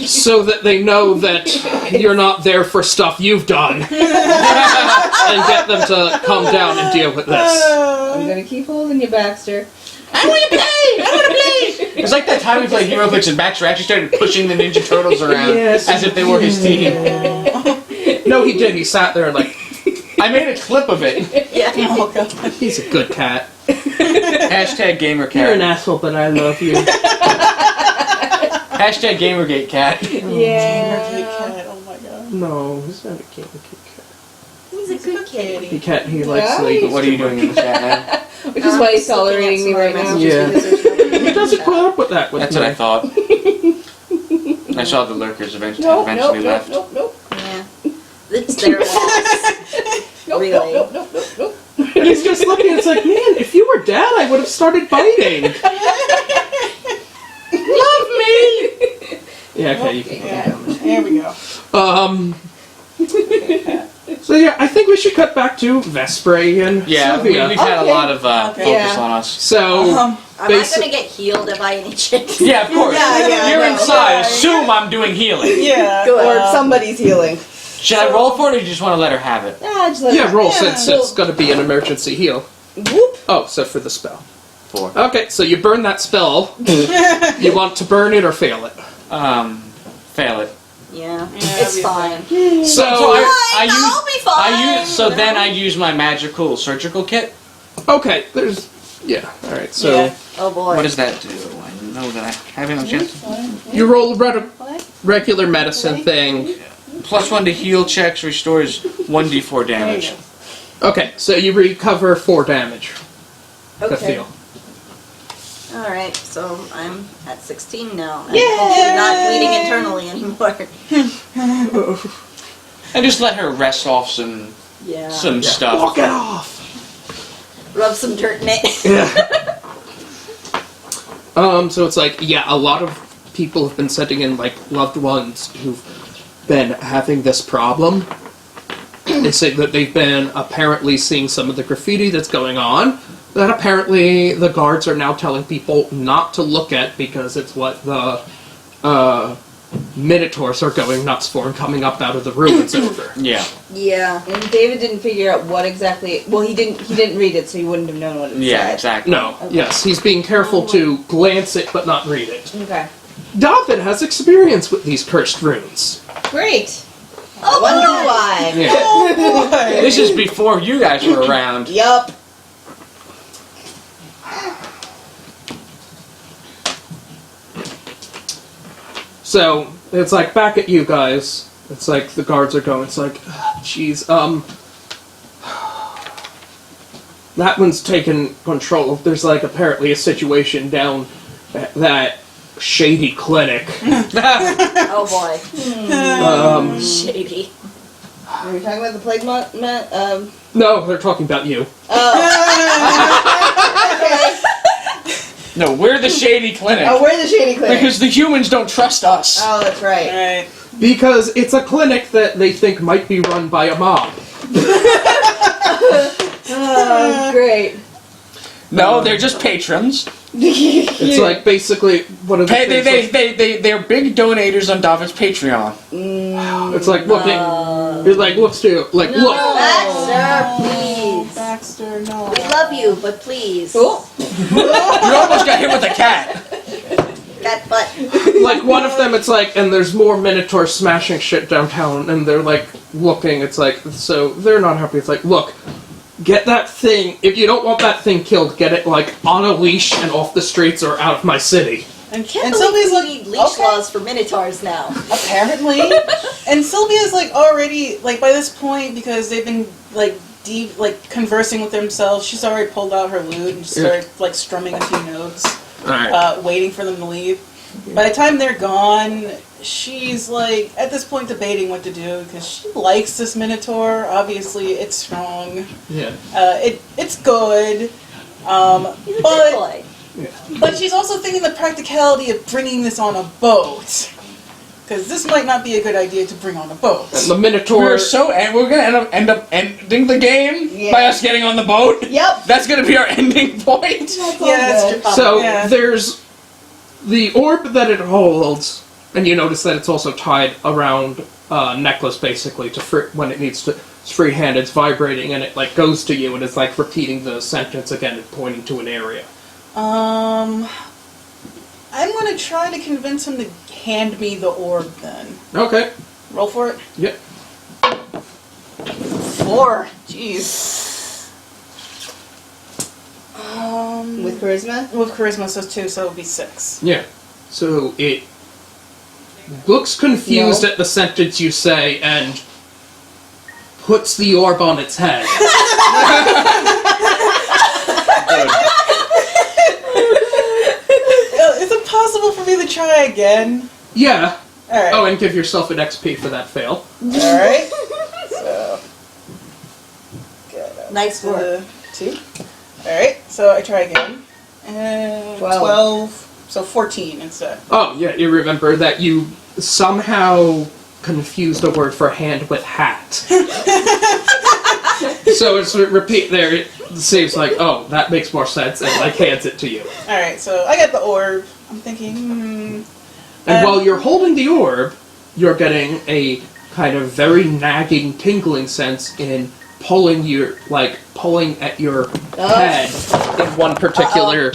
Speaker 2: so that they know that you're not there for stuff you've done, and get them to calm down and deal with this.
Speaker 5: I'm gonna keep holding you, Baxter.
Speaker 6: I want to play! I want to play! It's like that time we played Hero Clicks and Baxter actually started pushing the Ninja Turtles around
Speaker 2: Yes.
Speaker 6: as if they were his team.
Speaker 2: No, he did. He sat there and like,
Speaker 6: I made a clip of it.
Speaker 1: Yeah.
Speaker 4: Oh god.
Speaker 2: he's a good cat.
Speaker 6: Hashtag gamer
Speaker 2: You're an
Speaker 6: cat.
Speaker 2: asshole, but I love you.
Speaker 6: Hashtag gamergate cat.
Speaker 5: Yeah.
Speaker 4: Cat. Oh my god.
Speaker 2: No, he's not a cat.
Speaker 1: He's a good kid.
Speaker 2: He can't. He likes
Speaker 5: Yeah?
Speaker 2: ladies.
Speaker 6: What are you doing in the chat now?
Speaker 5: Which is why he's tolerating me right now.
Speaker 2: Yeah. He doesn't put up with that with
Speaker 6: That's
Speaker 2: me.
Speaker 6: what I thought. I saw the lurkers eventually
Speaker 5: Nope,
Speaker 6: eventually
Speaker 5: nope,
Speaker 6: left.
Speaker 5: nope, nope,
Speaker 1: Yeah. It's their loss.
Speaker 5: nope,
Speaker 1: Really?
Speaker 5: nope, nope, nope, nope, nope.
Speaker 2: And he's just looking. It's like, man, if you were dad, I would have started biting. Love me. Yeah. Okay. You can.
Speaker 4: Yeah. Here we go.
Speaker 2: So yeah, I think we should cut back to Vespre and
Speaker 6: Yeah, we've
Speaker 2: Sylvia.
Speaker 6: had a
Speaker 5: Okay.
Speaker 6: lot of focus
Speaker 5: Yeah.
Speaker 6: on us.
Speaker 2: So
Speaker 1: Am I
Speaker 2: Basi-
Speaker 1: gonna get healed if I any chance?
Speaker 6: Yeah, of course.
Speaker 5: Yeah,
Speaker 6: You're
Speaker 5: no.
Speaker 6: inside. Assume I'm doing healing.
Speaker 4: Yeah.
Speaker 1: Good.
Speaker 5: Or somebody's healing.
Speaker 6: Should I roll for it, or do you just want to let her have it?
Speaker 5: Just let
Speaker 2: yeah,
Speaker 5: it-
Speaker 2: roll
Speaker 4: Yeah.
Speaker 2: since it's going to be an emergency heal.
Speaker 5: Whoop.
Speaker 2: Oh, so for the spell.
Speaker 6: 4.
Speaker 2: Okay, so you burn that spell. You want to burn it or fail it?
Speaker 6: Fail it.
Speaker 1: Yeah.
Speaker 4: Yeah,
Speaker 1: It's
Speaker 4: it'll be
Speaker 1: fine.
Speaker 2: So
Speaker 1: I'll be fine.
Speaker 6: So then I use my magical surgical kit.
Speaker 2: okay, there's yeah. All right, so
Speaker 4: Yeah.
Speaker 1: Oh boy.
Speaker 6: What does that do? I know that I have it on chance.
Speaker 2: you roll a regular medicine thing.
Speaker 6: +1 to heal checks restores 1d4 damage.
Speaker 2: Okay, so you recover 4 damage. To
Speaker 1: Okay.
Speaker 2: feel.
Speaker 1: Alright, so I'm at 16 now. I'm
Speaker 5: Yay!
Speaker 1: hopefully not bleeding internally anymore.
Speaker 6: And just let her rest off some
Speaker 1: Yeah.
Speaker 6: stuff.
Speaker 2: Walk it off.
Speaker 1: Rub some dirt in it.
Speaker 2: Yeah. So it's like, yeah, a lot of people have been sending in, like, loved ones who've been having this problem. They say that they've been apparently seeing some of the graffiti that's going on, that apparently the guards are now telling people not to look at because it's what the, Minotaurs are going nuts for and coming up out of the ruins over.
Speaker 6: Yeah.
Speaker 1: Yeah.
Speaker 5: And David didn't figure out what exactly. Well, he didn't read it, so he wouldn't have known what it
Speaker 6: Yeah,
Speaker 5: said.
Speaker 6: exactly.
Speaker 2: No, yes, he's being careful to glance it but not read it.
Speaker 5: Okay.
Speaker 2: David has experience with these cursed runes.
Speaker 5: Great. I wonder why.
Speaker 2: Yeah.
Speaker 4: Oh boy.
Speaker 6: This is before you guys were around.
Speaker 5: Yup.
Speaker 2: So, it's like, back at you guys. It's like, the guards are going, it's like, jeez, that one's taken control. There's, like, apparently a situation down at that shady clinic.
Speaker 1: Oh boy. Shady.
Speaker 5: Are we talking about the plague
Speaker 2: No, they're talking about you.
Speaker 6: No, we're the shady clinic.
Speaker 5: Oh, we're the shady clinic.
Speaker 6: Because the humans don't trust us.
Speaker 5: Oh, that's right.
Speaker 4: Right.
Speaker 2: Because it's a clinic that they think might be run by a mob.
Speaker 5: Oh, great.
Speaker 6: No, they're just patrons.
Speaker 2: It's like, basically, one of the things...
Speaker 6: They're big donators on David's Patreon.
Speaker 2: It's like, looking... It, like, looks to... Like, look...
Speaker 1: Baxter, please.
Speaker 4: Baxter, no.
Speaker 1: We love you, but please.
Speaker 5: Oh.
Speaker 6: You almost got hit with a cat.
Speaker 1: Cat butt.
Speaker 2: Like, one of them, it's like, and there's more Minotaurs smashing shit downtown, and they're, like, looking, it's like, so they're not happy. It's like, look, get that thing, if you don't want that thing killed, get it, like, on a leash and off the streets or out of my city.
Speaker 4: And
Speaker 1: Can't
Speaker 4: Sylvia's
Speaker 1: believe we
Speaker 4: like,
Speaker 1: need leash
Speaker 4: okay,
Speaker 1: laws for minotaurs now.
Speaker 4: apparently. And Sylvia's like already, like by this point, because they've been like conversing with themselves, she's already pulled out her lute and started like strumming a few notes,
Speaker 2: Alright.
Speaker 4: waiting for them to leave. By the time they're gone, she's like at this point debating what to do because she likes this Minotaur. Obviously, it's strong.
Speaker 2: Yeah.
Speaker 4: It's good.
Speaker 1: He's a
Speaker 4: But
Speaker 1: good boy.
Speaker 4: But she's also thinking the practicality of bringing this on a boat. Because this might not be a good idea to bring on a boat.
Speaker 2: And the Minotaur...
Speaker 6: We're gonna end up ending the game by us getting on the boat.
Speaker 5: Yep.
Speaker 6: That's gonna be our ending point.
Speaker 4: Yeah, that's true.
Speaker 2: So,
Speaker 4: Yeah.
Speaker 2: there's... The orb that it holds And you notice that it's also tied around a necklace, basically, to when it needs to. It's freehand, it's vibrating, and it like goes to you, and it's like repeating the sentence again and pointing to an area.
Speaker 4: I'm gonna try to convince him to hand me the orb then.
Speaker 2: Okay.
Speaker 4: Roll for it.
Speaker 2: Yep.
Speaker 4: 4. Jeez.
Speaker 5: With charisma?
Speaker 4: With charisma, so 2, so it would be 6.
Speaker 2: Yeah. So it looks confused at the sentence you say and puts the orb on its head.
Speaker 4: Is it possible for me to try again?
Speaker 2: Yeah.
Speaker 4: Alright.
Speaker 2: Oh, and give yourself an XP for that fail.
Speaker 4: Alright. So.
Speaker 1: Nice work.
Speaker 4: 2. Alright, so I try again. And 12. So 14 instead.
Speaker 2: Oh, yeah, you remember that you somehow confused a word for hand with hat. So it's repeat there, it seems like, oh, that makes more sense, and like hands it to you.
Speaker 4: Alright, so I got the orb. I'm thinking,
Speaker 2: And while you're holding the orb, you're getting a kind of very nagging, tingling sense in pulling at your head in one particular,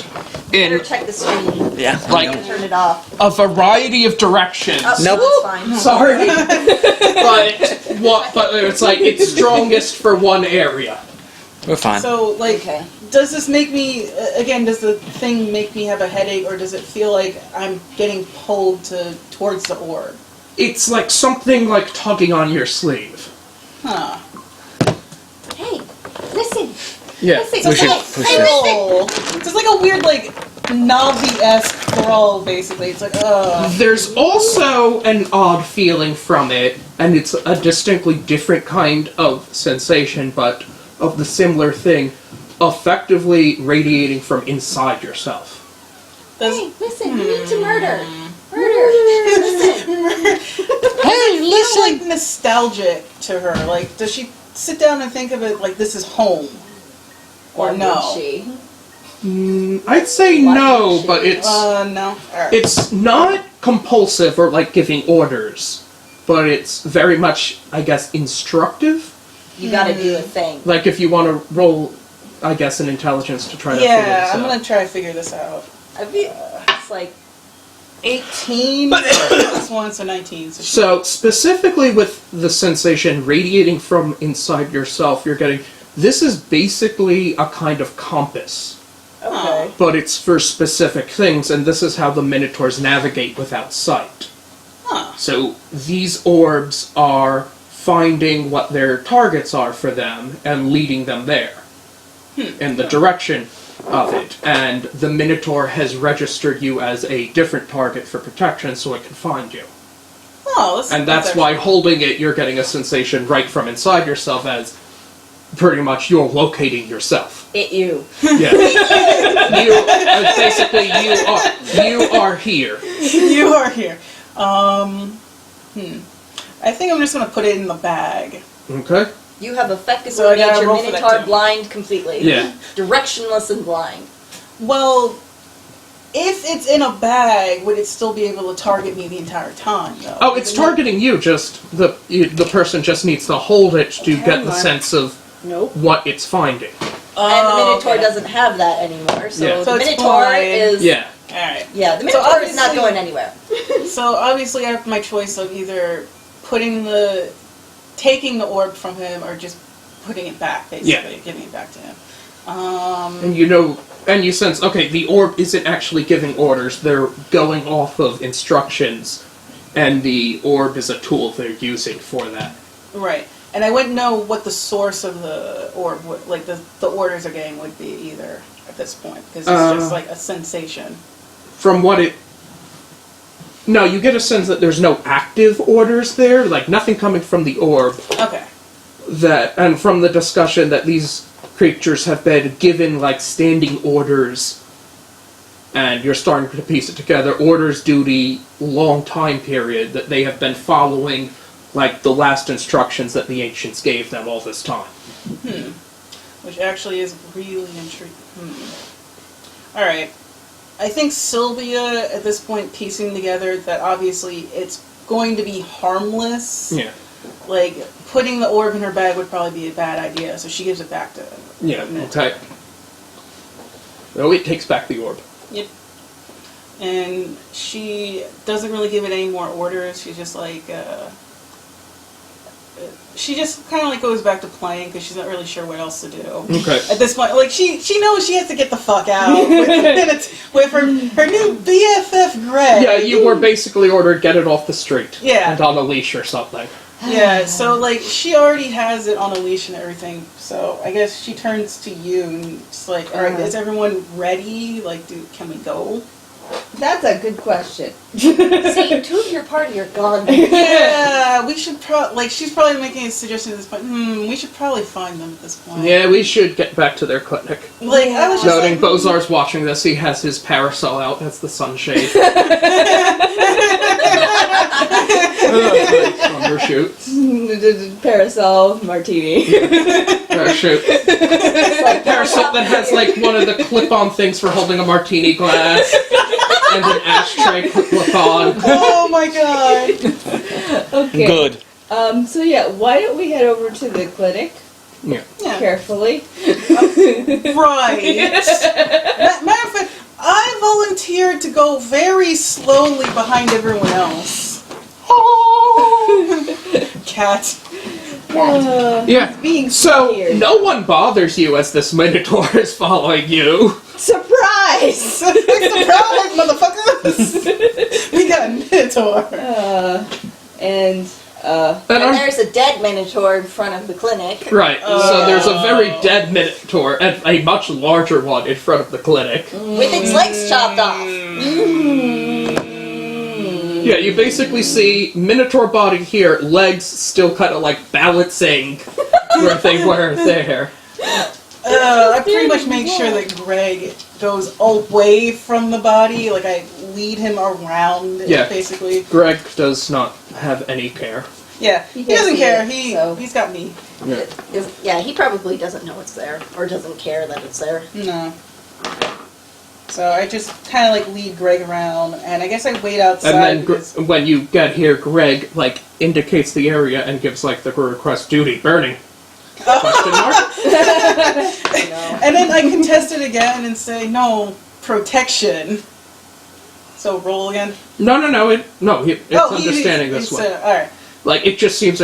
Speaker 1: Better check the screen.
Speaker 3: Yeah.
Speaker 2: like
Speaker 1: Turn it off.
Speaker 2: a variety of directions.
Speaker 3: Nope.
Speaker 1: That's fine.
Speaker 2: Sorry, but it's like it's strongest for one area.
Speaker 3: We're fine.
Speaker 4: so like,
Speaker 1: Okay.
Speaker 4: does this make me, again, does the thing make me have a headache, or does it feel like I'm getting pulled towards the orb?
Speaker 2: It's like something like tugging on your sleeve.
Speaker 4: Huh.
Speaker 1: Hey, listen.
Speaker 2: Yeah.
Speaker 1: Listen.
Speaker 3: We should
Speaker 1: Hey,
Speaker 3: push
Speaker 1: hey,
Speaker 3: this.
Speaker 1: listen.
Speaker 4: It's just like a weird, like, Navi-esque crawl, basically. It's like,
Speaker 2: There's also an odd feeling from it, and it's a distinctly different kind of sensation, but of the similar thing, effectively radiating from inside yourself.
Speaker 1: Hey, listen. We need to murder. Murder. Listen.
Speaker 3: Hey,
Speaker 4: It's like nostalgic to her. Like, does she sit down and think of it like this is home? Or no?
Speaker 1: would she?
Speaker 2: I'd say
Speaker 1: Why
Speaker 2: no,
Speaker 1: would she?
Speaker 2: but it's
Speaker 4: No. Alright.
Speaker 2: it's not compulsive or like giving orders, but it's very much, I guess, instructive.
Speaker 1: You gotta do a thing.
Speaker 2: Like if you want to roll, I guess, an intelligence to try to figure
Speaker 4: Yeah,
Speaker 2: this
Speaker 4: I'm
Speaker 2: out.
Speaker 4: gonna try to figure this out.
Speaker 1: It's like
Speaker 4: 18 plus 1, so 19.
Speaker 2: So, specifically with the sensation radiating from inside yourself, you're getting... This is basically a kind of compass,
Speaker 4: Okay.
Speaker 2: but it's for specific things, and this is how the Minotaurs navigate without sight.
Speaker 4: Huh.
Speaker 2: So, these orbs are finding what their targets are for them and leading them there, in the direction of it. And the Minotaur has registered you as a different target for protection so it can find you.
Speaker 4: Oh,
Speaker 2: And that's why holding it, you're getting a sensation right from inside yourself as pretty much you're locating yourself.
Speaker 1: you.
Speaker 2: Yeah. Basically, you are here.
Speaker 4: You are here. I think I'm just gonna put it in the bag.
Speaker 2: Okay?
Speaker 1: You have effectively
Speaker 4: So I
Speaker 1: made
Speaker 4: gotta
Speaker 1: your
Speaker 4: roll for that
Speaker 1: Minotaur
Speaker 4: too.
Speaker 1: blind completely.
Speaker 2: Yeah.
Speaker 1: Directionless and blind.
Speaker 4: Well, if it's in a bag, would it still be able to target me the entire time, though?
Speaker 2: Oh, it's targeting you, just the person just needs to hold it to get the
Speaker 1: on.
Speaker 2: sense of
Speaker 1: Nope.
Speaker 2: what it's finding.
Speaker 1: And the Minotaur
Speaker 4: okay.
Speaker 1: doesn't have that anymore. So
Speaker 2: Yeah.
Speaker 1: the
Speaker 4: So it's
Speaker 1: Minotaur
Speaker 4: blind.
Speaker 1: is
Speaker 2: Yeah.
Speaker 4: Alright.
Speaker 1: Yeah, the
Speaker 4: So
Speaker 1: Minotaur is not
Speaker 4: obviously-
Speaker 1: going anywhere.
Speaker 4: So obviously I have my choice of either taking the orb from him or just putting it back, basically,
Speaker 2: Yeah.
Speaker 4: giving it back to him.
Speaker 2: And you know, and you sense, okay, the orb isn't actually giving orders, they're going off of instructions, and the orb is a tool they're using for that.
Speaker 4: Right. And I wouldn't know what the source of the orb, like the orders they're getting would be either at this point, because it's just like a sensation.
Speaker 2: From what it... No, you get a sense that there's no active orders there, like nothing coming from the orb,
Speaker 4: Okay.
Speaker 2: and from the discussion that these creatures have been given, like, standing orders, and you're starting to piece it together, orders due to long time period that they have been following, like, the last instructions that the ancients gave them all this time.
Speaker 4: Which actually is really intriguing. Alright. I think Sylvia, at this point, piecing together that obviously it's going to be harmless.
Speaker 2: Yeah.
Speaker 4: Like, putting the orb in her bag would probably be a bad idea, so she gives it back to
Speaker 2: Yeah, okay. Oh, it takes back the orb.
Speaker 4: Yep. And she doesn't really give it any more orders. She's just like, she just kind of like goes back to playing because she's not really sure what else to do.
Speaker 2: Okay.
Speaker 4: At this point, like she knows she has to get the fuck out with her new BFF Greg.
Speaker 2: Yeah, you were basically ordered get it off the street.
Speaker 4: Yeah.
Speaker 2: And on a leash or something.
Speaker 4: Yeah, so like she already has it on a leash and everything. So I guess she turns to you and it's like, all right, is everyone ready? Like, can we go?
Speaker 5: That's a good question.
Speaker 1: See, two of your party are gone.
Speaker 4: Yeah, we should she's probably making a suggestion at this point. We should probably find them at this point.
Speaker 2: Yeah, we should get back to their clinic.
Speaker 4: Like, I was just
Speaker 2: Noting
Speaker 4: like,
Speaker 2: Bozar's watching this, he has his parasol out as the sunshade.
Speaker 5: Undershoots. Parasol martini.
Speaker 2: Parachute. Parasol that has like one of the clip-on things for holding a martini glass. And an ashtray clip-on.
Speaker 4: oh my god.
Speaker 5: Okay.
Speaker 3: Good.
Speaker 5: So yeah, why don't we head over to the clinic
Speaker 2: Yeah.
Speaker 4: Yeah.
Speaker 5: carefully?
Speaker 4: Right. Matter of fact, I volunteered to go very slowly behind everyone else. Cat.
Speaker 2: Yeah.
Speaker 5: Being
Speaker 2: So,
Speaker 5: scared.
Speaker 2: no one bothers you as this Minotaur is following you.
Speaker 5: Surprise!
Speaker 4: Surprise, motherfuckers! We got a Minotaur.
Speaker 5: And
Speaker 1: And there's a dead minotaur in front of the clinic.
Speaker 2: Right, so there's a very dead Minotaur and a much larger one in front of the clinic.
Speaker 1: With its legs chopped off.
Speaker 2: Yeah, you basically see Minotaur body here, legs still kind of like balancing where they were there.
Speaker 4: I pretty much make sure that Greg goes away from the body. Like, I lead him around,
Speaker 2: Yeah.
Speaker 4: basically.
Speaker 2: Greg does not have any care.
Speaker 4: Yeah, he
Speaker 5: can't
Speaker 4: doesn't
Speaker 5: see
Speaker 4: care.
Speaker 5: it, so.
Speaker 4: He's got me.
Speaker 2: Yeah.
Speaker 1: Yeah, he probably doesn't know it's there. Or doesn't care that it's there.
Speaker 4: No. So I just kind of like lead Greg around, and I guess I wait outside.
Speaker 2: And then
Speaker 4: because-
Speaker 2: when you get here, Greg like indicates the area and gives like the request duty burning. Question mark?
Speaker 4: And then I contest it again and say, no, protection. So roll again.
Speaker 2: No, it's understanding this way.
Speaker 4: Alright.
Speaker 2: Like, it just seems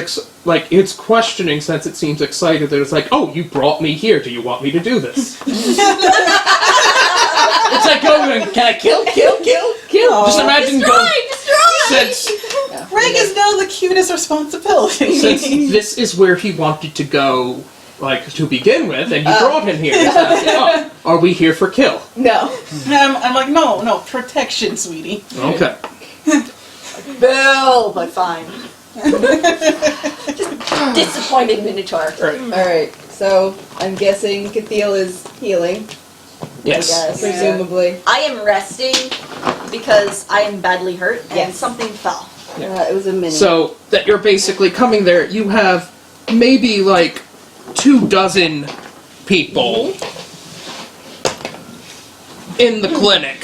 Speaker 2: like it's questioning since it seems excited that it's like, oh, you brought me here. Do you want me to do this? It's like going, can I kill? Just imagine going, since
Speaker 4: Greg is now the cutest responsibility.
Speaker 2: since this is where he wanted to go, like, to begin with, and you brought him here. It's like, oh, are we here for kill?
Speaker 5: no.
Speaker 4: I'm like, no, protection, sweetie.
Speaker 2: Okay.
Speaker 1: Bill, but fine. Just disappointed minotaur.
Speaker 5: Alright, so I'm guessing Cathiel is healing,
Speaker 2: Yes.
Speaker 1: I guess.
Speaker 5: presumably.
Speaker 1: I am resting because I am badly hurt and
Speaker 5: Yes.
Speaker 1: something fell.
Speaker 5: It was a mini.
Speaker 2: So that you're basically coming there, you have maybe like 24 people in the clinic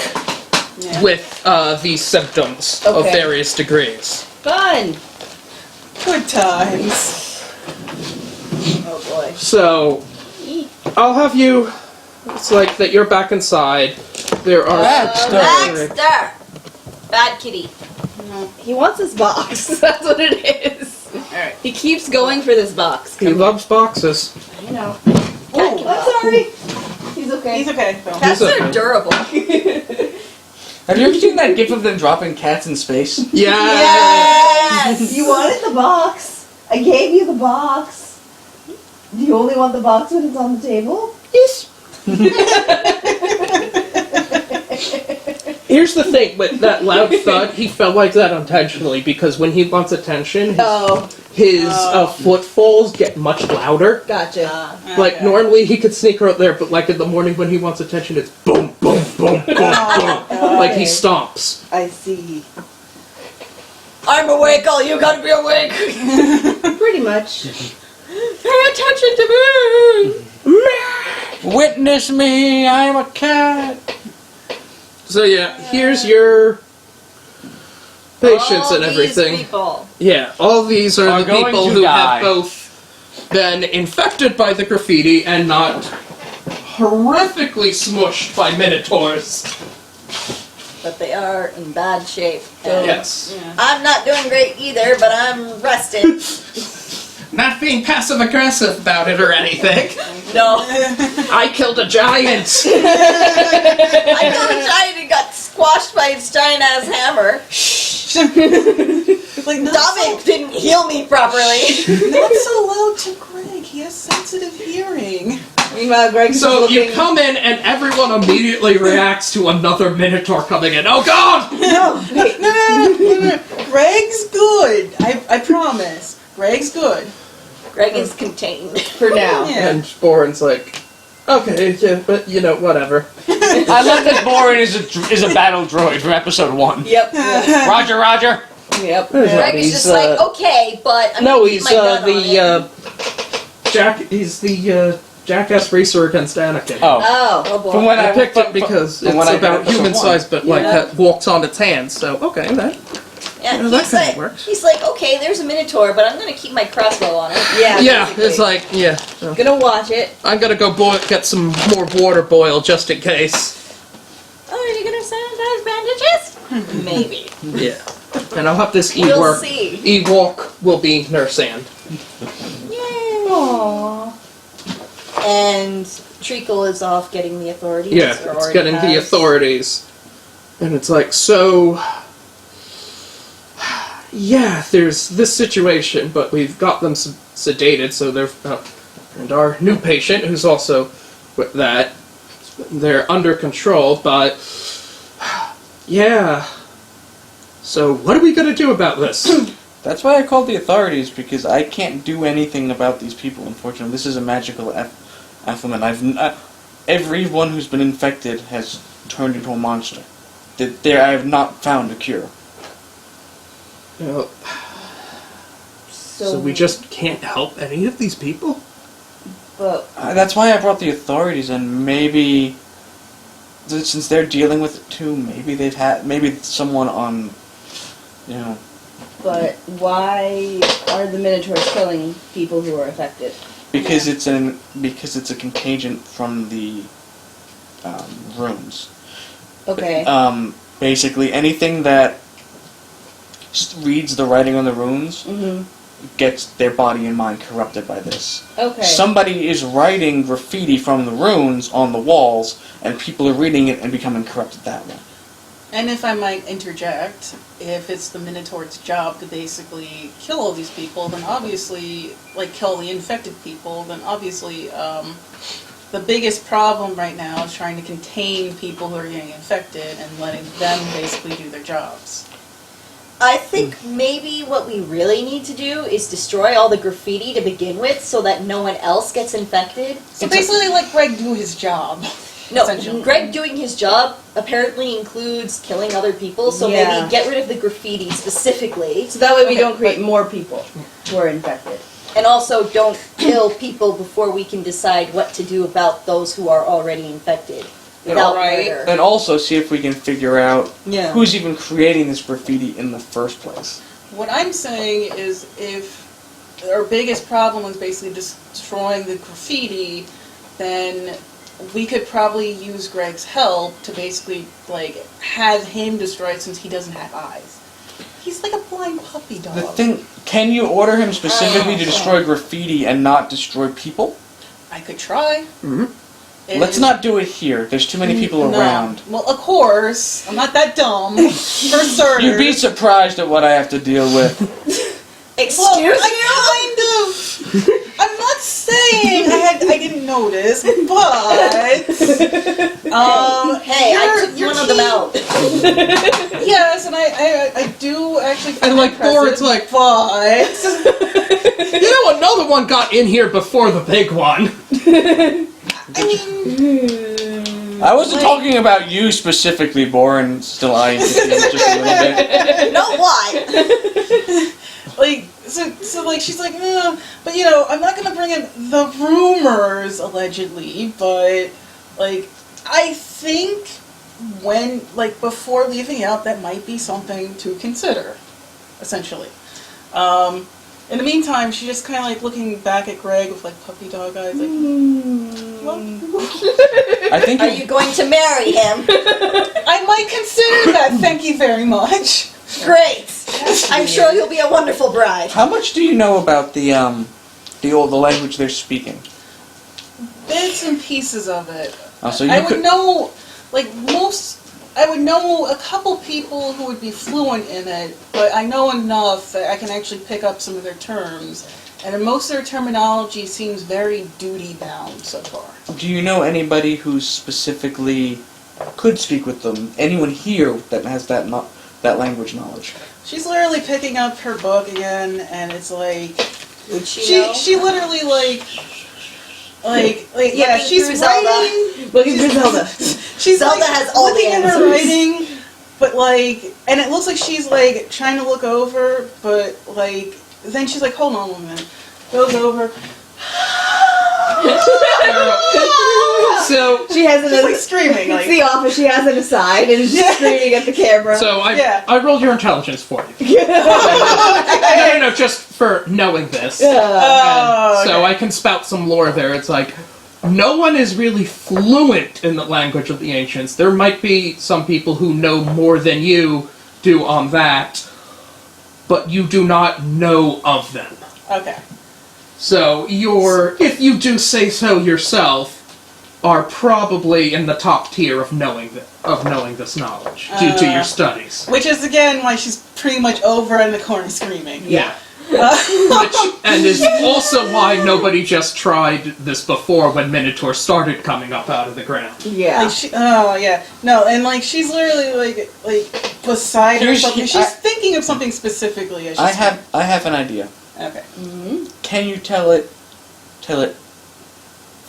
Speaker 4: Yeah.
Speaker 2: with these symptoms of
Speaker 5: Okay.
Speaker 2: various degrees.
Speaker 5: Fun!
Speaker 4: Good times.
Speaker 1: Oh boy.
Speaker 2: So I'll have you. It's like that you're back inside. There are
Speaker 1: Baxter! Bad kitty.
Speaker 5: He wants his box. That's what it is.
Speaker 4: Alright.
Speaker 5: He keeps going for this box.
Speaker 2: He loves boxes.
Speaker 5: I know.
Speaker 1: Cat can
Speaker 5: I'm sorry. He's okay.
Speaker 4: He's okay, though.
Speaker 1: Cats
Speaker 2: okay.
Speaker 1: are durable.
Speaker 6: Have you ever seen that gif of them dropping cats in space?
Speaker 2: Yeah.
Speaker 1: Yes!
Speaker 5: You wanted the box. I gave you the box. Do you only want the box when it's on the table?
Speaker 2: Yes. Here's the thing with that loud thud, he felt like that intentionally because when he wants attention, his footfalls get much louder.
Speaker 5: Gotcha.
Speaker 2: Like normally he could sneak out there, but like in the morning when he wants attention, it's boom, boom, boom, boom, boom. Like he stomps.
Speaker 5: I see.
Speaker 1: I'm awake, all you gotta be awake!
Speaker 5: Pretty much.
Speaker 1: Pay attention to me!
Speaker 3: Witness me, I'm a cat.
Speaker 2: So yeah, here's your patients
Speaker 1: All
Speaker 2: and
Speaker 1: these
Speaker 2: everything.
Speaker 1: people.
Speaker 2: Yeah, all these are
Speaker 6: Are
Speaker 2: the
Speaker 6: going
Speaker 2: people
Speaker 6: to
Speaker 2: who
Speaker 6: die.
Speaker 2: have both been infected by the graffiti and not horrifically smushed by minotaurs.
Speaker 1: But they are in bad shape. And
Speaker 2: Yes.
Speaker 1: I'm not doing great either, but I'm rested.
Speaker 2: Not being passive aggressive about it or anything.
Speaker 1: No.
Speaker 2: I killed a giant.
Speaker 1: I killed a giant and got squashed by its giant ass hammer.
Speaker 4: Like, not
Speaker 1: Dominic didn't heal me properly.
Speaker 4: not so loud to Greg. He has sensitive hearing.
Speaker 5: Meanwhile, Greg's
Speaker 2: So
Speaker 5: looking.
Speaker 2: you come in and everyone immediately reacts to another minotaur coming in. Oh god!
Speaker 5: No, wait.
Speaker 4: No. Greg's good. I promise. Greg's good.
Speaker 1: Greg is contained.
Speaker 5: For now.
Speaker 4: Yeah.
Speaker 2: And Boren's like, okay, yeah, but you know, whatever.
Speaker 6: I love that Boren is a battle droid from episode 1.
Speaker 1: Yep.
Speaker 6: Roger, Roger.
Speaker 5: Yep.
Speaker 1: Greg is just like, okay, but I'm
Speaker 2: No,
Speaker 1: gonna keep
Speaker 2: he's
Speaker 1: my gun on it.
Speaker 2: He's the Jackass Racer against Anakin.
Speaker 6: Oh.
Speaker 1: Oh boy.
Speaker 6: From when
Speaker 2: I
Speaker 6: I
Speaker 2: picked it because
Speaker 6: from
Speaker 2: it's
Speaker 6: when I
Speaker 2: about
Speaker 6: episode
Speaker 2: human
Speaker 6: 1.
Speaker 2: size, but like
Speaker 1: Yeah.
Speaker 2: walks on its hands. So okay, that
Speaker 1: Yeah,
Speaker 2: that
Speaker 1: he's
Speaker 2: kinda
Speaker 1: like,
Speaker 2: works.
Speaker 1: he's like, okay, there's a minotaur, but I'm gonna keep my crossbow on it.
Speaker 5: Yeah.
Speaker 2: yeah,
Speaker 5: basically.
Speaker 2: it's like yeah. So
Speaker 5: Gonna watch it.
Speaker 2: I'm gonna go get some more water boil just in case.
Speaker 1: Oh, are you gonna sanitize bandages? Maybe.
Speaker 2: Yeah, and I'll have this
Speaker 1: We'll
Speaker 2: Ewok.
Speaker 1: see.
Speaker 2: Ewok will be Nurse Ann.
Speaker 1: Yay.
Speaker 5: Aww.
Speaker 1: And Treacle is off getting the authorities.
Speaker 2: Yeah,
Speaker 1: or
Speaker 2: it's
Speaker 1: already
Speaker 2: getting the
Speaker 1: has.
Speaker 2: authorities. And it's like, so... Yeah, there's this situation, but we've got them sedated, so they're... and our new patient, who's also with that, they're under control, but... Yeah... So, what are we gonna do about this?
Speaker 6: That's why I called the authorities, because I can't do anything about these people, unfortunately. This is a magical affluent. Everyone who's been infected has turned into a monster. I have not found a cure.
Speaker 2: You know, so we just can't help any of these people?
Speaker 5: But
Speaker 6: That's why I brought the authorities, and maybe... Since they're dealing with it too, maybe someone on... You know...
Speaker 5: but why are the Minotaurs killing people who are affected?
Speaker 6: Because it's a contagion from the runes.
Speaker 5: Okay.
Speaker 6: Basically, anything that reads the writing on the runes
Speaker 5: Mhm.
Speaker 6: gets their body and mind corrupted by this.
Speaker 5: Okay.
Speaker 6: Somebody is writing graffiti from the runes on the walls, and people are reading it and becoming corrupted that way.
Speaker 4: And if I might interject, if it's the Minotaur's job to basically kill all these people, then obviously, like kill the infected people, then obviously the biggest problem right now is trying to contain people who are getting infected and letting them basically do their jobs.
Speaker 1: I think maybe what we really need to do is destroy all the graffiti to begin with so that no one else gets infected.
Speaker 4: So basically let Greg do his job.
Speaker 1: No,
Speaker 4: essentially.
Speaker 1: Greg doing his job apparently includes killing other people, so
Speaker 5: Yeah.
Speaker 1: maybe get rid of the graffiti specifically.
Speaker 5: So that way we
Speaker 1: Okay,
Speaker 5: don't create more people who are infected.
Speaker 1: And also don't kill people before we can decide what to do about those who are already infected. Without
Speaker 4: Right.
Speaker 1: murder.
Speaker 6: And also see if we can figure out
Speaker 1: Yeah.
Speaker 6: who's even creating this graffiti in the first place.
Speaker 4: What I'm saying is if our biggest problem is basically destroying the graffiti, then we could probably use Greg's help to basically, like, have him destroy it since he doesn't have eyes. He's like a blind puppy dog.
Speaker 6: The thing, can you order him specifically to destroy graffiti and not destroy people?
Speaker 4: I could try.
Speaker 2: Mhm.
Speaker 4: And-
Speaker 6: Let's not do it here. There's too many people
Speaker 4: No.
Speaker 6: around.
Speaker 4: Well, of course. I'm not that dumb. For certain.
Speaker 6: You'd be surprised at what I have to deal with.
Speaker 1: Excuse
Speaker 4: Well,
Speaker 1: you?
Speaker 4: I kind of. I'm not saying I didn't notice, but
Speaker 1: Hey, I took
Speaker 4: your
Speaker 1: one of them
Speaker 4: team-
Speaker 1: out.
Speaker 4: Yes, and I do actually. Find
Speaker 2: And, like,
Speaker 4: it impressive,
Speaker 2: Boren's like-
Speaker 4: but
Speaker 2: You know, another one got in here before the big one.
Speaker 4: I mean,
Speaker 6: I wasn't talking about you specifically, Boren. Still eyeing just a little bit.
Speaker 1: No, why?
Speaker 4: like so like she's like, but you know, I'm not gonna bring in the rumors allegedly, but like I think before leaving out, that might be something to consider, essentially. In the meantime, she's just kind of like looking back at Greg with like puppy dog eyes, like,
Speaker 6: I think
Speaker 1: Are you going to marry him?
Speaker 4: I might consider that, thank you very much.
Speaker 1: Great. I'm sure you'll be a wonderful bride.
Speaker 6: How much do you know about the language they're speaking?
Speaker 4: Bits and pieces of it.
Speaker 6: Oh, so you
Speaker 4: I
Speaker 6: could
Speaker 4: would know, I would know a couple people who would be fluent in it, but I know enough that I can actually pick up some of their terms. And most of their terminology seems very duty-bound so far.
Speaker 6: Do you know anybody who specifically could speak with them? Anyone here that has that language knowledge?
Speaker 4: She's literally picking up her book again, and it's like
Speaker 1: Would she know?
Speaker 4: she literally
Speaker 1: Yeah,
Speaker 4: she's
Speaker 1: through Zelda.
Speaker 4: writing.
Speaker 5: Looking for Zelda.
Speaker 4: She's
Speaker 1: Zelda
Speaker 4: like,
Speaker 1: has all the
Speaker 4: looking at her
Speaker 1: answers.
Speaker 4: writing, but and it looks like she's like trying to look over, but then she's like, hold on 1 minute, goes over.
Speaker 2: So
Speaker 5: She has
Speaker 4: She's like
Speaker 5: an
Speaker 4: screaming,
Speaker 5: it's the office. She has an aside and is just screaming at the camera.
Speaker 2: I rolled your intelligence for you. No, just for knowing this.
Speaker 5: Yeah.
Speaker 2: And so I can spout some lore there. It's like, no one is really fluent in the language of the ancients. There might be some people who know more than you do on that, but you do not know of them.
Speaker 4: Okay.
Speaker 2: So if you do say so yourself, are probably in the top tier of knowing this knowledge due to your studies.
Speaker 4: Which is again why she's pretty much over in the corner screaming.
Speaker 2: Yeah. And is also why nobody just tried this before when Minotaur started coming up out of the ground.
Speaker 5: Yeah.
Speaker 4: She's literally like beside
Speaker 6: Here's-
Speaker 4: herself. She's
Speaker 6: I-
Speaker 4: thinking of something specifically. As she's
Speaker 6: I have an idea.
Speaker 4: Okay.
Speaker 6: Can you tell it,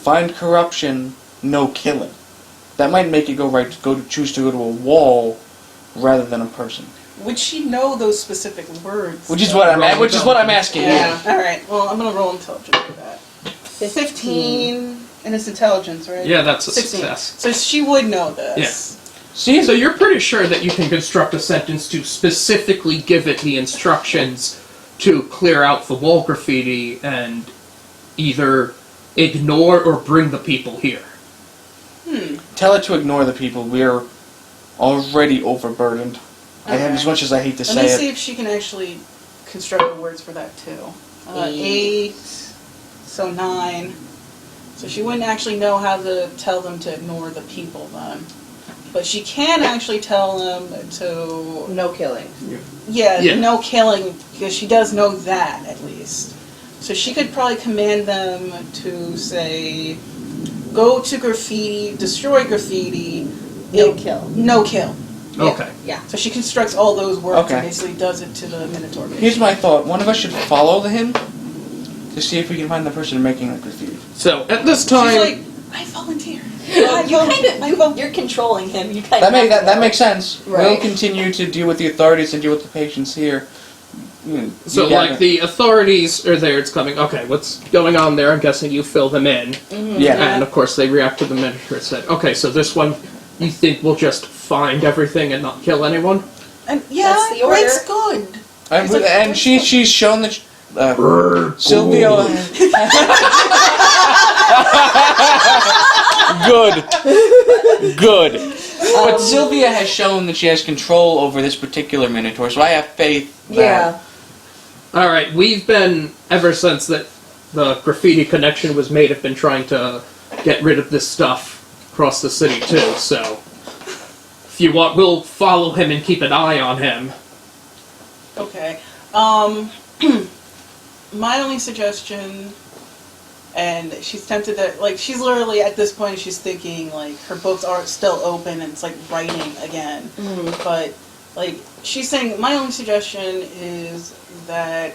Speaker 6: find corruption, no killing? That might make it choose to go to a wall rather than a person.
Speaker 4: Would she know those specific words?
Speaker 6: Which is what I'm asking.
Speaker 5: Yeah.
Speaker 4: All right. Well, I'm gonna roll intelligence for that. 15, and it's intelligence, right?
Speaker 2: Yeah, that's a
Speaker 4: 16.
Speaker 2: success.
Speaker 4: So she would know this.
Speaker 6: See,
Speaker 2: So you're pretty sure that you can construct a sentence to specifically give it the instructions to clear out the wall graffiti and either ignore or bring the people here.
Speaker 6: tell it to ignore the people. We're already overburdened. As much as I hate to
Speaker 4: Let me
Speaker 6: say
Speaker 4: see
Speaker 6: it.
Speaker 4: if she can actually construct the words for that too. 8, so 9. So she wouldn't actually know how to tell them to ignore the people then. But she can actually tell them to...
Speaker 5: No killing.
Speaker 2: Yeah.
Speaker 4: No killing, because she does know that, at least. So she could probably command them to, say, go to graffiti, destroy graffiti.
Speaker 5: No kill.
Speaker 4: No kill.
Speaker 2: Okay.
Speaker 5: Yeah.
Speaker 4: So she constructs all those words
Speaker 6: Okay.
Speaker 4: and basically does it to the Minotaur.
Speaker 6: Here's my thought. One of us should follow him to see if we can find the person making the graffiti.
Speaker 2: So at this time,
Speaker 4: She's like, I volunteer.
Speaker 1: You're controlling him. You kind of
Speaker 6: That makes sense. We'll
Speaker 5: Right.
Speaker 6: continue to deal with the authorities and deal with the patients here.
Speaker 2: so the authorities are there. It's coming. Okay, what's going on there? I'm guessing you fill them in.
Speaker 6: Yeah.
Speaker 2: And of course they react to the Minotaur. Said, okay, so this one, you think we'll just find everything and not kill anyone?
Speaker 4: And yeah,
Speaker 1: That's the order.
Speaker 4: Greg's good.
Speaker 6: And she's shown that Sylvia. Good. But Sylvia has shown that she has control over this particular Minotaur, so I have faith.
Speaker 5: Yeah.
Speaker 2: All right, we've been ever since that the graffiti connection was made. Have been trying to get rid of this stuff across the city too. So if you want, we'll follow him and keep an eye on him.
Speaker 4: Okay. My only suggestion, and she's tempted that, like, she's literally at this point, she's thinking, like, her books are still open and it's like writing again. But, like, she's saying, my only suggestion is that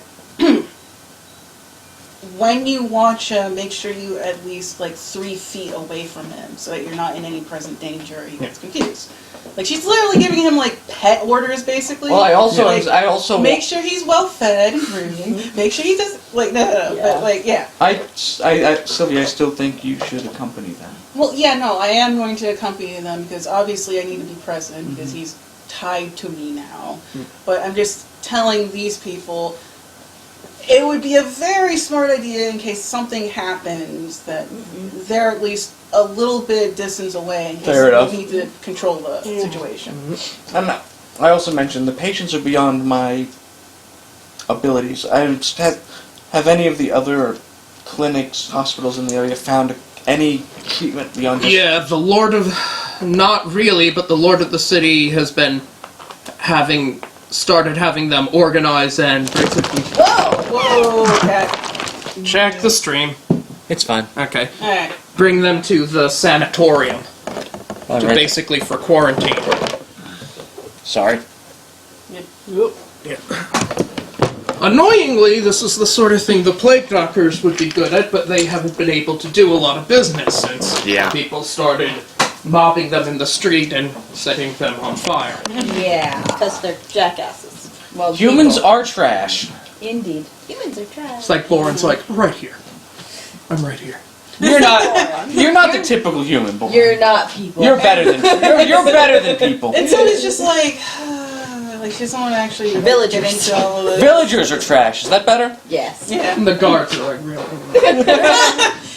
Speaker 4: when you watch him, make sure you at least, like, 3 feet away from him so that you're not in any present danger or he gets confused. Like, she's literally giving him, like, pet orders, basically.
Speaker 6: Well, I also
Speaker 4: make sure he's well fed and breathing. Make sure he does no.
Speaker 1: Yeah.
Speaker 4: But yeah.
Speaker 6: Sylvia, I still think you should accompany them.
Speaker 4: Well, yeah, no, I am going to accompany them because obviously I need to be present because he's tied to me now. But I'm just telling these people it would be a very smart idea in case something happens that they're at least a little bit distance away in case we need to control the situation.
Speaker 6: And I also mentioned the patients are beyond my abilities. Have any of the other clinics, hospitals in the area found any treatment beyond just...
Speaker 2: Yeah, the Lord of... Not really, but the Lord of the City has been started having them organize and basically...
Speaker 4: Whoa, cat.
Speaker 2: Check the stream.
Speaker 3: It's fine.
Speaker 2: Okay.
Speaker 4: Alright.
Speaker 2: Bring them to the sanatorium.
Speaker 3: All
Speaker 2: To
Speaker 3: right.
Speaker 2: basically for quarantine.
Speaker 3: Sorry.
Speaker 4: Yep.
Speaker 2: Annoyingly, this is the sort of thing the plague doctors would be good at, but they haven't been able to do a lot of business since people started mobbing them in the street and setting them on fire.
Speaker 5: Yeah.
Speaker 1: Because they're jackasses.
Speaker 5: Well,
Speaker 6: Humans
Speaker 5: people.
Speaker 6: are trash.
Speaker 5: Indeed.
Speaker 1: Humans are trash.
Speaker 2: It's like Boren's like, right here. I'm right here.
Speaker 6: You're not the typical human, boy.
Speaker 1: You're not people.
Speaker 6: You're better than you're better than people.
Speaker 4: And so it's just like she doesn't want to actually
Speaker 1: Villagers.
Speaker 4: get into all of this.
Speaker 6: Villagers are trash. Is that better?
Speaker 1: Yes.
Speaker 4: Yeah.
Speaker 2: And the guards are like, really?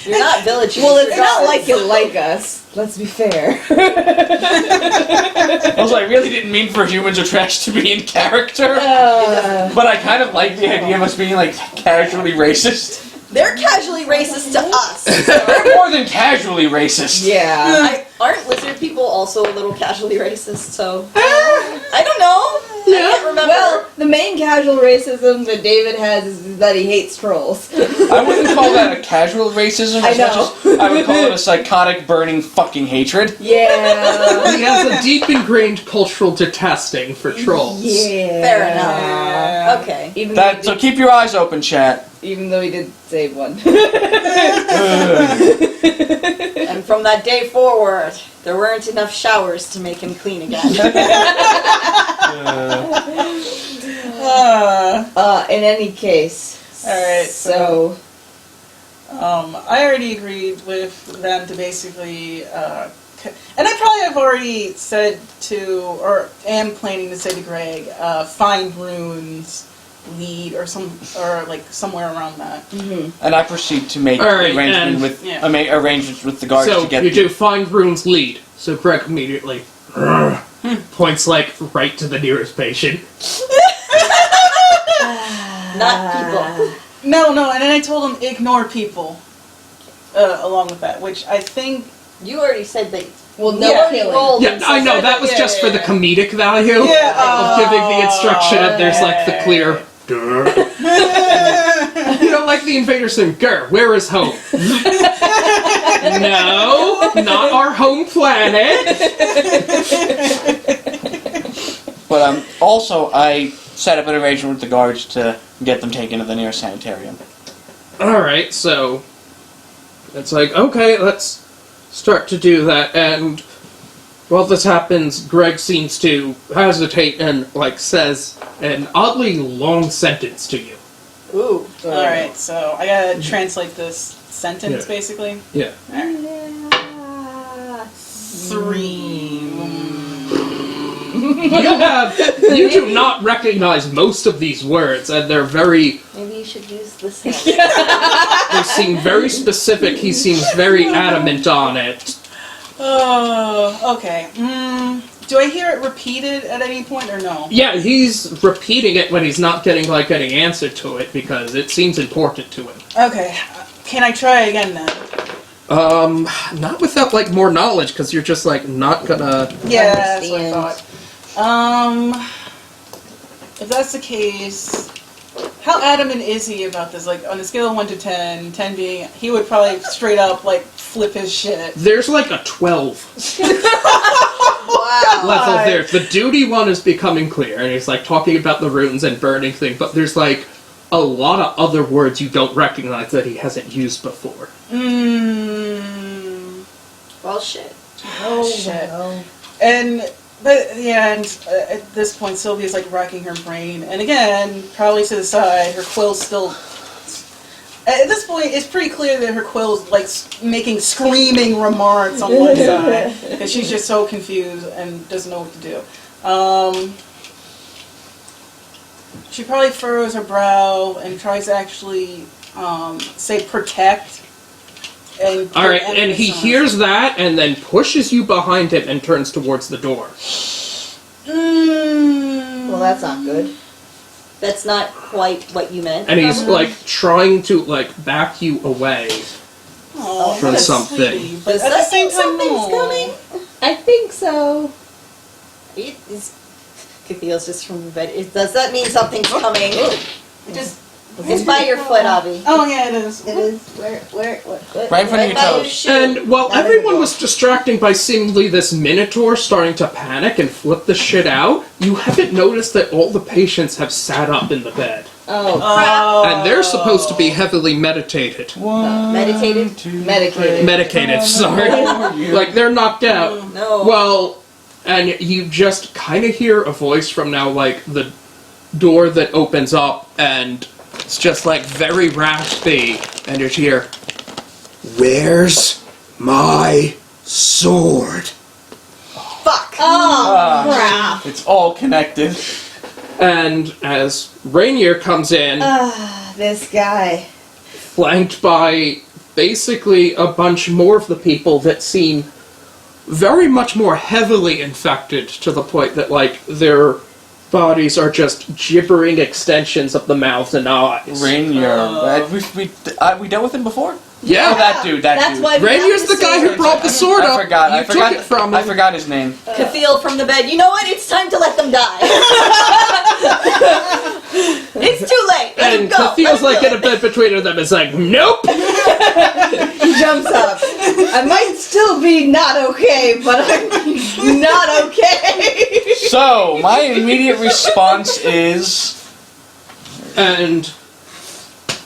Speaker 1: You're not villagers.
Speaker 5: Well, it's
Speaker 1: you're
Speaker 5: not
Speaker 1: guards.
Speaker 5: like you like us. Let's be fair.
Speaker 6: I was like, I really didn't mean for humans are trash to be in character. But I kind of like the idea of us being like casually racist.
Speaker 1: They're casually racist to us.
Speaker 6: They're more than casually racist.
Speaker 5: Yeah.
Speaker 1: Aren't lizard people also a little casually racist? So I don't know. I can't remember.
Speaker 5: Well, the main casual racism that David has is that he hates trolls.
Speaker 6: I wouldn't call that a casual racism
Speaker 5: I
Speaker 6: as much as I would call it a psychotic, burning fucking hatred.
Speaker 5: Yeah.
Speaker 2: He has a deep ingrained cultural detesting for trolls.
Speaker 5: Yeah.
Speaker 1: Fair enough. Okay.
Speaker 5: Even
Speaker 6: So keep your eyes open, chat.
Speaker 5: even though he did save one.
Speaker 1: And from that day forward, there weren't enough showers to make him clean again.
Speaker 5: In any case.
Speaker 4: Alright,
Speaker 5: So.
Speaker 4: I already agreed with them to basically, and I probably have already said to, or am planning to say to Greg, find runes, lead, or like somewhere around that.
Speaker 6: And I proceed to make
Speaker 2: Alright,
Speaker 6: arrangements with the guards
Speaker 2: So
Speaker 6: to get
Speaker 2: you do find runes lead. So Greg immediately points like right to the nearest patient.
Speaker 1: Not people.
Speaker 4: No, and then I told him ignore people, along with that, which I think...
Speaker 1: You already said that.
Speaker 5: Well,
Speaker 1: You
Speaker 5: no
Speaker 1: already
Speaker 5: killing.
Speaker 1: rolled
Speaker 2: Yeah,
Speaker 1: and
Speaker 2: I know,
Speaker 1: said
Speaker 2: that was just for the
Speaker 1: yeah.
Speaker 2: comedic value
Speaker 4: Yeah,
Speaker 2: of giving the instruction and there's like the clear "Grr." You know, like the invader saying, Grr, where is home? No, not our home planet.
Speaker 6: But also I set up an arrangement with the guards to get them taken to the nearest sanitarium.
Speaker 2: Alright, so it's like, okay, let's start to do that, and while this happens, Greg seems to hesitate and, like, says an oddly long sentence to you.
Speaker 1: Ooh.
Speaker 4: Alright, so I gotta translate this sentence,
Speaker 2: Yeah.
Speaker 4: basically.
Speaker 2: Yeah.
Speaker 4: Alright.
Speaker 1: Yeah.
Speaker 4: 3.
Speaker 2: You do not recognize most of these words, and they're very,
Speaker 1: Maybe you should use this.
Speaker 2: they seem very specific, he seems very adamant on it.
Speaker 4: Oh, okay. Do I hear it repeated at any point or no?
Speaker 2: Yeah, he's repeating it when he's not getting, like, any answer to it, because it seems important to him.
Speaker 4: Okay. Can I try again then?
Speaker 2: Not without, like, more knowledge, because you're just, like, not gonna...
Speaker 4: Yeah, that's what I
Speaker 1: Understand.
Speaker 4: thought. If that's the case, how adamant is he about this? Like, on a scale of 1 to 10, 10 being, he would probably straight up, like, flip his shit.
Speaker 2: There's, like, a 12
Speaker 1: Wow.
Speaker 2: level there. The duty one is becoming clear, and he's, like, talking about the runes and burning thing, but there's, like, a lot of other words you don't recognize that he hasn't used before.
Speaker 1: Well, shit.
Speaker 4: Oh, shit. And But yeah, and at this point, Sylvia's like racking her brain, and again, probably to the side, her quill's still. At this point, it's pretty clear that her quill's like making screaming remarks on one side because she's just so confused and doesn't know what to do. She probably furrows her brow and tries to actually say protect.
Speaker 2: All right, and he hears that and then pushes you behind him and turns towards the door.
Speaker 5: Well, that's not good.
Speaker 1: That's not quite what you meant.
Speaker 2: And he's like trying to like back you away
Speaker 4: Aw,
Speaker 2: from
Speaker 4: that's
Speaker 2: something.
Speaker 4: sweetie, but
Speaker 1: Does
Speaker 4: at the
Speaker 1: that
Speaker 4: same
Speaker 1: mean
Speaker 4: time,
Speaker 1: something's
Speaker 4: no.
Speaker 1: coming?
Speaker 5: I think so.
Speaker 1: It is. Catheel's just from the bed. Does that mean something's coming? Just. It's by your foot, Avi.
Speaker 4: Oh yeah, it is.
Speaker 5: It is. Where? What?
Speaker 6: Right in front of your
Speaker 1: by
Speaker 6: toes.
Speaker 1: shoe.
Speaker 2: And while
Speaker 5: Not in the
Speaker 2: everyone
Speaker 5: door.
Speaker 2: was distracting by seemingly this minotaur starting to panic and flip the shit out, you haven't noticed that all the patients have sat up in the bed.
Speaker 5: Oh,
Speaker 4: Oh.
Speaker 2: And they're supposed to be heavily meditated.
Speaker 1: Meditated?
Speaker 5: medicated.
Speaker 2: Medicated, sorry. Like they're knocked out.
Speaker 1: No.
Speaker 2: Well, and you just kind of hear a voice from now, like the door that opens up, and it's just like very raspy, and you hear, "Where's my sword?"
Speaker 1: Fuck.
Speaker 5: Oh, crap.
Speaker 6: It's all connected.
Speaker 2: And as Rainier comes in,
Speaker 5: This guy.
Speaker 2: flanked by basically a bunch more of the people that seem very much more heavily infected to the point that, like, their bodies are just gibbering extensions of the mouths and eyes.
Speaker 6: Rainier. We dealt with him before?
Speaker 2: Yeah.
Speaker 6: Oh, that dude.
Speaker 1: That's why we
Speaker 2: Rainier's
Speaker 1: have
Speaker 2: the guy who
Speaker 1: sword.
Speaker 2: brought the sword up.
Speaker 6: I forgot.
Speaker 2: You took it from him.
Speaker 6: I forgot his name.
Speaker 1: Catheel from the bed. You know what? It's time to let them die. It's too late. Let
Speaker 2: And
Speaker 1: him go.
Speaker 2: Catheel's
Speaker 1: Let
Speaker 2: like
Speaker 1: him
Speaker 2: in a bed between them. It's like, nope.
Speaker 5: He jumps up. I might still be not okay, but I'm not okay.
Speaker 6: So, my immediate response is...
Speaker 2: And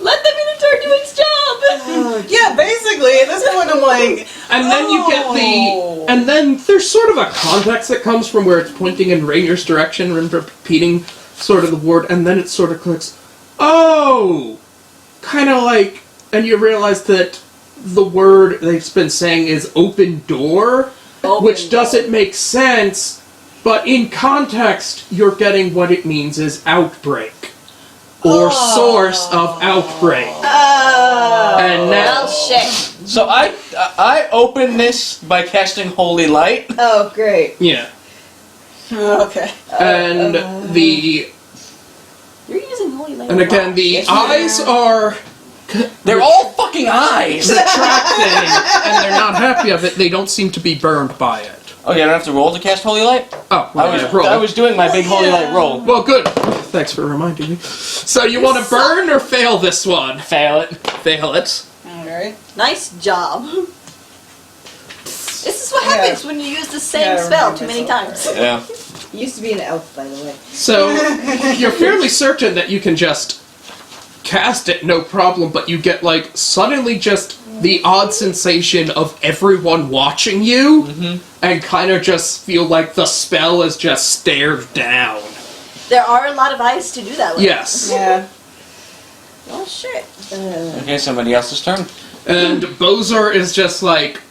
Speaker 1: Let the Minotaur do its job.
Speaker 4: Yeah, basically, at this point I'm like,
Speaker 2: then you get the, and then there's sort of a context that comes from where it's pointing in Rainier's direction and repeating sort of the word, and then it sort of clicks, oh, kind of like, and you realize that the word they've been saying is open door, which doesn't make sense, but in context, you're getting what it means is outbreak. Or source of outbreak. And now,
Speaker 1: Well, shit.
Speaker 6: So I open this by casting Holy Light.
Speaker 5: Oh, great.
Speaker 2: yeah.
Speaker 4: okay.
Speaker 2: And the,
Speaker 1: You're using holy light.
Speaker 2: and again, the eyes are
Speaker 6: They're all fucking eyes!
Speaker 2: retracting, and they're not happy of it. They don't seem to be burned by it.
Speaker 6: Okay, I don't have to roll to cast Holy Light?
Speaker 2: Oh, well, roll.
Speaker 6: I was doing my big Holy Light roll.
Speaker 2: Well, good. Thanks for reminding me. So you want to burn or fail this one?
Speaker 6: Fail it.
Speaker 2: Fail it.
Speaker 4: Alright.
Speaker 1: Nice job. This is what happens when you use the same
Speaker 4: Yeah, I
Speaker 1: spell
Speaker 4: remember
Speaker 1: too many
Speaker 4: myself.
Speaker 1: times.
Speaker 6: Yeah.
Speaker 5: He used to be an elf, by the way.
Speaker 2: So you're fairly certain that you can just cast it, no problem, but you get, like, suddenly just the odd sensation of everyone watching you, and kind of just feel like the spell is just stared down.
Speaker 1: There are a lot of eyes to do that with.
Speaker 2: Yes.
Speaker 4: Yeah.
Speaker 1: Oh shit.
Speaker 6: Okay, somebody else's turn.
Speaker 2: And Bozar is just like,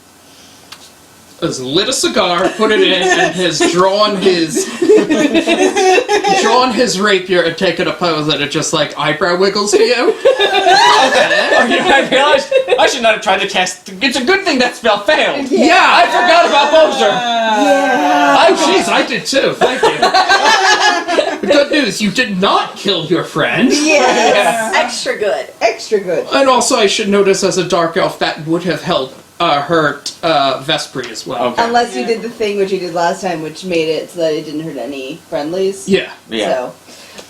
Speaker 2: has lit a cigar, put it in, and has drawn his rapier and taken a pose that it just like eyebrow wiggles to you.
Speaker 6: I realized I should not have tried to cast. It's a good thing that spell failed.
Speaker 2: Yeah,
Speaker 6: I forgot about Bowser.
Speaker 2: Oh, jeez, I did too. Thank you. The good news, you did not kill your friend.
Speaker 5: Yes.
Speaker 1: Extra good.
Speaker 5: Extra good.
Speaker 2: And also, I should notice, as a dark elf, that would have hurt Vespri as well.
Speaker 6: Okay.
Speaker 5: Unless you did the thing which you did last time, which made it so that it didn't hurt any friendlies.
Speaker 2: Yeah.
Speaker 6: Yeah.
Speaker 5: So,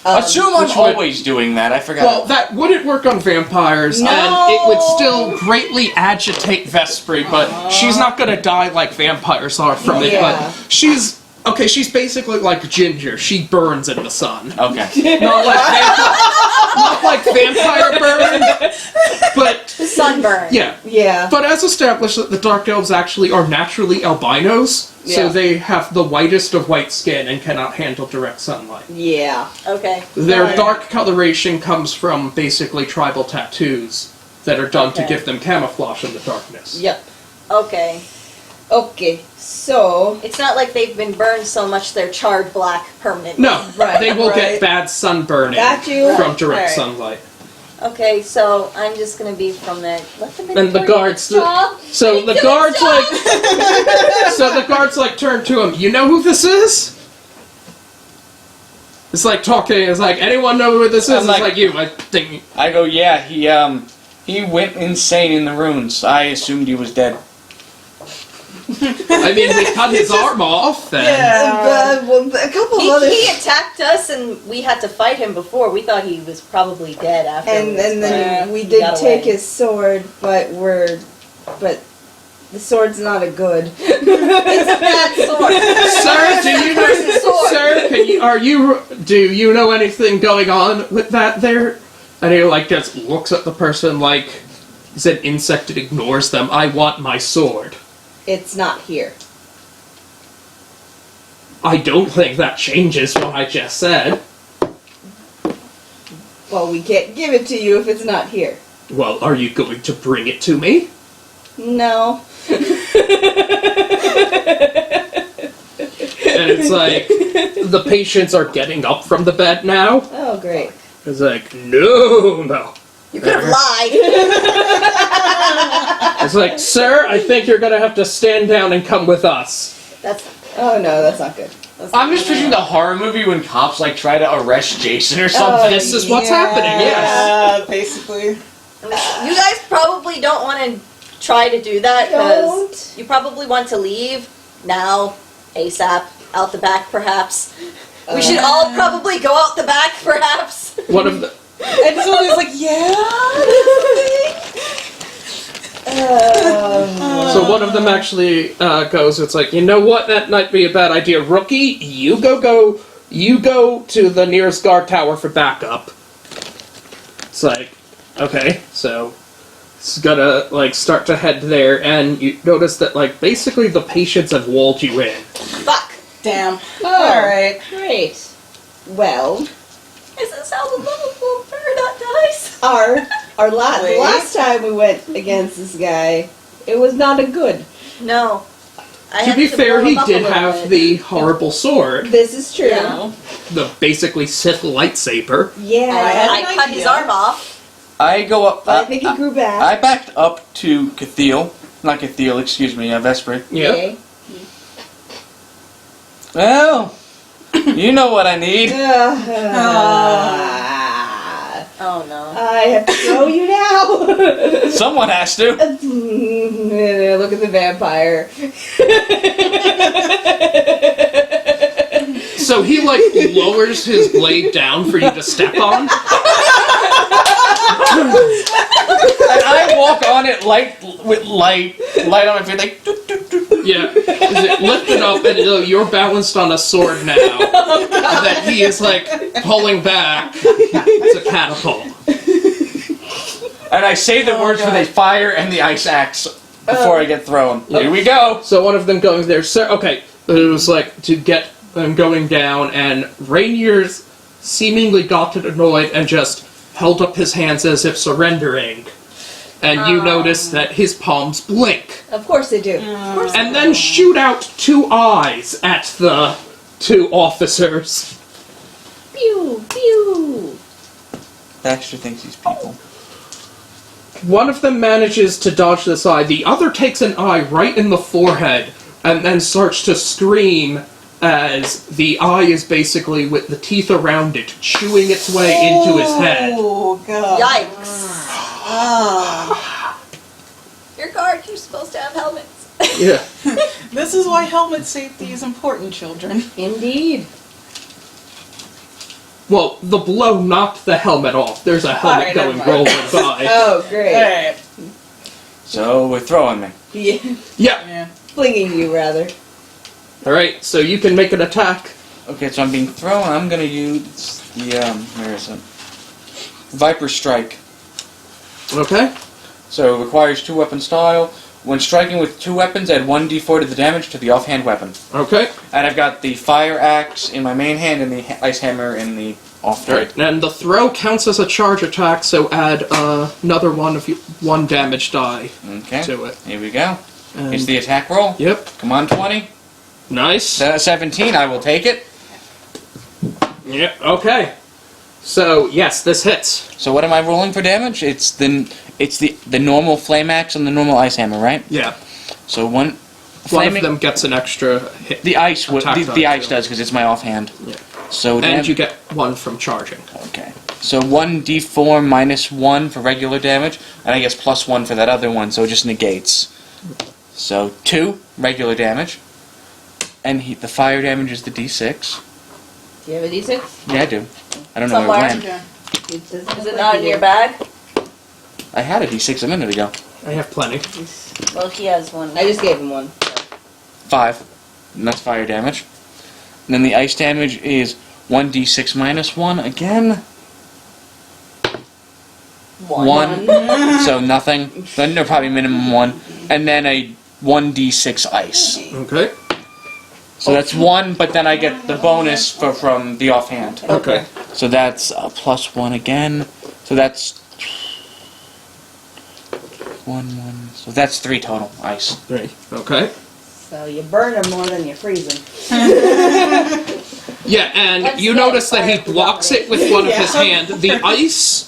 Speaker 6: Assume I'm
Speaker 2: which would-
Speaker 6: always doing that. I forgot.
Speaker 2: Well, that wouldn't work on vampires,
Speaker 5: No!
Speaker 2: and it would still greatly agitate Vespri, but she's not gonna die like vampires are from it,
Speaker 5: Yeah.
Speaker 2: but she's Okay, she's basically like Ginger. She burns in the sun.
Speaker 6: Okay.
Speaker 2: Not like vampire burn, but
Speaker 1: Sunburn.
Speaker 2: yeah.
Speaker 5: Yeah.
Speaker 2: But as established that the Dark Elves actually are naturally albinos, so
Speaker 5: Yeah.
Speaker 2: they have the whitest of white skin and cannot handle direct sunlight.
Speaker 5: Yeah.
Speaker 1: Okay.
Speaker 2: Their
Speaker 5: Right.
Speaker 2: dark coloration comes from basically tribal tattoos that are done to
Speaker 1: Okay.
Speaker 2: give them camouflage in the darkness.
Speaker 5: Yep.
Speaker 1: Okay.
Speaker 5: Okay. So.
Speaker 1: It's not like they've been burned so much they're charred black permanently.
Speaker 2: No,
Speaker 5: Right,
Speaker 2: they will
Speaker 4: right.
Speaker 2: get bad sunburning
Speaker 5: Got you.
Speaker 2: from direct
Speaker 4: Right.
Speaker 2: sunlight.
Speaker 1: Okay, so I'm just gonna be from there. Let them
Speaker 2: And the guards, so the guards like, so the guards like turn to him. You know who this is? It's like talking. It's like anyone know who this is?
Speaker 6: I'm
Speaker 2: It's
Speaker 6: like-
Speaker 2: like you. I think.
Speaker 6: I go, yeah, he went insane in the ruins. I assumed he was dead.
Speaker 2: I mean, we cut his arm off. Then.
Speaker 4: Yeah.
Speaker 5: Well, a couple of other.
Speaker 1: He attacked us and we had to fight him before. We thought he was probably dead afterwards.
Speaker 5: And then
Speaker 1: but
Speaker 5: we
Speaker 1: he
Speaker 5: did
Speaker 1: got
Speaker 5: take
Speaker 1: away.
Speaker 5: his sword, but the sword's not a good.
Speaker 1: That sword.
Speaker 2: Sir, do you know?
Speaker 1: Sword.
Speaker 2: Sir, do you know anything going on with that there? And he like just looks at the person like he's an insect and ignores them. I want my sword.
Speaker 5: It's not here.
Speaker 2: I don't think that changes what I just said.
Speaker 5: Well, we can't give it to you if it's not here.
Speaker 2: Well, are you going to bring it to me?
Speaker 5: No.
Speaker 2: And it's like, the patients are getting up from the bed now.
Speaker 5: Oh, great.
Speaker 2: It's like, no.
Speaker 1: You could have lied.
Speaker 2: It's like, sir, I think you're gonna have to stand down and come with us.
Speaker 1: That's
Speaker 5: Oh, no, that's not good.
Speaker 6: I'm just picturing the horror movie when cops like try to arrest Jason or something.
Speaker 2: This is what's happening, yes.
Speaker 4: Yeah, basically.
Speaker 1: You guys probably don't want to try to do that because
Speaker 5: Don't.
Speaker 1: you probably want to leave now, ASAP, out the back perhaps. We should all probably go out the back perhaps.
Speaker 2: One of the...
Speaker 4: And so he's like, yeah.
Speaker 2: So one of them actually goes, it's like, you know what, that might be a bad idea. Rookie, you go to the nearest guard tower for backup. It's like, okay, so it's gonna, like, start to head there, and you notice that, like, basically the patients have walled you in.
Speaker 1: Fuck.
Speaker 4: Damn.
Speaker 5: Oh.
Speaker 4: Alright.
Speaker 5: Great. Well,
Speaker 1: Is this how the lovable paradox dies?
Speaker 5: the
Speaker 4: Wait.
Speaker 5: last time we went against this guy, it was not a good.
Speaker 1: No. I
Speaker 2: To
Speaker 1: had
Speaker 2: be fair,
Speaker 1: blow
Speaker 2: he
Speaker 1: him up a
Speaker 2: did
Speaker 1: little
Speaker 2: have
Speaker 1: bit.
Speaker 2: the horrible sword,
Speaker 5: This is true.
Speaker 1: Yeah.
Speaker 2: the basically Sith lightsaber.
Speaker 5: Yeah.
Speaker 4: had
Speaker 1: I
Speaker 4: an
Speaker 1: cut his
Speaker 4: idea.
Speaker 1: arm off.
Speaker 6: I go up.
Speaker 5: But I think he grew back.
Speaker 6: I backed up to Cathedral. Not Cathedral, excuse me, Vesper.
Speaker 2: Yeah.
Speaker 5: Okay.
Speaker 6: Well, you know what I need.
Speaker 1: Oh no.
Speaker 5: I have to throw you now.
Speaker 6: Someone has to.
Speaker 5: Look at the vampire.
Speaker 2: So he, like, lowers his blade down for you to step on.
Speaker 6: And I walk on it with light on my face, like, doot, doot, doot.
Speaker 2: Yeah. Is it lifted up, and you're balanced on a sword now. That he is, like, pulling back. It's a catapult.
Speaker 6: And I say the words for the fire and the ice axe before I get thrown. Here we go.
Speaker 2: So one of them goes there, sir. Okay, it was like to get them going down, and Rainier's seemingly got annoyed and just held up his hands as if surrendering. And you notice that his palms blink,
Speaker 5: Of course they do. Of course.
Speaker 2: and then shoot out two eyes at the two officers.
Speaker 5: Pew pew.
Speaker 6: Baxter thinks he's people.
Speaker 2: One of them manages to dodge this eye, the other takes an eye right in the forehead, and then starts to scream as the eye is basically with the teeth around it, chewing its way into his head.
Speaker 4: Oh, God.
Speaker 1: Yikes.
Speaker 4: Ah.
Speaker 1: Your guard, you're supposed to have helmets.
Speaker 2: Yeah.
Speaker 4: This is why helmet safety is important, children.
Speaker 5: Indeed.
Speaker 2: Well, the blow knocked the helmet off. There's a helmet
Speaker 4: Alright, never
Speaker 2: going
Speaker 4: mind.
Speaker 2: rolling by.
Speaker 5: Oh, great.
Speaker 4: Alright.
Speaker 6: So we're throwing me.
Speaker 5: Yeah.
Speaker 2: Yeah.
Speaker 4: Yeah.
Speaker 5: Flinging you, rather.
Speaker 2: Alright, so you can make an attack.
Speaker 6: Okay, so I'm being thrown. I'm gonna use the where is it? Viper Strike.
Speaker 2: Okay.
Speaker 6: So it requires 2-weapon style. When striking with 2 weapons, add 1d4 to the damage to the offhand weapon.
Speaker 2: Okay.
Speaker 6: And I've got the fire axe in my main hand and the ice hammer in the offhand.
Speaker 2: Alright, and the throw counts as a charge attack, so add another 1 damage die
Speaker 6: Okay.
Speaker 2: to it.
Speaker 6: Here we go.
Speaker 2: And
Speaker 6: It's the attack roll.
Speaker 2: Yep.
Speaker 6: Come on, 20.
Speaker 2: Nice.
Speaker 6: 17, I will take it.
Speaker 2: Yep. Okay. So yes, this hits.
Speaker 6: So what am I rolling for damage? It's the normal flame axe and the normal ice hammer, right?
Speaker 2: Yeah.
Speaker 6: So one
Speaker 2: One
Speaker 6: flaming,
Speaker 2: of them gets an extra hit.
Speaker 6: the ice would,
Speaker 2: attack
Speaker 6: the
Speaker 2: die,
Speaker 6: ice
Speaker 2: too.
Speaker 6: does because it's my offhand.
Speaker 2: Yeah.
Speaker 6: So
Speaker 2: And you get 1 from charging.
Speaker 6: okay. So 1d4 minus 1 for regular damage, and I guess plus 1 for that other one, so it just negates. So 2 regular damage, and the fire damage is the d6.
Speaker 5: Do you have a D6?
Speaker 6: Yeah, I do. I don't know where it
Speaker 1: Somewhere.
Speaker 6: went.
Speaker 5: It doesn't
Speaker 1: Is
Speaker 5: look
Speaker 1: it
Speaker 5: like
Speaker 1: not
Speaker 5: you
Speaker 1: in your
Speaker 5: do.
Speaker 1: bag?
Speaker 6: I had a d6 a minute ago.
Speaker 2: I have plenty.
Speaker 1: Well, he has one.
Speaker 5: I just gave him one.
Speaker 6: 5, and that's fire damage. And then the ice damage is 1d6 minus 1 again. 1. So nothing. Then no, probably minimum 1. And then a 1d6 ice.
Speaker 2: Okay.
Speaker 6: So that's 1, but then I get the bonus from the offhand.
Speaker 2: Okay.
Speaker 6: So that's plus 1 again. So that's 1. So that's 3 total ice.
Speaker 2: 3. Okay.
Speaker 5: So you burn him more than you freeze him.
Speaker 2: Yeah, and
Speaker 1: Let's
Speaker 2: you
Speaker 1: get
Speaker 2: notice that he
Speaker 1: fire
Speaker 2: blocks it with one of his
Speaker 5: Yeah.
Speaker 2: hand. The ice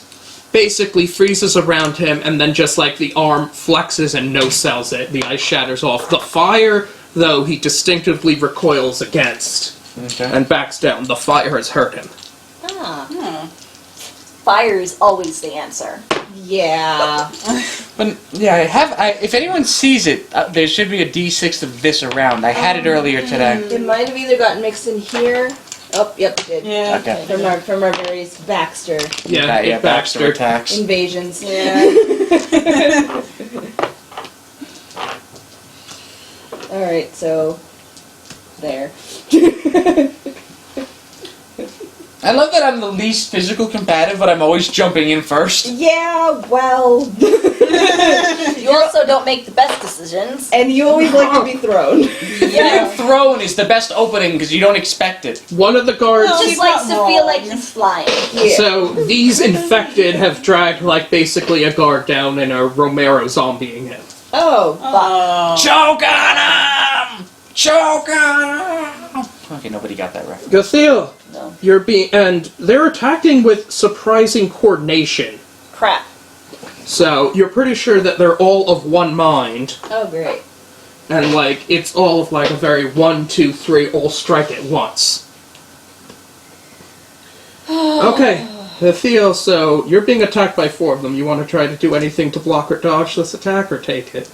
Speaker 2: basically freezes around him, and then just like the arm flexes and no-sells it, the ice shatters off. The fire, though, he distinctively recoils against
Speaker 6: Okay.
Speaker 2: and backs down. The fire has hurt him.
Speaker 1: Ah.
Speaker 4: Hmm.
Speaker 1: Fire is always the answer.
Speaker 5: Yeah.
Speaker 6: But yeah, if anyone sees it, there should be a d6 of this around. I had it earlier today.
Speaker 5: It might have either gotten mixed in here. Oh, yep, it did.
Speaker 4: Yeah.
Speaker 6: Okay.
Speaker 5: From our various Baxter
Speaker 2: Yeah,
Speaker 6: Yeah, Baxter
Speaker 2: Baxter.
Speaker 6: attacks.
Speaker 5: invasions.
Speaker 1: Yeah.
Speaker 5: Alright, so there.
Speaker 6: I love that I'm the least physical compatible, but I'm always jumping in first.
Speaker 5: Yeah, well.
Speaker 1: You also don't make the best decisions.
Speaker 5: And you always like to be thrown.
Speaker 6: Getting thrown is the best opening because you don't expect it.
Speaker 2: One of the guards...
Speaker 4: No,
Speaker 1: Just
Speaker 4: he's
Speaker 1: likes
Speaker 4: not
Speaker 1: to feel
Speaker 4: wrong.
Speaker 1: like he's flying.
Speaker 5: Yeah.
Speaker 2: So, these infected have dragged, like, basically a guard down and are Romero zombieing him.
Speaker 5: Oh,
Speaker 4: Oh.
Speaker 6: Choke on him! Choke on him! Okay, nobody got that reference.
Speaker 2: Gathiel,
Speaker 1: No.
Speaker 2: you're being... And they're attacking with surprising coordination.
Speaker 1: Crap.
Speaker 2: So, you're pretty sure that they're all of one mind.
Speaker 5: oh, great.
Speaker 2: And, like, it's all of, like, a very 1, 2, 3, all strike at once. Okay, Theo, so you're being attacked by 4 of them. You want to try to do anything to block or dodge this attack, or take it?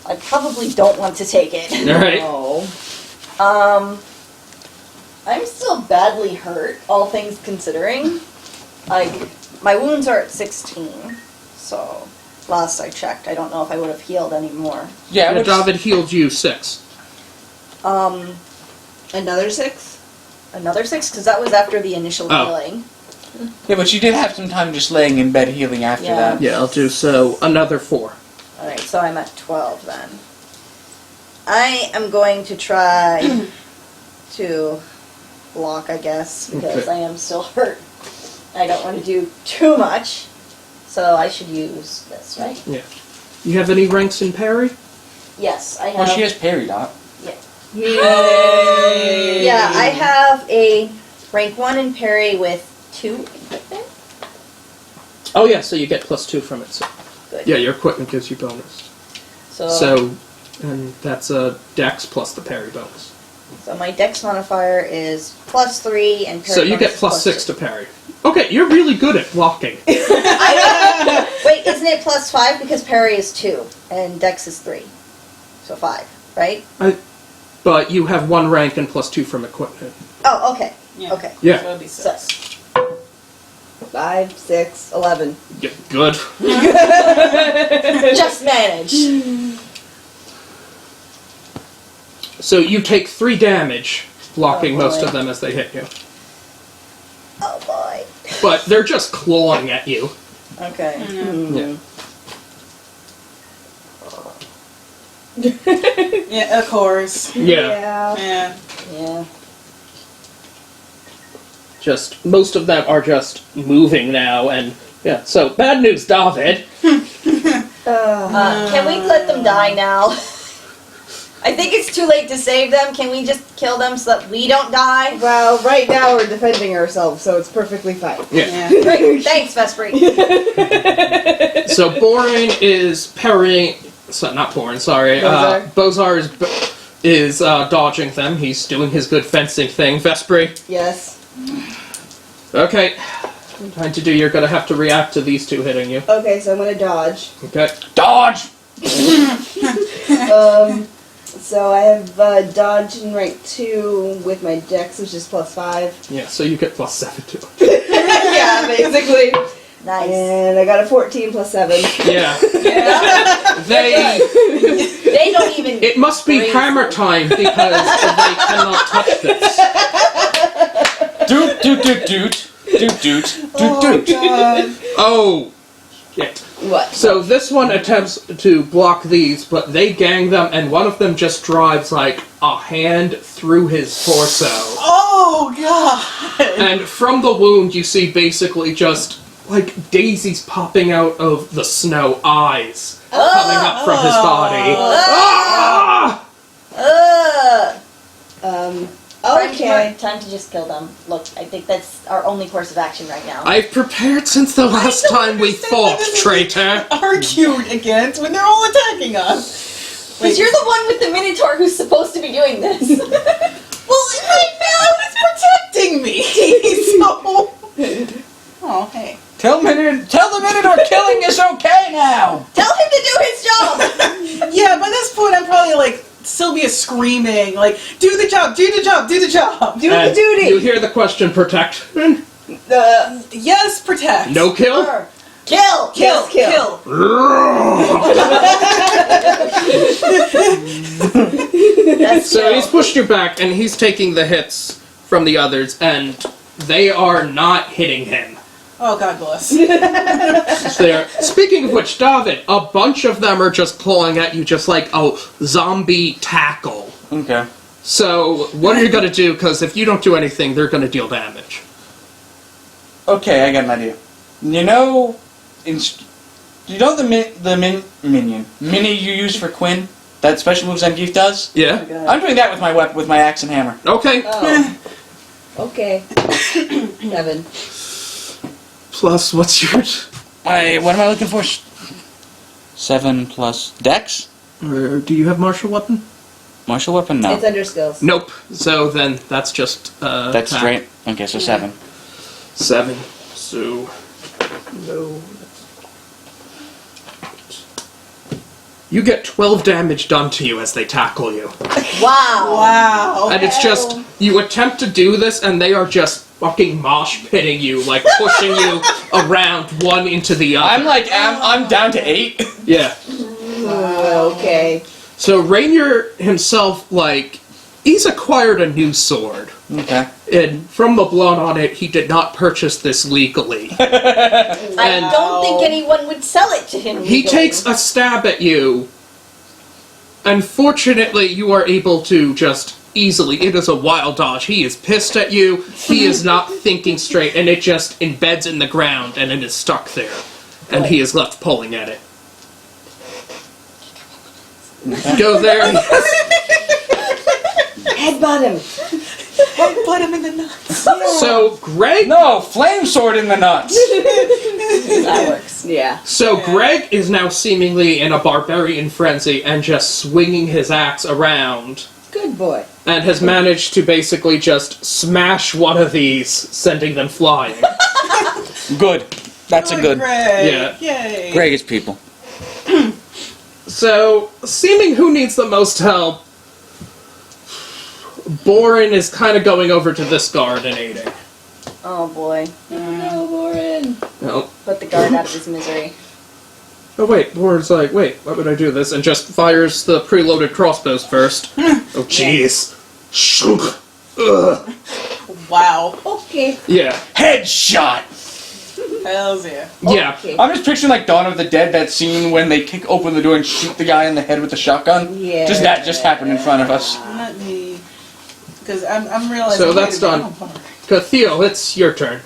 Speaker 1: I probably don't want to take it.
Speaker 2: Alright.
Speaker 5: Oh.
Speaker 1: I'm still badly hurt, all things considering. Like, my wounds are at 16, so last I checked, I don't know if I would have healed anymore.
Speaker 6: Yeah,
Speaker 2: Yeah, David healed you 6.
Speaker 5: Another 6?
Speaker 1: Another 6? Because that was after the initial
Speaker 2: Oh.
Speaker 1: healing.
Speaker 6: yeah, but you did have some time just laying in bed healing after
Speaker 1: Yeah.
Speaker 6: that.
Speaker 2: Yeah, I'll do so. Another 4.
Speaker 1: Alright, so I'm at 12 then. I am going to try to block, I guess, because
Speaker 2: Okay.
Speaker 1: I am still hurt. I don't want to do too much, so I should use this, right?
Speaker 2: Yeah. You have any ranks in parry?
Speaker 1: Yes, I have.
Speaker 6: Well, she has parry dot.
Speaker 5: Yay!
Speaker 1: Yeah, I have a rank 1 in parry with 2 equipment.
Speaker 2: Oh yeah, so you get +2 from it. So.
Speaker 1: Good.
Speaker 2: Yeah, your equipment gives you bonus. So, and that's a dex plus the parry bonus.
Speaker 1: So my dex modifier is +3 and parry
Speaker 2: So you get
Speaker 1: bonus is
Speaker 2: +6 to parry. Okay, you're really good at blocking.
Speaker 1: Wait, isn't it +5 because parry is 2 and dex is 3? So 5, right?
Speaker 2: But you have 1 rank and +2 from equipment.
Speaker 1: Oh, okay.
Speaker 4: Yeah.
Speaker 1: Okay.
Speaker 2: Yeah.
Speaker 4: So it'd be
Speaker 1: So,
Speaker 4: 6.
Speaker 5: 5, 6, 11.
Speaker 2: Yeah, good.
Speaker 1: just manage.
Speaker 2: So you take 3 damage, blocking
Speaker 1: Oh,
Speaker 2: most
Speaker 1: boy.
Speaker 2: of them as they hit you.
Speaker 1: Oh boy.
Speaker 2: But they're just clawing at you.
Speaker 1: Okay.
Speaker 2: Yeah.
Speaker 4: Yeah, of course.
Speaker 2: Yeah.
Speaker 4: Yeah.
Speaker 1: Yeah.
Speaker 2: Just, most of them are just moving now, and yeah. So, bad news, David.
Speaker 1: Can we let them die now? I think it's too late to save them. Can we just kill them so that we don't die?
Speaker 5: Well, right now we're defending ourselves, so it's perfectly fine.
Speaker 2: Yeah.
Speaker 1: Great. Thanks, Vespri.
Speaker 2: So, Borin is parrying. So, not Borin, sorry.
Speaker 5: Bozar.
Speaker 2: Bozar is dodging them. He's doing his good fencing thing. Vespri.
Speaker 5: Yes.
Speaker 2: Okay. Time to do. You're gonna have to react to these 2 hitting you.
Speaker 5: Okay, so I'm gonna dodge.
Speaker 2: Okay.
Speaker 6: Dodge!
Speaker 5: So I have dodge in rank 2 with my dex, which is +5.
Speaker 2: Yeah. So you get +7 too.
Speaker 5: Yeah, basically.
Speaker 1: Nice.
Speaker 5: And I got a 14 +7.
Speaker 2: Yeah. They.
Speaker 1: They don't even.
Speaker 2: It must be
Speaker 1: Crazy.
Speaker 2: hammer time because they cannot touch this.
Speaker 6: Doot, doot, doot, doot. Doot, doot, doot, doot.
Speaker 4: God.
Speaker 2: Oh. Shit.
Speaker 5: What?
Speaker 2: So this one attempts to block these, but they gang them, and one of them just drives like a hand through his torso.
Speaker 4: Oh god.
Speaker 2: And from the wound, you see basically just like daisies popping out of the snow, eyes coming up from his body. Ah!
Speaker 5: Okay.
Speaker 1: Time to just kill them. Look, I think that's our only course of action right now.
Speaker 2: I've prepared since the last time we fought, traitor.
Speaker 4: Argued against when they're all attacking us.
Speaker 1: Because you're the one with the Minotaur who's supposed to be doing this.
Speaker 4: Well, right now it's protecting me. So. Oh, hey.
Speaker 6: Tell the Minotaur killing is okay now!
Speaker 1: Tell him to do his job.
Speaker 4: Yeah, by this point I'm probably like Sylvia screaming, like, do the job, do the job, do the job.
Speaker 5: Do the
Speaker 2: And
Speaker 5: duty!
Speaker 2: you hear the question, protect?
Speaker 4: Yes, protect.
Speaker 2: No kill?
Speaker 1: Kill.
Speaker 4: Kill, kill.
Speaker 1: That's
Speaker 2: So
Speaker 1: kill.
Speaker 2: he's pushed you back, and he's taking the hits from the others, and they are not hitting him.
Speaker 4: Oh, God bless.
Speaker 2: There. Speaking of which, David, a bunch of them are just clawing at you just like a zombie tackle.
Speaker 6: Okay.
Speaker 2: So, what are you gonna do? Because if you don't do anything, they're gonna deal damage.
Speaker 6: Okay, I got an idea. You know, the mini you use for Quinn? That special moves Zangief does?
Speaker 2: Yeah?
Speaker 6: I'm doing that with my with my axe and hammer.
Speaker 2: Okay.
Speaker 5: Oh. Okay. 7.
Speaker 2: Plus, what's your...
Speaker 6: What am I looking for? 7 plus Dex?
Speaker 2: do you have martial weapon?
Speaker 6: Martial weapon? No.
Speaker 5: It's under skills.
Speaker 2: Nope. So then, that's just,
Speaker 6: That's
Speaker 2: attack.
Speaker 6: straight. Okay, so 7.
Speaker 2: 7. So... No. You get 12 damage done to you as they tackle you.
Speaker 1: Wow.
Speaker 4: Wow.
Speaker 2: And it's just, you attempt to do this, and they are just fucking mosh pitting you, like pushing you around one into the other.
Speaker 6: I'm down to 8.
Speaker 2: Yeah.
Speaker 5: Okay.
Speaker 2: So Rainier himself, like, he's acquired a new sword.
Speaker 6: Okay.
Speaker 2: And from the blood on it, he did not purchase this legally.
Speaker 1: I don't think anyone would sell it to him.
Speaker 2: He
Speaker 1: legally.
Speaker 2: takes a stab at you. Unfortunately, you are able to just easily. It is a wild dodge. He is pissed at you. He is not thinking straight, and it just embeds in the ground, and it is stuck there. And he is left pulling at it. Go there.
Speaker 5: Headbutt him.
Speaker 4: Headbutt him in the nuts.
Speaker 2: So Greg.
Speaker 6: No, flame sword in the nuts.
Speaker 1: That works.
Speaker 5: Yeah.
Speaker 2: So Greg is now seemingly in a barbarian frenzy and just swinging his axe around.
Speaker 5: Good boy.
Speaker 2: And has managed to basically just smash one of these, sending them flying.
Speaker 6: Good. That's a good.
Speaker 4: Greg.
Speaker 2: Yeah.
Speaker 4: Yay.
Speaker 6: Greg is people.
Speaker 2: So, seeming who needs the most help, Borin is kind of going over to this guard and aiding.
Speaker 1: Oh boy. No, Borin.
Speaker 2: No.
Speaker 1: Put the guard out of his misery.
Speaker 2: Oh wait, Warren's like, wait, why would I do this? And just fires the preloaded crossbows first. Oh jeez. Shunk. Ugh.
Speaker 4: Wow.
Speaker 5: Okay.
Speaker 2: Yeah.
Speaker 6: Headshot!
Speaker 4: Hells yeah.
Speaker 2: Yeah.
Speaker 5: Okay.
Speaker 6: I'm just picturing like Dawn of the Dead, that scene when they kick open the door and shoot the guy in the head with the shotgun.
Speaker 5: Yeah.
Speaker 6: Just that just happened in front of us.
Speaker 4: Not me. Because I'm realizing.
Speaker 2: So
Speaker 4: wait
Speaker 2: that's
Speaker 4: a minute,
Speaker 2: done.
Speaker 4: I'm on fire.
Speaker 2: Catheel, it's your turn.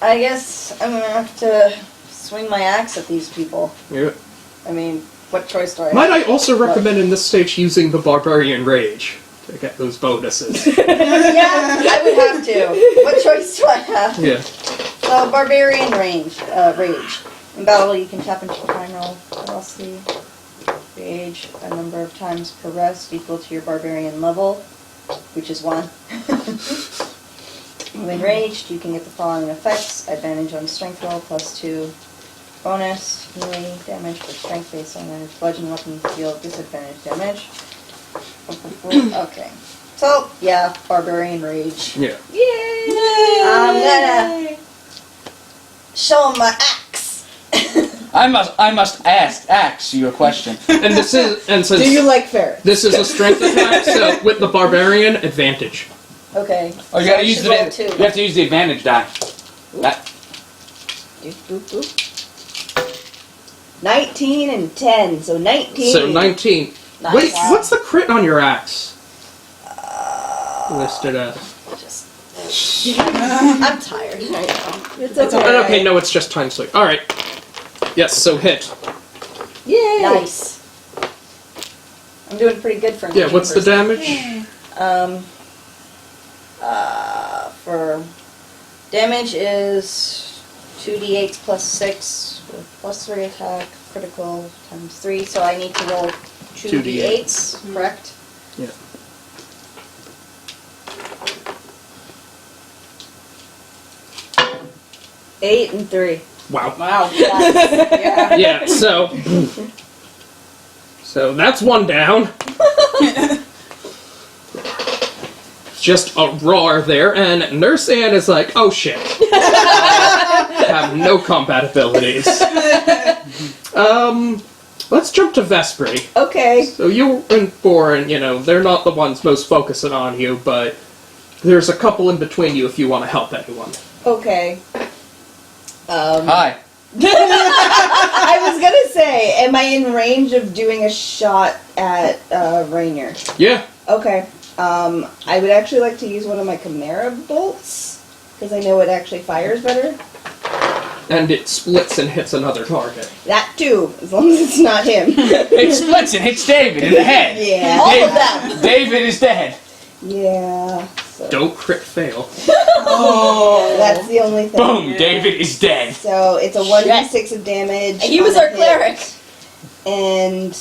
Speaker 1: I guess I'm gonna have to swing my axe at these people.
Speaker 2: Yeah.
Speaker 1: I mean, what choice do I have?
Speaker 2: Might I also recommend in this stage using the Barbarian Rage to get those bonuses?
Speaker 1: Yeah, I would have to. What choice do I have?
Speaker 2: Yeah.
Speaker 1: So, Barbarian Rage. In battle, you can tap into your time roll velocity, rage, a number of times per rest equal to your Barbarian level, which is 1. When enraged, you can get the following effects: advantage on strength roll, +2 bonus, melee damage for strength based on damage, bludgeon weapon deal disadvantage damage. Okay. So, yeah, Barbarian Rage.
Speaker 2: Yeah.
Speaker 1: Yay! I'm gonna show him my axe.
Speaker 6: I must ask you a question.
Speaker 2: And this is and since
Speaker 5: Do you like ferrets?
Speaker 2: this is a strength attack, so with the Barbarian, advantage.
Speaker 1: Okay.
Speaker 6: Oh, you
Speaker 1: so
Speaker 6: gotta
Speaker 1: I
Speaker 6: use
Speaker 1: should
Speaker 6: the
Speaker 1: roll 2.
Speaker 6: you have to use the advantage die. That,
Speaker 1: Oop, oop, oop. 19 and 10, so 19.
Speaker 2: So 19.
Speaker 1: Nice.
Speaker 2: Wait, what's the crit on your axe? Listed as.
Speaker 1: I'm tired right now.
Speaker 5: It's
Speaker 4: It's
Speaker 5: okay.
Speaker 2: Okay, no, it's just times 3. Alright. Yes, so hit.
Speaker 5: Yay!
Speaker 1: Nice. I'm doing pretty good for an
Speaker 2: Yeah, what's the
Speaker 1: person.
Speaker 2: damage?
Speaker 1: For damage is 2d8 plus 6 with plus 3 attack, critical times 3, so I need to roll 2d8s, correct?
Speaker 2: Yeah.
Speaker 1: Eight and 3.
Speaker 2: Wow.
Speaker 4: Wow.
Speaker 1: Yeah.
Speaker 2: Yeah, so. So that's one down. Just a roar there, and Nurse Ann is like, oh shit. Have no combat abilities. Let's jump to Vespri.
Speaker 5: Okay.
Speaker 2: So you and Boren, they're not the ones most focusing on you, but there's a couple in between you if you want to help anyone.
Speaker 5: Okay.
Speaker 6: hi.
Speaker 5: I was gonna say, am I in range of doing a shot at Rainier?
Speaker 2: Yeah.
Speaker 5: Okay. I would actually like to use one of my Chimera bolts, because I know it actually fires better.
Speaker 2: And it splits and hits another target.
Speaker 5: That too, as long as it's not him.
Speaker 6: It splits and hits David in the head.
Speaker 5: Yeah.
Speaker 1: All
Speaker 6: David,
Speaker 1: of them.
Speaker 6: David is dead.
Speaker 5: Yeah. So
Speaker 2: Don't crit fail.
Speaker 4: Oh.
Speaker 5: that's the only thing.
Speaker 6: Boom, David is dead.
Speaker 5: So it's a 1d6 of damage.
Speaker 1: He was
Speaker 5: on a
Speaker 1: our
Speaker 5: hit,
Speaker 1: cleric.
Speaker 5: And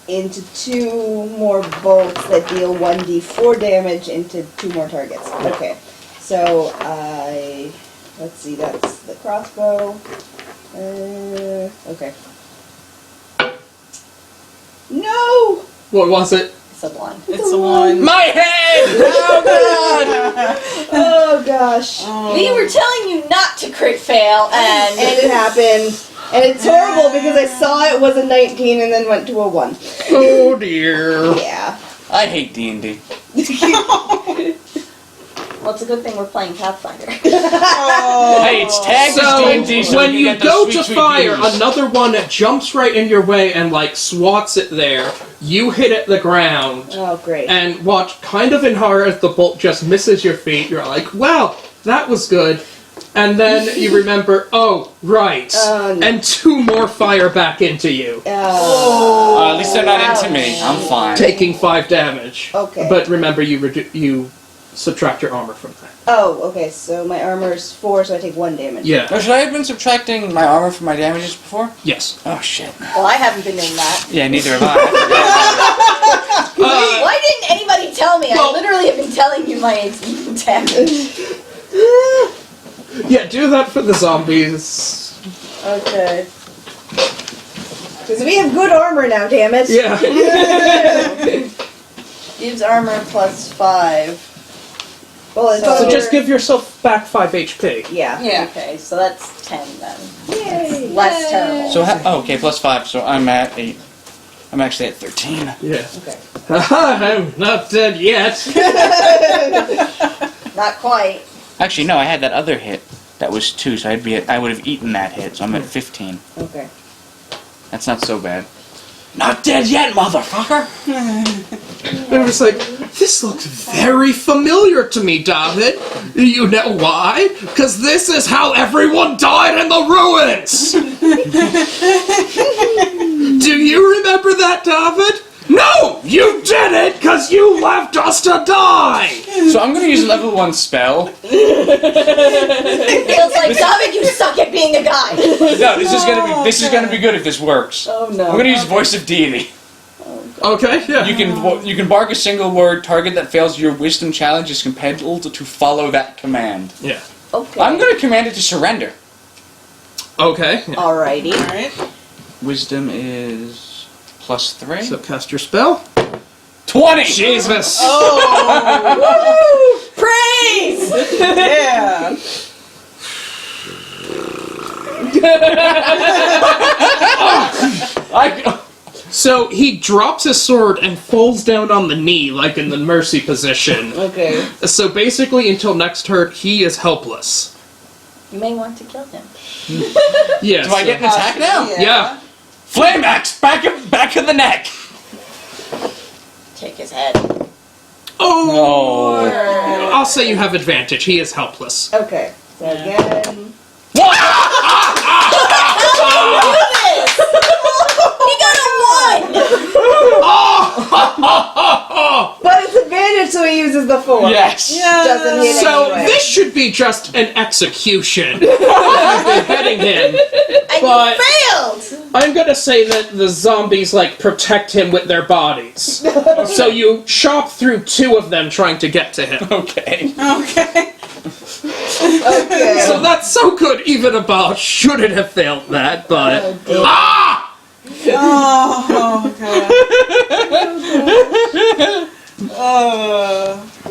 Speaker 5: into 2 more bolts that deal 1d4 damage into 2 more targets. Okay. So let's see, that's the crossbow. Okay. No!
Speaker 2: What was it?
Speaker 1: It's a 1.
Speaker 4: It's a 1.
Speaker 6: My head! Oh god!
Speaker 5: Oh gosh.
Speaker 1: We were telling you not to crit fail, and
Speaker 5: And it happened. And it's horrible because I saw it was a 19 and then went to a 1.
Speaker 2: Oh dear.
Speaker 5: Yeah.
Speaker 6: I hate D&D.
Speaker 1: well, it's a good thing we're playing Pathfinder.
Speaker 6: Hey, it's tagged as D&D, so
Speaker 2: when
Speaker 6: we
Speaker 2: you
Speaker 6: can get
Speaker 2: go
Speaker 6: those
Speaker 2: to
Speaker 6: sweet
Speaker 2: fire,
Speaker 6: views.
Speaker 2: another one jumps right in your way and swats it there. You hit it the ground
Speaker 5: Oh, great.
Speaker 2: and watch kind of in horror as the bolt just misses your feet. You're like, wow, that was good. And then you remember, oh, right.
Speaker 5: Oh, no.
Speaker 2: And 2 more fire back into you,
Speaker 6: At least they're not into me. I'm fine.
Speaker 2: taking 5 damage.
Speaker 5: Okay.
Speaker 2: But remember, you subtract your armor from that.
Speaker 5: Oh, okay, so my armor is 4, so I take 1 damage.
Speaker 2: Yeah.
Speaker 6: Oh, should I have been subtracting my armor from my damages before?
Speaker 2: Yes.
Speaker 6: Oh shit.
Speaker 1: well, I haven't been doing that.
Speaker 6: Yeah, neither have I.
Speaker 1: Why didn't anybody tell me?
Speaker 2: well-
Speaker 1: I literally have been telling you my damage.
Speaker 2: Yeah, do that for the zombies.
Speaker 5: Okay. Because we have good armor now, damn it.
Speaker 2: Yeah.
Speaker 1: Gives armor plus 5.
Speaker 5: Well, it's
Speaker 1: So
Speaker 2: So
Speaker 5: over-
Speaker 2: just give yourself back 5 HP.
Speaker 5: Yeah.
Speaker 4: Yeah.
Speaker 1: Okay, so that's 10 then.
Speaker 5: Yay.
Speaker 1: Less terrible.
Speaker 6: So okay, plus 5. So I'm at 8. I'm actually at 13.
Speaker 2: Yeah.
Speaker 5: Okay.
Speaker 2: I'm not dead yet.
Speaker 1: Not quite.
Speaker 6: Actually, no. I had that other hit. That was 2, so I would have eaten that hit. So I'm at 15.
Speaker 5: Okay.
Speaker 6: That's not so bad. Not dead yet, motherfucker.
Speaker 2: I was like, this looks very familiar to me, David. You know why? Because this is how everyone died in the ruins! Do you remember that, David? No! You didn't, because you left us to die!
Speaker 6: So I'm gonna use a level 1 spell.
Speaker 1: It feels like, David, you suck at being a guy.
Speaker 6: No, this is gonna be good if this works.
Speaker 1: Oh no.
Speaker 6: I'm gonna use Voice of Deity.
Speaker 2: Okay, yeah.
Speaker 6: You can bark a single word. Target that fails your Wisdom challenge is compelled to follow that command.
Speaker 2: Yeah.
Speaker 1: Okay.
Speaker 6: I'm gonna command it to surrender.
Speaker 2: Okay.
Speaker 1: Alrighty.
Speaker 4: Alright.
Speaker 6: Wisdom is plus 3.
Speaker 2: So cast your spell.
Speaker 6: 20.
Speaker 2: Jesus!
Speaker 4: Oh!
Speaker 1: Praise!
Speaker 4: Yeah!
Speaker 2: So he drops his sword and falls down on the knee, like in the mercy position.
Speaker 5: Okay.
Speaker 2: So basically, until next turn, he is helpless.
Speaker 1: You may want to kill him.
Speaker 2: Yeah.
Speaker 6: Do I get an attack now?
Speaker 2: Yeah.
Speaker 6: Flame axe, back of the neck.
Speaker 1: Take his head.
Speaker 2: Oh!
Speaker 6: No.
Speaker 2: I'll say you have advantage. He is helpless.
Speaker 5: Okay. So again.
Speaker 6: What?
Speaker 1: He got a 1!
Speaker 5: But it's advantage, so he uses the 4.
Speaker 6: Yes.
Speaker 5: Doesn't hit
Speaker 2: So
Speaker 5: anyway.
Speaker 2: this should be just an execution. I've been heading in,
Speaker 1: And
Speaker 2: but
Speaker 1: you failed!
Speaker 2: I'm gonna say that the zombies like protect him with their bodies. So you chop through 2 of them trying to get to him.
Speaker 6: Okay.
Speaker 4: Okay.
Speaker 5: Okay.
Speaker 2: So that's so good. Even about shouldn't have failed that, but
Speaker 5: Oh,
Speaker 4: Oh, God.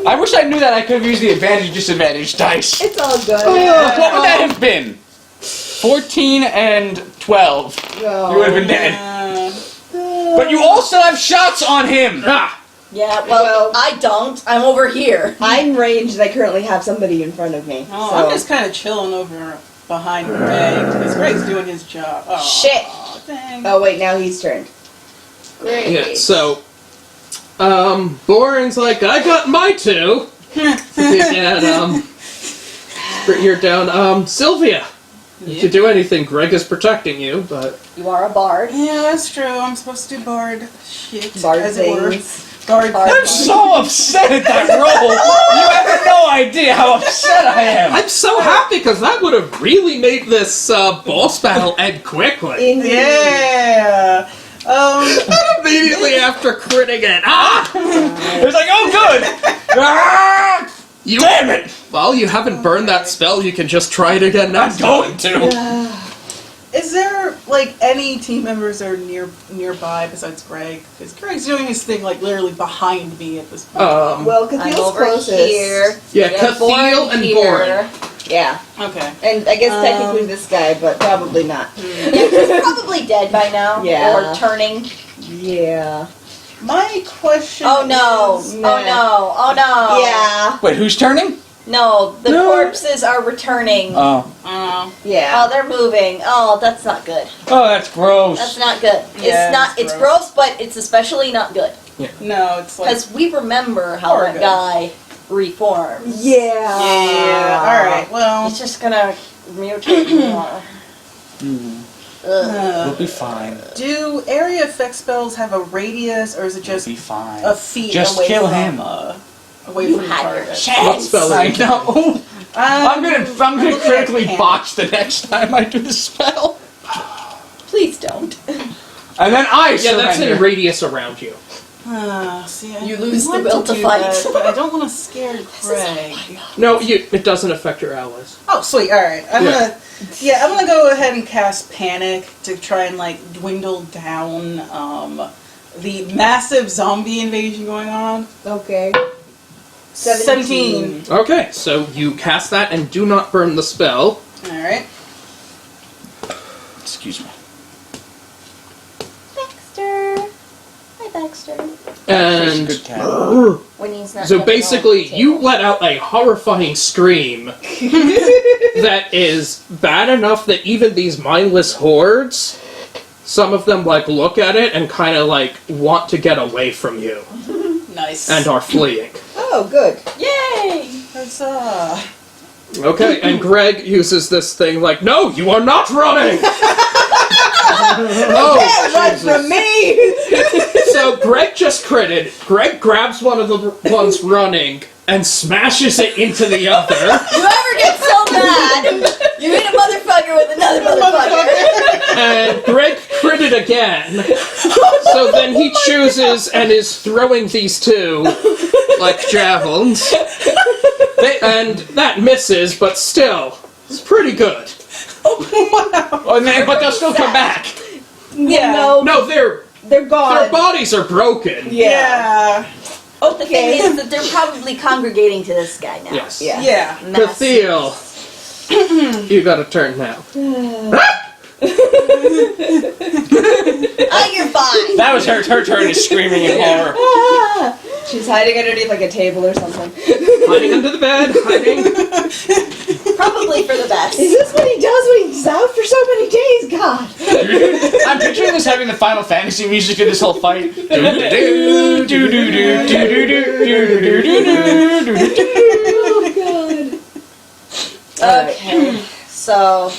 Speaker 6: I wish I knew that I could have used the advantage disadvantage dice.
Speaker 5: it's all good.
Speaker 6: What would that have been? 14 and 12.
Speaker 5: No.
Speaker 6: You would have been dead. But you also have shots on him.
Speaker 2: ah,
Speaker 1: Yeah, well, I don't. I'm over here.
Speaker 5: I'm ranged and I currently have somebody in front of me.
Speaker 4: Oh,
Speaker 5: so.
Speaker 4: I'm just kind of chilling over behind Greg, because Greg's doing his job. Oh,
Speaker 1: Shit.
Speaker 4: dang.
Speaker 5: Oh, wait, now he's turned. Great.
Speaker 2: yeah. So, Boren's like, I got my 2. And you're down. Sylvia. If you do anything, Greg is protecting you, but
Speaker 1: You are a bard.
Speaker 4: Yeah, that's true. I'm supposed to do bard shit,
Speaker 5: Bard
Speaker 4: as it were.
Speaker 5: things.
Speaker 4: Bard
Speaker 6: I'm so upset at that roll. You have no idea how upset I am.
Speaker 2: I'm so happy because that would have really made this boss battle end quickly.
Speaker 5: Indeed.
Speaker 4: Yeah.
Speaker 2: Immediately after critting it. Ah!
Speaker 6: It was like, oh, good. Ah!
Speaker 2: You,
Speaker 6: Damn it.
Speaker 2: well, you haven't burned that spell. You can just try it again
Speaker 6: I'm
Speaker 2: next time.
Speaker 6: going to.
Speaker 4: Is there like any team members that are nearby besides Greg? Because Greg's doing his thing like literally behind me at this point.
Speaker 5: Well,
Speaker 1: I'm
Speaker 5: Catheel's
Speaker 1: over
Speaker 5: closest.
Speaker 1: here.
Speaker 2: Yeah,
Speaker 1: Yeah,
Speaker 2: Cathiel and Boren.
Speaker 5: Yeah.
Speaker 4: Okay.
Speaker 5: And I guess technically this guy, but probably not.
Speaker 1: Yeah, he's probably dead by now.
Speaker 5: Yeah.
Speaker 1: Or turning.
Speaker 5: Yeah.
Speaker 4: My question.
Speaker 1: Oh no.
Speaker 4: is-
Speaker 1: Oh no. Oh no.
Speaker 5: Yeah.
Speaker 6: Wait, who's turning?
Speaker 1: No, the
Speaker 2: No.
Speaker 1: corpses are returning.
Speaker 6: Oh.
Speaker 5: Yeah.
Speaker 1: Oh, they're moving. Oh, that's not good.
Speaker 6: Oh, that's gross.
Speaker 1: That's not good.
Speaker 4: Yeah,
Speaker 1: It's not.
Speaker 4: it's
Speaker 1: It's gross, but it's especially not good
Speaker 4: No, it's like.
Speaker 1: because we remember how
Speaker 4: Or
Speaker 1: that
Speaker 4: good.
Speaker 1: guy reforms.
Speaker 5: Yeah.
Speaker 4: Yeah. All right. Well.
Speaker 1: He's just gonna mutate more. Ugh.
Speaker 6: We'll be fine.
Speaker 4: Do area effect spells have a radius, or is it just
Speaker 6: We'll be fine.
Speaker 4: a feet
Speaker 6: Just
Speaker 4: away
Speaker 6: kill
Speaker 4: from
Speaker 6: him.
Speaker 4: Away
Speaker 1: You
Speaker 4: from the
Speaker 1: had your
Speaker 4: target?
Speaker 1: chance.
Speaker 2: What spell
Speaker 6: I
Speaker 2: is it?
Speaker 6: know. I'm gonna
Speaker 4: looking at
Speaker 6: critically
Speaker 4: panic.
Speaker 6: botch the next time I do the spell.
Speaker 1: Please don't.
Speaker 6: And then I
Speaker 2: Yeah, that's in
Speaker 6: surrender.
Speaker 2: radius around you.
Speaker 4: See,
Speaker 1: You
Speaker 4: I
Speaker 1: lose the
Speaker 4: want
Speaker 1: will to
Speaker 4: do
Speaker 1: fight.
Speaker 4: that, but I don't want to scare Greg.
Speaker 2: No, it doesn't affect your allies.
Speaker 4: Oh, sweet. All right. I'm gonna go ahead and cast Panic to try and like dwindle down the massive zombie invasion going on.
Speaker 5: Okay.
Speaker 4: 17.
Speaker 2: Okay, so you cast that and do not burn the spell.
Speaker 4: Alright.
Speaker 6: Excuse me.
Speaker 1: Baxter. Hi, Baxter.
Speaker 2: And
Speaker 6: Good cat.
Speaker 1: When he's not.
Speaker 2: so
Speaker 1: jumping
Speaker 2: basically,
Speaker 1: on the
Speaker 2: you
Speaker 1: table.
Speaker 2: let out a horrifying scream that is bad enough that even these mindless hordes, some of them like look at it and kind of like want to get away from you
Speaker 4: Nice.
Speaker 2: and are fleeing.
Speaker 5: Oh, good.
Speaker 1: Yay!
Speaker 4: Huzzah.
Speaker 2: Okay, and Greg uses this thing like, no, you are not running! Oh,
Speaker 5: Run
Speaker 2: Jesus.
Speaker 5: from me!
Speaker 2: So Greg just critted. Greg grabs one of the ones running and smashes it into the other.
Speaker 1: Whoever gets so mad, you hit a motherfucker with another motherfucker.
Speaker 2: And Greg critted again. So then he chooses and is throwing these two like javelins. And that misses, but still, it's pretty good.
Speaker 6: Oh, man, but they'll still come back.
Speaker 4: Yeah.
Speaker 2: No, their
Speaker 5: They're gone.
Speaker 2: bodies are broken.
Speaker 4: Yeah.
Speaker 1: The thing is that they're probably congregating to this guy now.
Speaker 2: Yes.
Speaker 5: Yeah.
Speaker 4: Yeah.
Speaker 2: Cathiel, you got a turn now.
Speaker 1: Oh, you're fine.
Speaker 6: That was her turn is screaming in horror.
Speaker 5: Ah! She's hiding underneath like a table or something.
Speaker 2: Hiding under the bed, hiding.
Speaker 1: Probably for the best.
Speaker 5: Is this what he does when he's out for so many days? God.
Speaker 6: I'm picturing this having the Final Fantasy music in this whole fight.
Speaker 5: Oh, God.
Speaker 1: Okay, so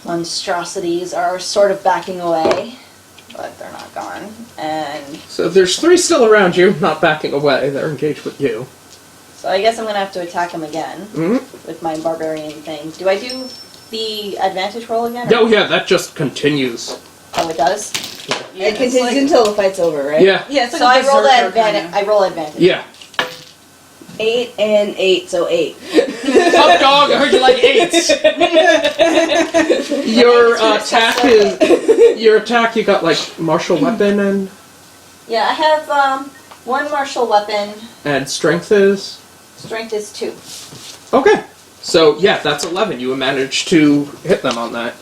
Speaker 1: monstrosities are sort of backing away, but they're not gone. And
Speaker 2: So there's three still around you, not backing away. They're engaged with you.
Speaker 1: so I guess I'm gonna have to attack them again
Speaker 2: Mm-hmm.
Speaker 1: with my barbarian thing. Do I do the advantage roll again? or-
Speaker 2: Oh yeah, that just continues.
Speaker 1: Oh, it does.
Speaker 4: Yeah,
Speaker 5: It continues until the fight's over, right?
Speaker 2: Yeah,
Speaker 4: Yeah, it's like
Speaker 1: So
Speaker 4: a
Speaker 1: I roll
Speaker 4: berserker
Speaker 1: advantage.
Speaker 4: kinda.
Speaker 1: I roll advantage.
Speaker 2: yeah.
Speaker 5: 8 and 8, so 8.
Speaker 6: Up, dog! I heard you like 8s.
Speaker 2: Your
Speaker 1: I
Speaker 2: attack
Speaker 1: need to
Speaker 2: is your attack. You got like martial weapon
Speaker 1: Yeah, I have one martial weapon.
Speaker 2: and strength is
Speaker 1: Strength is 2.
Speaker 2: okay. So yeah, that's 11. You managed to hit them on that,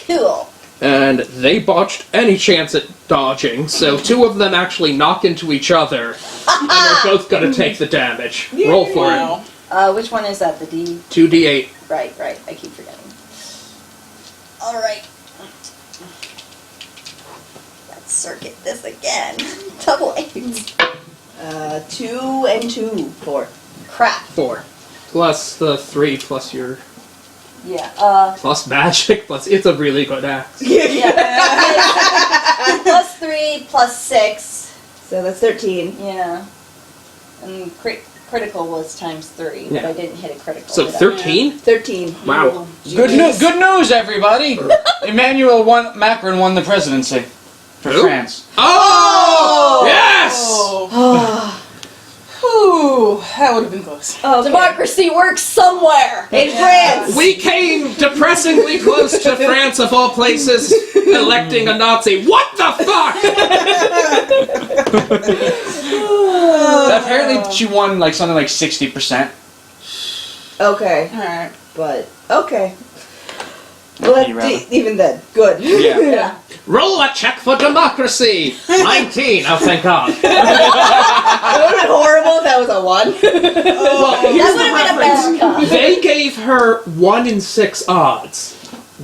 Speaker 1: Cool.
Speaker 2: and they botched any chance at dodging. So two of them actually knock into each other, and they're both gonna take the damage. Roll for
Speaker 4: Wow.
Speaker 1: Which one is that? The D?
Speaker 2: it. 2d8.
Speaker 1: Right. I keep forgetting. All right. Let's circuit this again. Double 8s.
Speaker 5: 2 and 2. 4.
Speaker 1: Crap.
Speaker 2: 4 plus the 3 plus your
Speaker 1: Yeah.
Speaker 2: plus magic plus. It's a really good axe.
Speaker 1: Yeah. Plus 3 plus 6.
Speaker 5: So that's 13.
Speaker 1: Yeah. And critical was times 3, but
Speaker 2: Yeah.
Speaker 1: I didn't hit a critical.
Speaker 2: So
Speaker 1: did I?
Speaker 2: 13.
Speaker 5: 13.
Speaker 2: Wow.
Speaker 6: Good news, everybody! Emmanuel Macron won the presidency for
Speaker 2: Who?
Speaker 6: France.
Speaker 2: Oh! Yes!
Speaker 4: Oh. Ooh, that would have been close.
Speaker 5: Oh,
Speaker 1: Democracy works somewhere.
Speaker 5: in France!
Speaker 2: We came depressingly close to France, of all places, electing a Nazi. What the fuck?
Speaker 6: Apparently, she won like something like 60%.
Speaker 5: Okay,
Speaker 4: Alright.
Speaker 5: but, okay. Well,
Speaker 6: rather.
Speaker 5: even then, good.
Speaker 6: Yeah.
Speaker 1: Yeah.
Speaker 2: Roll a check for democracy. 19. Oh, thank God.
Speaker 5: It would have been horrible if that was a 1.
Speaker 2: Well, here's
Speaker 1: That
Speaker 2: the
Speaker 1: would have been
Speaker 2: reference.
Speaker 1: America.
Speaker 2: They gave her 1 in 6 odds.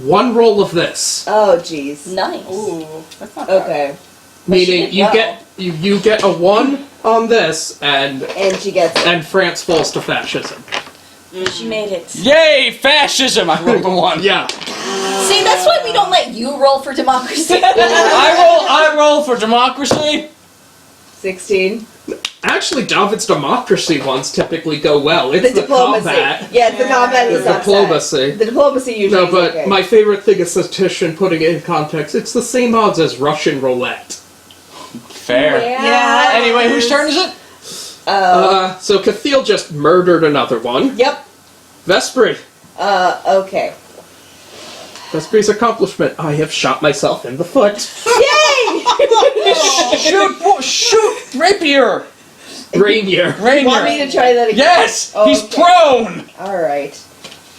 Speaker 2: One roll of this,
Speaker 5: Oh, jeez.
Speaker 1: Nice.
Speaker 4: Ooh, that's not bad.
Speaker 5: Okay.
Speaker 2: meaning
Speaker 1: did
Speaker 2: you
Speaker 1: well.
Speaker 2: get you get a 1 on this, and
Speaker 5: And she gets
Speaker 2: France falls to fascism.
Speaker 1: She made it.
Speaker 6: Yay, fascism! I rolled a 1.
Speaker 2: Yeah.
Speaker 1: See, that's why we don't let you roll for democracy.
Speaker 6: I roll for democracy.
Speaker 5: 16.
Speaker 2: Actually, David's democracy ones typically go well. It's
Speaker 5: The diplomacy.
Speaker 2: combat.
Speaker 5: Yeah, the combat
Speaker 2: The
Speaker 5: is not
Speaker 2: diplomacy.
Speaker 5: sad. The diplomacy usually
Speaker 2: No,
Speaker 5: is
Speaker 2: but
Speaker 5: okay.
Speaker 2: my favorite thing is statistician putting it in context. It's the same odds as Russian roulette.
Speaker 6: Fair.
Speaker 4: Yeah.
Speaker 6: Anyway, whose turn is it?
Speaker 2: So Cathiel just murdered another one.
Speaker 5: Yep.
Speaker 2: Vespri.
Speaker 5: Okay.
Speaker 2: Vespri's accomplishment. I have shot myself in the foot.
Speaker 5: Yay!
Speaker 6: Shoot, rapier.
Speaker 2: Rainier.
Speaker 5: You want me to try that again?
Speaker 6: Yes!
Speaker 5: Oh,
Speaker 6: He's
Speaker 5: okay.
Speaker 6: prone!
Speaker 5: Alright.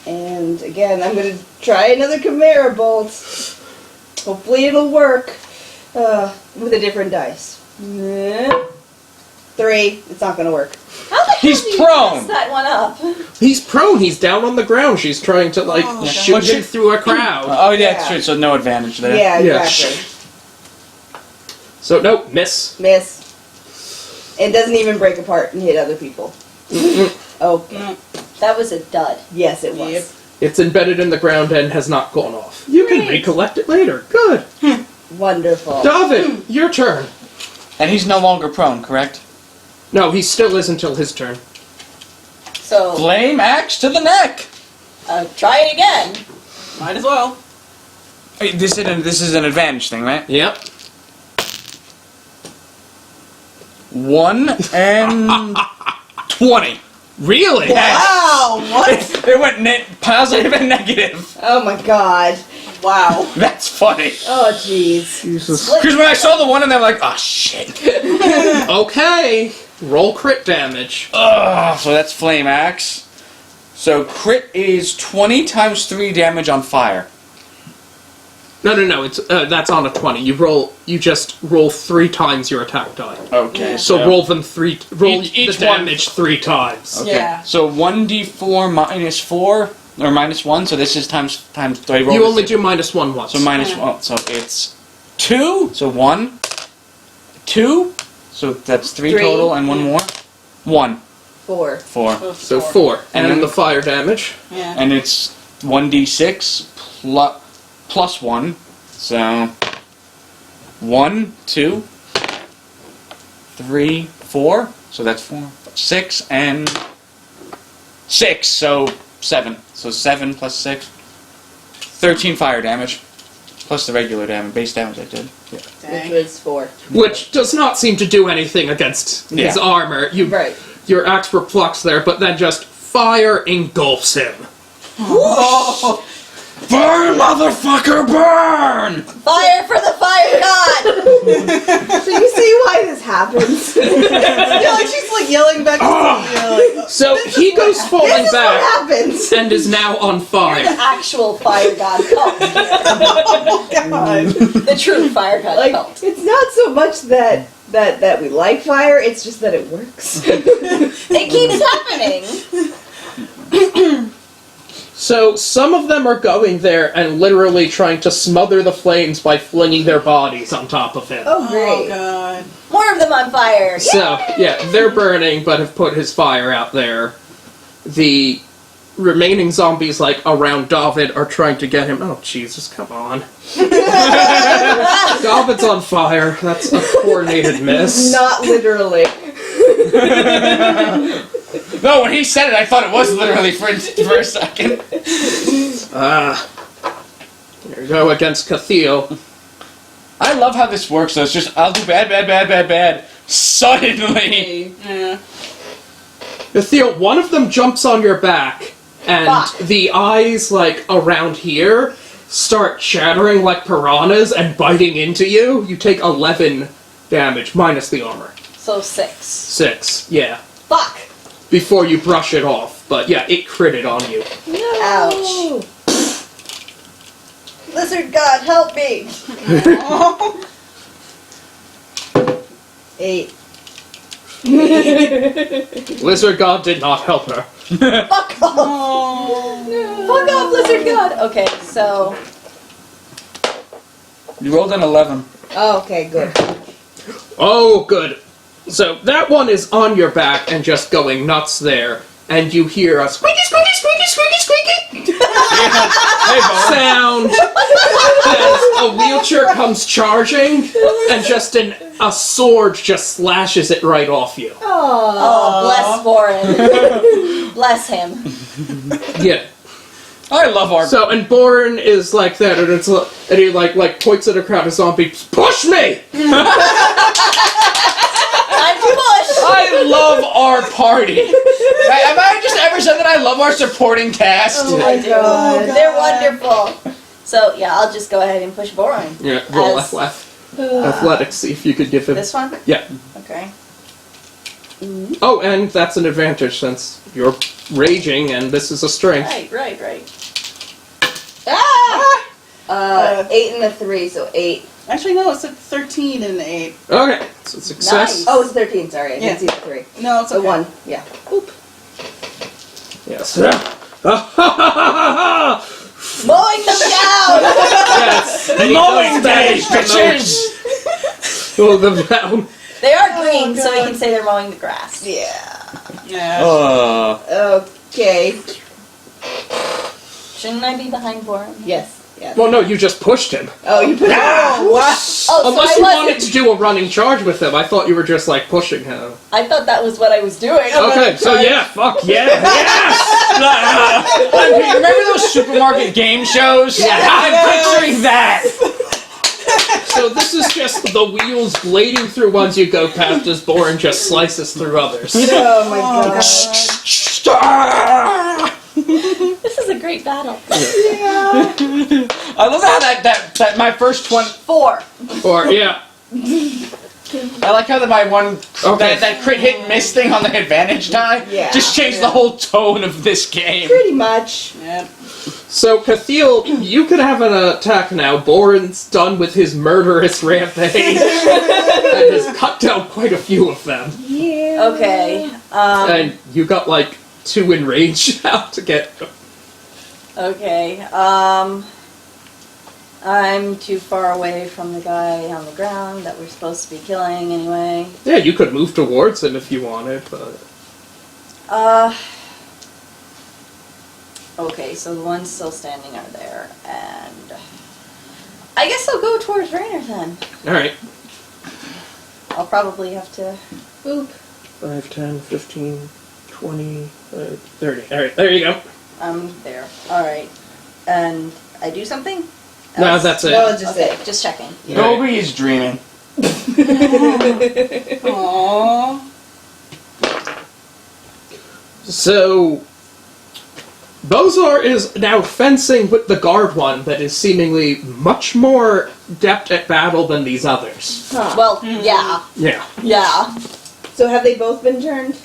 Speaker 5: And again, I'm gonna try another Chimera Bolt. Hopefully it'll work. With a different dice. 3. It's not gonna work.
Speaker 1: How the hell
Speaker 6: He's
Speaker 1: do you
Speaker 6: prone.
Speaker 1: mess that one up?
Speaker 2: He's prone. He's down on the ground. She's trying to shoot
Speaker 6: But
Speaker 2: him
Speaker 6: you-
Speaker 2: through a crowd.
Speaker 6: Oh, yeah, that's
Speaker 5: Yeah.
Speaker 6: true, so no advantage there.
Speaker 5: Yeah,
Speaker 2: Yeah.
Speaker 5: exactly.
Speaker 2: So nope, miss.
Speaker 5: Miss. It doesn't even break apart and hit other people. Okay.
Speaker 1: That was a dud.
Speaker 5: Yes, it was.
Speaker 4: Yep.
Speaker 2: It's embedded in the ground and has not gone off. You can recollect it later. Good.
Speaker 5: Wonderful.
Speaker 2: David, your turn.
Speaker 6: And he's no longer prone, correct?
Speaker 2: No, he still is until his turn.
Speaker 1: So,
Speaker 6: Flame axe to the neck!
Speaker 1: try it again.
Speaker 4: Might as well.
Speaker 6: Hey, this is an advantage thing, right?
Speaker 2: Yep.
Speaker 6: 1 and 20.
Speaker 2: Really?
Speaker 5: Wow, what?
Speaker 6: It went positive and negative.
Speaker 5: Oh my god.
Speaker 4: Wow.
Speaker 6: That's funny.
Speaker 5: Oh jeez.
Speaker 2: Jesus.
Speaker 6: Because when I saw the one and they're like, oh shit.
Speaker 2: Okay. Roll crit damage.
Speaker 6: Ugh, so that's flame axe. So crit is 20 times 3 damage on fire.
Speaker 2: No. It's that's on a 20. You just roll 3 times your attack die.
Speaker 6: Okay.
Speaker 2: So roll them roll
Speaker 6: Each
Speaker 2: the
Speaker 6: one.
Speaker 2: damage 3 times.
Speaker 6: Okay.
Speaker 4: Yeah.
Speaker 6: So 1d4 minus 4 or minus 1. So this is times. Do I roll
Speaker 2: You
Speaker 6: this?
Speaker 2: only do -1 once.
Speaker 6: So minus 1. So it's 2. So 1, 2. So that's 3
Speaker 5: 3.
Speaker 6: total and 1 more. 1,
Speaker 5: 4.
Speaker 6: 4,
Speaker 2: So 4. And
Speaker 6: And
Speaker 2: then
Speaker 6: then-
Speaker 2: the fire damage.
Speaker 4: Yeah.
Speaker 6: and it's 1d6 plus 1. So 1, 2, 3, 4. So that's 4, 6, and 6. So 7. So 7 plus 6. 13 fire damage. Plus the regular damage, base damage I did. Yeah.
Speaker 5: Which was 4.
Speaker 2: Which does not seem to do anything against his
Speaker 6: Yeah.
Speaker 2: armor.
Speaker 5: Right.
Speaker 2: Your axe perplucks there, but then just fire engulfs him.
Speaker 6: Burn, motherfucker, burn!
Speaker 1: Fire for the fire god!
Speaker 5: So you see why this happens?
Speaker 4: Yeah, like she's like yelling back to you, like,
Speaker 2: So he goes
Speaker 5: This
Speaker 2: falling
Speaker 5: is what
Speaker 2: back
Speaker 5: happens.
Speaker 2: and is now on
Speaker 1: The
Speaker 2: fire.
Speaker 1: actual fire god cult.
Speaker 4: oh god.
Speaker 1: The true fire god
Speaker 5: Like,
Speaker 1: cult.
Speaker 5: it's not so much that we like fire, it's just that it works.
Speaker 1: It keeps happening.
Speaker 2: So some of them are going there and literally trying to smother the flames by flinging their bodies on top of him.
Speaker 5: Oh,
Speaker 4: Oh
Speaker 5: great.
Speaker 4: god.
Speaker 1: More of them on fire.
Speaker 2: So, yeah, they're burning, but have put his fire out there. The remaining zombies, around David are trying to get him. Oh, Jesus, come on. David's on fire. That's a coordinated miss.
Speaker 5: Not literally.
Speaker 6: No, when he said it, I thought it was literally for a second.
Speaker 2: Here we go against Cathiel.
Speaker 6: I love how this works, though. It's just, I'll do bad. Suddenly.
Speaker 4: Yeah.
Speaker 2: Cathiel, one of them jumps on your back, and
Speaker 1: Fuck.
Speaker 2: the eyes, around here, start chattering like piranhas and biting into you. You take 11 damage, minus the armor.
Speaker 1: So 6.
Speaker 2: 6, yeah.
Speaker 1: Fuck.
Speaker 2: Before you brush it off. But yeah, it critted on you.
Speaker 1: No.
Speaker 5: Ouch.
Speaker 1: Lizard god, help me.
Speaker 5: 8.
Speaker 2: Lizard God did not help her.
Speaker 1: Fuck off. Fuck off, lizard god. Okay, so
Speaker 6: You rolled an 11.
Speaker 5: Oh, okay, good.
Speaker 2: Oh, good. So that one is on your back and just going nuts there. And you hear a squeaky, squeaky, squeaky, squeaky, squeaky
Speaker 6: Hey, Bo.
Speaker 2: sound as a wheelchair comes charging, and just a sword just slashes it right off you.
Speaker 1: oh, bless Warren. Bless him.
Speaker 2: Yeah.
Speaker 6: I love our...
Speaker 2: So, and Boren is like that, and it's and he like points at a crowd of zombies. Push me!
Speaker 1: Time to push.
Speaker 6: I love our party. Have I just ever said that I love our supporting cast?
Speaker 5: Oh
Speaker 1: I
Speaker 5: my
Speaker 1: do.
Speaker 5: god.
Speaker 1: They're wonderful. So yeah, I'll just go ahead and push Boron.
Speaker 2: Yeah, roll
Speaker 1: As-
Speaker 2: athletics. See if you could give him.
Speaker 1: This one?
Speaker 2: Yeah.
Speaker 1: Okay.
Speaker 2: Oh, and that's an advantage since you're raging and this is a strength.
Speaker 1: Right.
Speaker 5: Ah! 8 and a 3, so 8.
Speaker 4: Actually, no, it's a 13 and an 8.
Speaker 2: Okay, so success.
Speaker 1: Nice.
Speaker 5: Oh, it's 13, sorry. I
Speaker 4: Yeah.
Speaker 5: didn't see the 3.
Speaker 4: No, it's
Speaker 5: So
Speaker 4: okay.
Speaker 5: 1, yeah. Oop.
Speaker 2: Yes.
Speaker 1: Mowing them down!
Speaker 2: Yes.
Speaker 3: Mowing day,
Speaker 2: bitches! Pull them down.
Speaker 1: They are green, so we can say they're mowing the grass.
Speaker 4: Yeah.
Speaker 5: Okay.
Speaker 1: Shouldn't I be behind Boren?
Speaker 5: Yes.
Speaker 2: Well, no, you just pushed him.
Speaker 5: Oh, you put
Speaker 4: Oh, wow.
Speaker 1: Oh,
Speaker 2: Unless
Speaker 1: so
Speaker 2: you
Speaker 1: I
Speaker 2: wanted
Speaker 1: wasn't.
Speaker 2: to do a running charge with him, I thought you were just like pushing him.
Speaker 1: I thought that was what I was doing.
Speaker 2: Okay, so yeah, fuck yeah.
Speaker 3: Yes! Remember those supermarket game shows?
Speaker 2: Yeah.
Speaker 3: I'm picturing that!
Speaker 2: So this is just the wheels blading through ones you go past as Boren just slices through others.
Speaker 5: Oh my god.
Speaker 1: This is a great battle.
Speaker 3: I love how that my first one.
Speaker 1: 4.
Speaker 2: Or, yeah.
Speaker 3: I like how my one
Speaker 2: Okay.
Speaker 3: that crit hit and miss thing on the advantage die
Speaker 5: Yeah.
Speaker 3: just changed the whole tone of this game.
Speaker 5: Pretty much.
Speaker 4: Yeah.
Speaker 2: So, Cathiel, you can have an attack now. Boren's done with his murderous rampage and has cut down quite a few of them.
Speaker 5: Yeah.
Speaker 1: Okay.
Speaker 2: And you got like 2 in range now to get.
Speaker 1: Okay. I'm too far away from the guy on the ground that we're supposed to be killing anyway.
Speaker 2: Yeah, you could move towards him if you wanted, but.
Speaker 1: Okay, so the ones still standing are there, and I guess I'll go towards Rainer then.
Speaker 2: Alright.
Speaker 1: I'll probably have to.
Speaker 5: Boop.
Speaker 2: 5, 10, 15, 20, 30. Alright, there you go.
Speaker 1: I'm there. Alright. And I do something?
Speaker 2: No,
Speaker 1: Else?
Speaker 2: that's it.
Speaker 5: No, it's just
Speaker 1: Okay,
Speaker 5: it.
Speaker 1: just checking.
Speaker 3: Toby is dreaming.
Speaker 4: Aww.
Speaker 2: So, Bozar is now fencing with the guard one that is seemingly much more adept at battle than these others.
Speaker 5: Huh.
Speaker 1: Well, yeah.
Speaker 2: Yeah.
Speaker 5: So have they both been turned?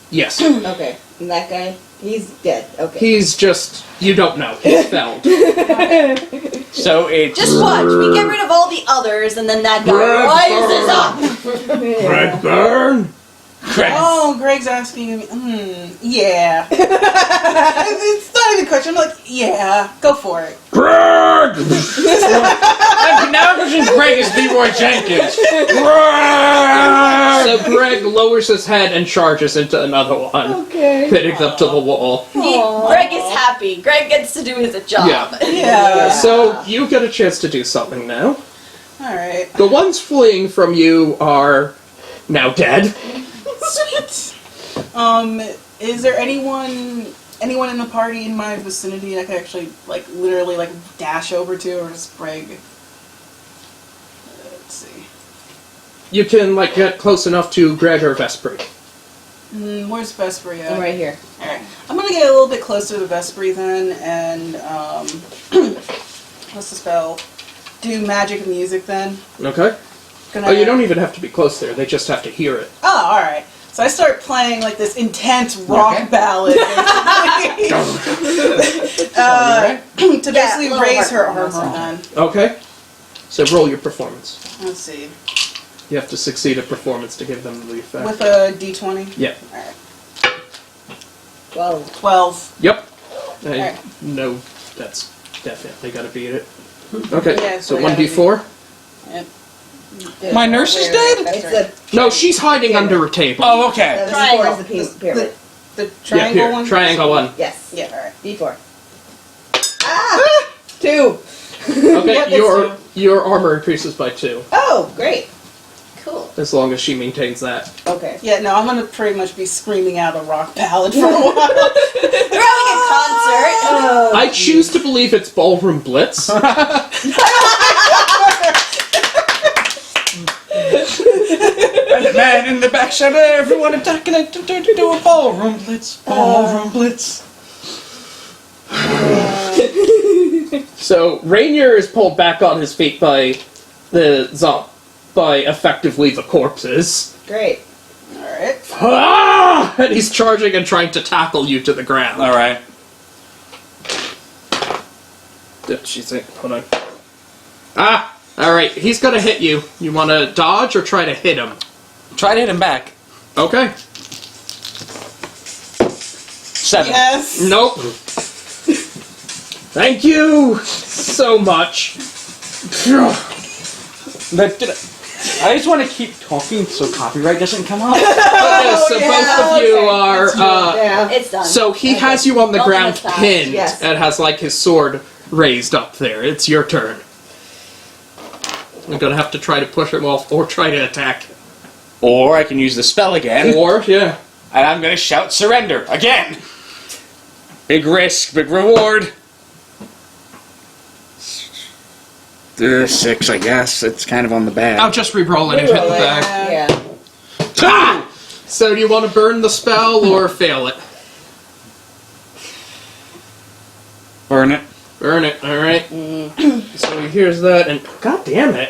Speaker 2: Yes.
Speaker 5: Okay. And that guy? He's dead. Okay.
Speaker 2: He's just, you don't know. He's felled.
Speaker 3: So it's
Speaker 1: Just watch. We get rid of all the others, and then that guy rises up.
Speaker 2: Red burn!
Speaker 4: Oh, Greg's asking me. Yeah. It's not even a question. I'm like, yeah, go for it.
Speaker 2: Greg!
Speaker 3: now version Greg is Leroy Jenkins.
Speaker 2: So Greg lowers his head and charges into another one,
Speaker 5: Okay.
Speaker 2: hitting up to the wall.
Speaker 1: Greg is happy. Greg gets to do his job.
Speaker 2: Yeah.
Speaker 4: Yeah.
Speaker 2: So you get a chance to do something now.
Speaker 4: Alright.
Speaker 2: The ones fleeing from you are now dead.
Speaker 4: Sweet. Is there anyone in the party in my vicinity I could actually, like, literally, like, dash over to, or just Greg? Let's see.
Speaker 2: You can, like, get close enough to Greg or Vespri.
Speaker 4: Where's Vespri at?
Speaker 5: I'm right here.
Speaker 4: Alright. I'm gonna get a little bit closer to Vespri then, and, what's the spell? Do magic and music then.
Speaker 2: Okay?
Speaker 4: Gonna
Speaker 2: Oh, you don't even have to be close there. They just have to hear it.
Speaker 4: Oh, alright. So I start playing, like, this intense rock ballad, basically. To basically
Speaker 1: little
Speaker 4: raise her
Speaker 1: heart
Speaker 4: armor then.
Speaker 2: Okay? So roll your performance.
Speaker 4: Let's see.
Speaker 2: You have to succeed at performance to give them the effect.
Speaker 4: With a d20?
Speaker 2: Yeah.
Speaker 4: Alright.
Speaker 5: 12.
Speaker 2: Yep.
Speaker 4: Alright.
Speaker 2: No, that's definitely gotta beat it. Okay,
Speaker 4: Yeah,
Speaker 2: so
Speaker 4: so
Speaker 2: 1d4?
Speaker 4: Yep.
Speaker 3: My nurse is dead?
Speaker 5: It's the
Speaker 2: No, she's hiding under a table.
Speaker 3: Oh, okay.
Speaker 5: the D4 is the pyramid.
Speaker 4: The
Speaker 2: Yeah,
Speaker 4: triangle
Speaker 2: here,
Speaker 4: one?
Speaker 2: triangle one.
Speaker 5: Yes.
Speaker 4: Yeah, alright.
Speaker 5: D4. Ah! 2.
Speaker 2: Okay,
Speaker 5: What
Speaker 2: your armor increases by 2,
Speaker 5: Oh, great.
Speaker 1: Cool.
Speaker 2: as long as she maintains that.
Speaker 5: Okay.
Speaker 4: Yeah, no, I'm gonna pretty much be screaming out a rock ballad for a while.
Speaker 1: They're having a concert.
Speaker 5: Oh,
Speaker 2: I choose to believe it's Ballroom Blitz.
Speaker 3: Man in the back shot, everyone attacking it to do a ballroom blitz. Ballroom blitz.
Speaker 2: So Rainier is pulled back on his feet by the by effectively the corpses.
Speaker 5: great.
Speaker 4: Alright. Alright.
Speaker 2: Ah! And he's charging and trying to tackle you to the ground.
Speaker 6: All right.
Speaker 2: She's like, hold on. Ah! Alright, he's gonna hit you. You wanna dodge or try to hit him?
Speaker 6: Try to hit him back.
Speaker 2: Okay.
Speaker 6: 7.
Speaker 4: Yes.
Speaker 2: Nope. Thank you so much.
Speaker 6: I just want to keep talking so copyright doesn't come up.
Speaker 2: Okay, so both of you are.
Speaker 5: Yeah.
Speaker 1: It's done.
Speaker 2: So he has you on the
Speaker 1: Roll
Speaker 2: ground
Speaker 1: them as fast.
Speaker 2: pinned
Speaker 5: Yes.
Speaker 2: and has like his sword raised up there. It's your turn. I'm gonna have to try to push him off or try to attack.
Speaker 6: Or I can use the spell again,
Speaker 2: Or, yeah.
Speaker 6: and I'm going to shout surrender again. Big risk, big reward. 6, I guess. It's kind of on the bad.
Speaker 2: I'll just re-roll it and hit the
Speaker 5: Re-roll it.
Speaker 2: back.
Speaker 5: Yeah.
Speaker 6: 2!
Speaker 2: Ah! So do you want to burn the spell or fail it?
Speaker 6: Burn it.
Speaker 2: Burn it, alright. So he hears that and... God damn it.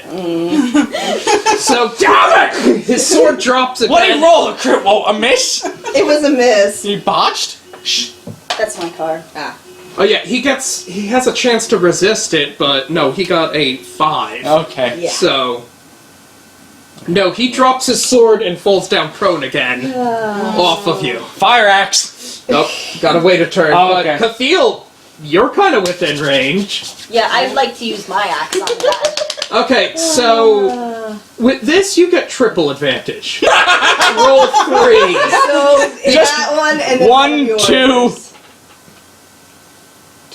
Speaker 2: So, damn it! His sword drops again.
Speaker 6: What did he roll? A crit? Whoa, a miss?
Speaker 5: It was a miss.
Speaker 6: He botched? Shh.
Speaker 1: That's my car.
Speaker 5: Ah.
Speaker 2: Oh yeah, he has a chance to resist it, but no, he got a 5.
Speaker 6: Okay.
Speaker 5: Yeah.
Speaker 2: So... No, he drops his sword and falls down prone again. Off of you.
Speaker 6: Fire axe.
Speaker 2: Nope, gotta wait a turn.
Speaker 6: Oh, okay.
Speaker 2: But Catheel, you're kind of within range.
Speaker 1: Yeah, I'd like to use my axe on that.
Speaker 2: Okay, so with this you get triple advantage. Roll 3.
Speaker 5: So
Speaker 6: Just
Speaker 5: that one and then
Speaker 6: 1,
Speaker 5: yours.
Speaker 6: 2.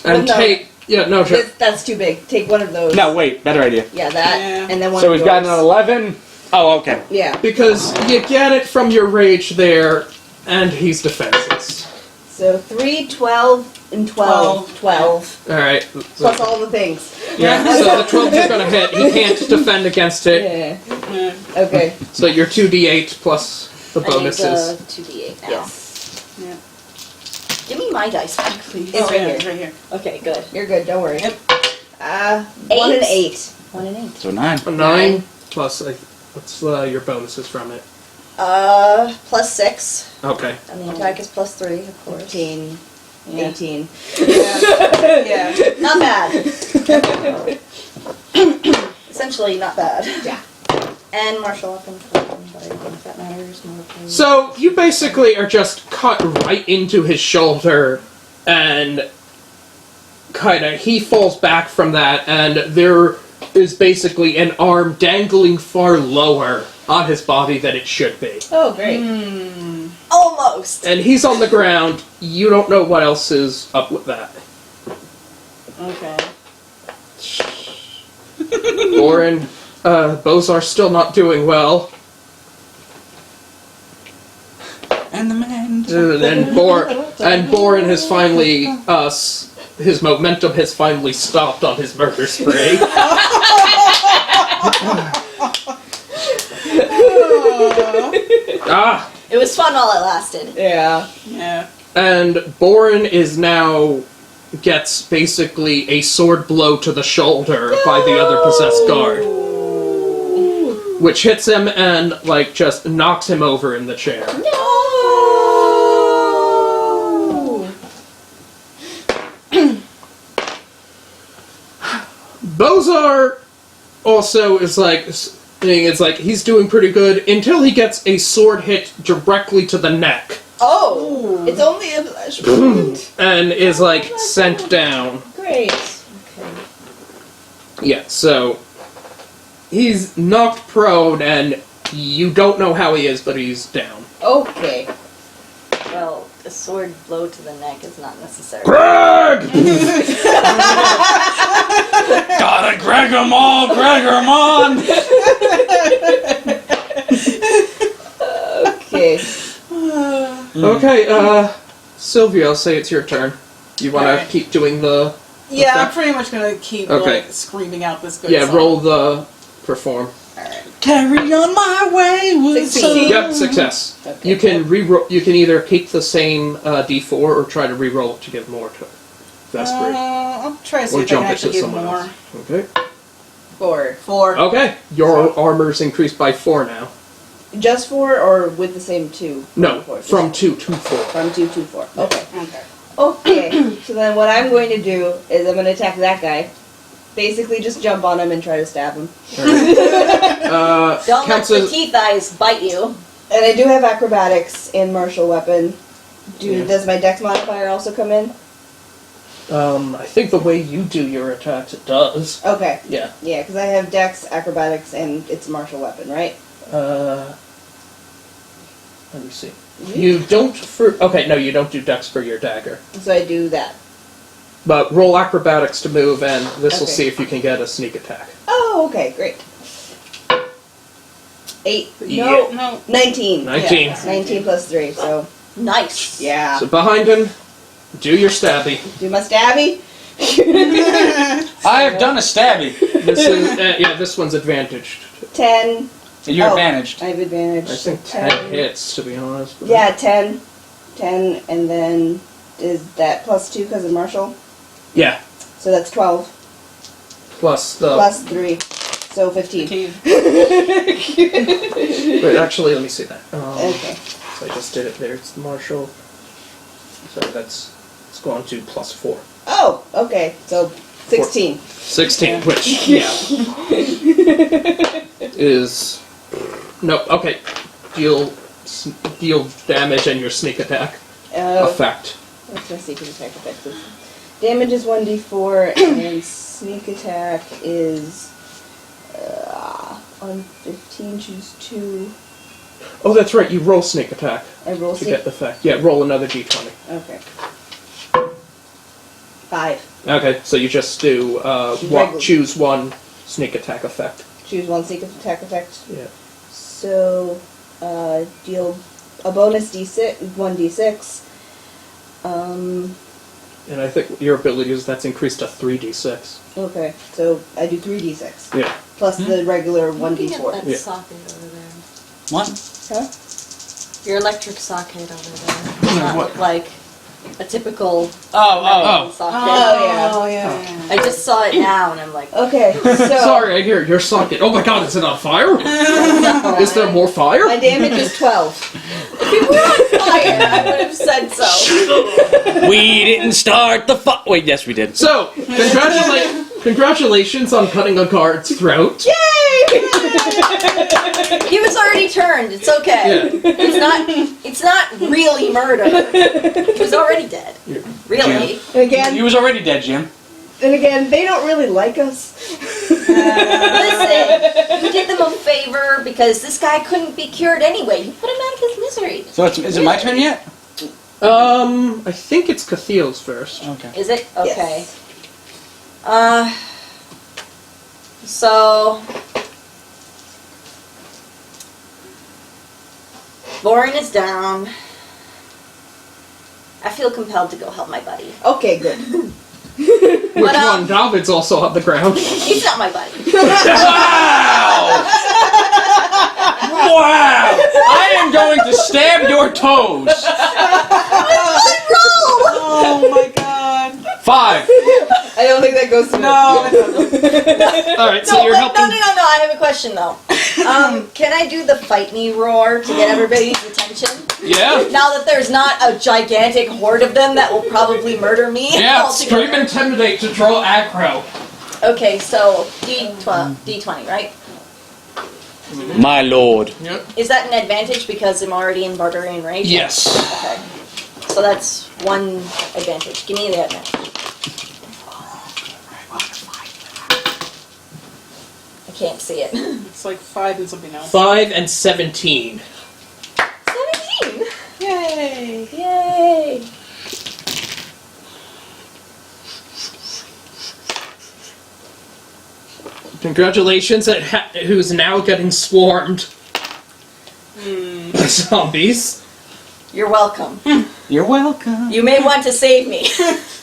Speaker 2: And
Speaker 5: no.
Speaker 2: take... Yeah, no,
Speaker 5: That's too big. Take one of those.
Speaker 6: No, wait. Better idea.
Speaker 5: Yeah, that
Speaker 4: Yeah.
Speaker 5: and then one.
Speaker 6: So
Speaker 5: of
Speaker 6: we've got an
Speaker 5: yours.
Speaker 6: 11. Oh, okay.
Speaker 5: Yeah.
Speaker 2: because you get it from your rage there, and he's defenseless.
Speaker 5: So 3, 12, and 12. 12.
Speaker 2: Alright.
Speaker 5: Plus all the things.
Speaker 2: Yeah, so the 12 you're gonna hit. He can't defend against it.
Speaker 5: Yeah.
Speaker 4: Yeah.
Speaker 5: Okay.
Speaker 2: So your 2d8 plus the
Speaker 1: I need
Speaker 2: bonuses.
Speaker 1: 2d8 now.
Speaker 5: Yes.
Speaker 4: Yeah.
Speaker 1: Give me my dice back, please.
Speaker 5: It's right here.
Speaker 4: It's right here.
Speaker 1: Okay, good.
Speaker 5: You're good. Don't worry.
Speaker 4: Yep.
Speaker 5: 1 and 8.
Speaker 1: 1 and 8.
Speaker 6: So 9.
Speaker 2: A 9 plus, what's your bonuses from it?
Speaker 1: Plus 6.
Speaker 2: Okay.
Speaker 1: And the attack is plus 3, of course.
Speaker 5: 15.
Speaker 1: Yeah.
Speaker 5: 18.
Speaker 4: Yeah.
Speaker 1: Not bad. Essentially, not bad.
Speaker 5: Yeah.
Speaker 1: And martial weapons, but I think that matters more.
Speaker 2: So you basically are just cut right into his shoulder, and he falls back from that, and there is basically an arm dangling far lower on his body than it should be.
Speaker 5: Oh, great.
Speaker 1: Almost.
Speaker 2: And he's on the ground. You don't know what else is up with that.
Speaker 1: Okay.
Speaker 2: Orin, Bozar's still not doing well.
Speaker 6: And the man.
Speaker 2: And Borin has finally, his momentum has finally stopped on his murder spree. Ah!
Speaker 1: It was fun while it lasted.
Speaker 5: Yeah.
Speaker 4: Yeah.
Speaker 2: And Borin is now gets basically a sword blow to the shoulder by the other possessed guard. Which hits him and, just knocks him over in the chair.
Speaker 5: No.
Speaker 2: Bozar also is he's doing pretty good until he gets a sword hit directly to the neck.
Speaker 5: Oh. It's only a flesh wound.
Speaker 2: And is, sent down.
Speaker 5: Great.
Speaker 1: Okay.
Speaker 2: Yeah, so he's knocked prone, and you don't know how he is, but he's down.
Speaker 5: Okay.
Speaker 1: Well, a sword blow to the neck is not necessary.
Speaker 2: Greg!
Speaker 6: Gotta Greg 'em all, Greg 'em on!
Speaker 5: Okay.
Speaker 2: Okay, Sylvia, I'll say it's your turn. You want to
Speaker 4: Alright.
Speaker 2: keep doing the...
Speaker 4: Yeah, I'm
Speaker 2: Okay.
Speaker 4: pretty much gonna keep
Speaker 2: Okay.
Speaker 4: screaming out this good
Speaker 2: Yeah,
Speaker 4: song.
Speaker 2: roll the perform.
Speaker 6: Carry on my way with
Speaker 5: 16.
Speaker 2: Yep, success.
Speaker 5: Okay.
Speaker 2: You can you can either keep the same D4 or try to re-roll it to give more to Vesper.
Speaker 4: I'll try to see
Speaker 2: Or
Speaker 4: if I
Speaker 2: jump
Speaker 4: can
Speaker 2: it to
Speaker 4: actually give
Speaker 2: someone
Speaker 4: more.
Speaker 2: else. Okay.
Speaker 5: 4.
Speaker 4: 4.
Speaker 2: Okay. Your armor's increased by 4 now.
Speaker 5: Just 4 or with the same 2?
Speaker 2: No,
Speaker 5: Four?
Speaker 2: from 2 to 4.
Speaker 5: From 2 to 4. Okay.
Speaker 4: Okay.
Speaker 5: Okay. So then what I'm going to do is I'm going to attack that guy. Basically just jump on him and try to stab him.
Speaker 1: Don't let
Speaker 2: Counts
Speaker 1: the
Speaker 2: as-
Speaker 1: teeth eyes bite you.
Speaker 5: And I do have acrobatics and martial weapon.
Speaker 2: Yeah.
Speaker 5: Does my dex modifier also come in?
Speaker 2: I think the way you do your attacks, it does.
Speaker 5: Okay.
Speaker 2: Yeah.
Speaker 5: Yeah, because I have dex, acrobatics, and it's a martial weapon, right?
Speaker 2: Let me see. You don't okay, no, you don't do dex for your dagger.
Speaker 5: So I do that.
Speaker 2: But roll acrobatics to move, and this will
Speaker 5: Okay.
Speaker 2: see if you can get a sneak attack.
Speaker 5: Oh, okay, great. 8.
Speaker 2: Yeah.
Speaker 4: No.
Speaker 5: 19.
Speaker 2: 19.
Speaker 5: Yeah, 19 plus 3, so
Speaker 1: Nice.
Speaker 5: yeah.
Speaker 2: So behind him, do your stabby.
Speaker 5: Do my stabby?
Speaker 6: I have done a stabby.
Speaker 2: This is this one's advantaged.
Speaker 5: 10.
Speaker 6: You're
Speaker 5: Oh.
Speaker 6: advantaged.
Speaker 5: I have advantage.
Speaker 2: I think 10 hits, to be honest. but-
Speaker 5: Yeah, 10. 10, and then is that plus 2 because of martial?
Speaker 2: Yeah.
Speaker 5: So that's 12.
Speaker 2: Plus the.
Speaker 5: Plus 3. So 15.
Speaker 2: Wait, actually, let me see that.
Speaker 5: Okay.
Speaker 2: So I just did it there. It's the martial. So it's going to plus 4.
Speaker 5: Oh, okay. So 16.
Speaker 2: 16, which, yeah. is. No, okay. Deal damage and your sneak attack effect.
Speaker 5: What's my secret attack effect? Damage is 1d4, and sneak attack is on 15, choose 2.
Speaker 2: Oh, that's right. You roll sneak attack
Speaker 5: I roll
Speaker 2: to
Speaker 5: sneak.
Speaker 2: get the effect. Yeah, roll another d20.
Speaker 5: Okay. 5.
Speaker 2: Okay, so you just do
Speaker 5: Regular.
Speaker 2: choose one sneak attack effect.
Speaker 5: Choose one sneak attack effect.
Speaker 2: Yeah.
Speaker 5: So, deal a bonus d6, 1d6.
Speaker 2: And I think your ability is that's increased to 3d6.
Speaker 5: Okay, so I do 3d6.
Speaker 2: Yeah.
Speaker 5: Plus the regular
Speaker 1: Looking at
Speaker 5: 1d4.
Speaker 1: that
Speaker 2: Yeah.
Speaker 1: socket over there.
Speaker 6: What?
Speaker 5: Huh?
Speaker 1: Your electric socket over there. Does not
Speaker 6: What?
Speaker 1: look like a typical
Speaker 6: Oh.
Speaker 1: socket.
Speaker 5: Oh,
Speaker 4: yeah.
Speaker 1: I just saw it now and I'm like,
Speaker 5: Okay, so
Speaker 2: Sorry, I hear your socket. Oh my god, is it on fire? Is there more fire?
Speaker 5: my damage is 12.
Speaker 1: if you were on fire, I would have said so.
Speaker 3: We didn't start the fight. Wait, yes, we did.
Speaker 2: So, congratulations on cutting a guard's throat.
Speaker 1: He was already turned. It's okay.
Speaker 2: Yeah.
Speaker 1: It's not really murder. He was already dead. Really.
Speaker 5: And again,
Speaker 6: He was already dead, Jim.
Speaker 5: they don't really like us.
Speaker 1: Listen, you did them a favor because this guy couldn't be cured anyway. You put him out of his misery.
Speaker 6: So is it my turn yet?
Speaker 2: I think it's Cathiel's first.
Speaker 6: Okay.
Speaker 1: Is it? Okay.
Speaker 5: Yes.
Speaker 1: So Lauren is down. I feel compelled to go help my buddy.
Speaker 5: Okay, good.
Speaker 2: Which
Speaker 1: But,
Speaker 2: one? David's also on the ground.
Speaker 1: He's not my buddy.
Speaker 6: Wow! I am going to stab your toes.
Speaker 4: Oh my god.
Speaker 6: 5.
Speaker 5: I don't think that goes to
Speaker 4: No.
Speaker 2: Alright, so
Speaker 1: No,
Speaker 2: you're
Speaker 1: wait,
Speaker 2: helping.
Speaker 1: no. I have a question though. Can I do the fight me roar to get everybody's attention?
Speaker 2: Yeah?
Speaker 1: Now that there's not a gigantic horde of them that will probably murder me.
Speaker 2: Yeah,
Speaker 1: altogether.
Speaker 2: scream intimidate to draw aggro.
Speaker 1: Okay, so D20, right?
Speaker 3: My lord.
Speaker 2: Yep.
Speaker 1: Is that an advantage because I'm already in barbarian rage?
Speaker 2: Yes.
Speaker 1: Okay. So that's one advantage. Give me the advantage. I can't see it.
Speaker 4: It's like 5 and something else.
Speaker 2: 5 and 17.
Speaker 1: 17!
Speaker 4: Yay.
Speaker 1: Yay!
Speaker 2: Congratulations at who's now getting swarmed by zombies.
Speaker 1: You're welcome.
Speaker 6: You're welcome.
Speaker 1: You may want to save me.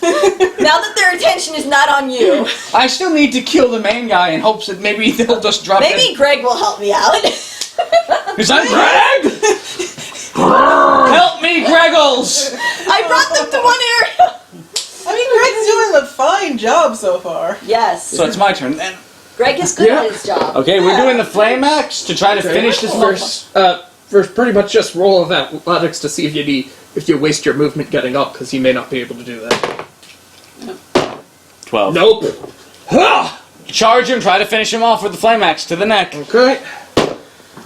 Speaker 1: Now that their attention is not on you,
Speaker 6: I still need to kill the main guy in hopes that maybe they'll just drop
Speaker 1: maybe Greg will help me out.
Speaker 6: Is that Greg? Help me, Greggles!
Speaker 1: I brought them to one area!
Speaker 4: I mean, Greg's doing a fine job so far.
Speaker 1: Yes.
Speaker 6: So it's my turn then.
Speaker 1: Greg is good
Speaker 2: Yeah.
Speaker 1: at his job.
Speaker 3: Okay, we're doing the flame axe to try to finish this first.
Speaker 2: First, pretty much just roll athletics to see if you waste your movement getting up, because you may not be able to do that.
Speaker 3: 12.
Speaker 2: Nope. Ha!
Speaker 3: Charge him, try to finish him off with the flame axe to the neck.
Speaker 2: Okay.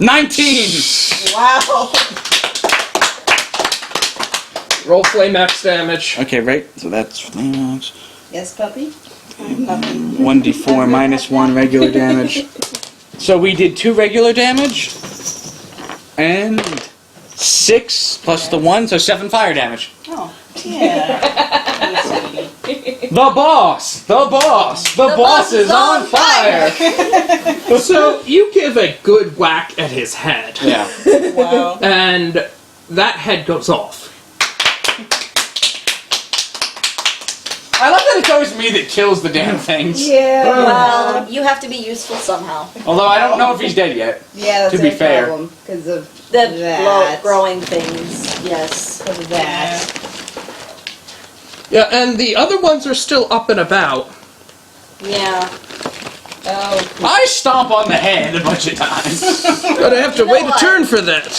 Speaker 3: 19!
Speaker 4: Wow.
Speaker 2: Roll flame axe damage.
Speaker 3: Okay, right, so that's flame axe.
Speaker 5: Yes, puppy?
Speaker 3: 1d4 minus 1 regular damage. So we did 2 regular damage, and 6 plus the 1, so 7 fire damage.
Speaker 4: Oh, yeah.
Speaker 3: The boss! The boss! The boss is on fire!
Speaker 2: So you give a good whack at his head,
Speaker 3: Yeah.
Speaker 4: Wow.
Speaker 2: and that head goes off.
Speaker 6: I love that it's always me that kills the damn things.
Speaker 5: Yeah.
Speaker 1: Well, you have to be useful somehow.
Speaker 6: Although I don't know if he's dead yet.
Speaker 5: Yeah, that's
Speaker 6: To be
Speaker 5: a
Speaker 6: fair.
Speaker 5: problem because of
Speaker 1: The
Speaker 5: that.
Speaker 1: growing things, yes.
Speaker 5: Because of that.
Speaker 2: Yeah, and the other ones are still up and about.
Speaker 1: Yeah.
Speaker 5: Oh.
Speaker 6: I stomp on the head a bunch of times.
Speaker 2: But I have to
Speaker 1: You know
Speaker 2: wait
Speaker 1: what?
Speaker 2: a turn for that.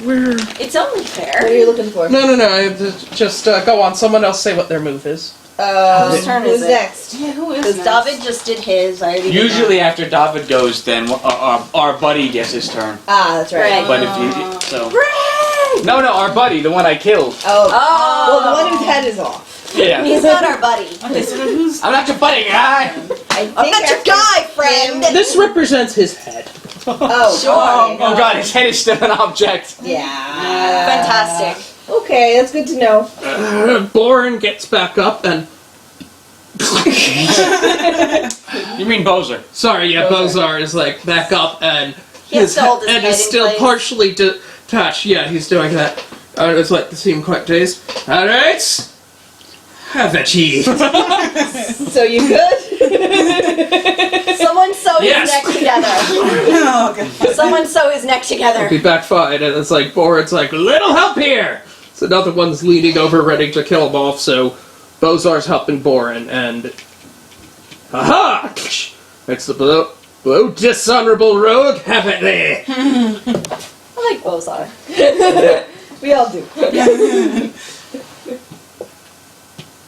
Speaker 2: Where?
Speaker 1: It's only
Speaker 5: What
Speaker 1: fair.
Speaker 5: are you looking for?
Speaker 2: No. I have to just go on. Someone else say what their move is.
Speaker 1: Whose turn
Speaker 5: Who's
Speaker 1: is it?
Speaker 5: next?
Speaker 4: Yeah, who is
Speaker 1: Because
Speaker 4: next?
Speaker 1: David just did his. I already did
Speaker 6: Usually after David goes, then our buddy gets his turn.
Speaker 5: Ah, that's right.
Speaker 1: Right.
Speaker 6: But if you... So...
Speaker 1: mine.
Speaker 6: No, our buddy, the one I killed.
Speaker 5: Oh.
Speaker 1: Oh.
Speaker 5: Well, the one whose head is off.
Speaker 6: Yeah.
Speaker 1: He's not our buddy.
Speaker 4: Okay, so then who's...
Speaker 6: I'm not your buddy, guy!
Speaker 5: I think
Speaker 1: I'm not your
Speaker 5: after
Speaker 1: guy, friend.
Speaker 2: This represents his head.
Speaker 5: Oh,
Speaker 1: Sure.
Speaker 5: okay.
Speaker 6: Oh god, his head is still an object.
Speaker 5: Yeah.
Speaker 1: Fantastic.
Speaker 5: Okay, that's good to know.
Speaker 2: Boren gets back up and...
Speaker 6: You mean Bozer.
Speaker 2: Sorry, yeah, Bozar is like back up and
Speaker 1: He has to hold his
Speaker 2: head
Speaker 1: head
Speaker 2: is
Speaker 1: in
Speaker 2: still
Speaker 1: place.
Speaker 2: partially detached. Yeah, he's doing that. It's like, seem quite dazed. Alright! Have a cheese.
Speaker 5: So you good?
Speaker 1: Someone sew his
Speaker 2: Yes.
Speaker 1: neck together.
Speaker 4: Oh, God.
Speaker 1: Someone sew his neck together.
Speaker 2: Be back fine, and it's like, Boren's like, little help here! So another one's leaning over, ready to kill him off, so Bozar's helping Boren, and... Aha! It's the blow dishonorable rogue, have it there!
Speaker 1: I like Bozar.
Speaker 5: We all do.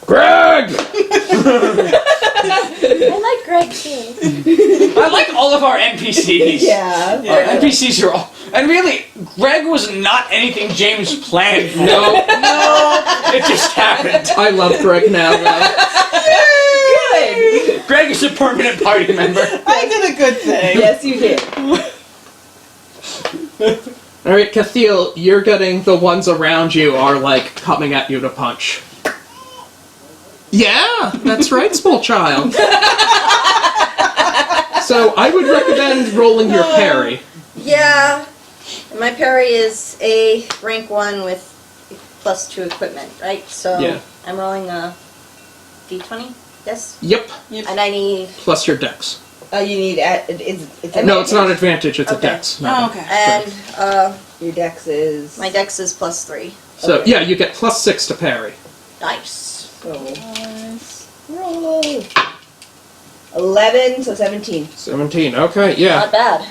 Speaker 2: Greg!
Speaker 1: I like Greg too.
Speaker 6: I like all of our NPCs.
Speaker 5: Yeah.
Speaker 6: Our NPCs are all... And really, Greg was not anything James planned for.
Speaker 2: No,
Speaker 6: It just happened.
Speaker 2: I love Greg now, though.
Speaker 5: Good.
Speaker 6: Greg is a permanent party member.
Speaker 4: I did a good thing.
Speaker 5: Yes, you did.
Speaker 2: Alright, Cathiel, you're getting the ones around you are, like, coming at you to punch. Yeah, that's right, small child. So, I would recommend rolling your parry.
Speaker 1: Yeah. My parry is a rank 1 with +2 equipment, right? So
Speaker 2: Yeah.
Speaker 1: I'm rolling a d20, yes?
Speaker 2: Yep,
Speaker 1: And I need...
Speaker 2: plus your dex.
Speaker 5: You need... It's a
Speaker 2: No, it's not advantage, it's a
Speaker 1: Okay.
Speaker 2: dex. No.
Speaker 4: Oh, okay.
Speaker 1: And
Speaker 5: Your dex is...
Speaker 1: my dex is +3.
Speaker 2: So,
Speaker 5: Okay.
Speaker 2: yeah, you get +6 to parry.
Speaker 1: Nice.
Speaker 5: So, roll. 11, so 17.
Speaker 2: 17, okay, yeah.
Speaker 1: Not bad.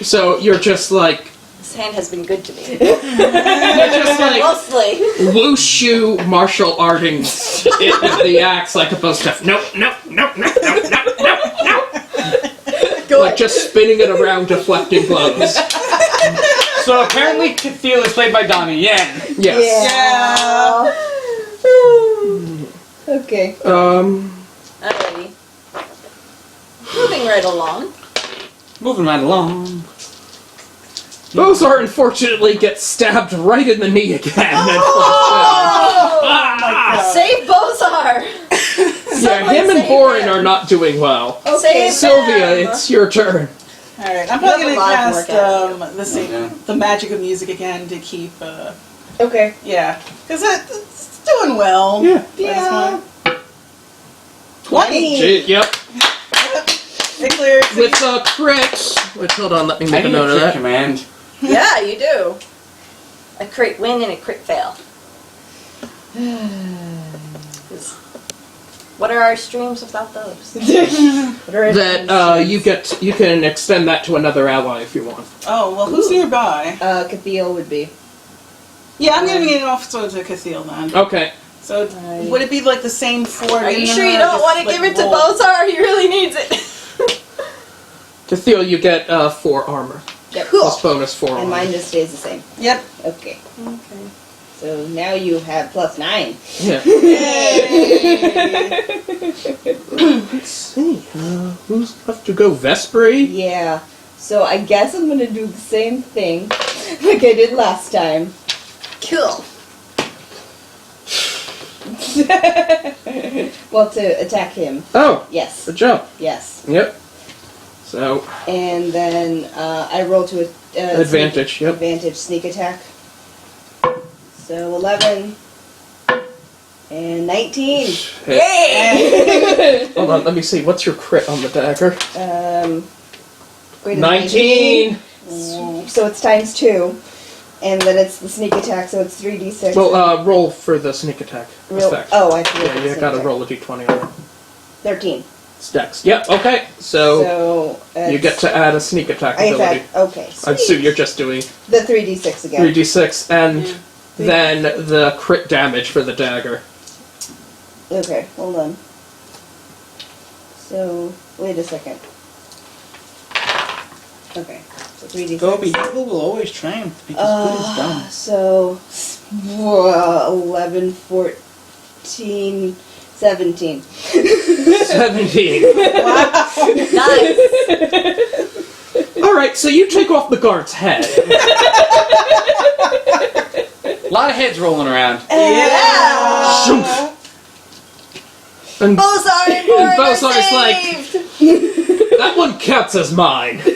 Speaker 2: So, you're just like...
Speaker 1: This hand has been good to me.
Speaker 2: You're just like...
Speaker 1: Mostly.
Speaker 2: wushu martial arting it with the axe like opposed to nope. Like just spinning it around, deflecting blows.
Speaker 6: So apparently Cathiel is played by Donnie Yen.
Speaker 2: Yes.
Speaker 5: Yeah. Okay.
Speaker 1: Alrighty. Moving right along.
Speaker 6: Moving right along.
Speaker 2: Bozar unfortunately gets stabbed right in the knee again. And
Speaker 1: Save Bozar!
Speaker 2: yeah, him and
Speaker 1: save
Speaker 2: Boren
Speaker 1: him.
Speaker 2: are not doing well.
Speaker 1: Save
Speaker 2: Sylvia,
Speaker 1: him.
Speaker 2: it's your turn.
Speaker 4: Alright, I'm
Speaker 1: You have
Speaker 4: probably
Speaker 1: a
Speaker 4: gonna
Speaker 1: lot of
Speaker 4: cast
Speaker 1: work ahead of
Speaker 4: the magic of music again to keep,
Speaker 5: Okay.
Speaker 4: yeah. Because it's doing well.
Speaker 2: Yeah.
Speaker 4: At this point.
Speaker 5: 20.
Speaker 2: Yep.
Speaker 4: It cleared.
Speaker 2: With crits. Wait, hold on, let me
Speaker 6: I
Speaker 2: make a
Speaker 6: need
Speaker 2: note
Speaker 6: a
Speaker 2: of
Speaker 6: crit
Speaker 2: that.
Speaker 6: command.
Speaker 1: Yeah, you do. A crit win and a crit fail. What are our streams without those?
Speaker 2: That you can extend that to another ally if you want.
Speaker 4: Oh, well, who's nearby?
Speaker 5: Cathedral would be.
Speaker 4: Yeah, I'm giving it off to Cathedral then.
Speaker 2: Okay.
Speaker 4: So, would it be like the same 4?
Speaker 1: Are you sure you don't want to give it to Bozar? He really needs it.
Speaker 2: Cathedral, you get 4 armor.
Speaker 5: Yep.
Speaker 2: Plus bonus 4
Speaker 5: And
Speaker 2: armor.
Speaker 5: mine just stays the same.
Speaker 4: Yep.
Speaker 5: Okay. So now you have plus 9.
Speaker 2: Yeah.
Speaker 4: Yay!
Speaker 2: Let's see. Who's left to go? Vespri?
Speaker 5: Yeah. So I guess I'm gonna do the same thing like I did last time.
Speaker 1: Cool.
Speaker 5: Well, to attack him.
Speaker 2: Oh,
Speaker 5: Yes.
Speaker 2: good job.
Speaker 5: Yes.
Speaker 2: Yep. So,
Speaker 5: And then I roll to
Speaker 2: advantage, yep.
Speaker 5: Advantage sneak attack. So 11 and 19.
Speaker 2: Hit. Hold on, let me see. What's your crit on the dagger?
Speaker 5: Greater than
Speaker 2: 19!
Speaker 5: So it's times 2. And then it's the sneak attack, so it's 3d6.
Speaker 2: Well, roll for the sneak attack effect.
Speaker 5: Oh, I see.
Speaker 2: Yeah, you gotta roll a d20 on it.
Speaker 5: 13.
Speaker 2: Stacks. Yep, okay. So you
Speaker 5: it's-
Speaker 2: get to add a sneak attack
Speaker 5: I
Speaker 2: ability.
Speaker 5: had, okay.
Speaker 2: I assume
Speaker 5: Sweet.
Speaker 2: you're just doing
Speaker 5: The 3d6 again.
Speaker 2: 3d6 and then the crit damage for the dagger.
Speaker 5: Okay, hold on. So, wait a second. Okay, so 3d6.
Speaker 3: Gobi, people will always triumph because good is dumb.
Speaker 5: So, 11, 14, 17.
Speaker 2: 17.
Speaker 1: Nice.
Speaker 2: Alright, so you take off the guard's head.
Speaker 6: A lot of heads rolling around.
Speaker 1: Yeah.
Speaker 2: Shoomp. And
Speaker 1: Bozar and Borin are
Speaker 2: Bozar's like,
Speaker 1: saved.
Speaker 2: that one counts as mine.
Speaker 1: Sure.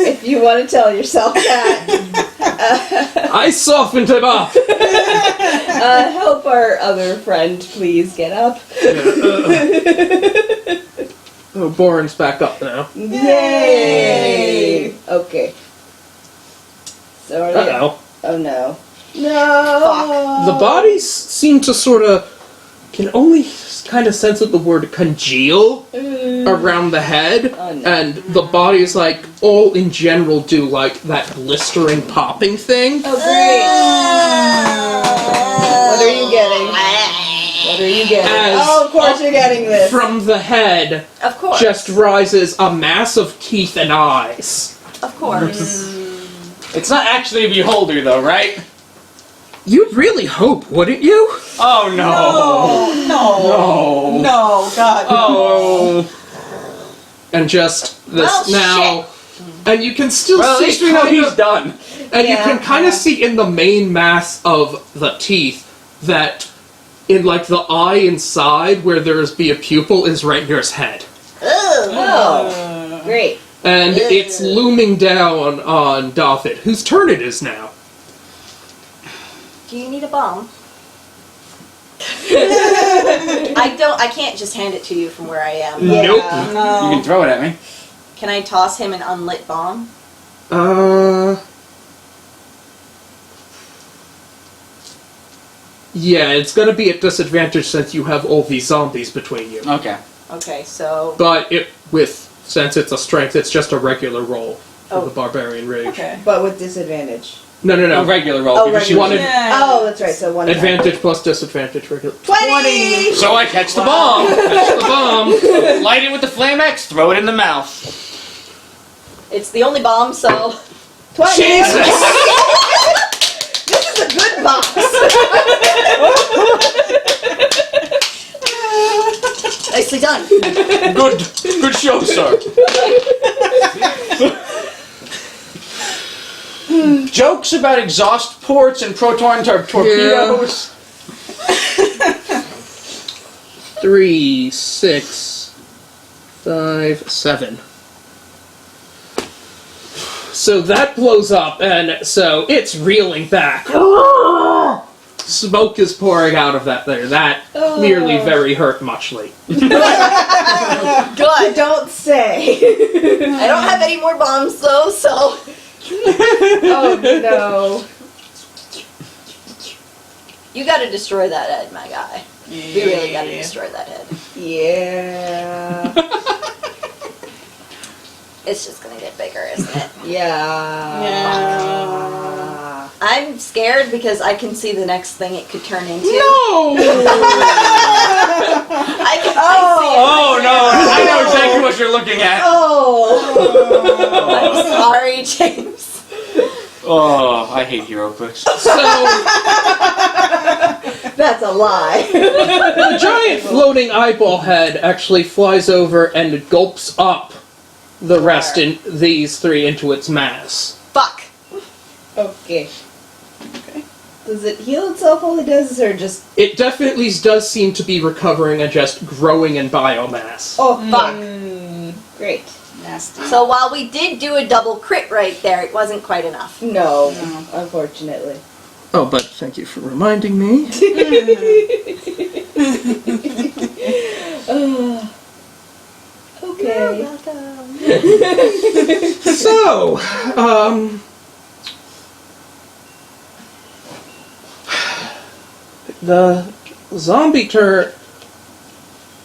Speaker 5: If you want to tell yourself that,
Speaker 2: I softened him up.
Speaker 5: help our other friend please get up.
Speaker 2: Oh, Boren's back up now.
Speaker 5: Yay! Okay. So are they...
Speaker 2: Uh-oh.
Speaker 5: Oh no. No!
Speaker 2: The bodies seem to sort of can only kind of sense that the word congeal around the head,
Speaker 5: Oh, no.
Speaker 2: and the bodies, like, all in general do, like, that blistering popping thing.
Speaker 5: Oh great! What are you getting? What are you getting?
Speaker 2: As
Speaker 5: Oh, of course you're getting this.
Speaker 2: From the head
Speaker 1: Of course.
Speaker 2: just rises a mass of teeth and eyes.
Speaker 1: Of course.
Speaker 6: It's not actually a beholder, though, right?
Speaker 2: You'd really hope, wouldn't you?
Speaker 6: Oh no!
Speaker 4: No. No, God.
Speaker 6: Oh.
Speaker 2: And just this
Speaker 1: Well,
Speaker 2: now, and you can still
Speaker 6: Well, at
Speaker 2: see
Speaker 6: least we know
Speaker 2: kind
Speaker 6: he's
Speaker 2: of-
Speaker 6: done.
Speaker 2: And you
Speaker 5: Yeah,
Speaker 2: can kind of see in the main mass of the teeth that in like the eye inside where there's be a pupil is right near his head.
Speaker 5: Oh, great.
Speaker 2: And it's looming down on David, whose turn it is now.
Speaker 1: Do you need a bomb? I can't just hand it to you from where I am.
Speaker 5: Yeah.
Speaker 2: Nope.
Speaker 4: No.
Speaker 6: You can throw it at me.
Speaker 1: Can I toss him an unlit bomb?
Speaker 2: Yeah, it's gonna be at disadvantage since you have all these zombies between you.
Speaker 6: Okay.
Speaker 1: Okay, so...
Speaker 2: But since it's a strength, it's just a regular roll for
Speaker 1: Oh.
Speaker 2: the barbarian rage.
Speaker 1: Okay.
Speaker 5: But with disadvantage.
Speaker 2: No, no,
Speaker 6: A
Speaker 2: no.
Speaker 6: regular roll.
Speaker 5: Oh,
Speaker 6: because she
Speaker 5: regular.
Speaker 6: was-
Speaker 4: Yeah.
Speaker 5: Oh, that's right. So one time.
Speaker 2: Advantage plus disadvantage regular.
Speaker 5: 20!
Speaker 6: So I catch the bomb.
Speaker 2: That's the bomb.
Speaker 6: Light it with the flame X. Throw it in the mouth.
Speaker 1: It's the only bomb, so...
Speaker 5: 20!
Speaker 2: Jesus!
Speaker 5: This is a good box!
Speaker 1: Nicely done.
Speaker 6: Good show, sir. Jokes about exhaust ports and proton torpedoes.
Speaker 2: 3, 6, 5, 7. So that blows up, and so it's reeling back. Smoke is pouring out of that there. That clearly very hurt muchly.
Speaker 1: Good.
Speaker 5: Don't say.
Speaker 1: I don't have any more bombs, though, so...
Speaker 5: Oh no.
Speaker 1: You gotta destroy that Ed, my guy. We really gotta destroy that head.
Speaker 5: Yeah.
Speaker 1: It's just gonna get bigger, isn't it?
Speaker 5: Yeah.
Speaker 1: I'm scared because I can see the next thing it could turn into.
Speaker 2: No!
Speaker 1: I see it.
Speaker 6: Oh no! I know exactly what you're looking at.
Speaker 1: I'm sorry, James.
Speaker 6: Oh, I hate HeroClix.
Speaker 2: So,
Speaker 5: That's a lie.
Speaker 2: the giant floating eyeball head actually flies over and gulps up the rest in these three into its mass.
Speaker 1: Fuck.
Speaker 5: Okay. Does it heal itself while it does this, or just...
Speaker 2: It definitely does seem to be recovering and just growing in biomass.
Speaker 5: Oh, fuck. Great.
Speaker 4: Nasty.
Speaker 1: So while we did do a double crit right there, it wasn't quite enough.
Speaker 5: No, unfortunately.
Speaker 2: Oh, but thank you for reminding me.
Speaker 5: Okay.
Speaker 1: You're welcome.
Speaker 2: So, the zombie turn.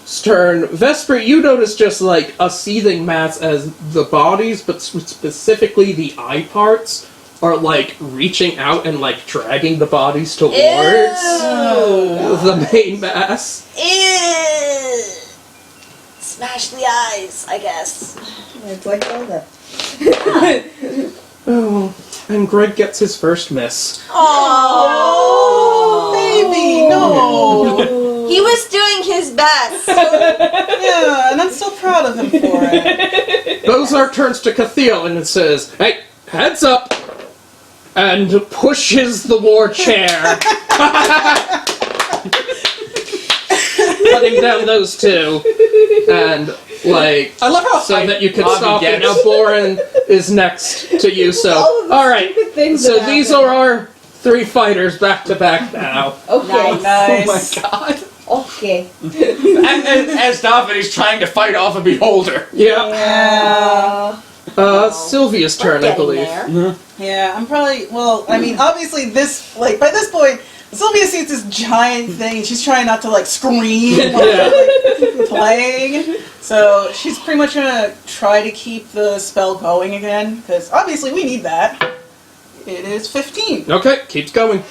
Speaker 2: Vesper, you notice just like a seething mass as the bodies, but specifically the eye parts, are like reaching out and like dragging the bodies towards the main mass.
Speaker 1: Ew. Smash the eyes, I guess.
Speaker 5: It's like Zelda.
Speaker 2: Oh, and Greg gets his first miss.
Speaker 1: Oh,
Speaker 4: baby, no.
Speaker 1: He was doing his best.
Speaker 4: Yeah, and I'm still proud of him for it.
Speaker 2: Bozark turns to Cathiel and it says, "Hey, heads up!" and pushes the war chair. Cutting down those two. And, like,
Speaker 6: I love how
Speaker 2: so that you can
Speaker 6: Bobby
Speaker 2: stop it.
Speaker 6: gets.
Speaker 2: Now Boren is next to you, so...
Speaker 5: All of the
Speaker 2: Alright,
Speaker 5: stupid things
Speaker 2: so
Speaker 5: that
Speaker 2: these
Speaker 5: happen.
Speaker 2: are our three fighters back to back now.
Speaker 5: Okay.
Speaker 4: Nice.
Speaker 6: Oh my god.
Speaker 5: Okay.
Speaker 6: And as David is trying to fight off a beholder.
Speaker 2: Yeah.
Speaker 5: Yeah.
Speaker 2: Sylvia's turn, I believe.
Speaker 1: There.
Speaker 4: Yeah, I'm probably, well, I mean, obviously this, like, by this point, Sylvia sees this giant thing, and she's trying not to, like, scream while like, playing. So she's pretty much gonna try to keep the spell going again, because obviously we need that. It is 15.
Speaker 2: Okay, keeps going.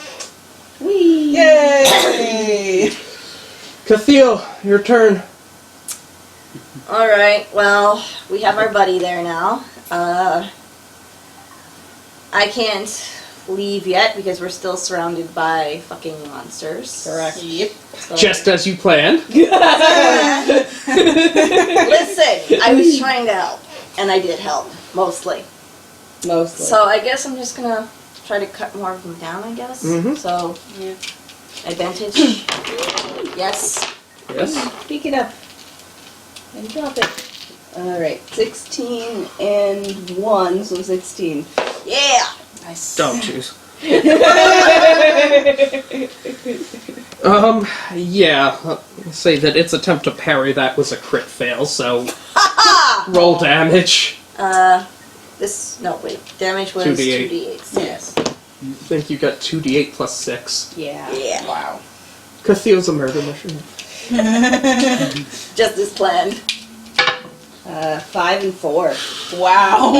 Speaker 5: Whee!
Speaker 4: Yay!
Speaker 2: Cathiel, your turn.
Speaker 1: Alright, well, we have our buddy there now. I can't leave yet because we're still surrounded by fucking monsters.
Speaker 5: Correct.
Speaker 4: Yep.
Speaker 1: So-
Speaker 2: Just as you planned.
Speaker 1: Listen, I was trying to help, and I did help, mostly.
Speaker 5: Mostly.
Speaker 1: So I guess I'm just gonna try to cut more of them down, I guess.
Speaker 2: Mhm.
Speaker 1: So, advantage. Yes.
Speaker 2: Yes.
Speaker 5: Pick it up. And drop it. Alright. 16 and 1, so 16.
Speaker 1: Yeah!
Speaker 4: Nice.
Speaker 2: Don't choose. Yeah. Let's say that its attempt to parry that was a crit fail, so roll damage.
Speaker 1: Damage was
Speaker 2: 2d8.
Speaker 1: 2d8. Yes.
Speaker 2: I think you got 2d8 plus 6.
Speaker 5: Yeah.
Speaker 1: Yeah.
Speaker 4: Wow.
Speaker 2: Cathiel's a murder mission.
Speaker 1: Just as planned.
Speaker 5: 5 and 4.
Speaker 4: Wow.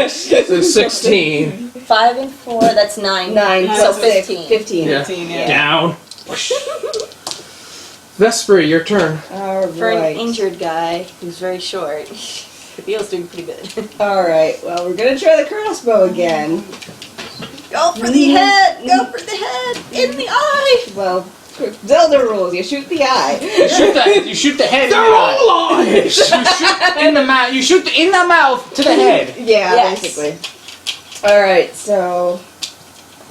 Speaker 2: So 16.
Speaker 1: 5 and 4, that's 9.
Speaker 5: 9
Speaker 1: So
Speaker 5: plus 6.
Speaker 1: 15.
Speaker 5: 15.
Speaker 2: Yeah.
Speaker 4: 15, yeah.
Speaker 2: Down. Vesper, your turn.
Speaker 5: Alright.
Speaker 1: For an injured guy who's very short, Cathiel's doing pretty good.
Speaker 5: Alright, well, we're gonna try the crossbow again.
Speaker 1: Go for the head! Go for the head! In the eye!
Speaker 5: Well, Zelda rules, you shoot the eye.
Speaker 6: You shoot the head in the
Speaker 2: They're
Speaker 6: eye.
Speaker 2: all lies!
Speaker 6: You shoot in the mouth. You shoot in the mouth to the head.
Speaker 5: Yeah,
Speaker 1: Yes.
Speaker 5: basically. Alright, so...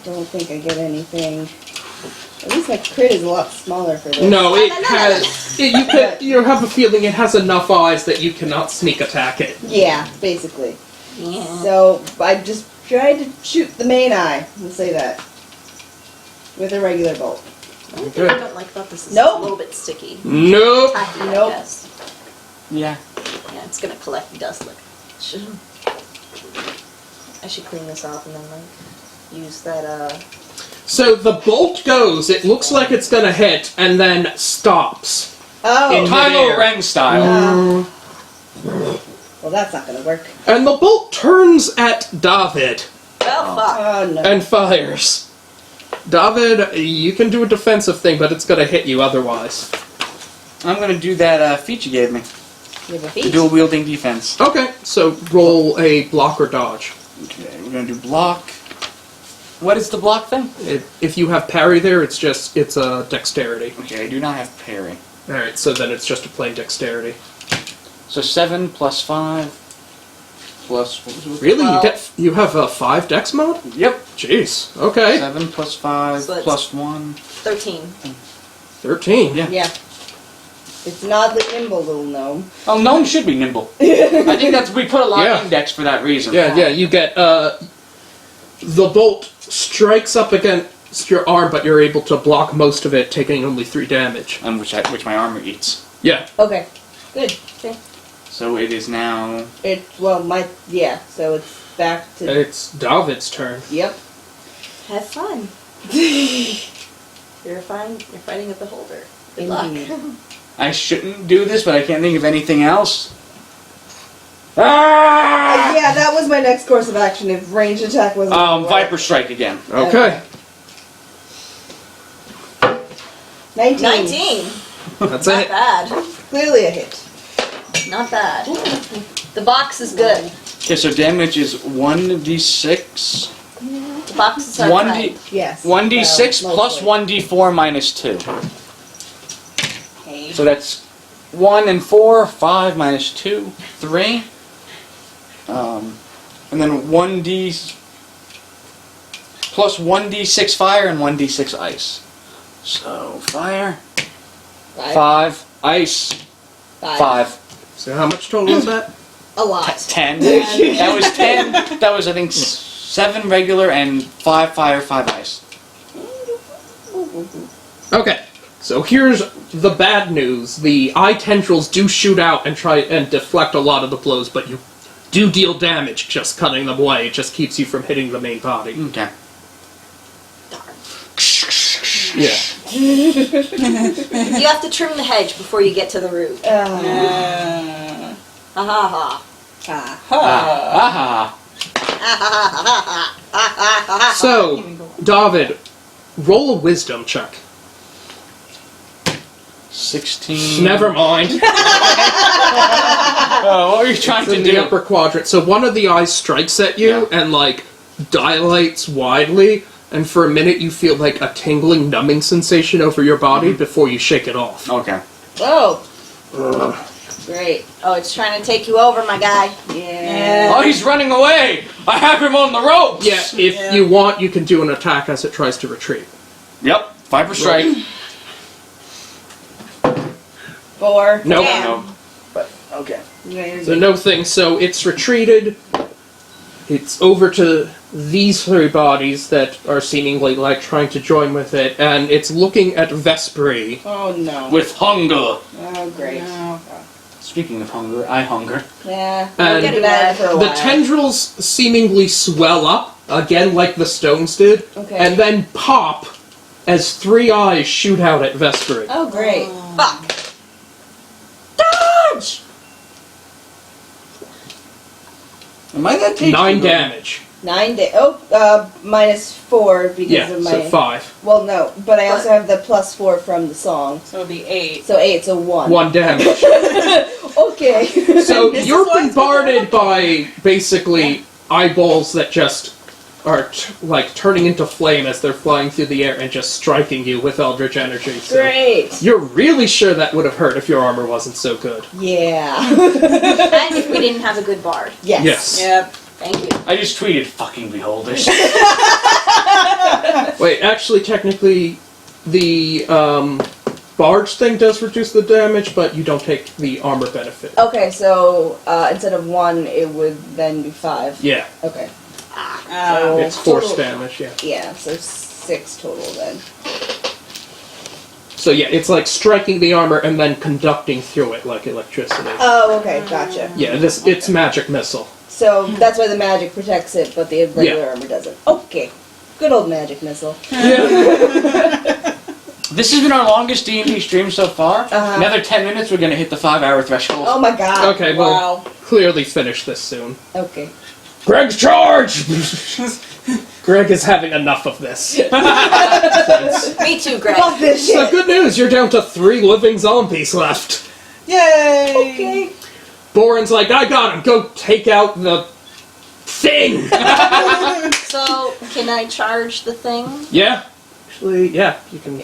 Speaker 5: I don't think I get anything. At least my crit is a lot smaller for this.
Speaker 2: No, it has. You have a feeling it has enough eyes that you cannot sneak attack it.
Speaker 5: Yeah, basically.
Speaker 1: Yeah.
Speaker 5: So, I just tried to shoot the main eye. Let's say that. With a regular bolt.
Speaker 1: The only thing I don't like about this is
Speaker 5: Nope.
Speaker 1: it's a little bit sticky.
Speaker 2: Nope.
Speaker 1: Tacky,
Speaker 5: Nope.
Speaker 1: I guess.
Speaker 6: Yeah.
Speaker 1: Yeah, it's gonna collect dust like. I should clean this off and then like use that
Speaker 2: So the bolt goes, it looks like it's gonna hit, and then stops.
Speaker 5: Oh.
Speaker 2: In
Speaker 6: Kylo
Speaker 2: midair.
Speaker 6: Ren style.
Speaker 5: Well, that's not gonna work.
Speaker 2: And the bolt turns at David
Speaker 1: Well, fuck.
Speaker 5: Oh no.
Speaker 2: and fires. David, you can do a defensive thing, but it's gonna hit you otherwise.
Speaker 6: I'm gonna do that feat you gave me.
Speaker 5: You have a
Speaker 6: The
Speaker 5: feat.
Speaker 6: dual wielding defense.
Speaker 2: Okay, so roll a block or dodge.
Speaker 6: Okay, we're gonna do block. What is the block thing?
Speaker 2: If you have parry there, it's a dexterity.
Speaker 6: Okay, I do not have parry.
Speaker 2: Alright, so then it's just a plain dexterity.
Speaker 6: So 7 plus 5 plus what was it?
Speaker 2: Really?
Speaker 1: Well-
Speaker 2: You have a 5 dex mod?
Speaker 6: Yep.
Speaker 2: Jeez. Okay.
Speaker 6: 7 plus 5
Speaker 1: So that's-
Speaker 6: plus 1.
Speaker 1: 13.
Speaker 2: 13.
Speaker 6: Yeah.
Speaker 5: Yeah. It's an oddly nimble little gnome.
Speaker 6: Oh, gnome should be nimble. I think we put a lot
Speaker 2: Yeah.
Speaker 6: of index for that reason.
Speaker 2: Yeah, you get, the bolt strikes up against your arm, but you're able to block most of it, taking only 3 damage.
Speaker 6: And which my armor eats.
Speaker 2: Yeah.
Speaker 5: Okay. Good. Okay.
Speaker 6: So it is now.
Speaker 5: So it's back to.
Speaker 2: It's David's turn.
Speaker 5: Yep.
Speaker 1: Have fun. You're fighting a beholder. Good
Speaker 5: Indeed.
Speaker 1: luck.
Speaker 6: I shouldn't do this, but I can't think of anything else. Ah!
Speaker 5: Yeah, that was my next course of action if ranged attack wasn't.
Speaker 6: Viper strike again.
Speaker 2: Okay.
Speaker 5: 19.
Speaker 1: 19.
Speaker 2: That's
Speaker 1: Not
Speaker 2: it.
Speaker 1: bad.
Speaker 5: Clearly a hit.
Speaker 1: Not bad. The box is good.
Speaker 6: Okay, so damage is 1d6.
Speaker 1: The box is our
Speaker 6: 1d
Speaker 1: friend.
Speaker 5: Yes.
Speaker 6: 1d6
Speaker 5: Well,
Speaker 6: plus
Speaker 5: mostly.
Speaker 6: 1d4 minus 2.
Speaker 5: Okay.
Speaker 6: So that's 1 and 4, 5 minus 2, 3. And then 1d plus 1d6 fire and 1d6 ice. So fire, 5, ice, 5.
Speaker 2: So how much total is that?
Speaker 1: A lot.
Speaker 6: 10. That was 10. That was, I think, 7 regular and 5 fire, 5 ice.
Speaker 2: Okay. So here's the bad news. The eye tendrils do shoot out and try and deflect a lot of the blows, but you do deal damage just cutting them away. It just keeps you from hitting the main body.
Speaker 6: Okay.
Speaker 2: Yeah.
Speaker 1: You have to trim the hedge before you get to the root. Ha ha ha.
Speaker 6: Aha.
Speaker 2: So, David, roll a wisdom check.
Speaker 6: 16.
Speaker 2: Never mind.
Speaker 6: Oh, what are you trying
Speaker 2: It's
Speaker 6: to
Speaker 2: in the
Speaker 6: do?
Speaker 2: upper quadrant. So one of the eyes strikes at you and, like, dilates widely, and for a minute you feel like a tingling, numbing sensation over your body before you shake it off.
Speaker 6: Okay.
Speaker 5: Oh. Great.
Speaker 1: Oh, it's trying to take you over, my guy.
Speaker 5: Yeah.
Speaker 6: Oh, he's running away! I have him on the ropes!
Speaker 2: Yeah, if you want, you can do an attack as it tries to retreat.
Speaker 6: Yep. Viper strike.
Speaker 5: 4.
Speaker 2: Nope.
Speaker 5: Yeah.
Speaker 6: No. But, okay.
Speaker 5: Yeah, you're
Speaker 2: So
Speaker 5: good.
Speaker 2: no thing. So it's retreated. It's over to these 3 bodies that are seemingly like trying to join with it, and it's looking at Vespri.
Speaker 5: Oh no.
Speaker 6: With hunger.
Speaker 5: Oh great.
Speaker 6: Speaking of hunger, I hunger.
Speaker 5: Yeah.
Speaker 2: And
Speaker 5: We'll get at it for a
Speaker 2: The
Speaker 5: while.
Speaker 2: tendrils seemingly swell up, again like the stones did,
Speaker 5: Okay.
Speaker 2: and then pop as 3 eyes shoot out at Vespri.
Speaker 5: Oh great.
Speaker 1: Fuck. Dodge!
Speaker 6: Am I that tasty?
Speaker 2: 9 damage.
Speaker 5: 9 minus 4 because
Speaker 2: Yeah,
Speaker 5: of my.
Speaker 2: so 5.
Speaker 5: Well, no, but I also have the plus 4 from the song.
Speaker 4: So it'll be 8.
Speaker 5: So 8, so 1.
Speaker 2: 1 damage.
Speaker 5: Okay.
Speaker 2: So
Speaker 4: This
Speaker 2: you're
Speaker 4: is why it's
Speaker 2: bombarded by basically eyeballs that just are like turning into flame as they're flying through the air and just striking you with eldritch energy. So
Speaker 5: Great.
Speaker 2: you're really sure that would have hurt if your armor wasn't so good.
Speaker 5: Yeah.
Speaker 1: And if we didn't have a good bard.
Speaker 5: Yes.
Speaker 2: Yes.
Speaker 4: Yep.
Speaker 1: Thank you.
Speaker 6: I just tweeted fucking beholders.
Speaker 2: Wait, actually, technically, the barge thing does reduce the damage, but you don't take the armor benefit.
Speaker 5: Okay, so instead of 1, it would then be 5.
Speaker 2: Yeah,
Speaker 5: Okay.
Speaker 4: Oh.
Speaker 2: it's force
Speaker 5: total-
Speaker 2: damage. Yeah.
Speaker 5: Yeah, so 6 total then.
Speaker 2: So yeah, it's like striking the armor and then conducting through it like electricity.
Speaker 5: Oh, okay, gotcha.
Speaker 2: Yeah, it's magic missile.
Speaker 5: So that's why the magic protects it, but the regular
Speaker 2: Yeah.
Speaker 5: armor doesn't. Okay. Good old magic missile.
Speaker 6: This has been our longest D&D stream so far. Another 10 minutes, we're gonna hit the 5-hour threshold.
Speaker 5: Oh my god.
Speaker 2: Okay,
Speaker 4: Wow.
Speaker 2: we'll clearly finish this soon.
Speaker 5: Okay.
Speaker 2: Greg's charge! Greg is having enough of this.
Speaker 1: Me too, Greg.
Speaker 5: Fuck this
Speaker 2: So
Speaker 5: shit.
Speaker 2: good news, you're down to 3 living zombies left.
Speaker 4: Yay!
Speaker 5: Okay.
Speaker 2: Boren's like, I got him, go take out the thing!
Speaker 1: So, can I charge the thing?
Speaker 2: Yeah. Actually, yeah, you can.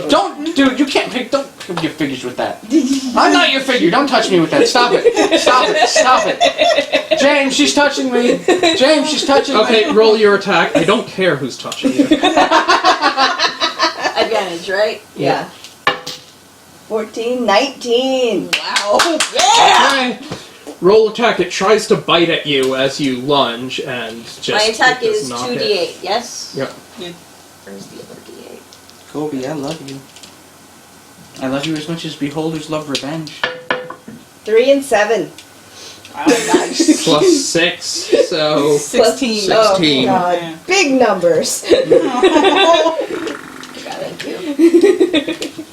Speaker 6: Don't, dude, you can't pick your figures with that. I'm not your figure, don't touch me with that. Stop it. Stop it. Stop it. James, she's touching me. James, she's touching me.
Speaker 2: Okay, roll your attack. I don't care who's touching you.
Speaker 1: Advantage, right?
Speaker 5: Yeah. 14, 19.
Speaker 1: Wow.
Speaker 2: Okay. Roll attack. It tries to bite at you as you lunge, and just.
Speaker 1: My attack
Speaker 2: it does
Speaker 1: is
Speaker 2: not
Speaker 1: 2d8,
Speaker 2: hit.
Speaker 1: yes?
Speaker 2: Yep.
Speaker 1: Where's the other d8?
Speaker 6: Kobe, I love you. I love you as much as beholders love revenge.
Speaker 5: 3 and 7.
Speaker 1: Nice.
Speaker 2: Plus 6, so
Speaker 4: 16.
Speaker 2: 16.
Speaker 5: Oh, God.
Speaker 4: Yeah.
Speaker 5: Big numbers.
Speaker 1: Thank you.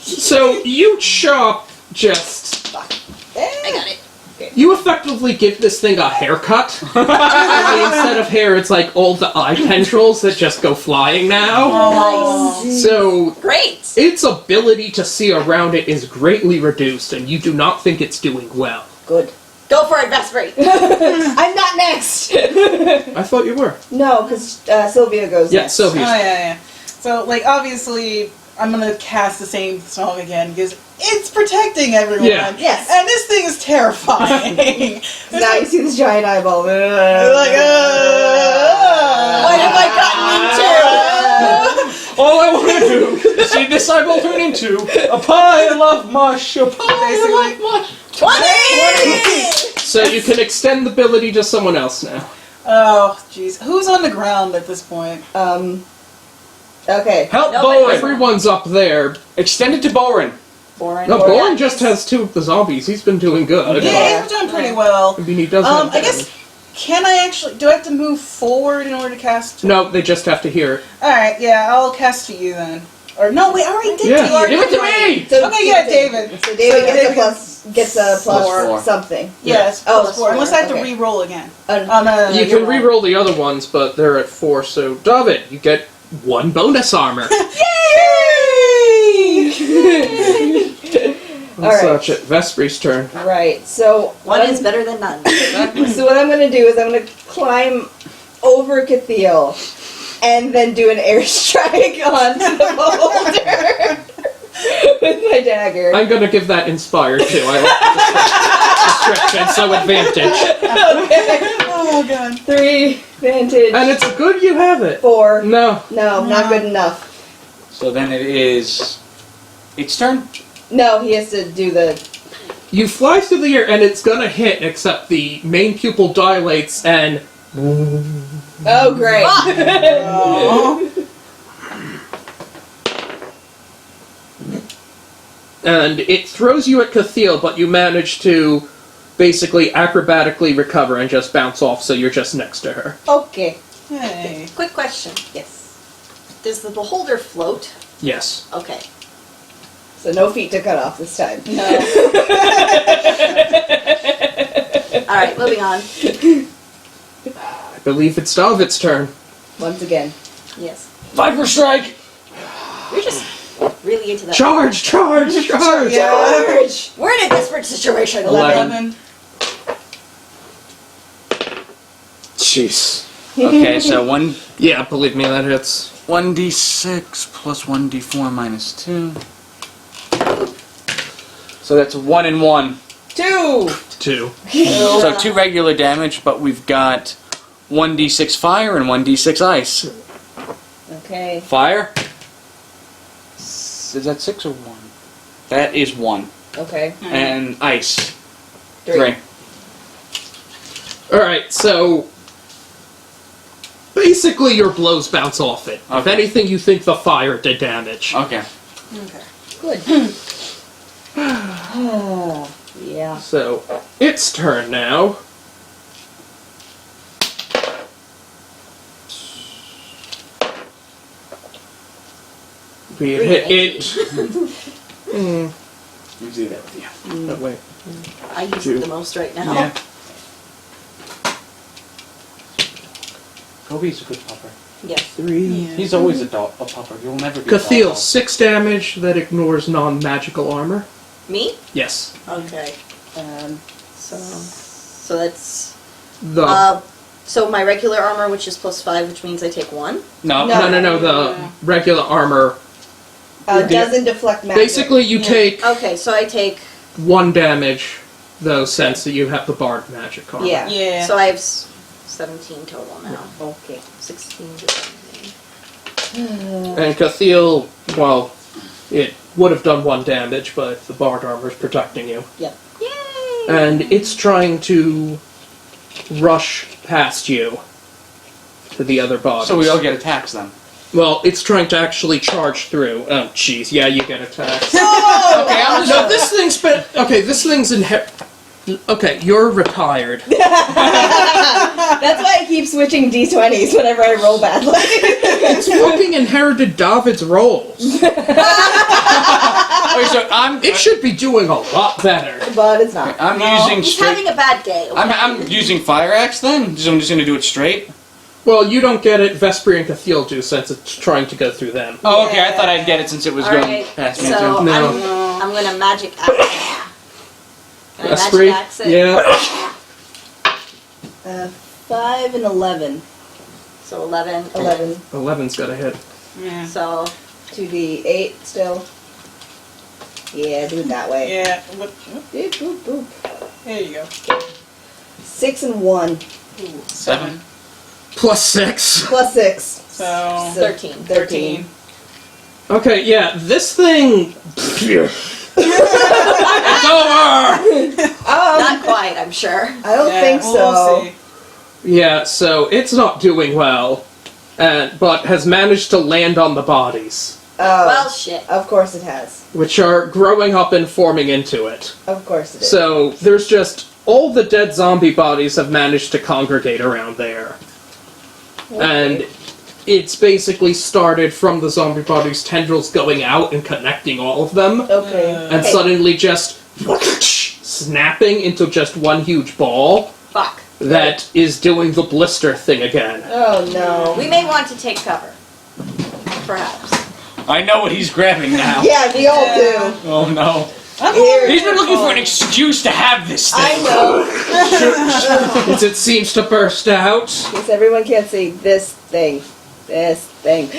Speaker 2: So you chop just.
Speaker 1: I got it.
Speaker 2: You effectively give this thing a haircut. Only instead of hair, it's like all the eye tendrils that just go flying now.
Speaker 1: Nice.
Speaker 2: So
Speaker 1: Great.
Speaker 2: its ability to see around it is greatly reduced, and you do not think it's doing well.
Speaker 5: Good.
Speaker 1: Go for it, Vesper.
Speaker 5: I'm not next.
Speaker 2: I thought you were.
Speaker 5: No, because Sylvia goes
Speaker 2: Yeah,
Speaker 5: next.
Speaker 2: Sylvia.
Speaker 4: Oh, yeah. So, like, obviously, I'm gonna cast the same song again because it's protecting everyone.
Speaker 2: Yeah.
Speaker 5: Yes.
Speaker 4: And this thing is terrifying.
Speaker 5: Now you see this giant eyeball.
Speaker 4: Like,
Speaker 1: What have I gotten into?
Speaker 6: All I want to do is see this eyeball turn into a pile of mush, a pile of mush.
Speaker 1: 20!
Speaker 2: So you can extend the ability to someone else now.
Speaker 4: Oh, jeez. Who's on the ground at this point?
Speaker 5: Okay.
Speaker 6: Help
Speaker 1: Nobody-
Speaker 6: Bowen!
Speaker 2: Everyone's up there.
Speaker 6: Extend it to Bowen.
Speaker 1: Boring.
Speaker 2: No,
Speaker 5: Boren
Speaker 2: Boren just has 2 of the zombies. He's been doing good.
Speaker 4: Yeah, he's doing pretty well.
Speaker 2: I mean, he does have
Speaker 4: I guess, can I actually, do I have to move forward in order to cast?
Speaker 2: No, they just have to hear it.
Speaker 4: Alright, yeah, I'll cast to you then. Or, no, wait, I already did
Speaker 2: Yeah.
Speaker 4: to you.
Speaker 6: Give it to me!
Speaker 5: So
Speaker 4: Okay, yeah, David.
Speaker 5: So David
Speaker 4: So
Speaker 5: gets
Speaker 4: David
Speaker 5: a plus
Speaker 6: Plus
Speaker 5: four
Speaker 6: four.
Speaker 5: something.
Speaker 4: Yes,
Speaker 5: Oh,
Speaker 4: plus 4. Unless I have to
Speaker 5: okay.
Speaker 4: re-roll again.
Speaker 5: Uh,
Speaker 4: Oh, no,
Speaker 2: You
Speaker 4: you're
Speaker 2: can
Speaker 4: wrong.
Speaker 2: re-roll the other ones, but they're at 4, so David, you get 1 bonus armor.
Speaker 5: All right.
Speaker 2: Such it. Vesper's turn.
Speaker 5: Right. So
Speaker 1: One is better than none.
Speaker 5: So what I'm going to do is I'm going to climb over Cathiel and then do an airstrike onto the boulder with my dagger.
Speaker 2: I'm gonna give that inspired too. I like the description, so advantage.
Speaker 5: Okay.
Speaker 4: Oh, God.
Speaker 5: 3 vantage.
Speaker 2: And it's good you have it.
Speaker 5: 4.
Speaker 2: No.
Speaker 5: No, not good enough.
Speaker 6: So then it is its turn.
Speaker 5: No, he has to do the.
Speaker 2: You fly through the air and it's gonna hit, except the main pupil dilates and
Speaker 5: Oh, great.
Speaker 4: Oh.
Speaker 2: and it throws you at Cathiel, but you manage to basically acrobatically recover and just bounce off, so you're just next to her.
Speaker 5: Okay.
Speaker 4: Hey.
Speaker 1: Quick question.
Speaker 5: Yes.
Speaker 1: Does the beholder float?
Speaker 2: Yes.
Speaker 1: Okay.
Speaker 5: So no feet to cut off this time.
Speaker 1: No. Alright, moving on.
Speaker 2: I believe it's David's turn.
Speaker 5: Once again.
Speaker 1: Yes.
Speaker 6: Viper strike!
Speaker 1: You're just really into that.
Speaker 2: Charge! Charge! Charge!
Speaker 5: Charge!
Speaker 1: We're in a desperate situation.
Speaker 6: 11.
Speaker 2: Jeez.
Speaker 6: Okay, so one
Speaker 2: Yeah, believe me, that hits.
Speaker 6: 1d6 plus 1d4 minus 2. So that's 1 and 1.
Speaker 5: 2!
Speaker 2: 2.
Speaker 6: So 2 regular damage, but we've got 1d6 fire and 1d6 ice.
Speaker 5: Okay.
Speaker 6: Fire? Is that 6 or 1? That is 1.
Speaker 5: Okay.
Speaker 6: And ice.
Speaker 5: 3.
Speaker 6: 3.
Speaker 2: Alright, so basically your blows bounce off it. If
Speaker 6: Okay.
Speaker 2: anything, you think the fire did damage.
Speaker 6: Okay.
Speaker 4: Okay.
Speaker 5: Good. Oh, yeah.
Speaker 2: So, it's turn now. It.
Speaker 6: Usually that with you.
Speaker 2: Oh, wait.
Speaker 1: I use it the most right now.
Speaker 6: Yeah.
Speaker 3: Kobe's a good pupper.
Speaker 1: Yes.
Speaker 2: 3.
Speaker 3: He's always a pupper. He'll never be a
Speaker 2: Cathiel,
Speaker 3: dog.
Speaker 2: 6 damage that ignores non-magical armor.
Speaker 1: Me?
Speaker 2: Yes.
Speaker 1: Okay. So that's
Speaker 2: The
Speaker 1: so my regular armor, which is +5, which means I take 1.
Speaker 6: No.
Speaker 2: no. The regular armor.
Speaker 5: Doesn't deflect magic.
Speaker 2: Basically, you take
Speaker 1: Okay, so I take
Speaker 2: 1 damage, though, since that you have the bard magic armor.
Speaker 5: Yeah.
Speaker 4: Yeah.
Speaker 1: so I have 17 total now.
Speaker 5: Okay.
Speaker 1: 16 to 17.
Speaker 2: And Cathiel, well, it would have done 1 damage, but the bard armor is protecting you.
Speaker 5: Yep.
Speaker 1: Yay!
Speaker 2: And it's trying to rush past you to the other bodies.
Speaker 6: So we all get attacks then.
Speaker 2: Well, it's trying to actually charge through. Oh, jeez. Yeah, you get attacked.
Speaker 6: Okay, I'm just.
Speaker 2: No, this thing's been... Okay, this thing's Okay, you're retired.
Speaker 5: That's why I keep switching d20s whenever I roll badly.
Speaker 2: It's fucking inherited David's rolls.
Speaker 6: Okay, so
Speaker 2: It should be doing a lot better.
Speaker 5: But it's not.
Speaker 6: I'm using
Speaker 1: He's
Speaker 6: straight.
Speaker 1: having a bad day. Okay?
Speaker 6: I'm using fire axe then. So I'm just gonna do it straight.
Speaker 2: Well, you don't get it, Vesper and Cathiel do, since it's trying to go through them.
Speaker 6: Oh, okay. I thought I'd get it since it was going
Speaker 1: Alright,
Speaker 6: past me
Speaker 1: so
Speaker 6: too.
Speaker 2: No.
Speaker 1: I'm gonna magic axe. Can I
Speaker 2: Vesper,
Speaker 1: magic axe it?
Speaker 2: yeah.
Speaker 5: 5 and 11.
Speaker 1: So 11.
Speaker 5: 11.
Speaker 2: 11's got a hit.
Speaker 4: Yeah.
Speaker 1: So
Speaker 5: 2d8 still. Yeah, do it that way.
Speaker 4: Yeah.
Speaker 5: Boop, boop, boop.
Speaker 4: There you go.
Speaker 5: 6 and 1.
Speaker 6: 7.
Speaker 2: Plus 6.
Speaker 5: Plus 6.
Speaker 4: So
Speaker 1: 13.
Speaker 5: 13.
Speaker 2: Okay, yeah, this thing...
Speaker 6: It's over.
Speaker 1: not quite, I'm sure.
Speaker 5: I don't think so.
Speaker 4: We'll see.
Speaker 2: Yeah, so it's not doing well, but has managed to land on the bodies,
Speaker 5: Oh,
Speaker 1: Well, shit.
Speaker 5: of course it has.
Speaker 2: which are growing up and forming into it.
Speaker 5: Of course it is.
Speaker 2: So there's just... All the dead zombie bodies have managed to congregate around there. And it's basically started from the zombie bodies' tendrils going out and connecting all of them,
Speaker 5: Okay.
Speaker 2: and
Speaker 1: Okay.
Speaker 2: suddenly just snapping into just one huge ball
Speaker 1: Fuck.
Speaker 2: that is doing the blister thing again.
Speaker 5: Oh no.
Speaker 1: We may want to take cover. Perhaps.
Speaker 6: I know what he's grabbing now.
Speaker 5: Yeah, we all do.
Speaker 6: Oh no.
Speaker 5: Here.
Speaker 6: He's been looking for an excuse to have this thing.
Speaker 5: I know.
Speaker 2: As it seems to burst out.
Speaker 5: Because everyone can't see this thing. This thing.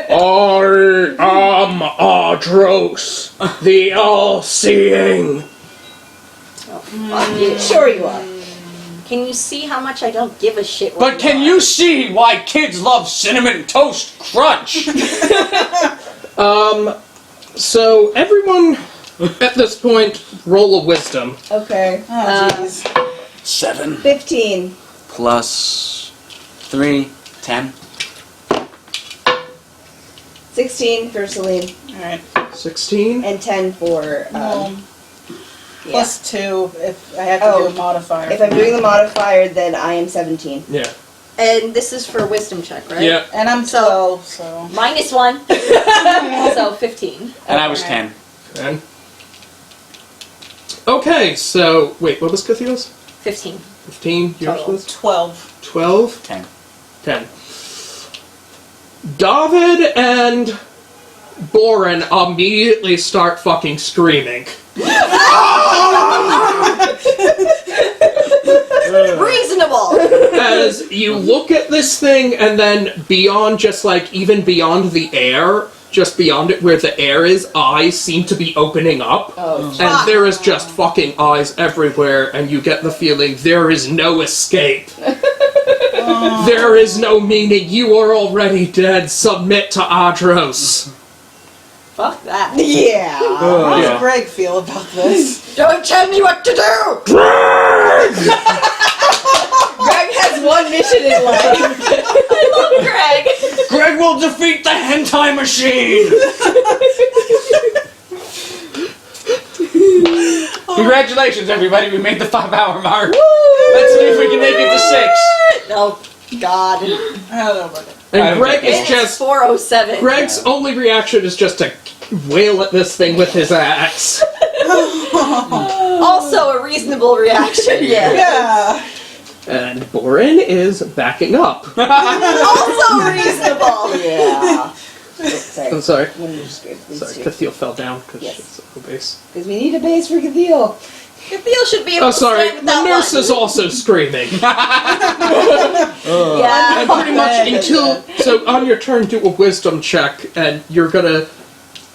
Speaker 2: I am Ardros, the all-seeing.
Speaker 1: Fuck you.
Speaker 5: Sure you are.
Speaker 1: Can you see how much I don't give a shit?
Speaker 6: But can you see why kids love Cinnamon Toast Crunch?
Speaker 2: So everyone at this point roll a wisdom.
Speaker 5: Okay.
Speaker 4: Oh jeez.
Speaker 6: 7
Speaker 5: 15.
Speaker 6: plus 3, 10.
Speaker 5: 16 for Celine.
Speaker 4: All right.
Speaker 2: 16.
Speaker 5: And 10 for, yeah.
Speaker 4: Plus 2 if I have to do a modifier.
Speaker 5: If I'm doing the modifier, then I am 17.
Speaker 2: Yeah.
Speaker 1: And this is for a wisdom check, right?
Speaker 2: Yeah.
Speaker 4: And I'm 12, so.
Speaker 1: -1. So 15.
Speaker 6: And I was 10.
Speaker 2: And okay, so wait, what was Cathiel's?
Speaker 1: 15.
Speaker 2: 15. Yours
Speaker 1: Total.
Speaker 2: was
Speaker 4: 12.
Speaker 2: 12.
Speaker 6: 10.
Speaker 2: 10. David and Boren immediately start fucking screaming.
Speaker 1: Reasonable!
Speaker 2: As you look at this thing, and then beyond, just like, even beyond the air, just beyond it where the air is, eyes seem to be opening up.
Speaker 5: Oh,
Speaker 2: And there is just fucking eyes everywhere, and you get the feeling there is no escape. There is no meaning. You are already dead. Submit to Adros.
Speaker 1: Fuck that.
Speaker 5: yeah.
Speaker 4: How
Speaker 2: yeah.
Speaker 4: does Greg feel about this?
Speaker 1: Don't tell me what to do!
Speaker 5: Greg has one mission in life.
Speaker 1: I love Greg!
Speaker 6: Greg will defeat the hentai machine! Congratulations, everybody. We made the 5-hour mark. Let's see if we can make it to 6.
Speaker 1: No. God.
Speaker 4: I don't know about it.
Speaker 2: And Greg is
Speaker 1: It's
Speaker 2: just...
Speaker 1: 4:07.
Speaker 2: Greg's only reaction is just to wail at this thing with his axe.
Speaker 1: Also a reasonable reaction.
Speaker 4: Yeah.
Speaker 2: And Borin is backing up.
Speaker 1: Also reasonable.
Speaker 5: Yeah. Sorry.
Speaker 2: I'm sorry.
Speaker 5: Let me just grab these
Speaker 2: Sorry,
Speaker 5: two.
Speaker 2: Catheel fell down because
Speaker 5: Yes.
Speaker 2: she's a base.
Speaker 5: Because we need a base for Catheel.
Speaker 1: Catheel should be able
Speaker 2: Oh,
Speaker 1: to
Speaker 2: sorry.
Speaker 1: stand
Speaker 2: The
Speaker 1: without
Speaker 2: nurse
Speaker 1: one.
Speaker 2: is also screaming.
Speaker 1: Yeah.
Speaker 2: And pretty much until... So on your turn, do a wisdom check, and you're gonna...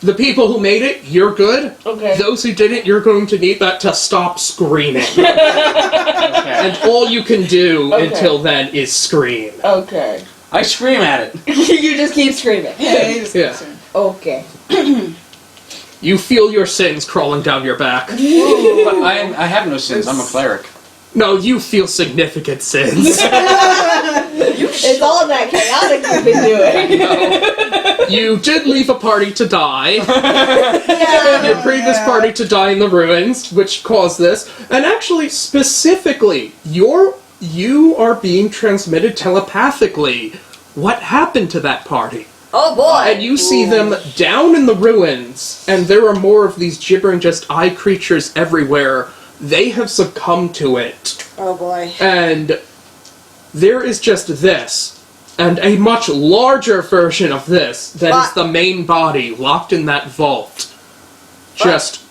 Speaker 2: The people who made it, you're good.
Speaker 5: Okay.
Speaker 2: Those who didn't, you're going to need that to stop screaming. And all you can do
Speaker 5: Okay.
Speaker 2: until then is scream.
Speaker 5: Okay.
Speaker 6: I scream at it.
Speaker 5: You just keep screaming.
Speaker 2: Yeah.
Speaker 5: Okay.
Speaker 2: You feel your sins crawling down your back.
Speaker 6: But I have no sins. I'm a cleric.
Speaker 2: No, you feel significant sins.
Speaker 5: It's all that chaotic you've been doing.
Speaker 2: You did leave a party to die. Your previous party to die in the ruins, which caused this. And actually, specifically, you are being transmitted telepathically. What happened to that party?
Speaker 1: Oh boy.
Speaker 2: And you see them down in the ruins, and there are more of these gibbering just eye creatures everywhere. They have succumbed to it.
Speaker 1: Oh boy.
Speaker 2: And there is just this, and a much larger version of this that is the main body locked in that vault. Just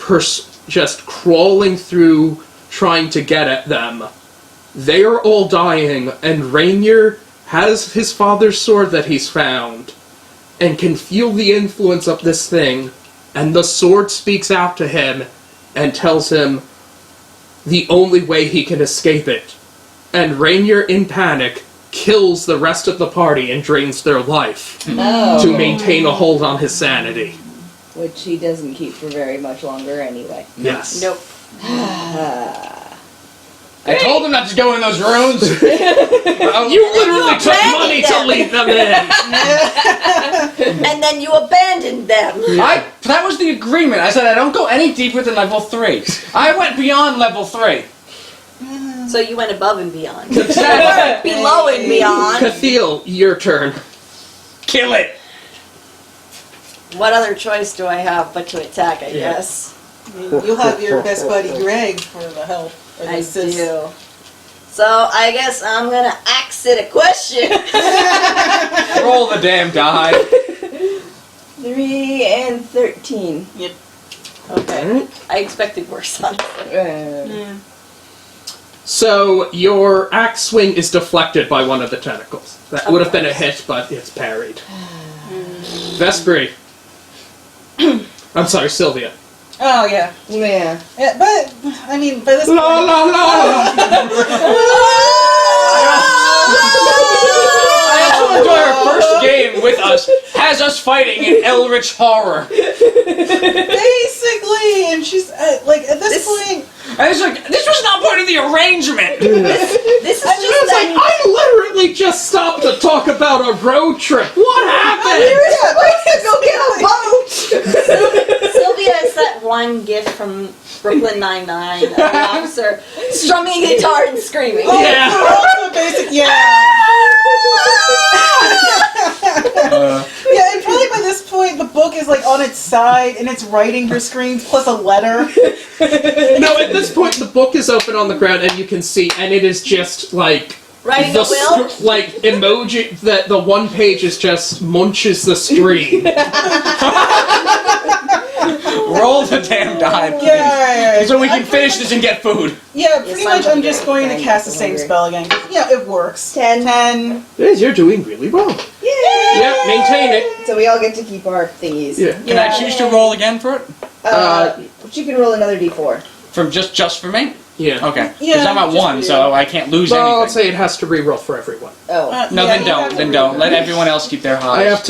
Speaker 2: crawling through, trying to get at them. They are all dying, and Rainier has his father's sword that he's found, and can feel the influence of this thing, and the sword speaks out to him, and tells him the only way he can escape it. And Rainier, in panic, kills the rest of the party and drains their life to maintain a hold on his sanity.
Speaker 5: Which he doesn't keep for very much longer anyway.
Speaker 2: Yes.
Speaker 1: Nope.
Speaker 6: I told them not to go in those rooms.
Speaker 2: You literally took money to leave them in!
Speaker 1: And then you abandoned them.
Speaker 6: That was the agreement. I said I don't go any deeper than level 3. I went beyond level 3.
Speaker 1: So you went above and beyond.
Speaker 6: Exactly.
Speaker 1: Below and beyond.
Speaker 2: Catheel, your turn.
Speaker 6: Kill it.
Speaker 1: What other choice do I have but to attack, I guess?
Speaker 4: You'll have your best buddy Greg for the help. Or the
Speaker 1: I
Speaker 4: assist.
Speaker 1: do. So I guess I'm gonna axe it a question.
Speaker 6: Roll the damn die.
Speaker 5: 3 and 13.
Speaker 4: Yep.
Speaker 1: Okay. I expected worse, honestly.
Speaker 2: So, your axe swing is deflected by one of the tentacles. That would have been a hit, but it's parried. Vespri. I'm sorry, Sylvia.
Speaker 4: Oh yeah.
Speaker 5: Yeah.
Speaker 4: Yeah, but I mean, by this point,
Speaker 2: La la la!
Speaker 6: I also enjoy our first game with us has us fighting in Eldritch horror.
Speaker 4: basically, and she's like at this point.
Speaker 6: I was like, this was not part of the arrangement.
Speaker 1: This is just
Speaker 2: It's like, I literally just stopped to talk about a road trip. What happened?
Speaker 1: Sylvia is that one gift from Brooklyn Nine-Nine of the officer strumming a guitar and screaming.
Speaker 2: Yeah.
Speaker 4: Also basic, yeah, and probably by this point the book is like on its side and it's writing her screams plus a letter.
Speaker 2: No, at this point the book is open on the ground and you can see, and it is just like
Speaker 1: Writing
Speaker 2: the
Speaker 1: a will?
Speaker 2: like emoji that the one page is just munches the screen.
Speaker 6: Roll the damn die, please.
Speaker 4: Yeah.
Speaker 6: So we can finish this and get food.
Speaker 4: Yeah, pretty much I'm just going to
Speaker 5: Fine,
Speaker 4: cast the
Speaker 5: I'm
Speaker 4: same
Speaker 5: hungry.
Speaker 4: spell again. Yeah, it works.
Speaker 5: 10.
Speaker 4: 10.
Speaker 2: Yes, you're doing really well. Yeah, maintain it.
Speaker 5: So we all get to keep our thingies.
Speaker 2: Yeah.
Speaker 6: Can I choose to roll again for it?
Speaker 5: But you can roll another d4.
Speaker 6: From just for me?
Speaker 2: Yeah.
Speaker 6: Okay. Because
Speaker 4: Yeah,
Speaker 6: I'm at
Speaker 4: just
Speaker 6: 1,
Speaker 4: for
Speaker 6: so I can't lose
Speaker 2: Well, I'll
Speaker 6: anything.
Speaker 2: say it has to re-roll for everyone.
Speaker 5: Oh.
Speaker 6: No,
Speaker 4: Yeah,
Speaker 6: then don't. Then don't. Let everyone else keep their highs.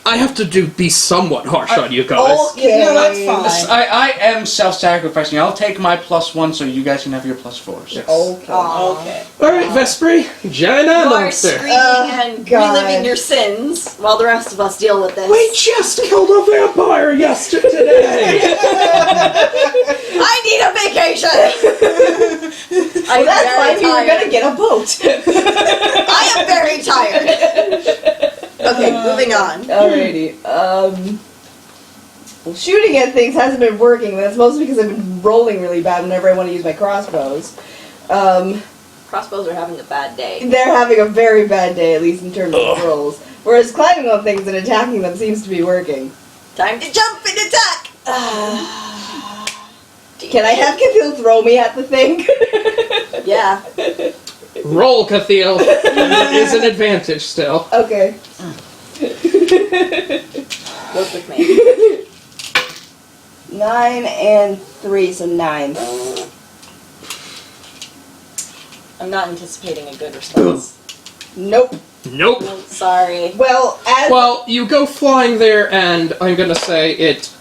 Speaker 2: I have to be somewhat harsh on you guys.
Speaker 5: Okay.
Speaker 4: No, that's fine.
Speaker 6: I am self-sacrificing. I'll take my +1 so you guys can have your +4s.
Speaker 2: Yes.
Speaker 5: Okay.
Speaker 4: Okay.
Speaker 2: Alright, Vespri, Jenna,
Speaker 1: You are
Speaker 2: monster.
Speaker 1: screaming and
Speaker 5: God.
Speaker 1: reliving your sins while the rest of us deal with this.
Speaker 2: We just killed a vampire yesterday.
Speaker 1: I need a vacation!
Speaker 5: Well, that's why we were gonna get a boat.
Speaker 1: I am very moving on.
Speaker 5: Alrighty. Well, shooting at things hasn't been working, but that's mostly because I've been rolling really bad whenever I want to use my crossbows.
Speaker 1: Crossbows are having a bad day.
Speaker 5: They're having a very bad day, at least in terms of rolls. Whereas climbing on things and attacking them seems to be working.
Speaker 1: Time to jump and attack!
Speaker 5: Can I have Cathil throw me at the thing?
Speaker 1: Yeah.
Speaker 2: Roll, Cathil. Is an advantage still.
Speaker 5: Okay.
Speaker 1: Work with me.
Speaker 5: 9 and 3, so 9.
Speaker 1: I'm not anticipating a good response.
Speaker 5: Nope.
Speaker 2: Nope.
Speaker 1: Sorry.
Speaker 5: Well, as
Speaker 2: Well, you go flying there, and I'm gonna say it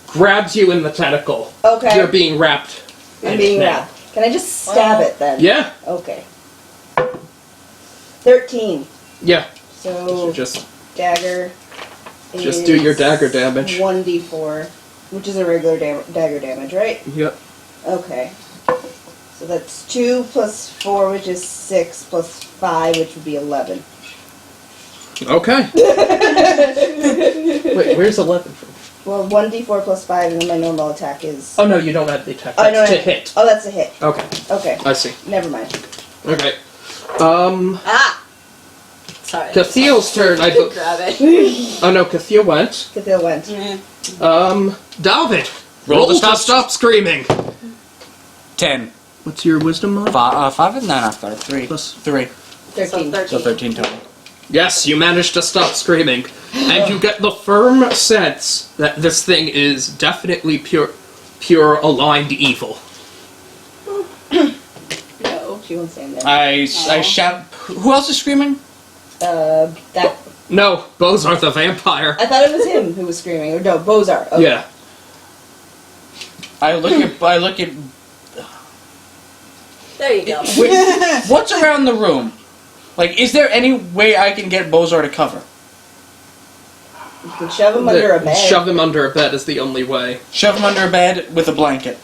Speaker 2: grabs you in the tentacle.
Speaker 5: okay,
Speaker 2: You're being wrapped.
Speaker 5: I'm
Speaker 2: in
Speaker 5: being
Speaker 2: it now.
Speaker 5: wrapped. Can I just stab it then?
Speaker 2: Yeah,
Speaker 5: Okay. 13.
Speaker 2: yeah.
Speaker 5: So
Speaker 2: Just
Speaker 5: dagger.
Speaker 2: do your dagger damage.
Speaker 5: 1d4, which is a regular dagger damage, right?
Speaker 2: Yep.
Speaker 5: Okay. So that's 2 plus 4, which is 6, plus 5, which would be 11.
Speaker 2: Okay. Wait, where's 11 from?
Speaker 5: Well, 1d4 plus 5, and then my normal attack is...
Speaker 2: Oh no, you don't have the attack.
Speaker 5: Oh, no,
Speaker 2: That's to
Speaker 5: I-
Speaker 2: hit.
Speaker 5: Oh, that's a hit.
Speaker 2: Okay,
Speaker 5: Okay.
Speaker 2: I see.
Speaker 5: Never mind.
Speaker 2: Okay.
Speaker 1: Ah! Sorry.
Speaker 2: Cathil's turn.
Speaker 1: Grab it.
Speaker 2: Oh no, Cathil went.
Speaker 5: Cathil went.
Speaker 2: David.
Speaker 6: Roll the
Speaker 2: to
Speaker 6: stop.
Speaker 2: stop screaming.
Speaker 6: 10.
Speaker 2: What's your wisdom mod?
Speaker 6: 5 and 9 after 3.
Speaker 2: Plus
Speaker 6: 3.
Speaker 5: 13.
Speaker 6: So 13 total.
Speaker 2: Yes, you managed to stop screaming, and you get the firm sense that this thing is definitely pure aligned evil.
Speaker 5: No, she won't stand there.
Speaker 6: I shout. Who else is screaming?
Speaker 5: That...
Speaker 2: No, Bozar the vampire.
Speaker 5: I thought it was him who was screaming. Or no, Bozar. Okay.
Speaker 2: Yeah.
Speaker 6: I look at.
Speaker 1: There you go.
Speaker 6: Wait, what's around the room? Like, is there any way I can get Bozar to cover?
Speaker 5: You can shove him under a bed.
Speaker 2: Shove him under a bed is the only way.
Speaker 6: Shove him under a bed with a blanket.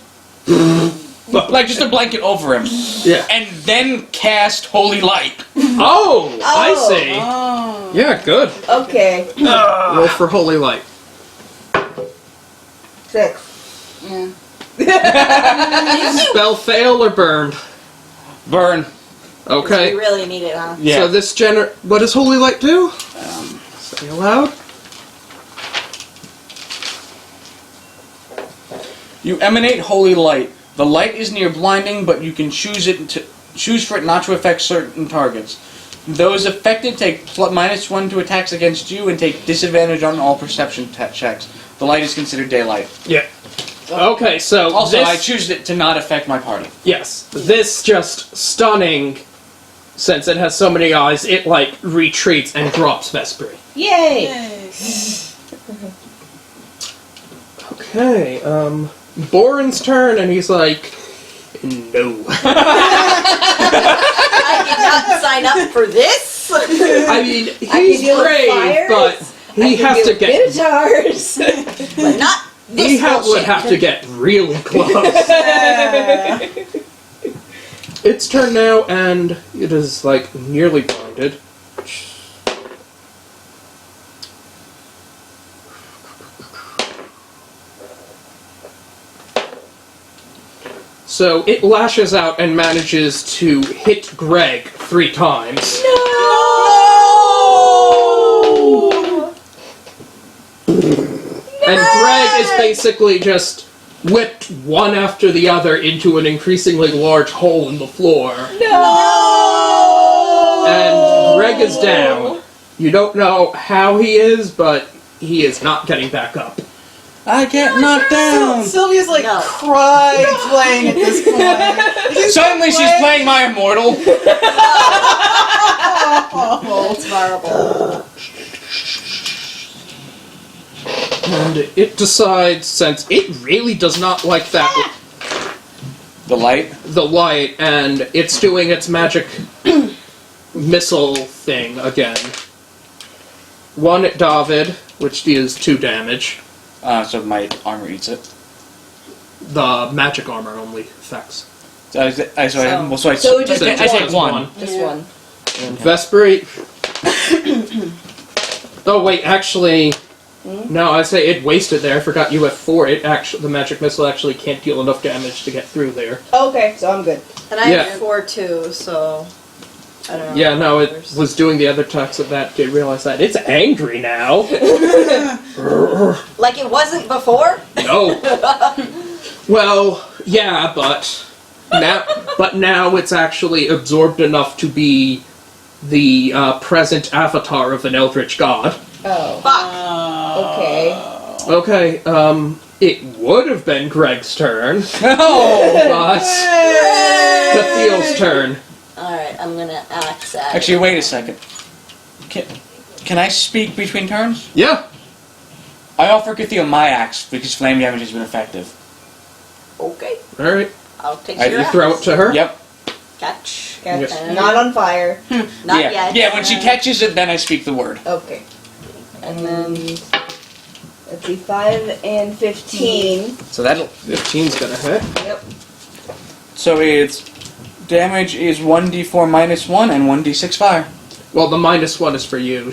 Speaker 6: Like, just a blanket over him.
Speaker 2: Yeah.
Speaker 6: And then cast Holy Light.
Speaker 2: Oh, I see.
Speaker 4: Oh.
Speaker 2: Yeah, good.
Speaker 5: Okay.
Speaker 2: Roll for holy light.
Speaker 5: 6.
Speaker 4: Yeah.
Speaker 2: Spell fail or burned?
Speaker 6: Burn.
Speaker 2: Okay.
Speaker 1: We really need it, huh?
Speaker 6: Yeah.
Speaker 2: So this what does holy light do? Say aloud.
Speaker 6: You emanate holy light. The light is near blinding, but you can choose for it not to affect certain targets. Those affected take -1 to attacks against you and take disadvantage on all perception checks. The light is considered daylight.
Speaker 2: Yeah. Okay, so
Speaker 6: Also,
Speaker 2: this,
Speaker 6: I choose it to not affect my party.
Speaker 2: yes, this just stunning. Since it has so many eyes, it like retreats and drops Vespri.
Speaker 5: Yay!
Speaker 4: Yay.
Speaker 2: Okay, Boren's turn, and he's like, no.
Speaker 1: I did not sign up for this!
Speaker 2: I mean,
Speaker 5: I can
Speaker 2: he's
Speaker 5: deal with
Speaker 2: brave,
Speaker 5: fires,
Speaker 2: but he has to get.
Speaker 5: Minotaurs!
Speaker 1: But not this
Speaker 2: He would
Speaker 1: bullshit.
Speaker 2: have to get really close. Its turn now, and it is like nearly blinded. So it lashes out and manages to hit Greg 3 times.
Speaker 5: No!
Speaker 2: And Greg is basically just whipped one after the other into an increasingly large hole in the floor.
Speaker 5: No!
Speaker 2: And Greg is down. You don't know how he is, but he is not getting back up.
Speaker 6: I get knocked down.
Speaker 4: Sylvia's like
Speaker 1: No.
Speaker 4: cry playing at this point.
Speaker 6: Suddenly she's playing my immortal.
Speaker 4: Oh,
Speaker 1: It's horrible.
Speaker 2: And it decides, since it really does not like that,
Speaker 6: The light.
Speaker 2: the light, and it's doing its magic missile thing again. 1 at David, which deals 2 damage.
Speaker 6: So my armor eats it.
Speaker 2: The magic armor only affects.
Speaker 5: So
Speaker 6: I
Speaker 5: just
Speaker 6: take
Speaker 5: one.
Speaker 6: one.
Speaker 5: Just
Speaker 4: Yeah.
Speaker 5: one.
Speaker 2: And Vespri, Oh wait, actually, no. I say it wasted there. I forgot you have 4. The magic missile actually can't deal enough damage to get through there.
Speaker 5: Okay, so I'm good.
Speaker 1: And I
Speaker 2: Yeah.
Speaker 1: have 4 too, so I don't know.
Speaker 2: Yeah, no, it was doing the other attacks of that. Did realize that it's angry now.
Speaker 1: Like it wasn't before?
Speaker 2: No. Well, yeah, but now it's actually absorbed enough to be the present avatar of an eldritch god.
Speaker 5: Oh.
Speaker 1: Fuck.
Speaker 5: Okay.
Speaker 2: Okay, it would have been Greg's turn,
Speaker 6: No!
Speaker 2: but Cathiel's turn.
Speaker 1: Alright, I'm gonna axe at
Speaker 6: Actually, wait a second. Can I speak between turns?
Speaker 2: Yeah.
Speaker 6: I offer Cathiel my axe because flame damage has been effective.
Speaker 1: Okay.
Speaker 2: All right.
Speaker 1: I'll take
Speaker 2: You
Speaker 1: your
Speaker 2: throw it to her.
Speaker 6: Yep.
Speaker 1: Catch.
Speaker 5: Gotcha.
Speaker 2: Yes.
Speaker 5: Not on fire.
Speaker 1: Not
Speaker 6: yeah.
Speaker 1: yet.
Speaker 6: Yeah, when she catches it, then I speak the word.
Speaker 5: Okay.
Speaker 1: And then
Speaker 5: Let's see, 5 and 15.
Speaker 6: So that'll.
Speaker 2: 15's gonna hit.
Speaker 5: Yep.
Speaker 6: So it's damage is 1d4 minus 1 and 1d6 fire.
Speaker 2: Well, the -1 is for you.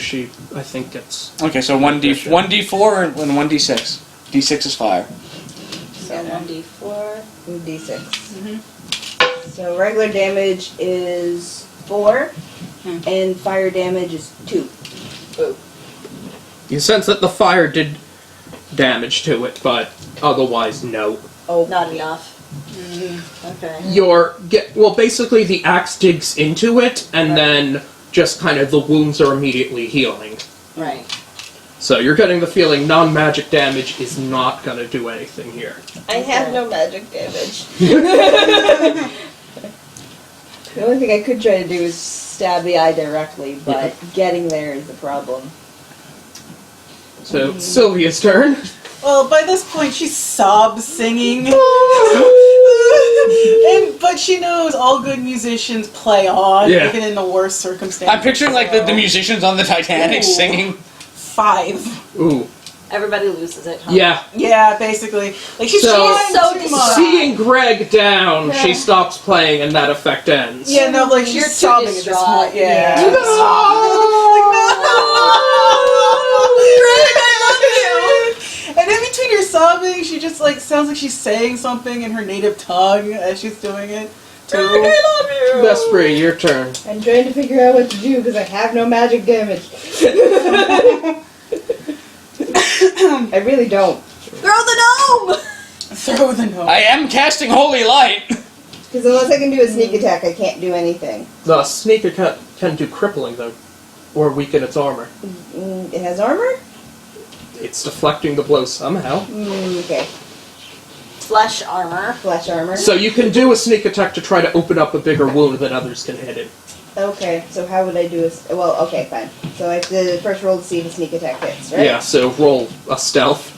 Speaker 2: I think it's.
Speaker 6: Okay, so 1d4 and 1d6. D6 is fire.
Speaker 1: so 1d4.
Speaker 5: D6. So regular damage is 4, and fire damage is 2.
Speaker 2: You sense that the fire did damage to it, but otherwise, no.
Speaker 5: Oh,
Speaker 1: Not enough. Okay.
Speaker 2: Well, basically, the axe digs into it, and then just kind of the wounds are immediately healing.
Speaker 1: Right.
Speaker 2: So you're getting the feeling non-magic damage is not going to do anything here.
Speaker 5: I have no magic damage. The only thing I could try to do is stab the eye directly, but getting there is the problem.
Speaker 2: So Sylvia's turn.
Speaker 4: Well, by this point, she sobs singing. But she knows all good musicians play on,
Speaker 2: Yeah.
Speaker 4: even in the worst circumstances.
Speaker 6: I'm picturing like the musicians on the Titanic
Speaker 4: Ooh.
Speaker 6: singing.
Speaker 4: 5.
Speaker 2: Ooh.
Speaker 1: Everybody loses it, huh?
Speaker 2: Yeah.
Speaker 4: Yeah, basically. Like, she's
Speaker 2: So-
Speaker 4: trying
Speaker 1: So
Speaker 4: too much.
Speaker 2: Seeing Greg down, she stops playing, and that effect ends.
Speaker 4: Yeah, no, like, she's
Speaker 1: You're too
Speaker 4: sobbing at this
Speaker 1: distraught.
Speaker 4: point. Yeah.
Speaker 1: Yeah.
Speaker 4: And in between her sobbing, she just like sounds like she's saying something in her native tongue as she's doing it. Too.
Speaker 2: Vespri, your turn.
Speaker 5: I'm trying to figure out what to do because I have no magic damage. I really don't.
Speaker 1: Throw the gnome!
Speaker 4: Throw the note.
Speaker 6: I am casting Holy Light!
Speaker 5: Because unless I can do a sneak attack, I can't do anything.
Speaker 2: The sneaker can do crippling, though, or weaken its armor.
Speaker 5: It has armor?
Speaker 2: It's deflecting the blow somehow.
Speaker 5: Okay.
Speaker 1: Flesh armor.
Speaker 5: Flesh armor.
Speaker 2: So you can do a sneak attack to try to open up a bigger wound that others can hit it.
Speaker 5: Okay, so how would I do a... Well, okay, fine. So I have to first roll to see if a sneak attack hits, right?
Speaker 2: Yeah, so roll a stealth.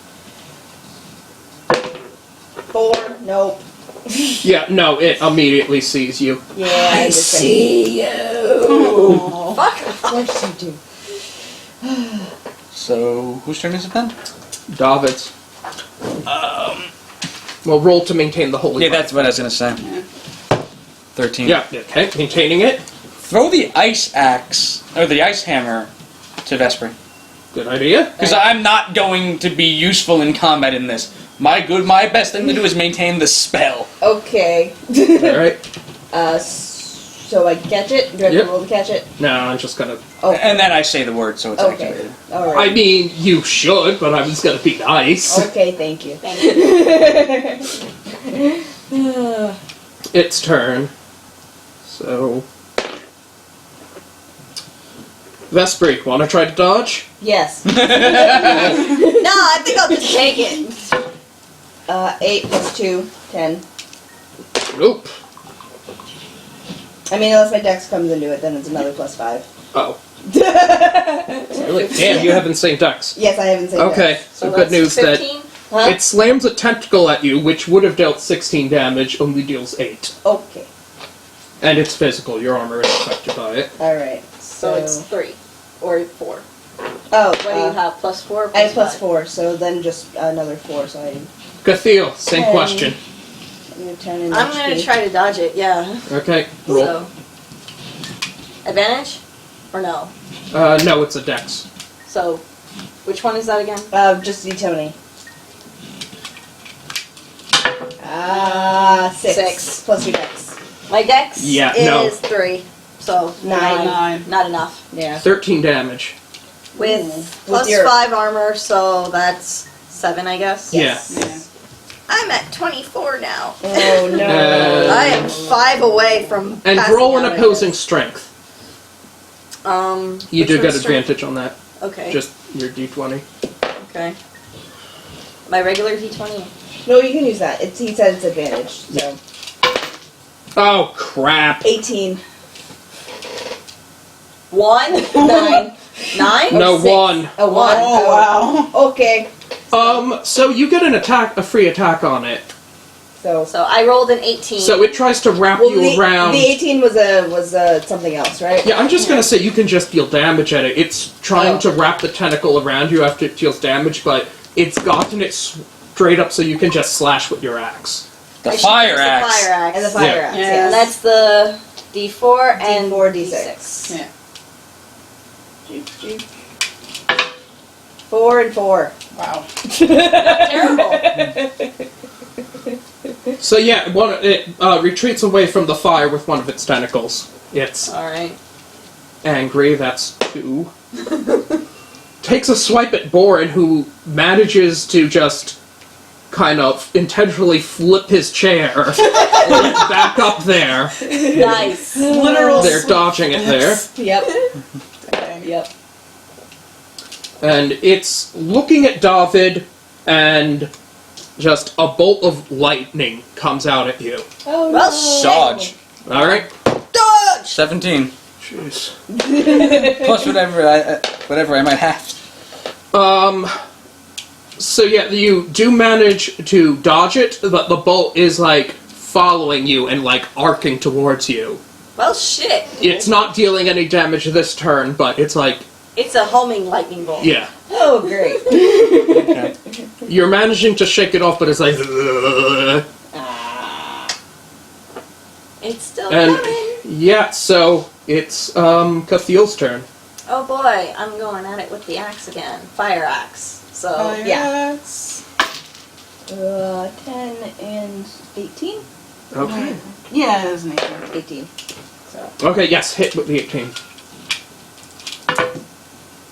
Speaker 5: 4. Nope.
Speaker 2: Yeah, no, it immediately sees you.
Speaker 5: Yeah, I just
Speaker 1: See you! Fuck!
Speaker 5: Of course you do.
Speaker 6: So, whose turn is it then?
Speaker 2: David's. Well, roll to maintain the holy
Speaker 6: Yeah,
Speaker 2: light.
Speaker 6: that's what I was gonna say. 13.
Speaker 2: Yeah, okay, maintaining it.
Speaker 6: Throw the ice axe, or the ice hammer, to Vespri.
Speaker 2: Good idea.
Speaker 6: Because I'm not going to be useful in combat in this. My best thing to do is maintain the spell.
Speaker 5: Okay.
Speaker 2: Alright.
Speaker 5: So I catch it? Do I have
Speaker 2: Yep.
Speaker 5: to roll to catch it?
Speaker 2: No, I'm just gonna...
Speaker 5: Oh.
Speaker 6: And then I say the word, so it's
Speaker 5: Okay.
Speaker 6: activated.
Speaker 5: Alright.
Speaker 2: I mean, you should, but I was gonna be nice.
Speaker 5: Okay, thank you.
Speaker 1: Thank you.
Speaker 2: Its turn. So... Vespri, wanna try to dodge?
Speaker 5: Yes.
Speaker 1: No, I think I'll just take it.
Speaker 5: 8 plus 2, 10.
Speaker 2: Nope.
Speaker 5: I mean, unless my dex comes into it, then it's another plus 5.
Speaker 2: Oh. Really? Damn, you have insane ducks.
Speaker 5: Yes, I haven't said
Speaker 2: Okay, so good
Speaker 1: that's
Speaker 2: news
Speaker 1: 15?
Speaker 5: Huh?
Speaker 2: that it slams a tentacle at you, which would have dealt 16 damage, only deals 8.
Speaker 5: Okay.
Speaker 2: And it's physical, your armor is affected by it.
Speaker 5: Alright.
Speaker 1: So it's 3. Or 4.
Speaker 5: Oh,
Speaker 1: What do you have? Plus 4?
Speaker 5: I have plus
Speaker 1: 5?
Speaker 5: 4, so then just another 4, so I...
Speaker 2: Cathiel, same
Speaker 5: Okay.
Speaker 2: question.
Speaker 5: I'm gonna turn in
Speaker 1: I'm gonna
Speaker 5: HP.
Speaker 1: try to dodge it, yeah.
Speaker 2: Okay, roll.
Speaker 1: So. Advantage? Or no?
Speaker 2: No, it's a dex.
Speaker 1: So, which one is that again?
Speaker 5: Just D20. 6.
Speaker 1: 6.
Speaker 5: Plus your dex.
Speaker 1: My dex
Speaker 2: Yeah, no.
Speaker 1: is 3. So,
Speaker 4: 9.
Speaker 1: Not enough.
Speaker 5: Yeah.
Speaker 2: 13 damage.
Speaker 1: With plus
Speaker 5: your-
Speaker 1: 5 armor, so that's 7, I guess.
Speaker 5: Yes.
Speaker 4: Yeah.
Speaker 1: I'm at 24 now.
Speaker 5: Oh no.
Speaker 1: I am 5 away from.
Speaker 2: And
Speaker 1: passing
Speaker 2: roll an
Speaker 1: out, I
Speaker 2: opposing
Speaker 1: guess.
Speaker 2: strength. You
Speaker 1: Which
Speaker 2: do get
Speaker 1: one's strength?
Speaker 2: advantage on that.
Speaker 1: Okay.
Speaker 2: Just your d20.
Speaker 1: Okay. My regular d20.
Speaker 5: No, you can use that. He said it's advantage. So
Speaker 2: Oh, crap.
Speaker 5: 18.
Speaker 1: 1. 9. 9?
Speaker 2: No,
Speaker 5: 6.
Speaker 2: 1.
Speaker 5: A 1.
Speaker 4: Oh, wow.
Speaker 5: Okay.
Speaker 2: So you get a free attack on it.
Speaker 5: So
Speaker 1: So I rolled an 18.
Speaker 2: So it tries to wrap you around.
Speaker 5: The 18 was something else, right?
Speaker 2: Yeah, I'm just gonna say you can just deal damage at it. It's trying to wrap the tentacle around you after it deals damage, but it's gotten it straight up so you can just slash with your axe.
Speaker 6: The
Speaker 1: I should
Speaker 6: fire
Speaker 1: use the
Speaker 6: axe.
Speaker 1: fire axe.
Speaker 5: And the fire
Speaker 2: Yeah.
Speaker 5: axe.
Speaker 4: Yeah.
Speaker 1: And
Speaker 5: Yes.
Speaker 1: that's the d4 and
Speaker 5: D4, D6.
Speaker 4: Yeah.
Speaker 5: 4 and 4.
Speaker 4: Wow.
Speaker 1: Terrible.
Speaker 2: So yeah, it retreats away from the fire with one of its tentacles. It's
Speaker 1: Alright.
Speaker 2: angry, that's 2. Takes a swipe at Borin, who manages to just kind of intentionally flip his chair back up there.
Speaker 1: Nice.
Speaker 4: Literal.
Speaker 2: They're dodging it there.
Speaker 5: Yep.
Speaker 4: Okay.
Speaker 5: Yep.
Speaker 2: And it's looking at David, and just a bolt of lightning comes out at you.
Speaker 5: Oh,
Speaker 1: Well,
Speaker 5: no.
Speaker 6: Dodge.
Speaker 2: Alright?
Speaker 6: 17.
Speaker 2: Jeez.
Speaker 6: Plus whatever I might have.
Speaker 2: So yeah, you do manage to dodge it, but the bolt is, like, following you and, like, arcing towards you.
Speaker 1: Well, shit.
Speaker 2: It's not dealing any damage this turn, but it's like,
Speaker 1: It's a homing lightning bolt.
Speaker 2: yeah.
Speaker 5: Oh, great.
Speaker 6: Okay.
Speaker 2: You're managing to shake it off, but it's like...
Speaker 1: It's still
Speaker 2: And,
Speaker 1: coming.
Speaker 2: yeah, so it's, Cathiel's turn.
Speaker 1: Oh boy, I'm going at it with the axe again. Fire axe. So,
Speaker 4: Fire
Speaker 1: yeah.
Speaker 4: axe.
Speaker 5: 10 and 18?
Speaker 2: Okay.
Speaker 4: Yeah, it was an 18.
Speaker 5: 18. So,
Speaker 2: Okay, yes, hit with the 18.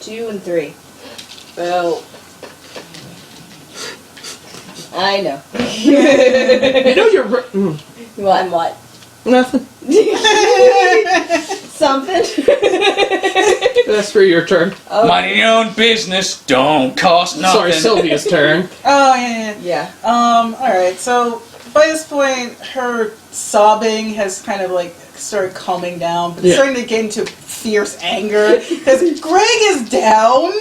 Speaker 5: 2 and 3.
Speaker 1: Boo.
Speaker 5: I know.
Speaker 2: You know you're...
Speaker 1: And what?
Speaker 2: Nothing.
Speaker 5: Something.
Speaker 2: That's for your turn.
Speaker 6: Mind your own business. Don't cost nothing.
Speaker 2: Sorry, Sylvia's turn.
Speaker 4: Oh, yeah.
Speaker 5: Yeah.
Speaker 4: Alright, so by this point, her sobbing has kind of like started calming down, but
Speaker 2: Yeah.
Speaker 4: starting to get into fierce anger because Greg is down.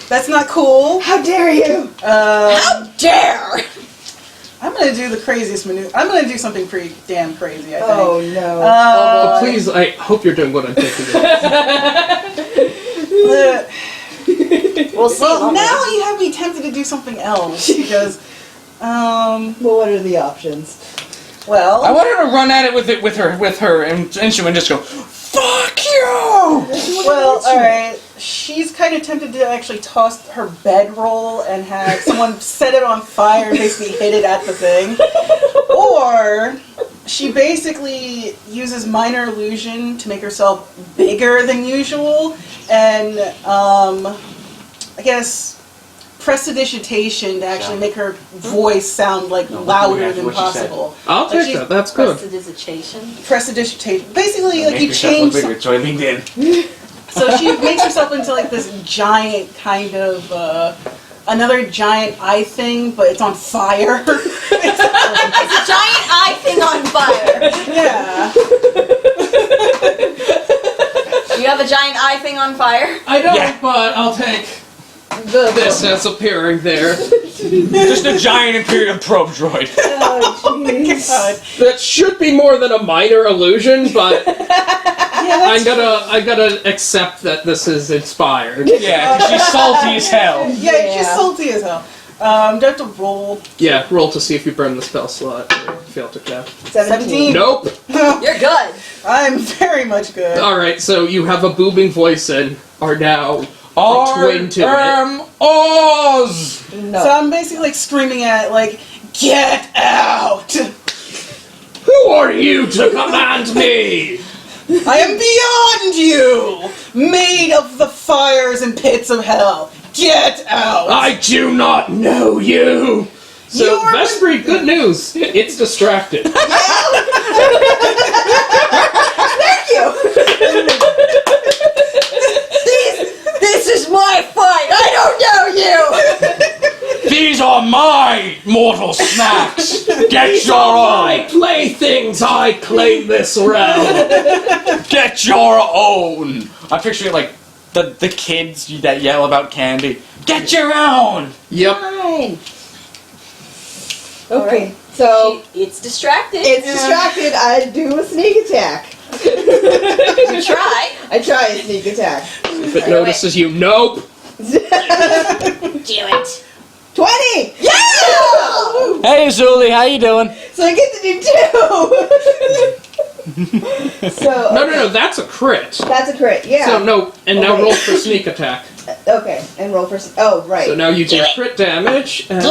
Speaker 4: That's not cool.
Speaker 5: How dare you?
Speaker 1: Dare!
Speaker 4: I'm gonna do the craziest maneuver. I'm gonna do something pretty damn crazy, I think.
Speaker 5: Oh, no.
Speaker 2: But please, I hope you're doing what I'm thinking of.
Speaker 1: We'll see.
Speaker 4: Well,
Speaker 1: won't we?
Speaker 4: now you have me tempted to do something else because,
Speaker 5: Well, what are the options?
Speaker 4: well,
Speaker 6: I want her to run at it with her instrument and just go, "Fuck you!"
Speaker 4: well, all right. She's kind of tempted to actually toss her bedroll and have someone set it on fire and basically hit it at the thing, or she basically uses minor illusion to make herself bigger than usual, and I guess prestidigitation to actually make her voice sound like louder than possible.
Speaker 2: I'll
Speaker 4: Like
Speaker 2: take
Speaker 4: she-
Speaker 2: that, that's good.
Speaker 1: Prestidigitation.
Speaker 4: Prestidigitation. Basically, like you change.
Speaker 6: joining in.
Speaker 4: So she makes herself into like this giant kind of another giant eye thing, but it's on fire.
Speaker 1: It's a giant eye thing on fire.
Speaker 4: Yeah.
Speaker 1: You have a giant eye thing on fire?
Speaker 2: I don't,
Speaker 6: Yeah.
Speaker 2: but I'll take this as appearing there.
Speaker 6: Just a giant Imperial probe droid.
Speaker 5: Oh, jeez.
Speaker 4: God.
Speaker 2: That should be more than a minor illusion, but I'm gonna accept that this is inspired.
Speaker 6: Yeah, 'cause she's salty as hell.
Speaker 4: Yeah, she's salty as hell. Do I have to roll?
Speaker 2: Yeah, roll to see if you burn the spell slot or fail to cast.
Speaker 5: 17.
Speaker 2: Nope.
Speaker 1: You're good.
Speaker 4: I'm very much good.
Speaker 2: Alright, so you have a booming voice and are now twin to it.
Speaker 6: Oz!
Speaker 5: No.
Speaker 4: So I'm basically like screaming at it, like, get out!
Speaker 2: Who are you to command me?
Speaker 4: I am beyond you! Made of the fires and pits of hell. Get out!
Speaker 2: I do not know you. So,
Speaker 4: You're-
Speaker 2: Vespri, good news. It's distracted.
Speaker 5: Thank you. This is my fight. I don't know you.
Speaker 6: These are my mortal snacks! Get your
Speaker 2: My
Speaker 6: own!
Speaker 2: playthings, I claim this realm.
Speaker 6: Get your own! I'm picturing like the kids that yell about candy. Get your own!
Speaker 2: Yep.
Speaker 5: Fine. Okay. So
Speaker 1: It's distracted.
Speaker 5: it's distracted. I do a sneak attack.
Speaker 1: You try.
Speaker 5: I try a sneak attack.
Speaker 2: If it notices you, nope.
Speaker 1: Do it.
Speaker 5: 20. Yeah.
Speaker 6: Hey Zuli, how you doing?
Speaker 5: So I get to do 2. So
Speaker 2: No, that's a crit.
Speaker 5: that's a crit. Yeah.
Speaker 2: So no, and now
Speaker 5: Okay.
Speaker 2: roll for sneak attack.
Speaker 5: Okay, and roll for. Oh, right.
Speaker 2: So now you do crit damage. And
Speaker 5: Two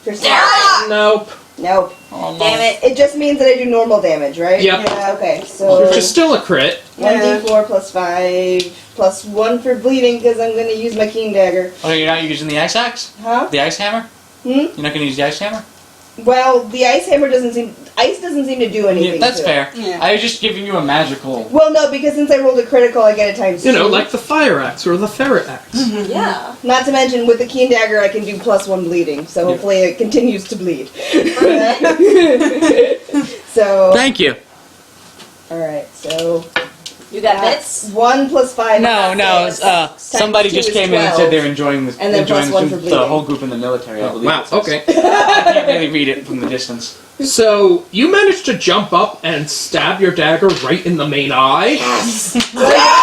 Speaker 5: for sneak.
Speaker 2: nope.
Speaker 5: Nope.
Speaker 6: Oh,
Speaker 1: Damn it.
Speaker 5: It just means that I do normal damage, right?
Speaker 2: Yep.
Speaker 4: Yeah.
Speaker 5: Okay, so
Speaker 2: Which is still a crit.
Speaker 5: 1d4 plus 5 plus 1 for bleeding because I'm going to use my keen dagger.
Speaker 6: Okay, you're not using the ice axe?
Speaker 5: Huh?
Speaker 6: The ice hammer?
Speaker 5: Hmm?
Speaker 6: You're not gonna use the ice hammer?
Speaker 5: Well, the ice hammer doesn't seem to do anything.
Speaker 6: Yeah, that's
Speaker 5: to it.
Speaker 6: fair.
Speaker 4: Yeah.
Speaker 6: I was just giving you a magical.
Speaker 5: Well, no, because since I rolled a critical, I get a times 2.
Speaker 2: You know, like the fire axe or the ferret axe.
Speaker 1: Yeah.
Speaker 5: Not to mention, with the keen dagger, I can do plus 1 bleeding, so hopefully it continues to bleed. So,
Speaker 6: Thank you.
Speaker 5: alright, so
Speaker 1: You got
Speaker 5: that's
Speaker 1: bits?
Speaker 5: 1 plus 5.
Speaker 6: Somebody
Speaker 5: two
Speaker 6: just
Speaker 5: is
Speaker 6: came in and
Speaker 5: 12.
Speaker 6: said they're enjoying this.
Speaker 5: And then
Speaker 6: enjoying
Speaker 5: plus 1 for
Speaker 6: the
Speaker 5: bleeding.
Speaker 6: whole group in the military. I believe.
Speaker 2: Wow,
Speaker 6: it says.
Speaker 2: okay.
Speaker 6: I can't really read it from the distance.
Speaker 2: So, you managed to jump up and stab your dagger right in the main eye.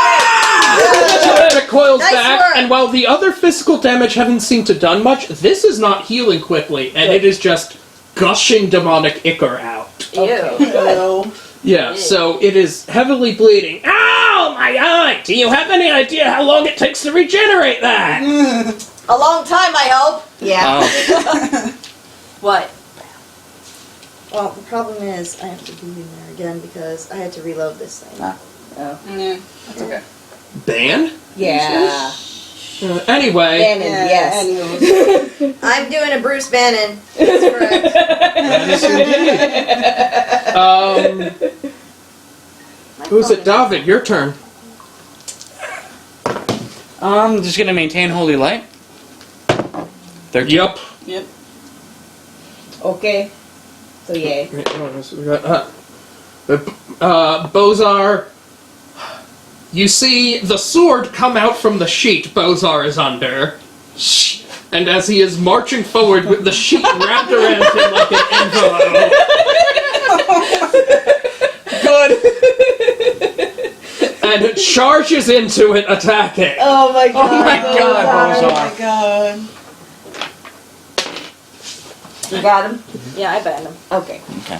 Speaker 2: And it coils
Speaker 1: Nice
Speaker 2: back,
Speaker 1: work.
Speaker 2: and while the other physical damage haven't seemed to done much, this is not healing quickly, and it is just gushing demonic ichor out.
Speaker 1: Ew.
Speaker 4: Oh.
Speaker 2: Yeah, so it is heavily bleeding. Ow, my eye! Do you have any idea how long it takes to regenerate that?
Speaker 1: A long time, I hope.
Speaker 5: Yeah.
Speaker 1: What?
Speaker 5: Well, the problem is, I have to be in there again because I had to reload this thing.
Speaker 6: Ah.
Speaker 5: Oh.
Speaker 4: Yeah, that's okay.
Speaker 2: Ban?
Speaker 5: Yeah.
Speaker 2: Anyway,
Speaker 5: Bannon, yes.
Speaker 4: Anyways.
Speaker 1: I'm doing a Bruce Bannon. That's correct.
Speaker 2: that is indeed. Who's it? David, your turn.
Speaker 6: I'm just gonna maintain holy light. 13.
Speaker 2: Yup.
Speaker 4: Yep.
Speaker 5: Okay. So, yay.
Speaker 2: Bozar, you see the sword come out from the sheet Bozar is under. And as he is marching forward with the sheet wrapped around him like an envelope.
Speaker 4: Good.
Speaker 2: And it charges into it, attacking.
Speaker 5: Oh my god.
Speaker 6: Oh my god,
Speaker 4: Oh
Speaker 6: Bozar.
Speaker 4: my god.
Speaker 5: You got him?
Speaker 1: Yeah, I banned him.
Speaker 5: Okay.
Speaker 6: Okay.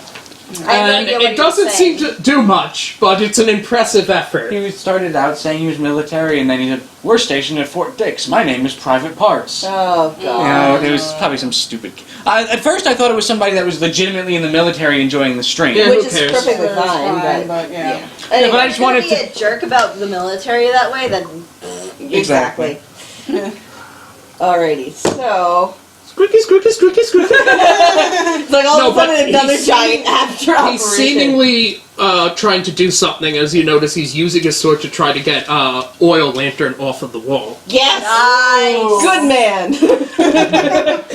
Speaker 1: I have no
Speaker 2: And
Speaker 1: idea what
Speaker 2: it doesn't seem to do much, but it's an impressive effort.
Speaker 6: He started out saying he was military, and then he said, "We're stationed at Fort Dix. My name is Private Parts."
Speaker 5: Oh
Speaker 6: You
Speaker 5: god.
Speaker 6: know, it was probably some stupid. At first, I thought it was somebody that was legitimately in the military enjoying the stream.
Speaker 2: Yeah.
Speaker 5: Which
Speaker 2: who
Speaker 5: is
Speaker 2: cares?
Speaker 5: perfectly
Speaker 4: It's
Speaker 5: fine,
Speaker 4: fine,
Speaker 5: but
Speaker 4: yeah.
Speaker 5: Anyway,
Speaker 6: but I just wanted
Speaker 1: be
Speaker 6: to.
Speaker 1: a jerk about the military that way, then
Speaker 5: exactly. Alrighty, so
Speaker 2: Squeaky, squeaky, squeaky, squeaky.
Speaker 5: it's like all
Speaker 2: No,
Speaker 5: of a sudden
Speaker 2: but
Speaker 5: another
Speaker 2: he's
Speaker 5: giant after operation.
Speaker 2: He's seemingly trying to do something as you notice he's using his sword to try to get oil lantern off of the wall.
Speaker 5: Yes.
Speaker 1: Nice.
Speaker 5: Good man.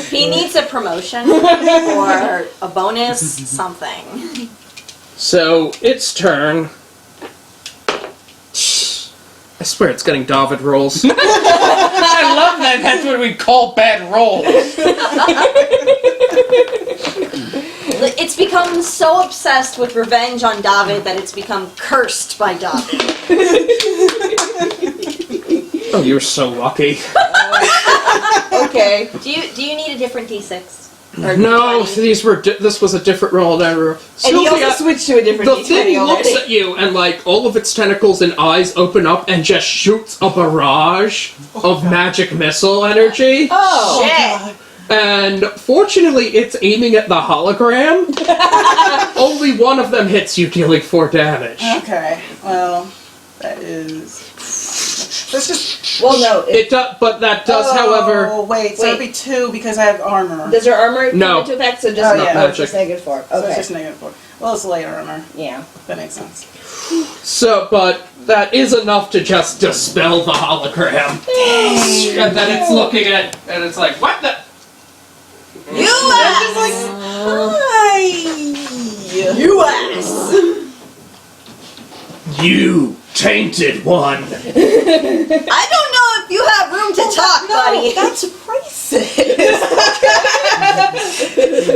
Speaker 1: he needs a promotion or a bonus, something.
Speaker 2: So, its turn. I swear it's getting David rolls.
Speaker 6: I love that. That's what we call bad rolls.
Speaker 1: It's become so obsessed with revenge on David that it's become cursed by David.
Speaker 2: Oh, you're so lucky.
Speaker 5: Okay.
Speaker 1: Do you need a different D6?
Speaker 2: No, these were. This was a different roll than ever.
Speaker 5: And he also switched to a different
Speaker 2: The
Speaker 5: D20
Speaker 2: thing looks
Speaker 5: already.
Speaker 2: at you, and like all of its tentacles and eyes open up, and just shoots a barrage of magic missile energy.
Speaker 5: Oh,
Speaker 4: God.
Speaker 2: And fortunately, it's aiming at the hologram. Only one of them hits you, dealing 4 damage.
Speaker 4: Okay, well, that is... Let's just...
Speaker 5: well, no.
Speaker 2: It does, but that does, however.
Speaker 4: Oh, wait, so it'll be 2 because I have armor.
Speaker 5: Does your armor come
Speaker 2: No.
Speaker 5: into effect? So just
Speaker 4: Oh, yeah.
Speaker 5: no, it's just -4.
Speaker 4: So
Speaker 5: Okay.
Speaker 4: it's just -4. Well, it's light armor.
Speaker 5: Yeah.
Speaker 4: That makes sense.
Speaker 2: So, but that is enough to just dispel the hologram. And then it's looking at, and it's like, what the?
Speaker 5: U.S.
Speaker 4: Hi!
Speaker 5: U.S.
Speaker 2: You tainted one.
Speaker 5: I don't know if you have room to talk, buddy.
Speaker 4: That's racist.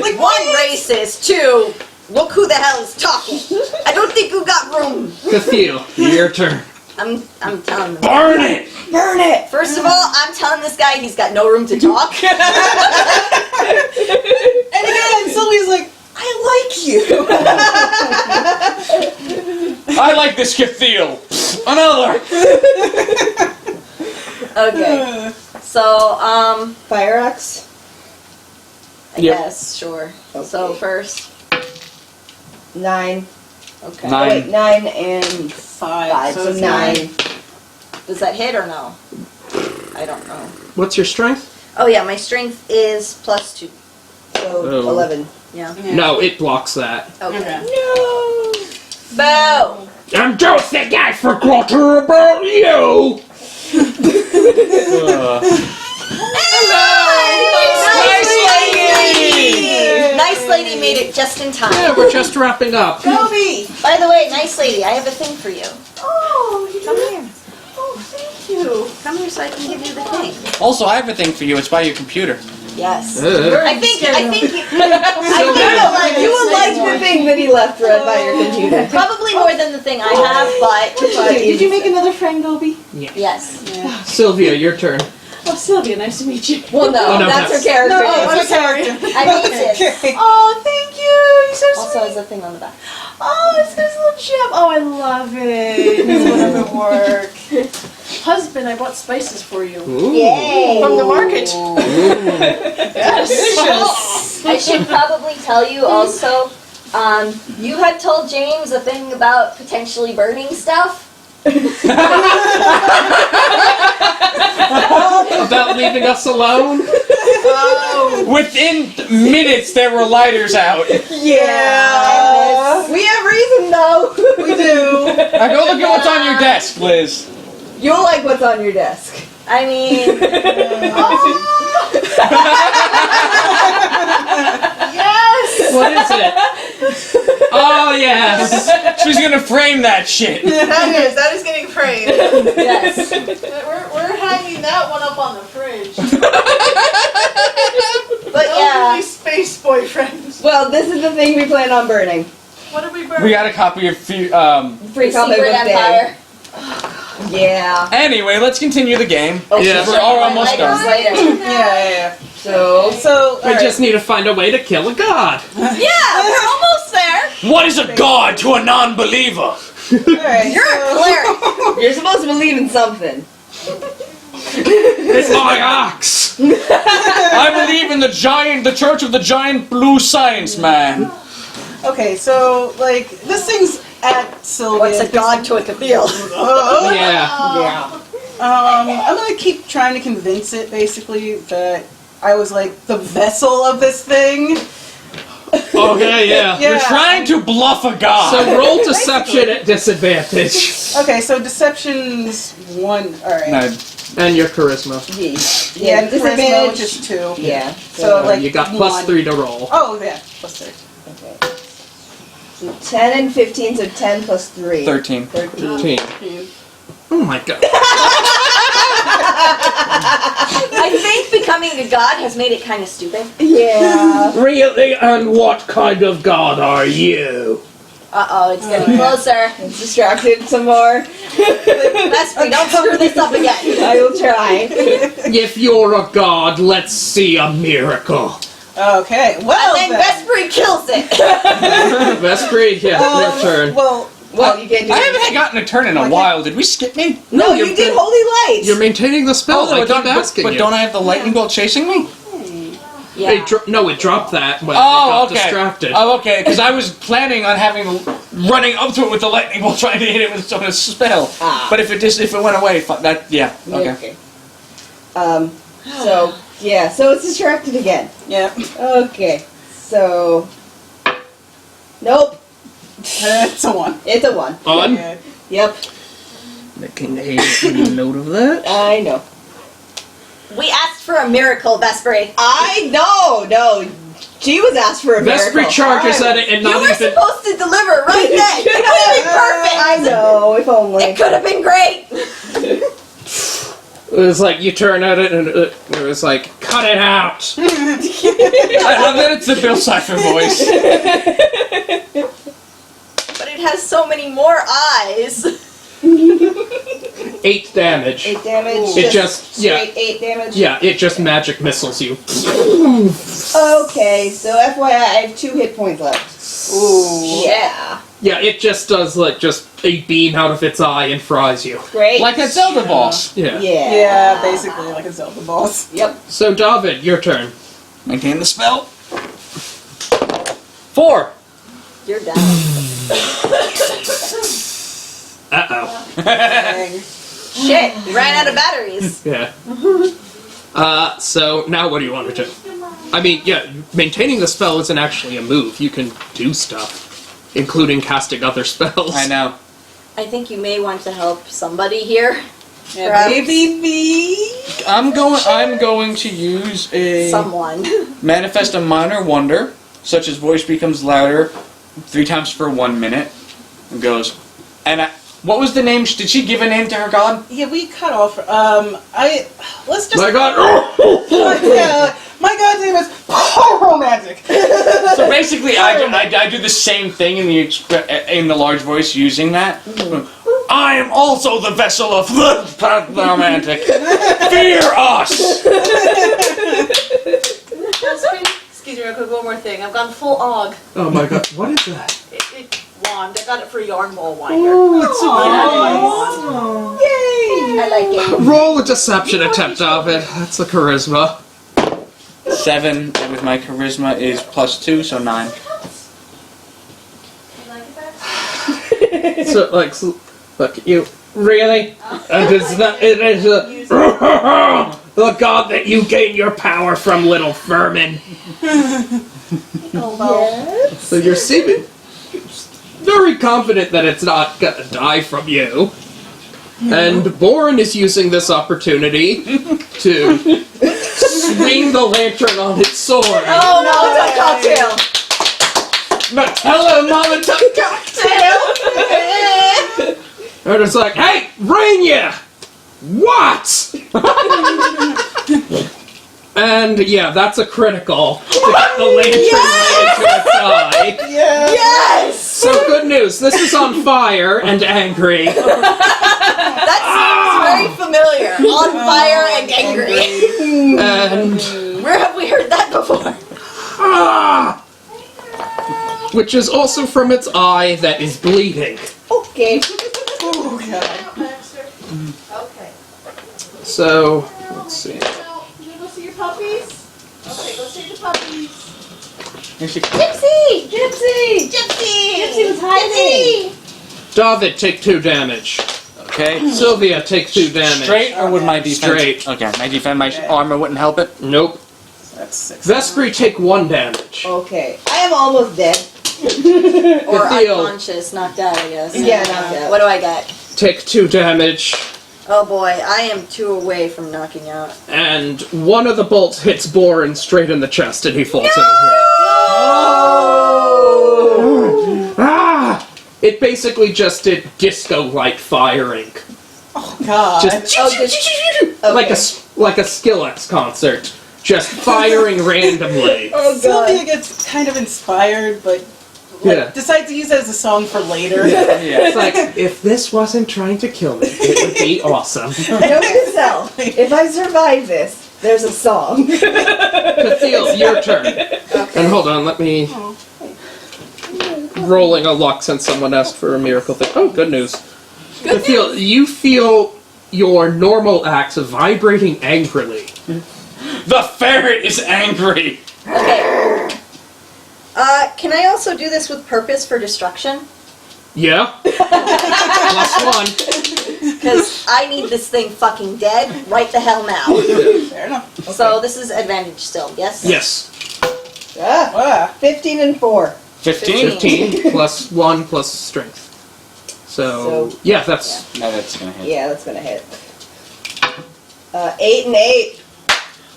Speaker 5: Like one racist, 2. Look who the hell is talking. I don't think you got room.
Speaker 2: Cathil, your turn.
Speaker 5: I'm telling them.
Speaker 2: Burn it!
Speaker 5: Burn it! First of all, I'm telling this guy he's got no room to talk.
Speaker 4: And again, Sylvia's like, I like you.
Speaker 6: I like this Cathil. Another.
Speaker 5: Okay. So, Fire Axe? I
Speaker 2: Yep.
Speaker 5: guess, sure. So, first. 9. Okay.
Speaker 6: 9.
Speaker 5: Oh, wait, 9 and 5.
Speaker 4: So
Speaker 5: So
Speaker 4: it's
Speaker 5: 9. Does that hit or no? I don't know.
Speaker 2: What's your strength?
Speaker 5: Oh, yeah, my strength is +2. So,
Speaker 2: Oh.
Speaker 5: 11. Yeah.
Speaker 4: Yeah.
Speaker 2: No, it blocks that.
Speaker 5: Okay.
Speaker 4: Okay.
Speaker 5: No! Boo!
Speaker 2: And don't think I forgot about you!
Speaker 1: Nice lady made it just in time.
Speaker 2: Yeah, we're just wrapping up.
Speaker 4: Kobe!
Speaker 1: By the way, nice lady, I have a thing for you.
Speaker 5: Oh, you
Speaker 1: Come here.
Speaker 5: Oh, thank you.
Speaker 1: Come here so I can give you the thing.
Speaker 6: Also, I have a thing for you. It's by your computer.
Speaker 1: Yes.
Speaker 2: Uh.
Speaker 1: I think you,
Speaker 5: I will like you will like the thing that he left read by your computer.
Speaker 1: probably more than the thing I have, but
Speaker 4: Did you make another friend, Gobi?
Speaker 1: yes.
Speaker 4: Yeah.
Speaker 2: Sylvia, your turn.
Speaker 4: Oh, Sylvia, nice to meet you.
Speaker 5: Well, no,
Speaker 2: Oh, no,
Speaker 5: that's her
Speaker 2: that's-
Speaker 5: character.
Speaker 4: No,
Speaker 5: name.
Speaker 4: I'm sorry.
Speaker 1: I made it.
Speaker 4: Okay.
Speaker 5: Oh, thank you. You're so
Speaker 1: Also
Speaker 5: sweet.
Speaker 1: has a thing on the back.
Speaker 5: Oh, it's this little chip. Oh, I love it. It's one of work.
Speaker 7: Husband, I bought spices for you.
Speaker 2: Ooh.
Speaker 1: Yay!
Speaker 7: From the market.
Speaker 4: Yes.
Speaker 1: I should probably tell you also, you had told James a thing about potentially burning stuff.
Speaker 2: About leaving us alone?
Speaker 6: Within minutes, there were lighters out.
Speaker 5: Yeah. We have reason, though.
Speaker 4: We do.
Speaker 6: Now go look at what's on your desk, Liz.
Speaker 5: You'll like what's on your desk.
Speaker 1: I mean,
Speaker 5: Yes.
Speaker 2: What is it? Oh, yes.
Speaker 6: She's gonna frame that shit.
Speaker 7: That is getting framed.
Speaker 1: yes.
Speaker 7: We're hanging that one up on the fridge.
Speaker 1: But yeah,
Speaker 7: Elderly space boyfriend.
Speaker 5: Well, this is the thing we plan on burning.
Speaker 7: What did we burn?
Speaker 6: We got a copy of.
Speaker 5: Free
Speaker 1: the
Speaker 5: comic
Speaker 1: Secret
Speaker 5: book day.
Speaker 1: Empire.
Speaker 5: Yeah.
Speaker 6: Anyway, let's continue the game.
Speaker 2: Yeah.
Speaker 6: We're all almost
Speaker 1: Lighters
Speaker 6: done.
Speaker 1: later.
Speaker 4: Yeah.
Speaker 5: So.
Speaker 4: So,
Speaker 2: We just need to find a way to kill a god.
Speaker 1: Yeah, we're almost there.
Speaker 6: What is a god to a non-believer?
Speaker 4: alright.
Speaker 5: You're a cleric. You're supposed to believe in something.
Speaker 2: It's my ox.
Speaker 6: I believe in the Church of the Giant Blue Science Man.
Speaker 4: Okay, so, like, this thing's at Sylvia.
Speaker 1: What's a god to a cathedral?
Speaker 4: Oh,
Speaker 2: Yeah.
Speaker 5: Yeah.
Speaker 4: I'm gonna keep trying to convince it, basically, that I was, like, the vessel of this thing.
Speaker 2: Okay, yeah.
Speaker 4: Yeah.
Speaker 6: You're trying to bluff a god.
Speaker 2: So roll deception at disadvantage.
Speaker 4: Okay, so deception's 1. Alright.
Speaker 6: No,
Speaker 2: And your charisma.
Speaker 4: Yeah, charisma,
Speaker 5: disadvantage.
Speaker 4: which is 2.
Speaker 5: Yeah.
Speaker 4: So, like,
Speaker 2: you got
Speaker 4: one.
Speaker 2: +3 to roll.
Speaker 4: Oh, yeah, +3.
Speaker 5: Okay. So 10 and 15, so 10 plus 3.
Speaker 6: 13.
Speaker 5: 13.
Speaker 2: 13. Oh my god.
Speaker 1: I think becoming a god has made it kind of stupid.
Speaker 5: Yeah.
Speaker 2: Really? And what kind of god are you?
Speaker 1: Uh-oh, it's getting closer.
Speaker 5: It's distracted some more.
Speaker 1: Leslie, don't screw this up again.
Speaker 5: I will try.
Speaker 2: If you're a god, let's see a miracle.
Speaker 4: Okay, well
Speaker 5: And then Vespri kills it.
Speaker 2: Vespri, your turn.
Speaker 4: Well,
Speaker 5: You can't do
Speaker 6: I
Speaker 5: it.
Speaker 6: haven't gotten a turn in a while. Did we skip me?
Speaker 5: No,
Speaker 2: you're
Speaker 5: you did
Speaker 2: good.
Speaker 5: holy light.
Speaker 2: You're maintaining the spell. I keep
Speaker 6: but
Speaker 2: asking you.
Speaker 6: don't I have the lightning bolt chasing me?
Speaker 1: Yeah.
Speaker 2: It dropped that when it
Speaker 6: Oh,
Speaker 2: got
Speaker 6: okay.
Speaker 2: distracted.
Speaker 6: Oh, okay. Because I was planning on running up to it with the lightning bolt, trying to hit it with some spell. But if it went away, okay.
Speaker 5: Okay. So it's distracted again.
Speaker 4: yeah.
Speaker 5: Okay. So. Nope.
Speaker 4: It's a 1.
Speaker 5: It's a 1.
Speaker 2: On.
Speaker 4: Okay.
Speaker 5: Yep.
Speaker 2: Making a note of that.
Speaker 5: I know.
Speaker 1: We asked for a miracle, Vespri.
Speaker 5: I know. No. She was asked for a miracle.
Speaker 2: Vespri charges at it and
Speaker 1: You
Speaker 2: not
Speaker 1: were
Speaker 2: even.
Speaker 1: supposed to deliver right then. It could have been perfect.
Speaker 5: I know. If only.
Speaker 1: It could have been great.
Speaker 2: It was like you turn at it and it was like, cut it out.
Speaker 6: I love that it's the Bill Cipher voice.
Speaker 1: But it has so many more eyes.
Speaker 2: 8 damage.
Speaker 5: 8 damage.
Speaker 2: It just
Speaker 5: straight 8 damage.
Speaker 2: Yeah, it just magic missiles you.
Speaker 5: Okay, so FYI, I have 2 hit points left.
Speaker 4: Ooh.
Speaker 5: Yeah.
Speaker 2: Yeah, it just does like just a beam out of its eye and fries you.
Speaker 5: Great.
Speaker 6: Like that Zelda boss.
Speaker 2: Yeah.
Speaker 5: Yeah.
Speaker 4: Yeah, basically like a Zelda boss.
Speaker 5: Yep.
Speaker 2: So David, your turn.
Speaker 6: Maintain the spell.
Speaker 2: 4.
Speaker 1: You're down.
Speaker 2: Uh-oh.
Speaker 4: Dang.
Speaker 1: Shit, we ran out of batteries.
Speaker 2: Yeah. So now what do you want to do? I mean, yeah, maintaining the spell isn't actually a move. You can do stuff, including casting other spells.
Speaker 6: I know.
Speaker 1: I think you may want to help somebody here.
Speaker 4: Yeah,
Speaker 1: Perhaps.
Speaker 4: maybe me.
Speaker 6: I'm going to use a
Speaker 1: Someone.
Speaker 6: manifest a minor wonder, such as voice becomes louder 3 times for 1 minute, and goes. What was the name? Did she give a name to her god?
Speaker 4: Yeah, we cut off. Let's just.
Speaker 2: My God!
Speaker 4: Yeah, my god's name is Romantic.
Speaker 6: So basically, I do the same thing in the large voice using that. I am also the vessel of the romantic. Fear us.
Speaker 7: Excuse me real quick, one more thing. I've gone full Og.
Speaker 2: Oh my God! What is that?
Speaker 7: Wand. I got it for Yarn Mole Winder.
Speaker 2: Oh, it's
Speaker 5: Yay!
Speaker 1: I like it.
Speaker 2: Roll a deception attempt, David. That's a charisma.
Speaker 6: 7 with my charisma is +2, so 9.
Speaker 2: So, look, you really? And it is the god that you gain your power from, little vermin.
Speaker 5: Yes.
Speaker 2: So you're seeming very confident that it's not gonna die from you. And Bourne is using this opportunity to swing the lantern on its sword.
Speaker 1: Oh no, it's a cocktail.
Speaker 2: Nutella Molotov cocktail! And it's like, hey, Rainia! What? And yeah, that's a critical to get the lantern right into its eye.
Speaker 1: Yes!
Speaker 2: So good news, this is on fire and angry.
Speaker 1: That sounds very familiar. On fire and angry.
Speaker 2: And
Speaker 1: Where have we heard that before?
Speaker 2: which is also from its eye that is bleeding.
Speaker 5: Okay.
Speaker 4: Oh god.
Speaker 7: Okay.
Speaker 2: So let's see.
Speaker 7: You go see your puppies? Okay, go see the puppies.
Speaker 1: Gypsy! Gypsy! Gypsy was hiding!
Speaker 2: David, take 2 damage.
Speaker 6: Okay.
Speaker 2: Sylvia, take 2 damage.
Speaker 6: Straight or would my defense?
Speaker 2: Straight.
Speaker 6: Okay, my armor wouldn't help it.
Speaker 2: Nope.
Speaker 4: That's 6.
Speaker 2: Vespri, take 1 damage.
Speaker 5: Okay. I am almost dead.
Speaker 1: Or
Speaker 2: Good deal.
Speaker 1: unconscious, knocked out, I guess.
Speaker 5: Yeah, knocked out.
Speaker 1: What do I got?
Speaker 2: Take 2 damage.
Speaker 1: Oh boy, I am 2 away from knocking out.
Speaker 2: And one of the bolts hits Boren straight in the chest and he falls over.
Speaker 5: Oh!
Speaker 2: Ah! It basically just did disco-like firing.
Speaker 4: Oh god.
Speaker 2: Just like a Skillex concert. Just firing randomly.
Speaker 5: Oh god.
Speaker 4: Sylvia gets kind of inspired, but decides to use it as a song for later.
Speaker 2: It's like, if this wasn't trying to kill me, it would be awesome.
Speaker 5: Note to self, if I survive this, There's a song.
Speaker 2: Catheel, your turn. And hold on, let me... Rolling a luck since someone asked for a miracle thing. Oh, good news. Catheel, you feel your normal axe vibrating angrily.
Speaker 6: The ferret is angry!
Speaker 1: Okay. Can I also do this with purpose for destruction?
Speaker 2: Yeah? +1.
Speaker 1: Because I need this thing fucking dead right the hell now.
Speaker 4: Fair enough. Okay.
Speaker 1: So this is advantage still, yes?
Speaker 2: Yes.
Speaker 5: 15 and 4.
Speaker 6: 15?
Speaker 2: 15 +1 plus strength. So yeah, that's...
Speaker 6: No, that's gonna hit.
Speaker 5: Yeah, that's gonna hit. 8 and 8.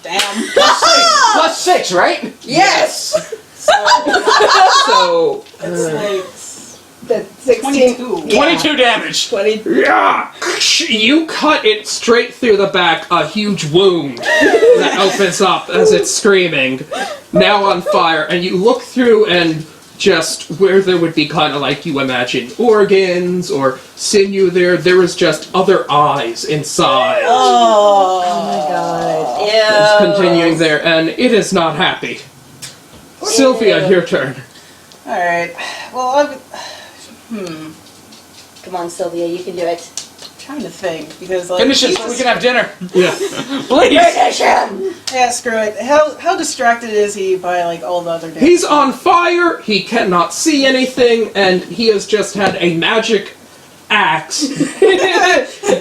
Speaker 4: Damn.
Speaker 6: +6, right?
Speaker 5: Yes!
Speaker 2: So...
Speaker 5: That's 16.
Speaker 4: 22.
Speaker 6: 22 damage!
Speaker 5: 20.
Speaker 2: Yeah! You cut it straight through the back, a huge wound that opens up as it's screaming, now on fire, and you look through and just where there would be kind of like you imagine organs or sinew there is just other eyes inside.
Speaker 5: Oh my god.
Speaker 2: It's continuing there, and it is not happy. Sylvia, your turn.
Speaker 4: Alright. Well,
Speaker 1: Come on, Sylvia, you can do it.
Speaker 4: I'm trying to think, because, like...
Speaker 6: Finish it so we can have dinner.
Speaker 2: Yeah.
Speaker 6: Please!
Speaker 4: Yeah, screw it. How distracted is he by, like, all the other damage?
Speaker 2: He's on fire, he cannot see anything, and he has just had a magic axe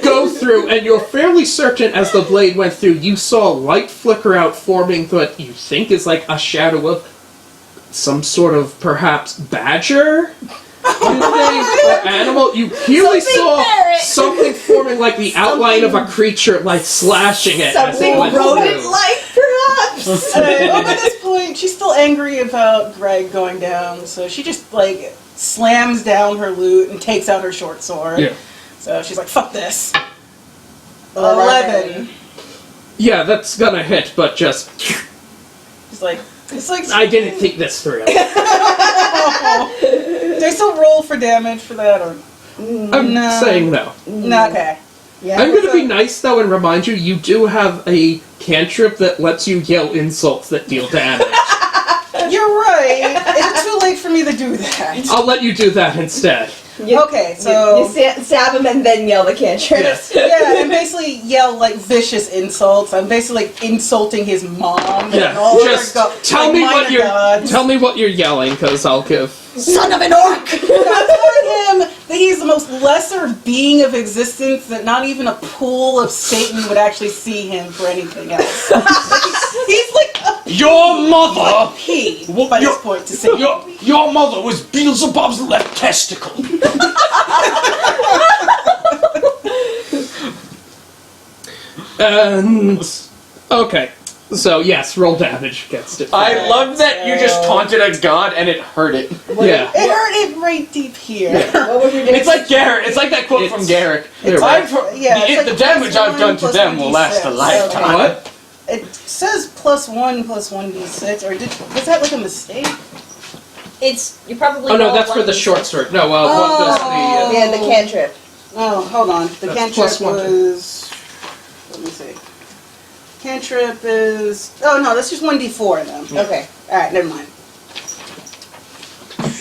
Speaker 2: go through, and you're fairly certain as the blade went through, you saw light flicker out, forming what you think is like a shadow of some sort of, perhaps, badger? You think, or animal? You clearly saw something forming like the outline of a creature, like slashing it as it
Speaker 5: Something
Speaker 2: went through.
Speaker 5: rodent-like, perhaps?
Speaker 4: Well, at this point, she's still angry about Greg going down, so she just, like, slams down her loot and takes out her short sword.
Speaker 2: Yeah.
Speaker 4: So she's like, fuck this. 11.
Speaker 2: Yeah, that's gonna hit, but just...
Speaker 4: It's like...
Speaker 2: I didn't think this through.
Speaker 4: Do I still roll for damage for that, or...
Speaker 2: I'm
Speaker 4: No.
Speaker 2: saying no.
Speaker 4: No, okay.
Speaker 5: Yeah.
Speaker 2: I'm gonna be nice though and remind you, you do have a cantrip that lets you yell insults that deal damage.
Speaker 4: You're right. It's too late for me to do that.
Speaker 2: I'll let you do that instead.
Speaker 4: Okay, so...
Speaker 5: You stab him and then yell the cantrips.
Speaker 4: Yeah, and basically yell, like, vicious insults. I'm basically, like, insulting his mom.
Speaker 2: Yeah,
Speaker 4: and all her
Speaker 2: just tell
Speaker 4: like,
Speaker 2: me what
Speaker 4: minor
Speaker 2: you're
Speaker 4: gods.
Speaker 2: tell me what you're yelling, because I'll give.
Speaker 1: Son of an orc!
Speaker 4: I'm telling him that he's the most lesser being of existence, that not even a pool of Satan would actually see him for anything else. He's like a
Speaker 6: Your mother!
Speaker 4: pea
Speaker 6: What-
Speaker 4: by
Speaker 6: your-
Speaker 4: this point to Satan.
Speaker 6: Your mother was Beelzebub's left testicle.
Speaker 2: And okay, so yes, roll damage against it.
Speaker 6: I love that you just taunted a god and it hurt it.
Speaker 2: Yeah.
Speaker 4: It hurt it right deep here.
Speaker 5: What was your
Speaker 6: It's like Garrett. It's like that quote from Garrett.
Speaker 2: There we
Speaker 6: I've,
Speaker 2: go.
Speaker 4: Yeah, it's
Speaker 6: the
Speaker 4: like
Speaker 6: damage I've done to
Speaker 4: +1
Speaker 6: them will last a
Speaker 4: +1d6.
Speaker 6: lifetime.
Speaker 2: What?
Speaker 4: It says +1 +1d6, or was that like a mistake?
Speaker 1: You probably
Speaker 2: Oh no,
Speaker 1: roll
Speaker 2: that's for
Speaker 1: one
Speaker 2: the
Speaker 1: d6.
Speaker 2: short sword. No, what does the?
Speaker 5: Yeah, the cantrip.
Speaker 4: Oh, hold on. The
Speaker 2: That's
Speaker 4: cantrip
Speaker 2: +1.
Speaker 4: was... Let me see. Cantrip is... Oh, no, that's just 1d4 then.
Speaker 5: Okay.
Speaker 4: Alright, never mind.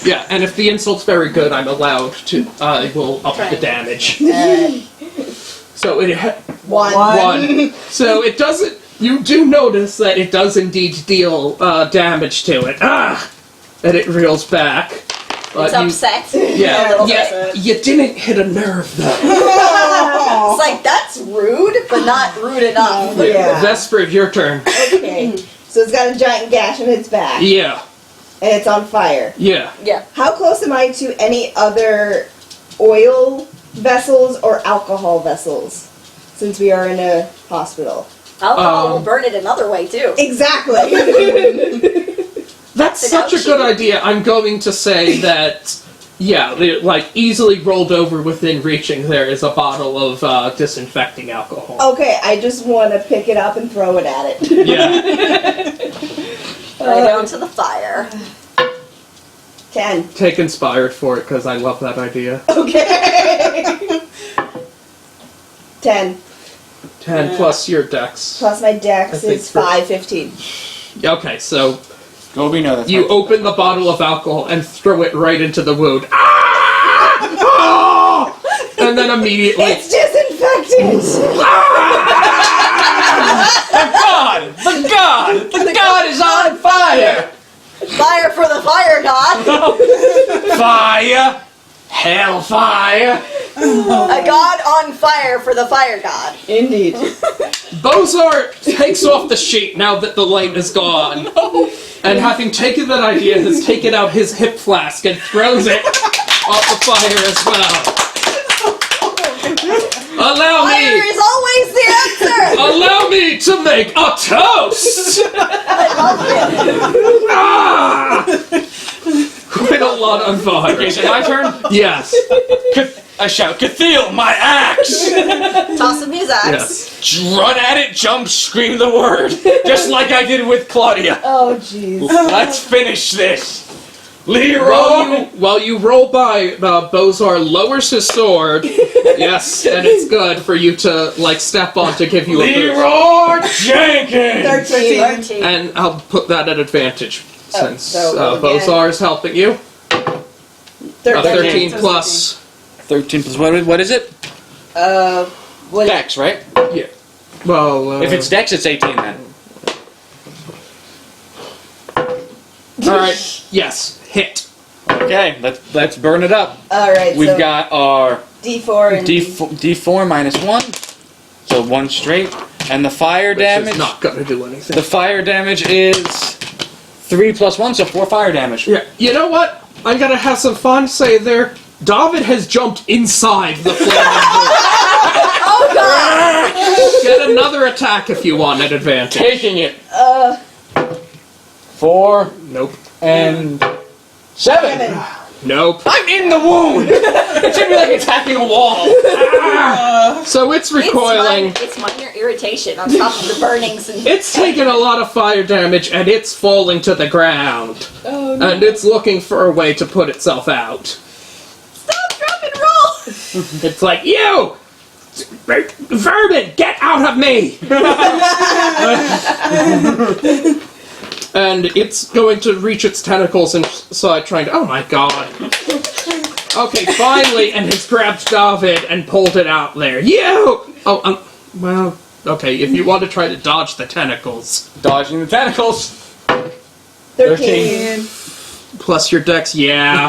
Speaker 2: Yeah, and if the insult's very good, I'm allowed to. I will up the damage. So it one. So it doesn't. You do notice that it does indeed deal damage to it. And it reels back.
Speaker 1: It's upset.
Speaker 2: Yeah,
Speaker 1: Yeah.
Speaker 2: you didn't hit a nerve though.
Speaker 1: It's like, that's rude, but not rude enough.
Speaker 5: Yeah.
Speaker 2: Vesper, your turn.
Speaker 5: Okay. So it's got a giant gash on its back.
Speaker 2: Yeah,
Speaker 5: And it's on fire.
Speaker 2: yeah.
Speaker 1: Yeah.
Speaker 5: How close am I to any other oil vessels or alcohol vessels? Since we are in a hospital.
Speaker 1: Alcohol will burn it another way, too.
Speaker 5: Exactly.
Speaker 2: That's such a good idea. I'm going to say that, yeah, like easily rolled over within reaching there is a bottle of disinfecting alcohol.
Speaker 5: Okay, I just want to pick it up and throw it at it.
Speaker 2: Yeah.
Speaker 1: Right onto the fire.
Speaker 5: 10.
Speaker 2: Take inspired for it because I love that idea.
Speaker 5: Okay. 10.
Speaker 2: 10 plus your dex.
Speaker 5: Plus my
Speaker 2: I
Speaker 5: dex
Speaker 2: think
Speaker 5: is
Speaker 2: for-
Speaker 5: 515.
Speaker 2: Okay, so
Speaker 6: Gobi, no, that's
Speaker 2: you
Speaker 6: right.
Speaker 2: open the bottle of alcohol and throw it right into the wound. Ah! Oh! And then immediately...
Speaker 5: It's disinfectant!
Speaker 6: The god is on fire!
Speaker 5: Fire for the fire god!
Speaker 6: Fire! Hellfire!
Speaker 5: A god on fire for the fire god.
Speaker 1: Indeed.
Speaker 2: Bozar takes off the sheet now that the light is gone. And having taken that idea, has taken out his hip flask and throws it off the fire as well. Allow
Speaker 5: Fire
Speaker 2: me!
Speaker 5: is always the answer!
Speaker 2: Allow me to make a toast! Ah! Quite a lot on fire.
Speaker 6: Okay, so my turn?
Speaker 2: Yes.
Speaker 6: I shout, Catheel, my axe!
Speaker 5: Toss him his axe.
Speaker 2: Yes.
Speaker 6: Run at it, jump, scream the word. Just like I did with Claudia.
Speaker 5: Oh, jeez.
Speaker 6: Let's finish this. Leroy!
Speaker 2: While you roll by, Bozar lowers his sword. Yes, and it's good for you to, like, step on to give you a boost.
Speaker 6: Leroy Jenkins!
Speaker 5: 13.
Speaker 2: And I'll put that at advantage, since
Speaker 5: so roll again.
Speaker 2: Bozar is helping you. 13 plus...
Speaker 6: 13 plus, what is it?
Speaker 5: What?
Speaker 6: Dex, right?
Speaker 2: Yeah. Well,
Speaker 6: If it's Dex, it's 18 then.
Speaker 2: Alright, yes, hit.
Speaker 6: Okay, let's burn it up.
Speaker 5: Alright,
Speaker 6: We've
Speaker 5: so
Speaker 6: got our
Speaker 5: D4 and
Speaker 6: D4 minus 1, so 1 straight. And the fire
Speaker 2: Which
Speaker 6: damage,
Speaker 2: is not gonna do anything.
Speaker 6: the fire damage is 3 plus 1, so 4 fire damage.
Speaker 2: Yeah, you know what? I'm gonna have some fun. Say there, David has jumped inside the flaming hole.
Speaker 5: Oh god!
Speaker 2: Get another attack if you want at advantage.
Speaker 6: Taking it. 4
Speaker 2: Nope.
Speaker 6: and 7.
Speaker 2: Nope.
Speaker 6: I'm in the wound! It should be like attacking a wall.
Speaker 2: So it's recoiling.
Speaker 1: It's minor irritation on top of the burnings and
Speaker 2: It's taken a lot of fire damage and it's falling to the ground.
Speaker 1: oh no.
Speaker 2: And it's looking for a way to put itself out.
Speaker 1: Stop, drop, and roll!
Speaker 2: It's like, you! Vermin, get out of me! And it's going to reach its tentacles inside trying to... Oh my god. Okay, finally, and has grabbed David and pulled it out there. You! Oh, well, okay, if you want to try to dodge the tentacles.
Speaker 6: Dodging the tentacles.
Speaker 5: 13.
Speaker 2: Plus your dex, yeah.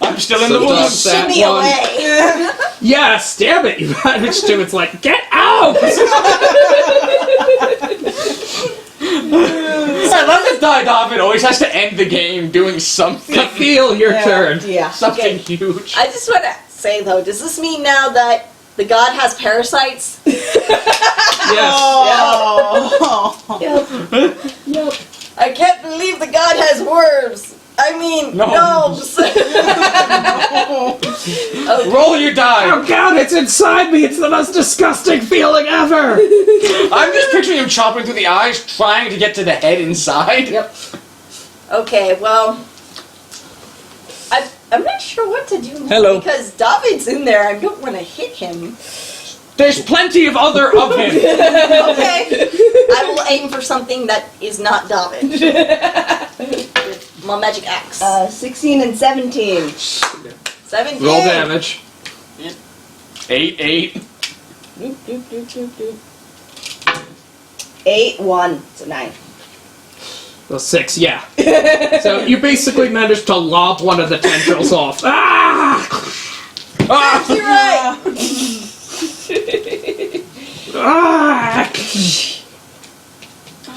Speaker 6: I'm still in
Speaker 2: So
Speaker 6: the wound.
Speaker 2: dodge that
Speaker 5: Shimmy
Speaker 2: one.
Speaker 5: away!
Speaker 2: Yes, damn it, you managed to. It's like, get out!
Speaker 6: I love that David always has to end the game doing something.
Speaker 2: Feel your turn.
Speaker 5: Yeah.
Speaker 6: Something huge.
Speaker 1: I just want to say though, does this mean now that the god has parasites?
Speaker 2: Yes.
Speaker 4: Oh.
Speaker 1: Yep. I can't believe the god has worms. I mean, gnomes.
Speaker 6: Roll your die.
Speaker 2: Oh god, it's inside me! It's the most disgusting feeling ever!
Speaker 6: I'm just picturing him chopping through the eyes, trying to get to the head inside.
Speaker 1: Yep. Okay, well, I'm not sure what to do now
Speaker 6: Hello.
Speaker 1: because David's in there. I don't want to hit him.
Speaker 6: There's plenty of other of him.
Speaker 1: Okay. I will aim for something that is not David. With my magic axe.
Speaker 5: 16 and 17.
Speaker 1: 17.
Speaker 2: Roll damage.
Speaker 6: 8.
Speaker 1: Doop, doop, doop, doop, doop.
Speaker 5: 8, 1. So 9.
Speaker 2: Well, 6, yeah. So you basically managed to lob one of the tendrils off. Ah!
Speaker 6: Ah!
Speaker 1: You're right.
Speaker 2: Ah!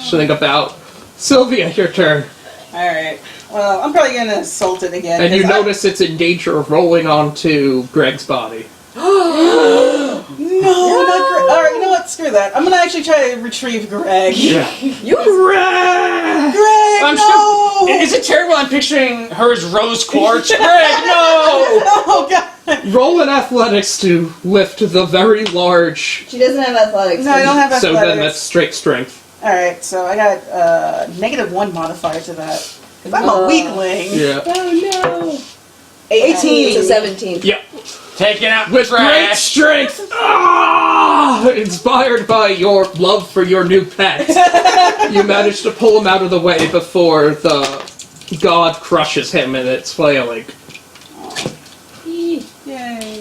Speaker 2: Think about Sylvia, your turn.
Speaker 4: Alright. Well, I'm probably gonna assault it again.
Speaker 2: And you
Speaker 4: 'cause
Speaker 2: notice it's in danger of rolling onto Greg's body.
Speaker 4: No, not Greg. Alright, you know what? Screw that. I'm gonna actually try to retrieve Greg.
Speaker 2: Yeah.
Speaker 1: You
Speaker 2: Greg!
Speaker 4: Greg,
Speaker 6: I'm
Speaker 4: no!
Speaker 6: Is it terrible? I'm picturing her as rose quartz. Greg, no!
Speaker 4: Oh, God.
Speaker 2: Roll an athletics to lift the very large.
Speaker 5: She doesn't have athletics.
Speaker 4: No, I don't have
Speaker 2: So
Speaker 4: athletics.
Speaker 2: then that's straight strength.
Speaker 4: Alright, so I got -1 modifier to that. Because I'm a weakling.
Speaker 2: Yeah.
Speaker 5: Oh no. 18 to 17.
Speaker 2: Yeah.
Speaker 6: Taking out
Speaker 2: With great
Speaker 6: trash.
Speaker 2: strength. Ah! inspired by your love for your new pet, you manage to pull him out of the way before the god crushes him and it's flailing.
Speaker 4: Yay.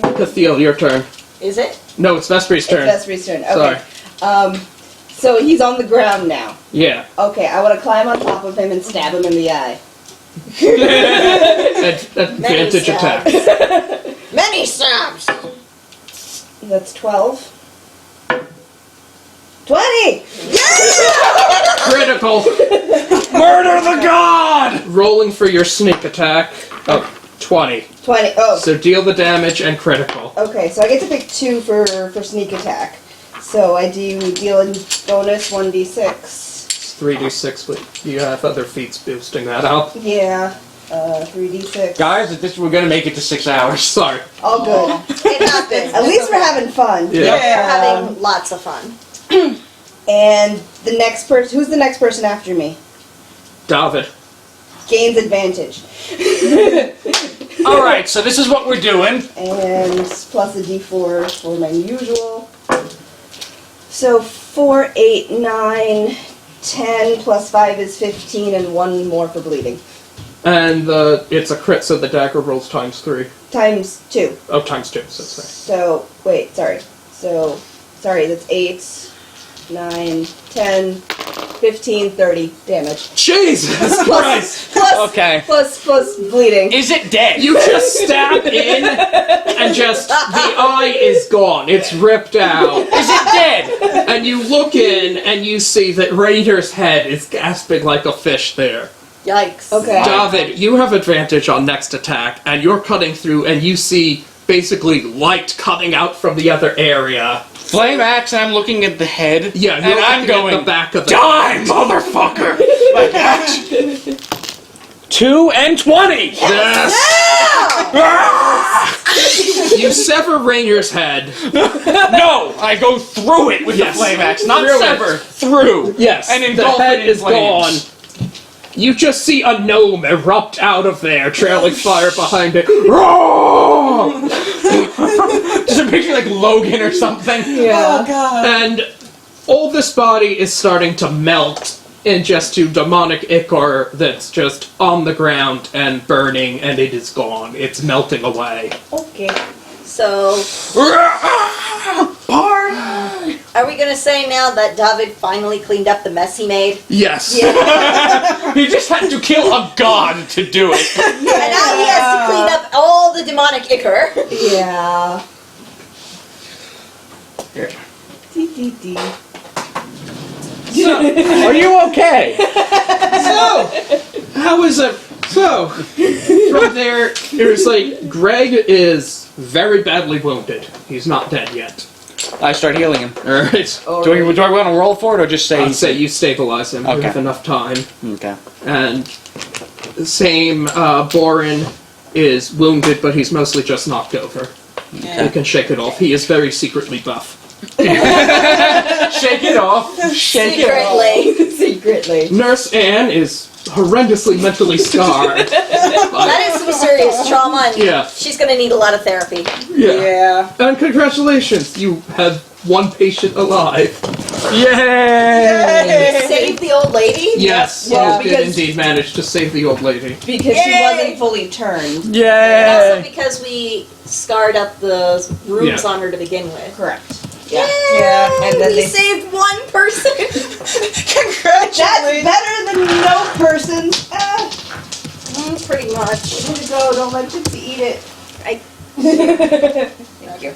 Speaker 2: Cathiel, your turn.
Speaker 1: Is it?
Speaker 2: No, it's Vespery's turn.
Speaker 5: It's Vespery's turn. Okay. So he's on the ground now.
Speaker 2: Yeah.
Speaker 5: Okay, I want to climb on top of him and stab him in the eye.
Speaker 2: Advantage attack.
Speaker 1: Many stabs!
Speaker 5: That's 12. 20!
Speaker 2: Critical.
Speaker 6: Murder the god!
Speaker 2: Rolling for your sneak attack. Oh, 20.
Speaker 5: 20. Oh.
Speaker 2: So deal the damage and critical.
Speaker 5: Okay, so I get to pick 2 for sneak attack. So I do deal a bonus 1d6.
Speaker 2: It's 3d6, but you have other feats boosting that up.
Speaker 5: Yeah. 3d6.
Speaker 6: Guys, we're gonna make it to 6 hours.
Speaker 2: Sorry.
Speaker 5: All good.
Speaker 1: It happens.
Speaker 5: At least we're having fun.
Speaker 2: Yeah.
Speaker 1: We're having lots of fun.
Speaker 5: And the next person, who's the next person after me?
Speaker 2: David.
Speaker 5: Gains advantage.
Speaker 6: Alright, so this is what we're doing.
Speaker 5: And plus a d4 for my usual. So 4, 8, 9, 10 plus 5 is 15 and 1 more for bleeding.
Speaker 2: And it's a crit, so the dagger rolls times 3.
Speaker 5: Times 2.
Speaker 2: Oh, times 2, so sorry.
Speaker 5: So, wait, sorry. So, sorry, that's 8, 9, 10, 15, 30 damage.
Speaker 2: Jesus Christ!
Speaker 5: Plus bleeding.
Speaker 6: Is it dead?
Speaker 2: You just stab in, and just, the eye is gone. It's ripped out.
Speaker 6: Is it dead?
Speaker 2: And you look in, and you see that Raider's head is gasping like a fish there.
Speaker 1: Yikes.
Speaker 5: Okay.
Speaker 2: David, you have advantage on next attack, and you're cutting through, and you see basically light coming out from the other area.
Speaker 6: Flame axe, and I'm looking at the head.
Speaker 2: Yeah,
Speaker 6: and
Speaker 2: you're
Speaker 6: I'm
Speaker 2: looking
Speaker 6: going,
Speaker 2: at the back of the
Speaker 6: die, motherfucker! Like that. 2 and 20!
Speaker 2: Yes! You sever Rainer's head.
Speaker 6: No! I go through it with
Speaker 2: Yes.
Speaker 6: the flame axe, not
Speaker 2: Through
Speaker 6: sever,
Speaker 2: it.
Speaker 6: through.
Speaker 2: Yes,
Speaker 6: And
Speaker 2: the
Speaker 6: engulf
Speaker 2: head
Speaker 6: it in
Speaker 2: is
Speaker 6: flames.
Speaker 2: gone. You just see a gnome erupt out of there, trailing fire behind it. Roar!
Speaker 6: Just a picture like Logan or something.
Speaker 5: Yeah.
Speaker 4: Oh god.
Speaker 2: And all this body is starting to melt into demonic ichor that's just on the ground and burning, and it is gone. It's melting away.
Speaker 5: Okay.
Speaker 1: So,
Speaker 6: Party!
Speaker 1: are we gonna say now that David finally cleaned up the mess he made?
Speaker 2: Yes.
Speaker 6: He just had to kill a god to do it.
Speaker 1: And now he has to clean up all the demonic ichor.
Speaker 5: Yeah.
Speaker 6: Here.
Speaker 5: Dee.
Speaker 6: Are you okay?
Speaker 2: So, how is it? So, from there, it was like, Greg is very badly wounded. He's not dead yet.
Speaker 6: I start healing him.
Speaker 2: Alright.
Speaker 6: Do I want to roll for it or just say?
Speaker 2: I'd say you stabilize him.
Speaker 6: Okay.
Speaker 2: You have enough time.
Speaker 6: Okay.
Speaker 2: And same, Borin is wounded, but he's mostly just knocked over. You can shake it off. He is very secretly buff.
Speaker 6: Shake it off. Shake it off.
Speaker 1: Secretly.
Speaker 5: Secretly.
Speaker 2: Nurse Anne is horrendously mentally scarred.
Speaker 1: That is some serious trauma, and
Speaker 2: Yeah.
Speaker 1: she's gonna need a lot of therapy.
Speaker 2: Yeah. And congratulations, you have one patient alive.
Speaker 6: Yay!
Speaker 1: Save the old lady?
Speaker 2: Yes,
Speaker 5: Yeah,
Speaker 2: you did
Speaker 5: because-
Speaker 2: indeed manage to save the old lady.
Speaker 5: Because she
Speaker 1: Yay!
Speaker 5: wasn't fully turned.
Speaker 1: And
Speaker 6: Yay!
Speaker 1: also because we scarred up the rooms
Speaker 2: Yeah.
Speaker 1: on her to begin with.
Speaker 5: Correct.
Speaker 1: Yeah.
Speaker 5: Yeah, and then
Speaker 1: we
Speaker 5: they
Speaker 1: saved one person.
Speaker 5: That's better than no person.
Speaker 1: Pretty much.
Speaker 5: Way to go, don't let Gypsy eat it.
Speaker 1: Thank you.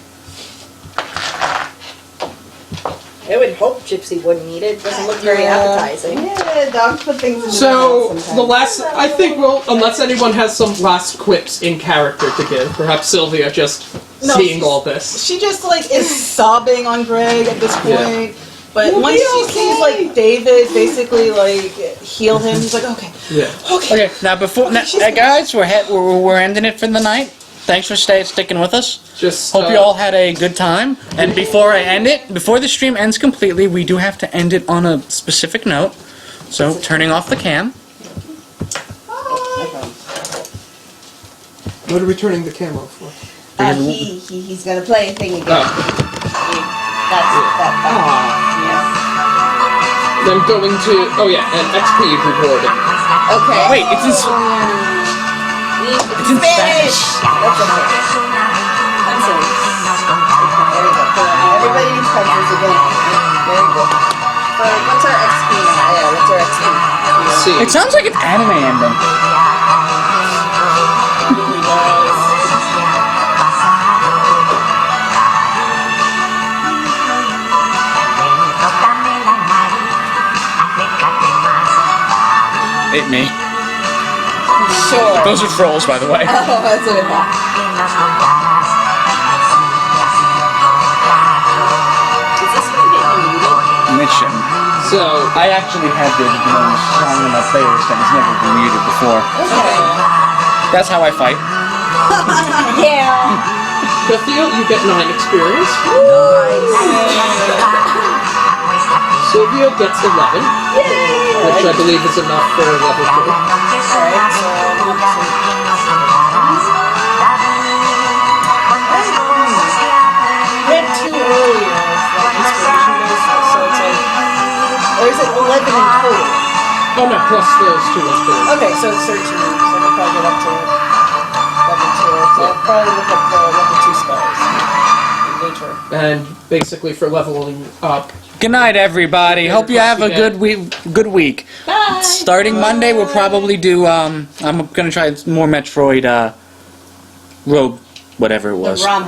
Speaker 1: I would hope Gypsy wouldn't eat it. It doesn't look very appetizing.
Speaker 5: Yeah, dogs put things in
Speaker 2: So,
Speaker 5: their mouth
Speaker 2: the last, I think, well, unless anyone has some last quips in character to give, perhaps Sylvia just
Speaker 4: No,
Speaker 2: seeing
Speaker 4: she's-
Speaker 2: all this.
Speaker 4: She just like is sobbing on Greg at this point.
Speaker 2: Yeah.
Speaker 4: But
Speaker 5: You'll
Speaker 4: once
Speaker 5: be
Speaker 4: she
Speaker 5: okay.
Speaker 4: sees like David basically like heal him, he's like, okay,
Speaker 2: Yeah.
Speaker 4: okay.
Speaker 3: Okay, now before guys, we're ending it for the night. Thanks for sticking with us.
Speaker 2: Just,
Speaker 3: Hope you all had a good time. And before I end it, before the stream ends completely, we do have to end it on a specific note. So turning off the cam.
Speaker 2: What are we turning the camera for?
Speaker 5: He's gonna play a thing again.
Speaker 2: Oh.
Speaker 1: That's that.
Speaker 2: Then going to and XP rewarding.
Speaker 1: Okay.
Speaker 3: Wait, it's in.
Speaker 1: It's in Spanish. That's okay. Pencils. There we go. Everybody needs pencils again. There you go. What's our XP now? Yeah, what's our XP?
Speaker 2: Let's see.
Speaker 3: It sounds like an anime ending. Hit me.
Speaker 1: Sure.
Speaker 3: Those are trolls, by the way.
Speaker 1: Oh, that's what I thought. Is this going to get muted?
Speaker 3: Mission.
Speaker 2: So
Speaker 3: I actually had the song in my playlist and it's never been muted before.
Speaker 1: Okay.
Speaker 3: That's how I fight.
Speaker 1: Yeah.
Speaker 2: Bethia, you get 9 experience. Sylvia gets 11, which I believe is enough for level 2.
Speaker 1: Alright, so
Speaker 4: Read too earlier, like inspiration based, so it's like.
Speaker 1: or is it 11 in total?
Speaker 2: Oh no, plus those 2 inspiration.
Speaker 4: Okay, so it's 13, so I can probably get up to level 2. So I'll probably look up the level 2 spells later.
Speaker 2: And basically for leveling up.
Speaker 3: Good night, everybody. Hope you have a good week.
Speaker 1: Bye.
Speaker 3: Starting Monday, we'll probably do. I'm gonna try more Metroid. Rogue, whatever it was.
Speaker 1: ROM hack.